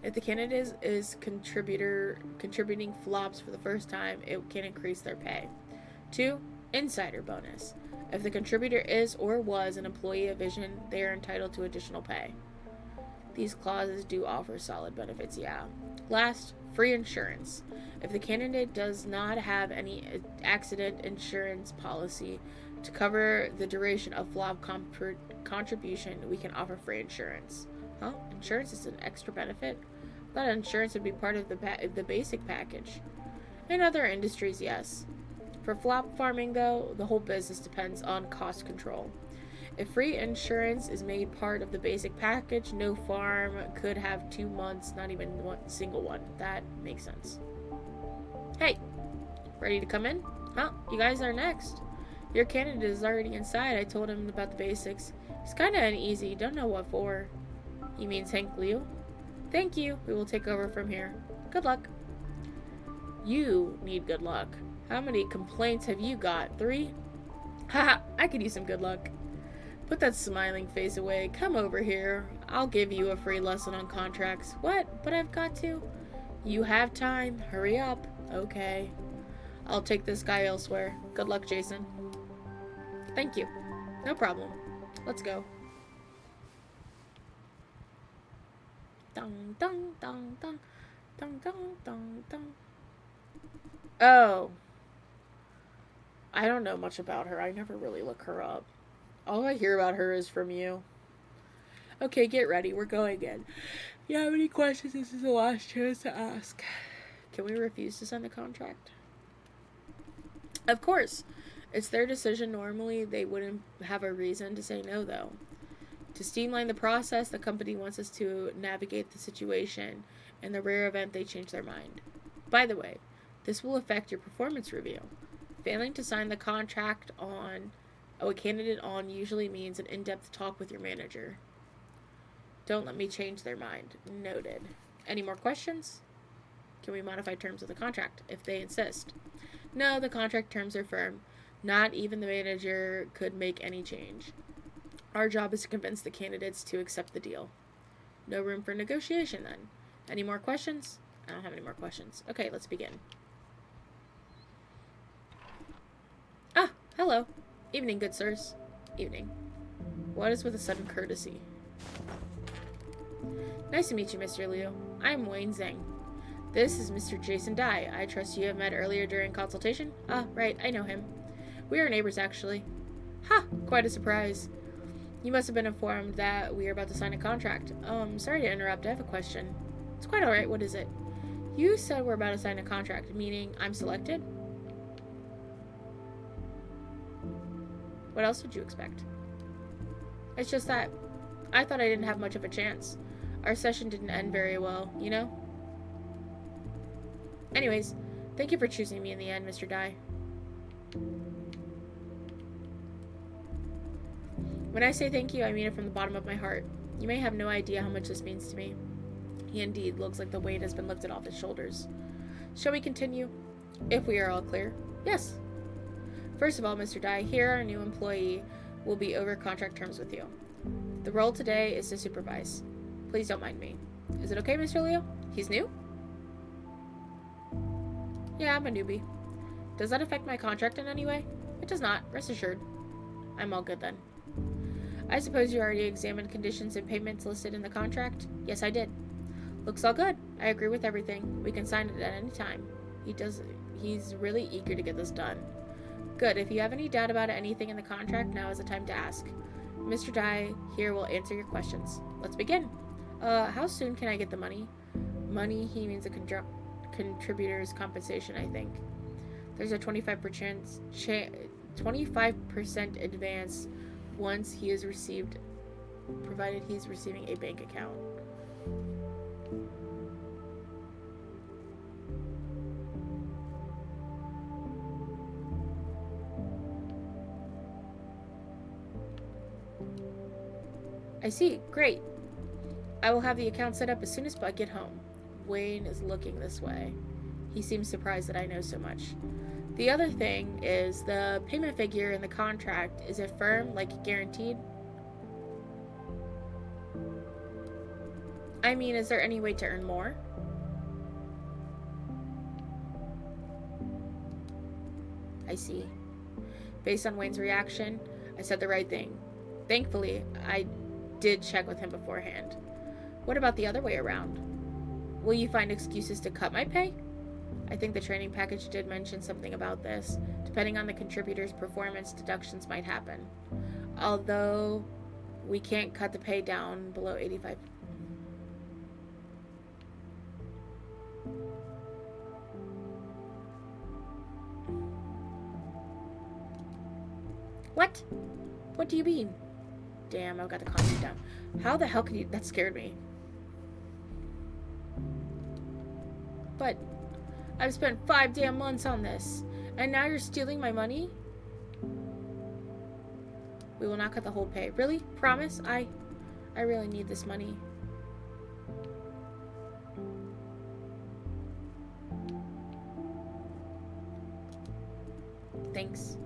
If the candidate is contributing flops for the first time, it can increase their pay. 2, insider bonus. If the contributor is or was an employee of Vision, they are entitled to additional pay. These clauses do offer solid benefits, yeah. Last, free insurance. If the candidate does not have any accident insurance policy to cover the duration of flop contribution, we can offer free insurance. Huh? Insurance is an extra benefit? I thought insurance would be part of the basic package. In other industries, yes. For flop farming, though, the whole business depends on cost control. If free insurance is made part of the basic package, no farm could have 2 months, not even one single one. That makes sense. Hey, ready to come in? Huh? You guys are next. Your candidate is already inside. I told him about the basics. He's kind of uneasy. Don't know what for. He means Hank Liu. Thank you. We will take over from here. Good luck. You need good luck. How many complaints have you got? 3? Haha, I could use some good luck. Put that smiling face away. Come over here. I'll give you a free lesson on contracts. What? But I've got to. You have time. Hurry up. Okay. I'll take this guy elsewhere. Good luck, Jason. Thank you. No problem. Let's go. Dun dun dun dun dun dun dun dun. Oh. I don't know much about her. I never really look her up. All I hear about her is from you. Okay, get ready. We're going in. If you have any questions, this is the last chance to ask. Can we refuse to sign the contract? Of course. It's their decision. Normally, they wouldn't have a reason to say no, though. To streamline the process, the company wants us to navigate the situation. In the rare event they change their mind. By the way, this will affect your performance review. Failing to sign the contract on a candidate on usually means an in-depth talk with your manager. Don't let me change their mind. Noted. Any more questions? Can we modify terms of the contract if they insist? No, the contract terms are firm. Not even the manager could make any change. Our job is to convince the candidates to accept the deal. No room for negotiation then. Any more questions? I don't have any more questions. Okay, let's begin. Ah, hello. Evening, good sirs. Evening. What is with a sudden courtesy? Nice to meet you, Mr. Liu. I'm Wayne Zhang. This is Mr. Jason Dai. I trust you have met earlier during consultation? Ah, right, I know him. We are neighbors, actually. Ha! Quite a surprise. You must have been informed that we are about to sign a contract. Sorry to interrupt. I have a question. It's quite alright. What is it? You said we're about to sign a contract, meaning I'm selected? What else would you expect? It's just that I thought I didn't have much of a chance. Our session didn't end very well, you know? Anyways, thank you for choosing me in the end, Mr. Dai. When I say thank you, I mean it from the bottom of my heart. You may have no idea how much this means to me. He indeed looks like the weight has been lifted off his shoulders. Shall we continue? If we are all clear. Yes. First of all, Mr. Dai, here our new employee will be over contract terms with you. The role today is to supervise. Please don't mind me. Is it okay, Mr. Liu? He's new? Yeah, I'm a newbie. Does that affect my contract in any way? It does not. Rest assured. I'm all good then. I suppose you already examined conditions and payments listed in the contract? Yes, I did. Looks all good. I agree with everything. We can sign it at any time. He's really eager to get this done. Good. If you have any doubt about anything in the contract, now is the time to ask. Mr. Dai here will answer your questions. Let's begin. How soon can I get the money? Money, he means a contributor's compensation, I think. There's a 25% advance once he is received, provided he's receiving a bank account. I see. Great. I will have the account set up as soon as I get home. Wayne is looking this way. He seems surprised that I know so much. The other thing is the payment figure in the contract. Is it firm, like guaranteed? I mean, is there any way to earn more? I see. Based on Wayne's reaction, I said the right thing. Thankfully, I did check with him beforehand. What about the other way around? Will you find excuses to cut my pay? I think the training package did mention something about this. Depending on the contributor's performance, deductions might happen. Although we can't cut the pay down below 85. What? What do you mean? Damn, I've got to calm you down. How the hell can you... That scared me. But I've spent 5 damn months on this, and now you're stealing my money? We will not cut the whole pay. Really? Promise? I really need this money. Thanks.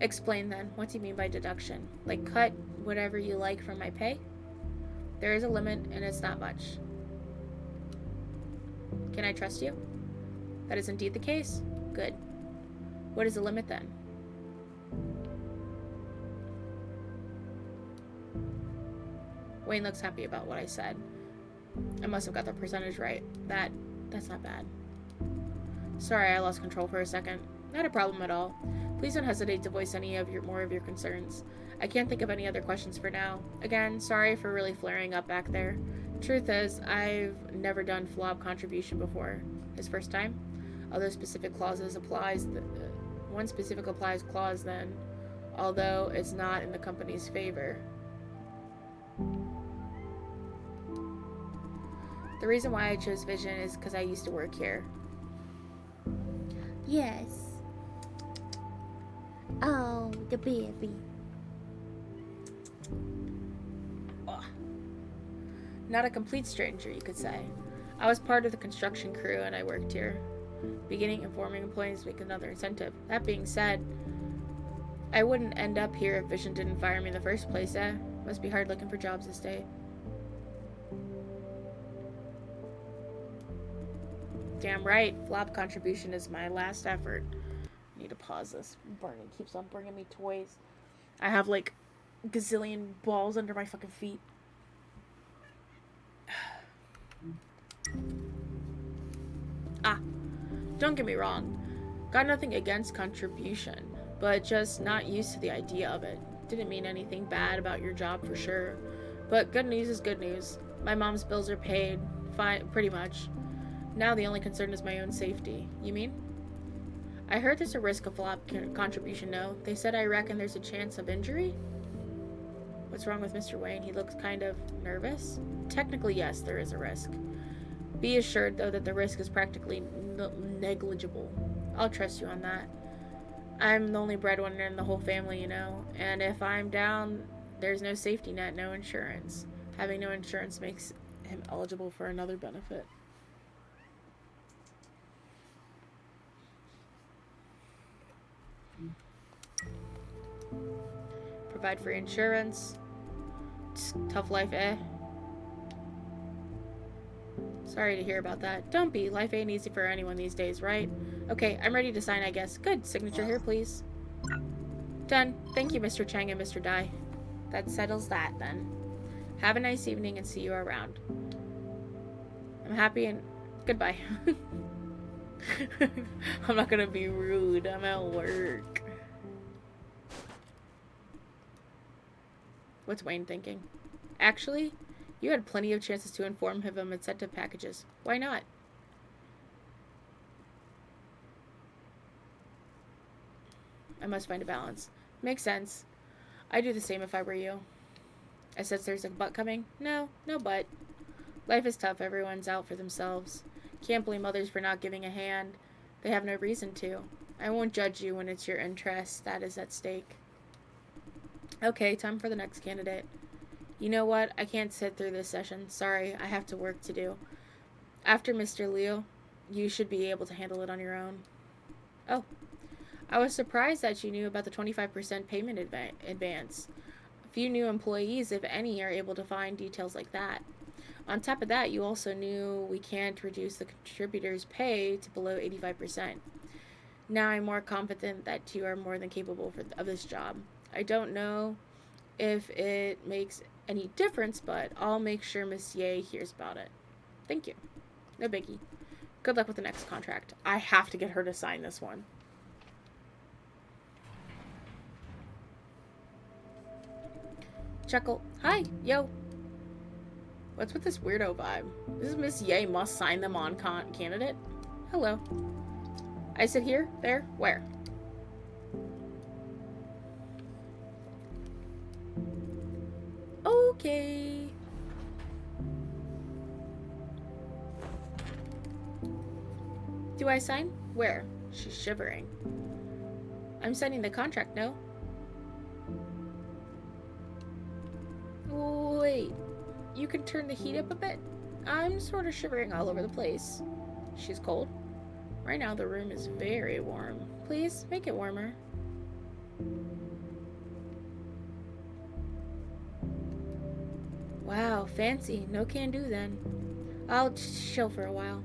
Explain then. What do you mean by deduction? Like cut whatever you like from my pay? There is a limit, and it's not much. Can I trust you? That is indeed the case? Good. What is the limit then? Wayne looks happy about what I said. I must have got the percentage right. That's not bad. Sorry, I lost control for a second. Not a problem at all. Please don't hesitate to voice any of more of your concerns. I can't think of any other questions for now. Again, sorry for really flaring up back there. Truth is, I've never done FLOB contribution before. His first time. Although specific clauses applies, one specific applies clause then, although it's not in the company's favor. The reason why I chose Vision is because I used to work here. Yes. Oh, the baby. Ugh. Not a complete stranger, you could say. I was part of the construction crew and I worked here. Beginning informing employees make another incentive. That being said, I wouldn't end up here if Vision didn't fire me in the first place, eh? Must be hard looking for jobs this day. Damn right, FLOB contribution is my last effort. I need to pause this. Barney keeps on bringing me toys. I have like gazillion balls under my fucking feet. Don't get me wrong. Got nothing against contribution, but just not used to the idea of it. Didn't mean anything bad about your job for sure. But good news is good news. My mom's bills are paid, fine, pretty much. Now the only concern is my own safety. You mean? I heard there's a risk of FLOB contribution, no? They said I reckon there's a chance of injury? What's wrong with Mr. Wayne? He looks kind of nervous. Technically, yes, there is a risk. Be assured, though, that the risk is practically negligible. I'll trust you on that. I'm the only breadwinner in the whole family, you know, and if I'm down, there's no safety net, no insurance. Having no insurance makes him eligible for another benefit. Provide free insurance. Tough life, eh? Sorry to hear about that. Don't be. Life ain't easy for anyone these days, right? Okay, I'm ready to sign, I guess. Good. Signature here, please. Done. Thank you, Mr. Chang and Mr. Dai. That settles that, then. Have a nice evening and see you around. I'm happy and... Goodbye. I'm not gonna be rude. I'm at work. What's Wayne thinking? Actually, you had plenty of chances to inform him of incentive packages. Why not? I must find a balance. Makes sense. I'd do the same if I were you. I said there's a but coming? No, no but. Life is tough. Everyone's out for themselves. Can't blame others for not giving a hand. They have no reason to. I won't judge you when it's your interest that is at stake. Okay, time for the next candidate. You know what? I can't sit through this session. Sorry, I have to work to do. After Mr. Liu, you should be able to handle it on your own. Oh. I was surprised that you knew about the 25% payment advance. Few new employees, if any, are able to find details like that. On top of that, you also knew we can't reduce the contributor's pay to below 85%. Now I'm more confident that you are more than capable of this job. I don't know if it makes any difference, but I'll make sure Miss Ye hears about it. Thank you. No biggie. Good luck with the next contract. I have to get her to sign this one. Chuckle. Hi. Yo. What's with this weirdo vibe? This is Miss Ye must sign them on candidate. Hello. I sit here? There? Where? Okay. Do I sign? Where? She's shivering. I'm signing the contract, no? Wait. You can turn the heat up a bit? I'm sort of shivering all over the place. She's cold. Right now the room is very warm. Please, make it warmer. Wow, fancy. No can do then. I'll chill for a while.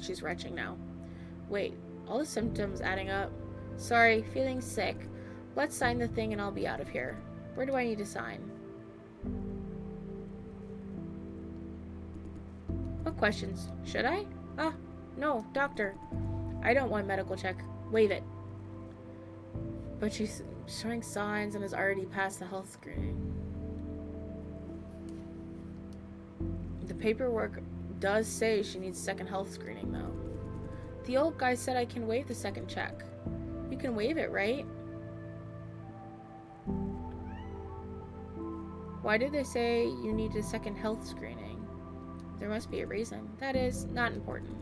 She's retching now. Wait, all the symptoms adding up. Sorry, feeling sick. Let's sign the thing and I'll be out of here. Where do I need to sign? What questions? Should I? Ah, no, doctor. I don't want medical check. Waive it. But she's showing signs and has already passed the health screening. The paperwork does say she needs second health screening, though. The old guy said I can waive the second check. You can waive it, right? Why did they say you need a second health screening? There must be a reason. That is, not important.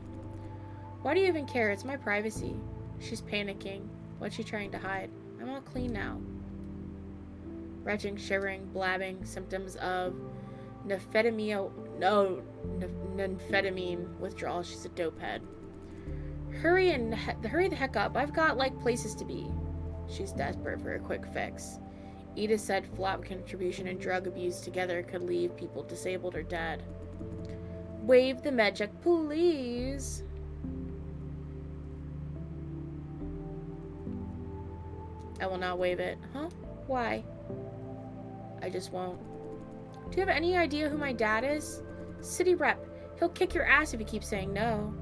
Why do you even care? It's my privacy. She's panicking. What's she trying to hide? I'm all clean now. Retching, shivering, blabbing, symptoms of amphetamine withdrawal. She's a dopehead. Hurry the heck up. I've got, like, places to be. She's desperate for a quick fix. Edith said flop contribution and drug abuse together could leave people disabled or dead. Waive the med check, please. I will not waive it. Huh? Why? I just won't. Do you have any idea who my dad is? City rep. He'll kick your ass if you keep saying no.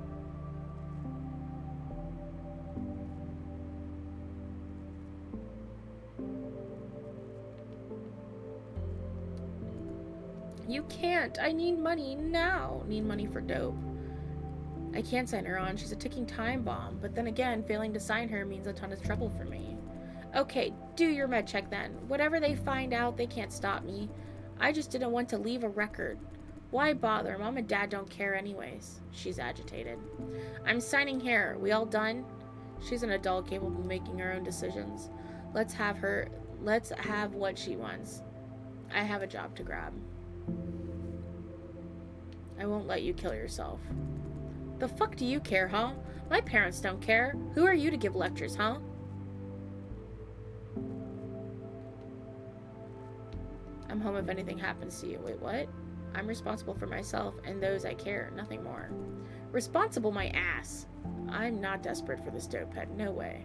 You can't. I need money now. Need money for dope. I can't sign her on. She's a ticking time bomb. But then again, failing to sign her means a ton of trouble for me. Okay, do your med check then. Whatever they find out, they can't stop me. I just didn't want to leave a record. Why bother? Mom and Dad don't care anyways. She's agitated. I'm signing here. We all done? She's an adult capable of making her own decisions. Let's have what she wants. I have a job to grab. I won't let you kill yourself. The fuck do you care, huh? My parents don't care. Who are you to give lectures, huh? I'm home if anything happens to you. Wait, what? I'm responsible for myself and those I care, nothing more. Responsible my ass. I'm not desperate for this dope head. No way.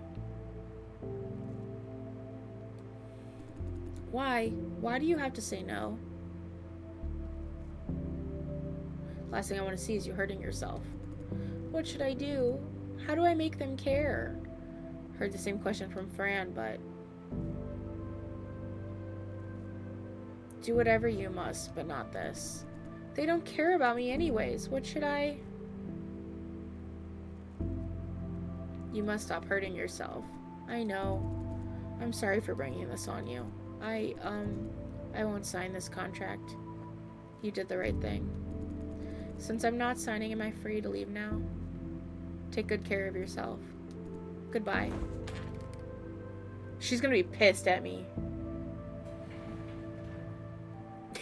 Why? Why do you have to say no? Last thing I want to see is you hurting yourself. What should I do? How do I make them care? Heard the same question from Fran, but... Do whatever you must, but not this. They don't care about me anyways. What should I... You must stop hurting yourself. I know. I'm sorry for bringing this on you. I won't sign this contract. You did the right thing. Since I'm not signing, am I free to leave now? Take good care of yourself. Goodbye. She's gonna be pissed at me.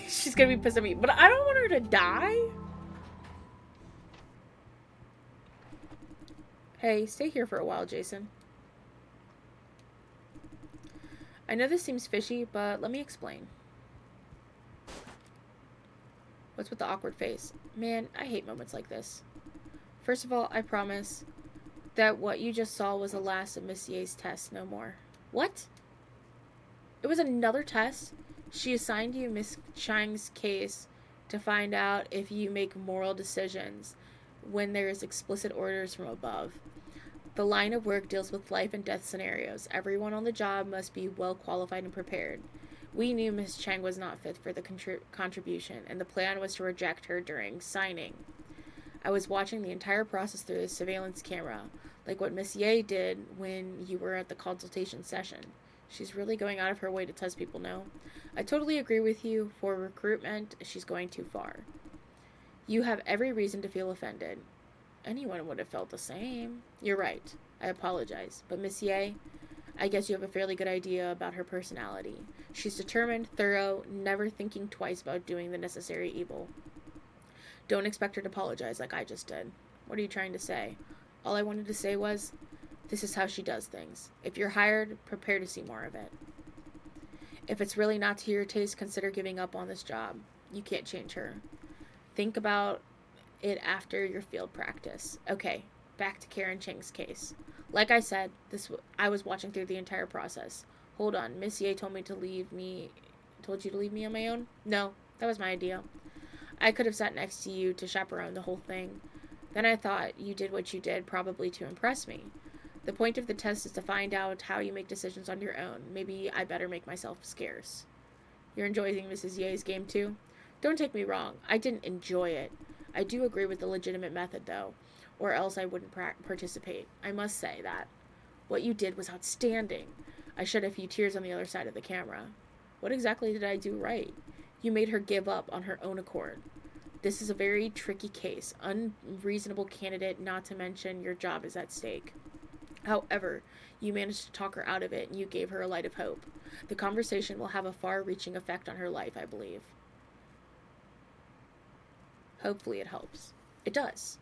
She's gonna be pissed at me, but I don't want her to die. Hey, stay here for a while, Jason. I know this seems fishy, but let me explain. What's with the awkward face? Man, I hate moments like this. First of all, I promise that what you just saw was the last of Miss Ye's test, no more. What? It was another test? She assigned you Miss Chang's case to find out if you make moral decisions when there is explicit orders from above. The line of work deals with life and death scenarios. Everyone on the job must be well qualified and prepared. We knew Miss Chang was not fit for the contribution, and the plan was to reject her during signing. I was watching the entire process through the surveillance camera, like what Miss Ye did when you were at the consultation session. She's really going out of her way to test people, no? I totally agree with you. For recruitment, she's going too far. You have every reason to feel offended. Anyone would have felt the same. You're right. I apologize. But Miss Ye, I guess you have a fairly good idea about her personality. She's determined, thorough, never thinking twice about doing the necessary evil. Don't expect her to apologize like I just did. What are you trying to say? All I wanted to say was, this is how she does things. If you're hired, prepare to see more of it. If it's really not to your taste, consider giving up on this job. You can't change her. Think about it after your field practice. Okay, back to Karen Chang's case. Like I said, I was watching through the entire process. Hold on, Miss Ye told you to leave me on my own? No, that was my idea. I could have sat next to you to chaperone the whole thing. Then I thought you did what you did probably to impress me. The point of the test is to find out how you make decisions on your own. Maybe I better make myself scarce. You're enjoying Mrs. Ye's game too? Don't take me wrong. I didn't enjoy it. I do agree with the legitimate method, though, or else I wouldn't participate. I must say that. What you did was outstanding. I shed a few tears on the other side of the camera. What exactly did I do right? You made her give up on her own accord. This is a very tricky case. Unreasonable candidate, not to mention your job is at stake. However, you managed to talk her out of it, and you gave her a light of hope. The conversation will have a far-reaching effect on her life, I believe. Hopefully it helps. It does.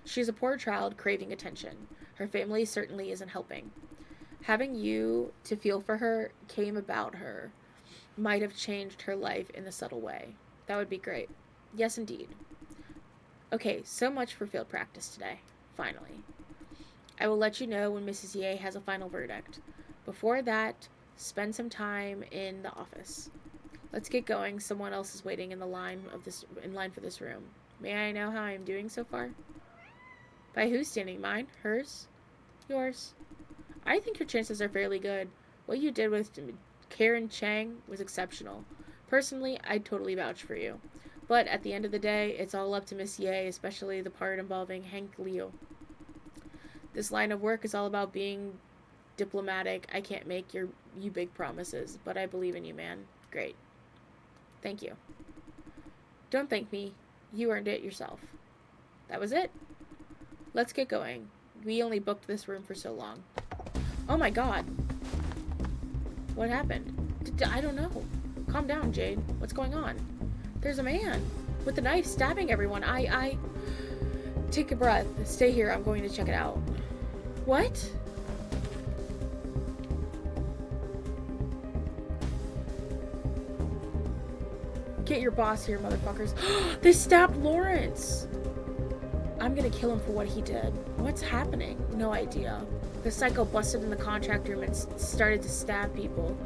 She's a poor child craving attention. Her family certainly isn't helping. Having you to feel for her came about her might have changed her life in a subtle way. That would be great. Yes, indeed. Okay, so much for field practice today. Finally. I will let you know when Mrs. Ye has a final verdict. Before that, spend some time in the office. Let's get going. Someone else is waiting in line for this room. May I know how I am doing so far? By who's standing? Mine? Hers? Yours? I think your chances are fairly good. What you did with Karen Chang was exceptional. Personally, I'd totally vouch for you. But at the end of the day, it's all up to Miss Ye, especially the part involving Hank Liu. This line of work is all about being diplomatic. I can't make you big promises, but I believe in you, man. Great. Thank you. Don't thank me. You earned it yourself. That was it. Let's get going. We only booked this room for so long. Oh my god. What happened? I don't know. Calm down, Jade. What's going on? There's a man with a knife stabbing everyone. Take a breath. Stay here. I'm going to check it out. What? Get your boss here, motherfuckers. They stabbed Lawrence. I'm gonna kill him for what he did. What's happening? No idea. The psycho busted in the contract room and started to stab people.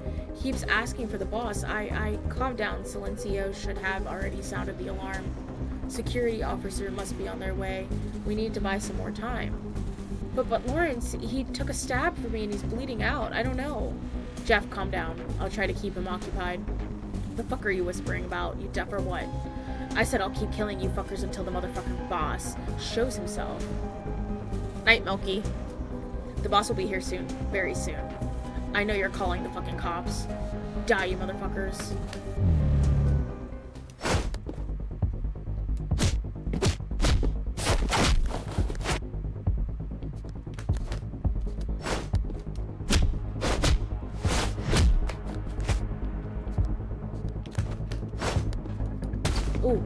Keeps asking for the boss. Calm down. Silencio should have already sounded the alarm. Security officer must be on their way. We need to buy some more time. But Lawrence, he took a stab for me and he's bleeding out. I don't know. Jeff, calm down. I'll try to keep him occupied. The fuck are you whispering about? You deaf or what? I said I'll keep killing you fuckers until the motherfucking boss shows himself. Night, Milky. The boss will be here soon. Very soon. I know you're calling the fucking cops. Die, you motherfuckers. Ooh.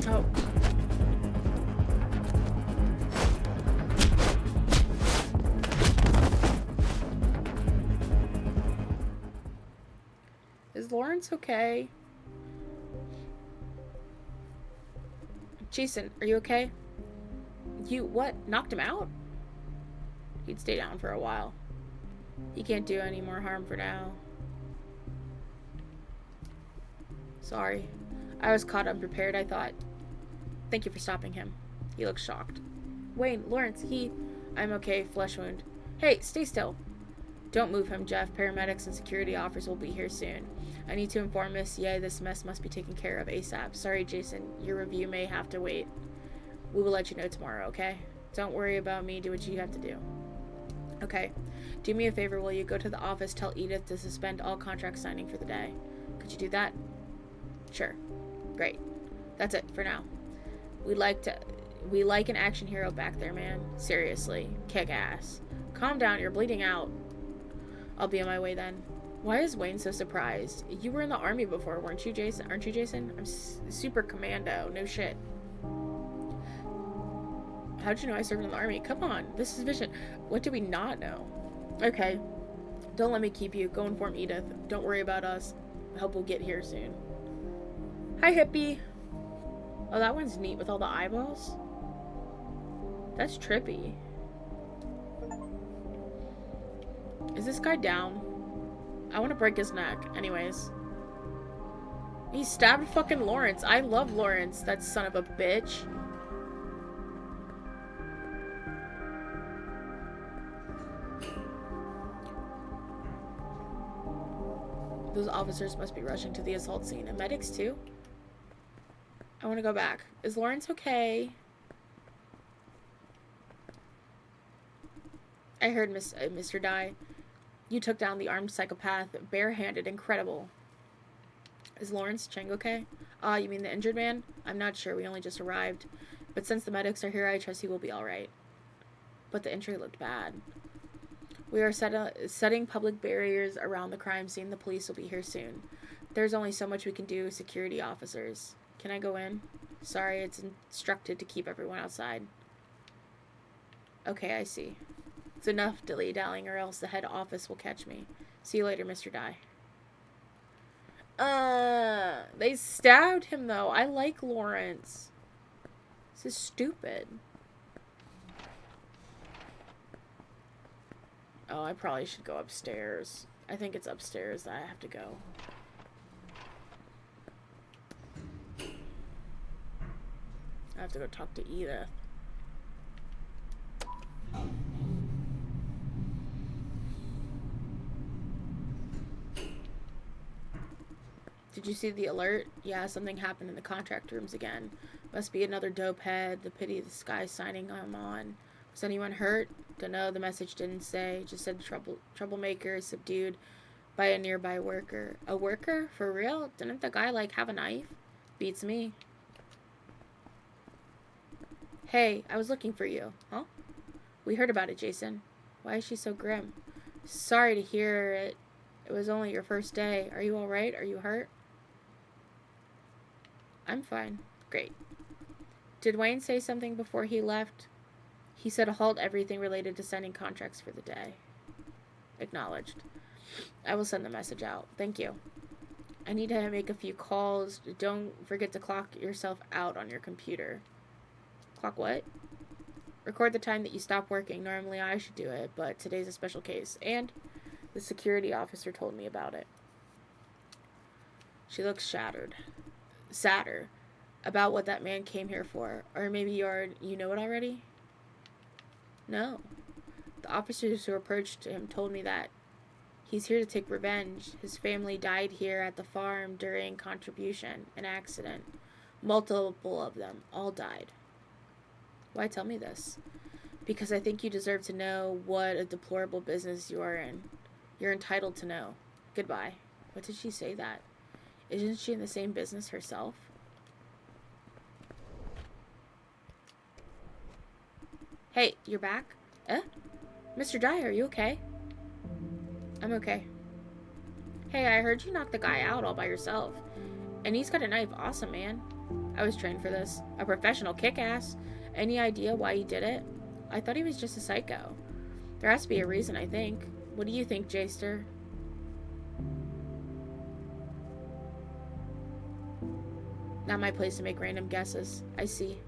Oh. Is Lawrence okay? Jason, are you okay? You, what, knocked him out? He'd stay down for a while. He can't do any more harm for now. Sorry. I was caught unprepared, I thought. Thank you for stopping him. He looked shocked. Wayne, Lawrence, I'm okay, flesh wound. Hey, stay still. Don't move him, Jeff. Paramedics and security officers will be here soon. I need to inform Miss Ye this mess must be taken care of ASAP. Sorry, Jason. Your review may have to wait. We will let you know tomorrow, okay? Don't worry about me. Do what you have to do. Okay. Do me a favor, will you go to the office, tell Edith to suspend all contract signing for the day? Could you do that? Sure. Great. That's it for now. We like an action hero back there, man. Seriously. Kick ass. Calm down, you're bleeding out. I'll be on my way then. Why is Wayne so surprised? You were in the army before, weren't you, Jason? Aren't you, Jason? I'm super commando. No shit. How'd you know I served in the army? Come on. This is Vision. What do we not know? Okay. Don't let me keep you. Go inform Edith. Don't worry about us. Help will get here soon. Hi, hippie. Oh, that one's neat with all the eyeballs. That's trippy. Is this guy down? I want to break his neck. Anyways. He stabbed fucking Lawrence. I love Lawrence, that son of a bitch. Those officers must be rushing to the assault scene. And medics, too? I want to go back. Is Lawrence okay? I heard Mr. Dye. You took down the armed psychopath, barehanded, incredible. Is Lawrence Cheng okay? Ah, you mean the injured man? I'm not sure, we only just arrived. But since the medics are here, I trust he will be alright. But the injury looked bad. We are setting public barriers around the crime scene. The police will be here soon. There's only so much we can do, security officers. Can I go in? Sorry, it's instructed to keep everyone outside. Okay, I see. It's enough dilly-dallying or else the head office will catch me. See you later, Mr. Dye. They stabbed him, though. I like Lawrence. This is stupid. Oh, I probably should go upstairs. I think it's upstairs that I have to go. I have to go talk to Edith. Did you see the alert? Yeah, something happened in the contract rooms again. Must be another dope head. The pity of the sky signing I'm on. Was anyone hurt? Dunno, the message didn't say. Just said troublemaker subdued by a nearby worker. A worker? For real? Didn't the guy, like, have a knife? Beats me. Hey, I was looking for you. Huh? We heard about it, Jason. Why is she so grim? Sorry to hear it. It was only your first day. Are you alright? Are you hurt? I'm fine. Great. Did Wayne say something before he left? He said halt everything related to signing contracts for the day. Acknowledged. I will send the message out. Thank you. I need to make a few calls. Don't forget to clock yourself out on your computer. Clock what? Record the time that you stop working. Normally I should do it, but today's a special case. And the security officer told me about it. She looks shattered. Sadder. About what that man came here for. Or maybe you know it already? No. The officers who approached him told me that. He's here to take revenge. His family died here at the farm during contribution, an accident. Multiple of them. All died. Why tell me this? Because I think you deserve to know what a deplorable business you are in. You're entitled to know. Goodbye. What did she say that? Isn't she in the same business herself? Hey, you're back? Mr. Dyer, are you okay? I'm okay. Hey, I heard you knocked the guy out all by yourself. And he's got a knife. Awesome, man. I was trained for this. A professional kick-ass. Any idea why he did it? I thought he was just a psycho. There has to be a reason, I think. What do you think, Jaster? Not my place to make random guesses. I see.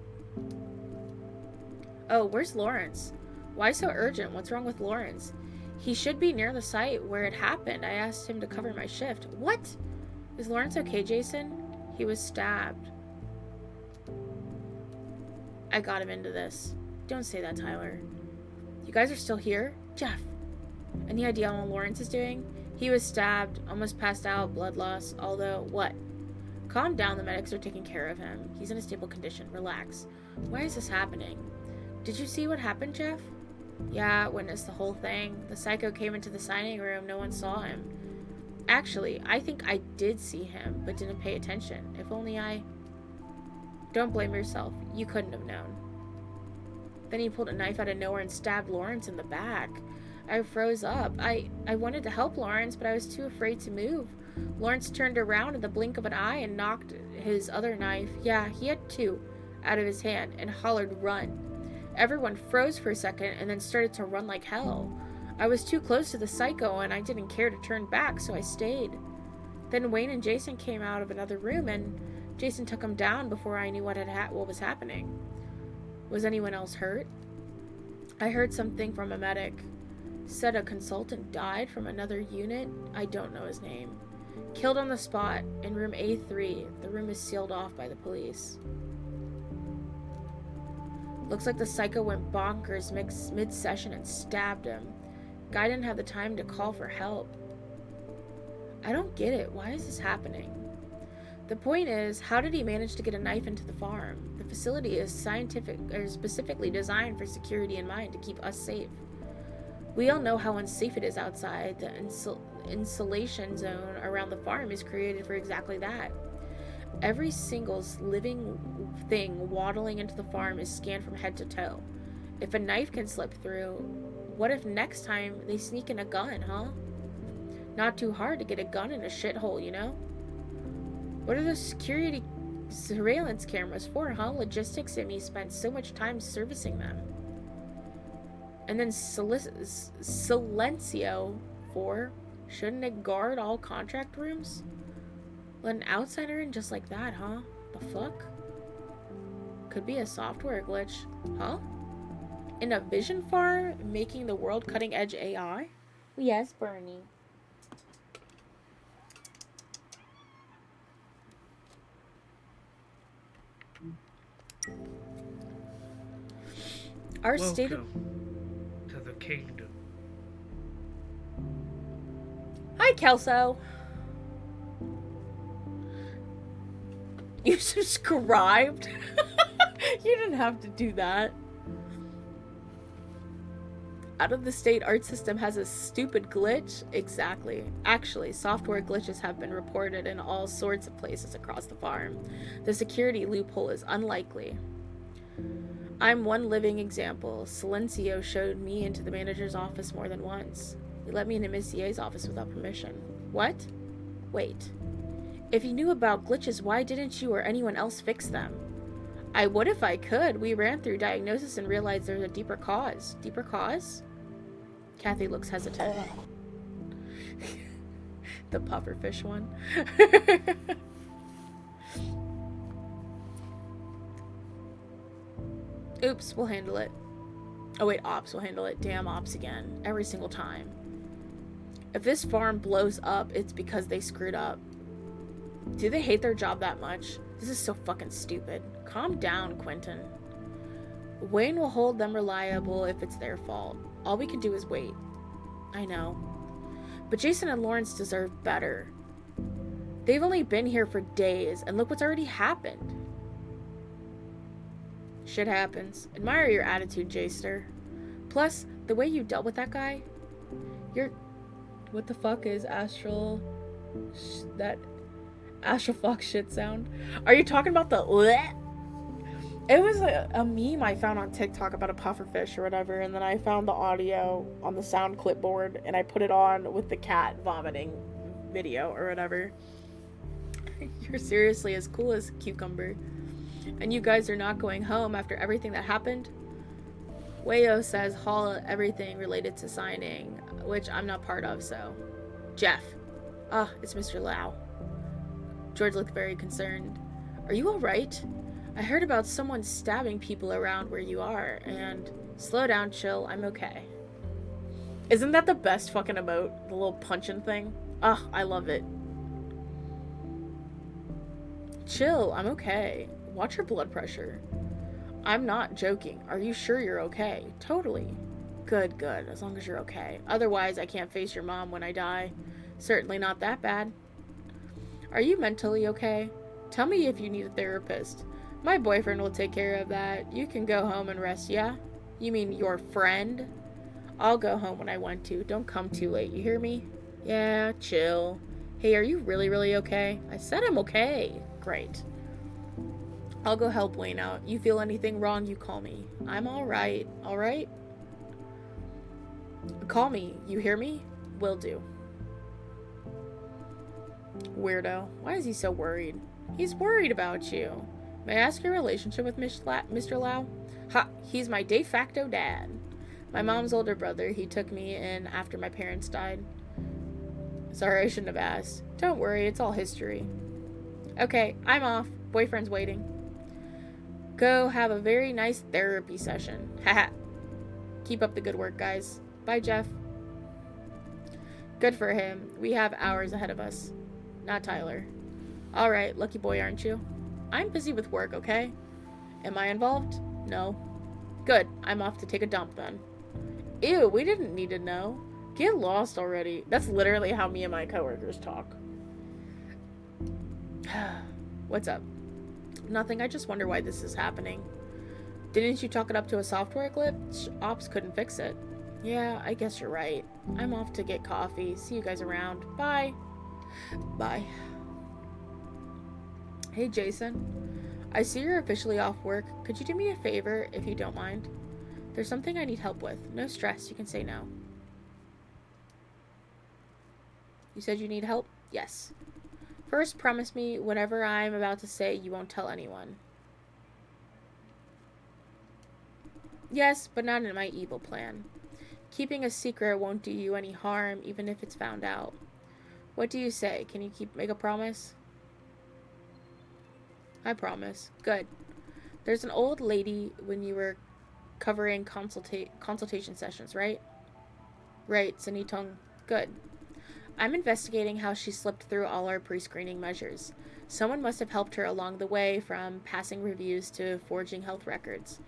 Oh, where's Lawrence? Why so urgent? What's wrong with Lawrence? He should be near the site where it happened. I asked him to cover my shift. What? Is Lawrence okay, Jason? He was stabbed. I got him into this. Don't say that, Tyler. You guys are still here? Jeff, any idea on what Lawrence is doing? He was stabbed, almost passed out, blood loss, although, what? Calm down, the medics are taking care of him. He's in a stable condition. Relax. Why is this happening? Did you see what happened, Jeff? Yeah, I witnessed the whole thing. The psycho came into the signing room. No one saw him. Actually, I think I did see him, but didn't pay attention. If only I... Don't blame yourself. You couldn't have known. Then he pulled a knife out of nowhere and stabbed Lawrence in the back. I froze up. I wanted to help Lawrence, but I was too afraid to move. Lawrence turned around in the blink of an eye and knocked his other knife, yeah, he had two, out of his hand and hollered, "Run." Everyone froze for a second and then started to run like hell. I was too close to the psycho and I didn't care to turn back, so I stayed. Then Wayne and Jason came out of another room and Jason took him down before I knew what was happening. Was anyone else hurt? I heard something from a medic. Said a consultant died from another unit. I don't know his name. Killed on the spot in room A3. The room is sealed off by the police. Looks like the psycho went bonkers mid-session and stabbed him. Guy didn't have the time to call for help. I don't get it. Why is this happening? The point is, how did he manage to get a knife into the farm? The facility is specifically designed for security in mind to keep us safe. We all know how unsafe it is outside. The insulation zone around the farm is created for exactly that. Every single living thing waddling into the farm is scanned from head to toe. If a knife can slip through, what if next time they sneak in a gun, huh? Not too hard to get a gun in a shithole, you know? What are those security surveillance cameras for, huh? Logistics and me spent so much time servicing them. And then Silencio for, shouldn't it guard all contract rooms? Let an outsider in just like that, huh? The fuck? Could be a software glitch, huh? In a vision farm, making the world cutting edge AI? Yes, Bernie. Our state of... to the kingdom. Hi, Kelso. You subscribed? You didn't have to do that. Out of the state art system has a stupid glitch? Exactly. Actually, software glitches have been reported in all sorts of places across the farm. The security loophole is unlikely. I'm one living example. Silencio showed me into the manager's office more than once. He let me into Miss Ye's office without permission. What? Wait. If you knew about glitches, why didn't you or anyone else fix them? I would if I could. We ran through diagnosis and realized there's a deeper cause. Deeper cause? Kathy looks hesitant. The pufferfish one. Oops, we'll handle it. Oh wait, Ops will handle it. Damn Ops again. Every single time. If this farm blows up, it's because they screwed up. Do they hate their job that much? This is so fucking stupid. Calm down, Quentin. Wayne will hold them reliable if it's their fault. All we can do is wait. I know. But Jason and Lawrence deserve better. They've only been here for days, and look what's already happened. Shit happens. Admire your attitude, Jaster. Plus, the way you dealt with that guy, you're... What the fuck is astral... that astral fuck shit sound? Are you talking about the... Bleh? It was a meme I found on TikTok about a pufferfish or whatever, and then I found the audio on the sound clipboard, and I put it on with the cat vomiting video or whatever. You're seriously as cool as Cucumber. And you guys are not going home after everything that happened? Wayo says haul everything related to signing, which I'm not part of, so... Jeff. Ah, it's Mr. Lau. George looked very concerned. Are you alright? I heard about someone stabbing people around where you are, and slow down, chill, I'm okay. Isn't that the best fucking emote? The little punchin' thing? Ugh, I love it. Chill, I'm okay. Watch your blood pressure. I'm not joking. Are you sure you're okay? Totally. Good, good, as long as you're okay. Otherwise, I can't face your mom when I die. Certainly not that bad. Are you mentally okay? Tell me if you need a therapist. My boyfriend will take care of that. You can go home and rest, yeah? You mean your friend? I'll go home when I want to. Don't come too late, you hear me? Yeah, chill. Hey, are you really, really okay? I said I'm okay. Great. I'll go help Wayne out. You feel anything wrong, you call me. I'm alright. Alright? Call me. You hear me? Will do. Weirdo. Why is he so worried? He's worried about you. May I ask your relationship with Mr. Lau? Ha! He's my de facto dad. My mom's older brother. He took me in after my parents died. Sorry, I shouldn't have asked. Don't worry, it's all history. Okay, I'm off. Boyfriend's waiting. Go have a very nice therapy session. Haha. Keep up the good work, guys. Bye, Jeff. Good for him. We have hours ahead of us. Not Tyler. Alright, lucky boy, aren't you? I'm busy with work, okay? Am I involved? No. Good. I'm off to take a dump then. Ew, we didn't need to know. Get lost already. That's literally how me and my coworkers talk. What's up? Nothing. I just wonder why this is happening. Didn't you chalk it up to a software glitch? Ops couldn't fix it. Yeah, I guess you're right. I'm off to get coffee. See you guys around. Bye. Bye. Hey, Jason. I see you're officially off work. Could you do me a favor, if you don't mind? There's something I need help with. No stress. You can say no. You said you need help? Yes. First, promise me whatever I'm about to say, you won't tell anyone. Yes, but not in my evil plan. Keeping a secret won't do you any harm, even if it's found out. What do you say? Can you make a promise? I promise. Good. There's an old lady when you were covering consultation sessions, right? Right, Sunny Tong. Good. I'm investigating how she slipped through all our pre-screening measures. Someone must have helped her along the way, from passing reviews to forging health records.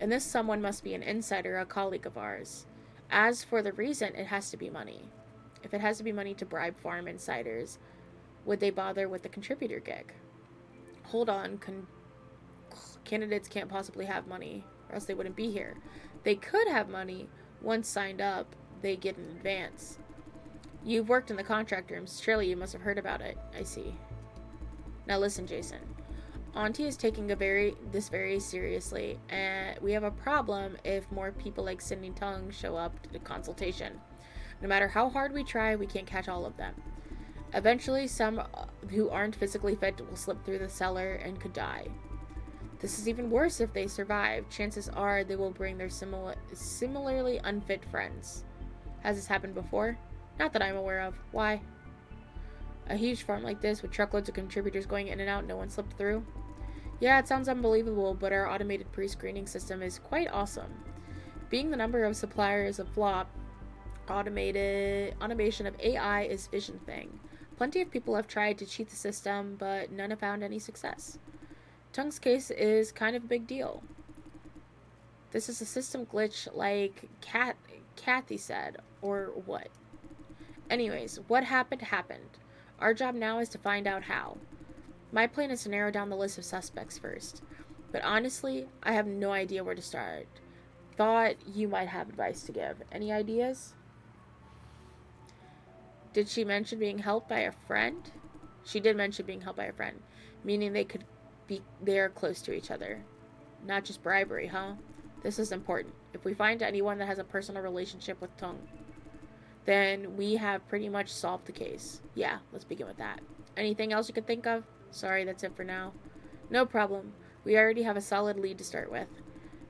And this someone must be an insider, a colleague of ours. As for the reason, it has to be money. If it has to be money to bribe farm insiders, would they bother with the contributor gig? Hold on, candidates can't possibly have money, or else they wouldn't be here. They could have money. Once signed up, they get an advance. You've worked in the contract rooms. Surely you must have heard about it. I see. Now listen, Jason. Auntie is taking this very seriously, and we have a problem if more people like Sydney Tung show up to the consultation. No matter how hard we try, we can't catch all of them. Eventually, some who aren't physically fit will slip through the cellar and could die. This is even worse if they survive. Chances are they will bring their similarly unfit friends. Has this happened before? Not that I'm aware of. Why? A huge farm like this with truckloads of contributors going in and out, no one slipped through? Yeah, it sounds unbelievable, but our automated pre-screening system is quite awesome. Being the number of suppliers of flop, automation of AI is vision thing. Plenty of people have tried to cheat the system, but none have found any success. Tung's case is kind of a big deal. This is a system glitch like Kathy said, or what? Anyways, what happened happened. Our job now is to find out how. My plan is to narrow down the list of suspects first. But honestly, I have no idea where to start. Thought you might have advice to give. Any ideas? Did she mention being helped by a friend? She did mention being helped by a friend, meaning they are close to each other. Not just bribery, huh? This is important. If we find anyone that has a personal relationship with Tung, then we have pretty much solved the case. Yeah, let's begin with that. Anything else you could think of? Sorry, that's it for now. No problem. We already have a solid lead to start with.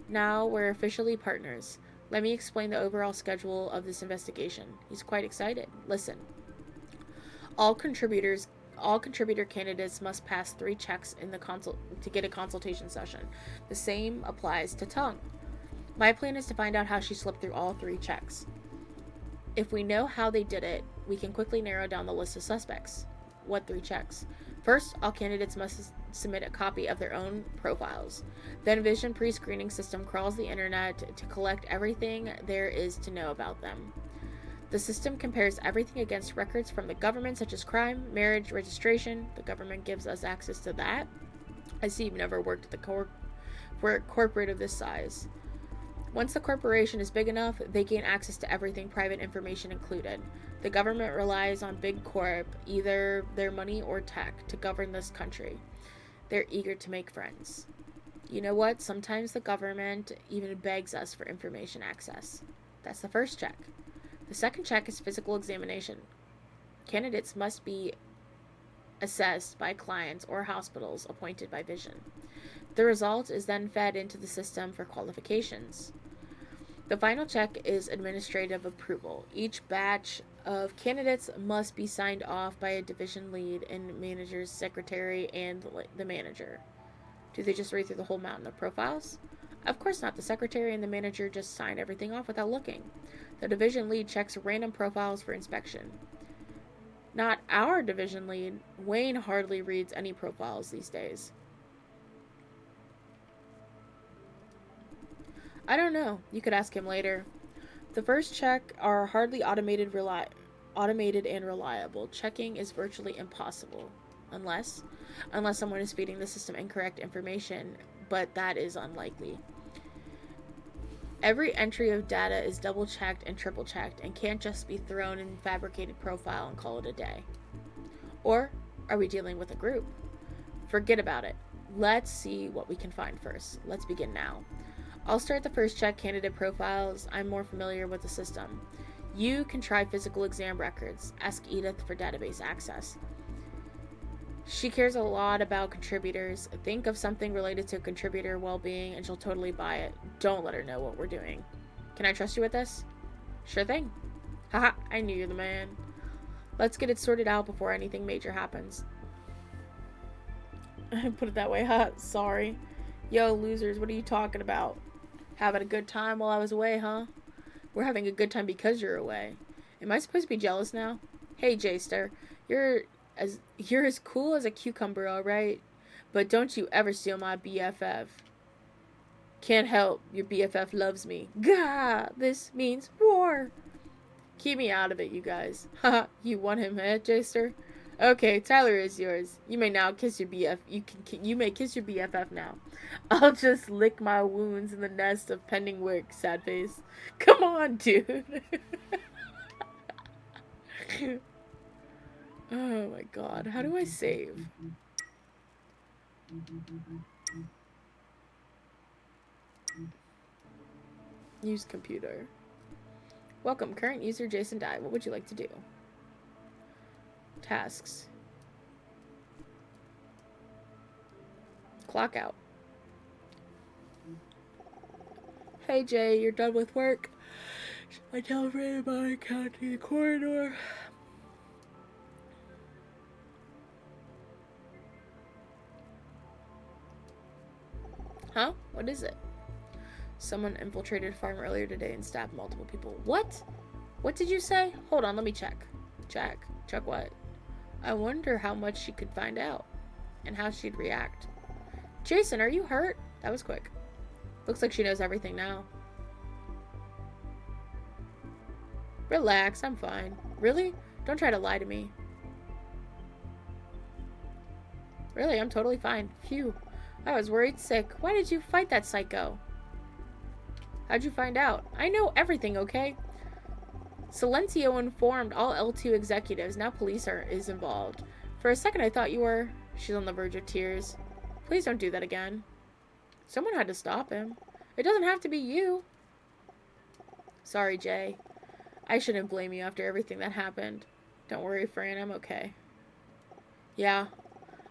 Now we're officially partners. Let me explain the overall schedule of this investigation. He's quite excited. Listen. All contributors All contributor candidates must pass 3 checks in the to get a consultation session. The same applies to Tongue. My plan is to find out how she slipped through all 3 checks. If we know how they did it, we can quickly narrow down the list of suspects. What 3 checks? First, all candidates must submit a copy of their own profiles. Then Vision pre-screening system crawls the internet to collect everything there is to know about them. The system compares everything against records from the government, such as crime, marriage, registration. The government gives us access to that. I see you've never worked at for a corporate of this size. Once the corporation is big enough, they gain access to everything, private information included. The government relies on Big Corp, either their money or tech, to govern this country. They're eager to make friends. You know what? Sometimes the government even begs us for information access. That's the first check. The second check is physical examination. Candidates must be assessed by clients or hospitals appointed by Vision. The result is then fed into the system for qualifications. The final check is administrative approval. Each batch of candidates must be signed off by a division lead and manager's secretary and the manager. Do they just read through the whole mountain of profiles? Of course not. The secretary and the manager just sign everything off without looking. The division lead checks random profiles for inspection. Not our division lead. Wayne hardly reads any profiles these days. I don't know. You could ask him later. The first check are hardly automated and reliable. Checking is virtually impossible. Unless someone is feeding the system incorrect information, but that is unlikely. Every entry of data is double-checked and triple-checked and can't just be thrown in a fabricated profile and call it a day. Or are we dealing with a group? Forget about it. Let's see what we can find first. Let's begin now. I'll start the first check, candidate profiles. I'm more familiar with the system. You can try physical exam records. Ask Edith for database access. She cares a lot about contributors. Think of something related to contributor well-being and she'll totally buy it. Don't let her know what we're doing. Can I trust you with this? Sure thing. Haha, I knew you're the man. Let's get it sorted out before anything major happens. Put it that way, huh? Sorry. Yo, losers, what are you talking about? Having a good time while I was away, huh? We're having a good time because you're away. Am I supposed to be jealous now? Hey, J-Star, you're as cool as a cucumber, alright? But don't you ever steal my BFF. Can't help, your BFF loves me. Gah! This means war! Keep me out of it, you guys. Haha, you want him, eh, J-Star? Okay, Tyler is yours. You may now kiss your BF. You may kiss your BFF now. I'll just lick my wounds in the nest of pending work, sad face. Come on, dude. Oh my god, how do I save? Use computer. Welcome, current user Jason Dye. What would you like to do? Tasks. Clock out. Hey Jay, you're done with work? I teleported my account to the corridor. Huh? What is it? Someone infiltrated a farm earlier today and stabbed multiple people. What? What did you say? Hold on, let me check. Check. Check what? I wonder how much she could find out. And how she'd react. Jason, are you hurt? That was quick. Looks like she knows everything now. Relax, I'm fine. Really? Don't try to lie to me. Really, I'm totally fine. Phew. I was worried sick. Why did you fight that psycho? How'd you find out? I know everything, okay? Silencio informed all L2 executives. Now police is involved. For a second, I thought you were... She's on the verge of tears. Please don't do that again. Someone had to stop him. It doesn't have to be you. Sorry, Jay. I shouldn't blame you after everything that happened. Don't worry, Fran. I'm okay. Yeah.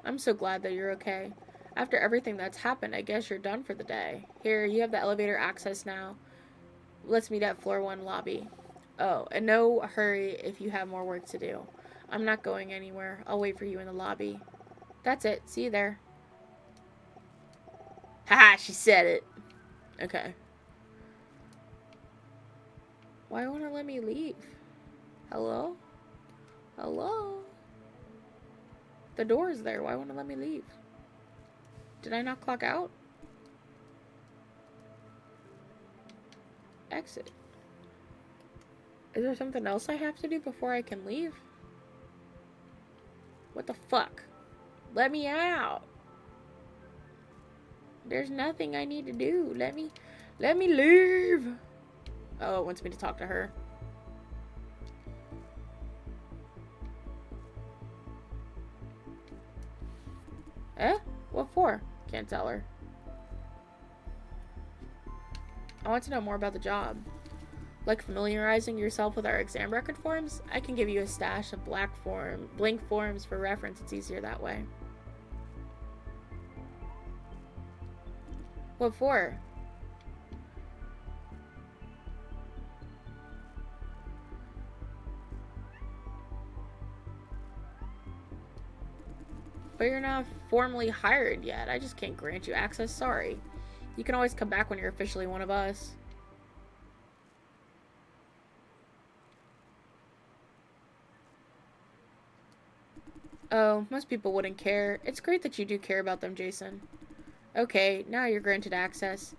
I'm so glad that you're okay. After everything that's happened, I guess you're done for the day. Here, you have the elevator access now. Let's meet at floor 1 lobby. Oh, and no hurry if you have more work to do. I'm not going anywhere. I'll wait for you in the lobby. That's it. See you there. Haha, she said it. Okay. Why won't it let me leave? Hello? Hello? The door is there. Why won't it let me leave? Did I not clock out? Exit. Is there something else I have to do before I can leave? What the fuck? Let me out. There's nothing I need to do. Let me leave. Oh, it wants me to talk to her. Eh? What for? Can't tell her. I want to know more about the job. Like familiarizing yourself with our exam record forms? I can give you a stash of blank forms for reference. It's easier that way. What for? But you're not formally hired yet. I just can't grant you access. Sorry. You can always come back when you're officially one of us. Oh, most people wouldn't care. It's great that you do care about them, Jason. Okay, now you're granted access.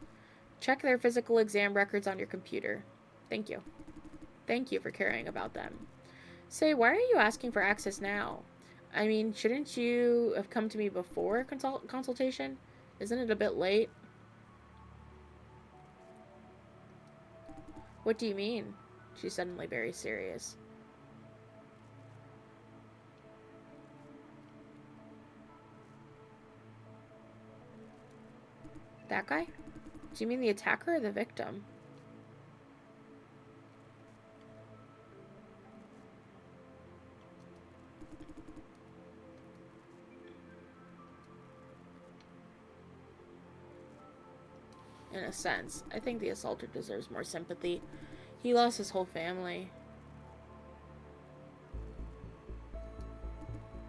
Check their physical exam records on your computer. Thank you. Thank you for caring about them. Say, why are you asking for access now? I mean, shouldn't you have come to me before consultation? Isn't it a bit late? What do you mean? She's suddenly very serious. That guy? Do you mean the attacker or the victim? In a sense, I think the assaulter deserves more sympathy. He lost his whole family.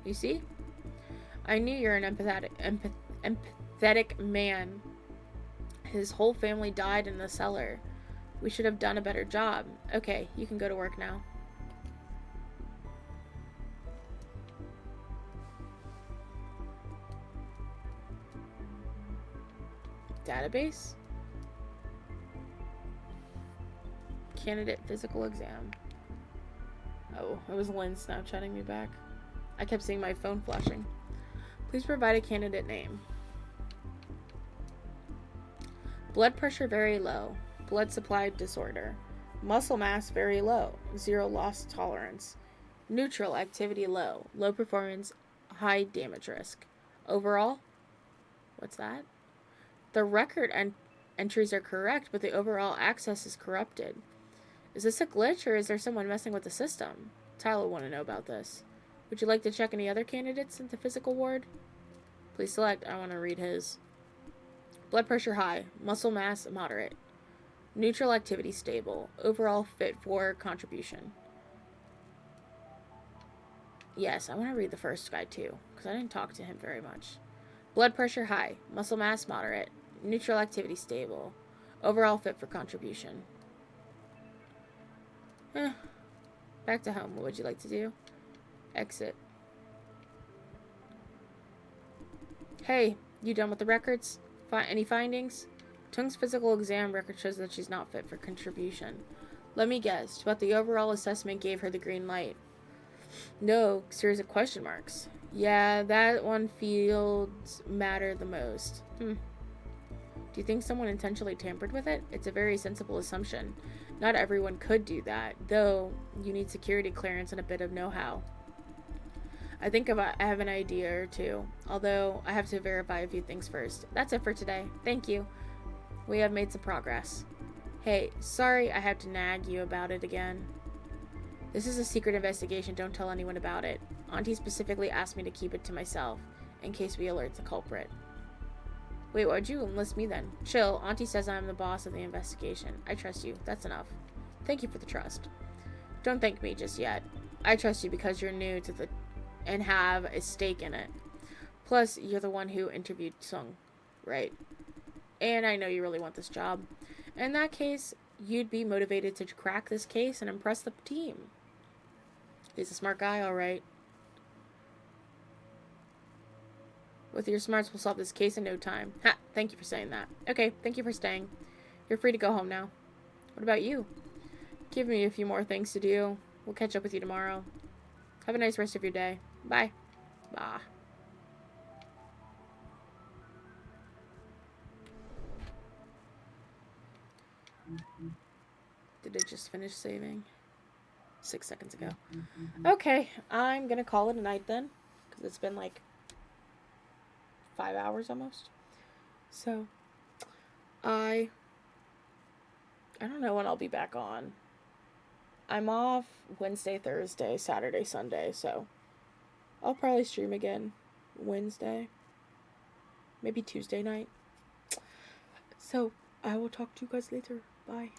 You see? I knew you're an empathetic man. His whole family died in the cellar. We should have done a better job. Okay, you can go to work now. Database? Candidate physical exam. Oh, it was Lynn Snapchatting me back. I kept seeing my phone flashing. Please provide a candidate name. Blood pressure very low. Blood supply disorder. Muscle mass very low. 0 loss tolerance. Neutral activity low. Low performance. High damage risk. Overall? What's that? The record entries are correct, but the overall access is corrupted. Is this a glitch, or is there someone messing with the system? Tyler will want to know about this. Would you like to check any other candidates in the physical ward? Please select. I want to read his. Blood pressure high. Muscle mass moderate. Neutral activity stable. Overall fit for contribution. Yes, I want to read the first guy too, because I didn't talk to him very much. Blood pressure high. Muscle mass moderate. Neutral activity stable. Overall fit for contribution. Back to home. What would you like to do? Exit. Hey, you done with the records? Any findings? Tung's physical exam record shows that she's not fit for contribution. Let me guess, but the overall assessment gave her the green light. No, series of question marks. Yeah, that one fields matter the most. Do you think someone intentionally tampered with it? It's a very sensible assumption. Not everyone could do that, though you need security clearance and a bit of know-how. I think I have an idea or two, although I have to verify a few things first. That's it for today. Thank you. We have made some progress. Hey, sorry I have to nag you about it again. This is a secret investigation. Don't tell anyone about it. Auntie specifically asked me to keep it to myself, in case we alert the culprit. Wait, why'd you enlist me then? Chill. Auntie says I'm the boss of the investigation. I trust you. That's enough. Thank you for the trust. Don't thank me just yet. I trust you because you're new to the and have a stake in it. Plus, you're the one who interviewed Sung, right? And I know you really want this job. In that case, you'd be motivated to crack this case and impress the team. He's a smart guy, all right. With your smarts, we'll solve this case in no time. Ha! Thank you for saying that. Okay, thank you for staying. You're free to go home now. What about you? Give me a few more things to do. We'll catch up with you tomorrow. Have a nice rest of your day. Bye. Bye. Did it just finish saving? 6 seconds ago. Okay, I'm gonna call it a night then. Because it's been like 5 hours almost. So, I don't know when I'll be back on. I'm off Wednesday, Thursday, Saturday, Sunday, so I'll probably stream again Wednesday. Maybe Tuesday night. So, I will talk to you guys later. Bye.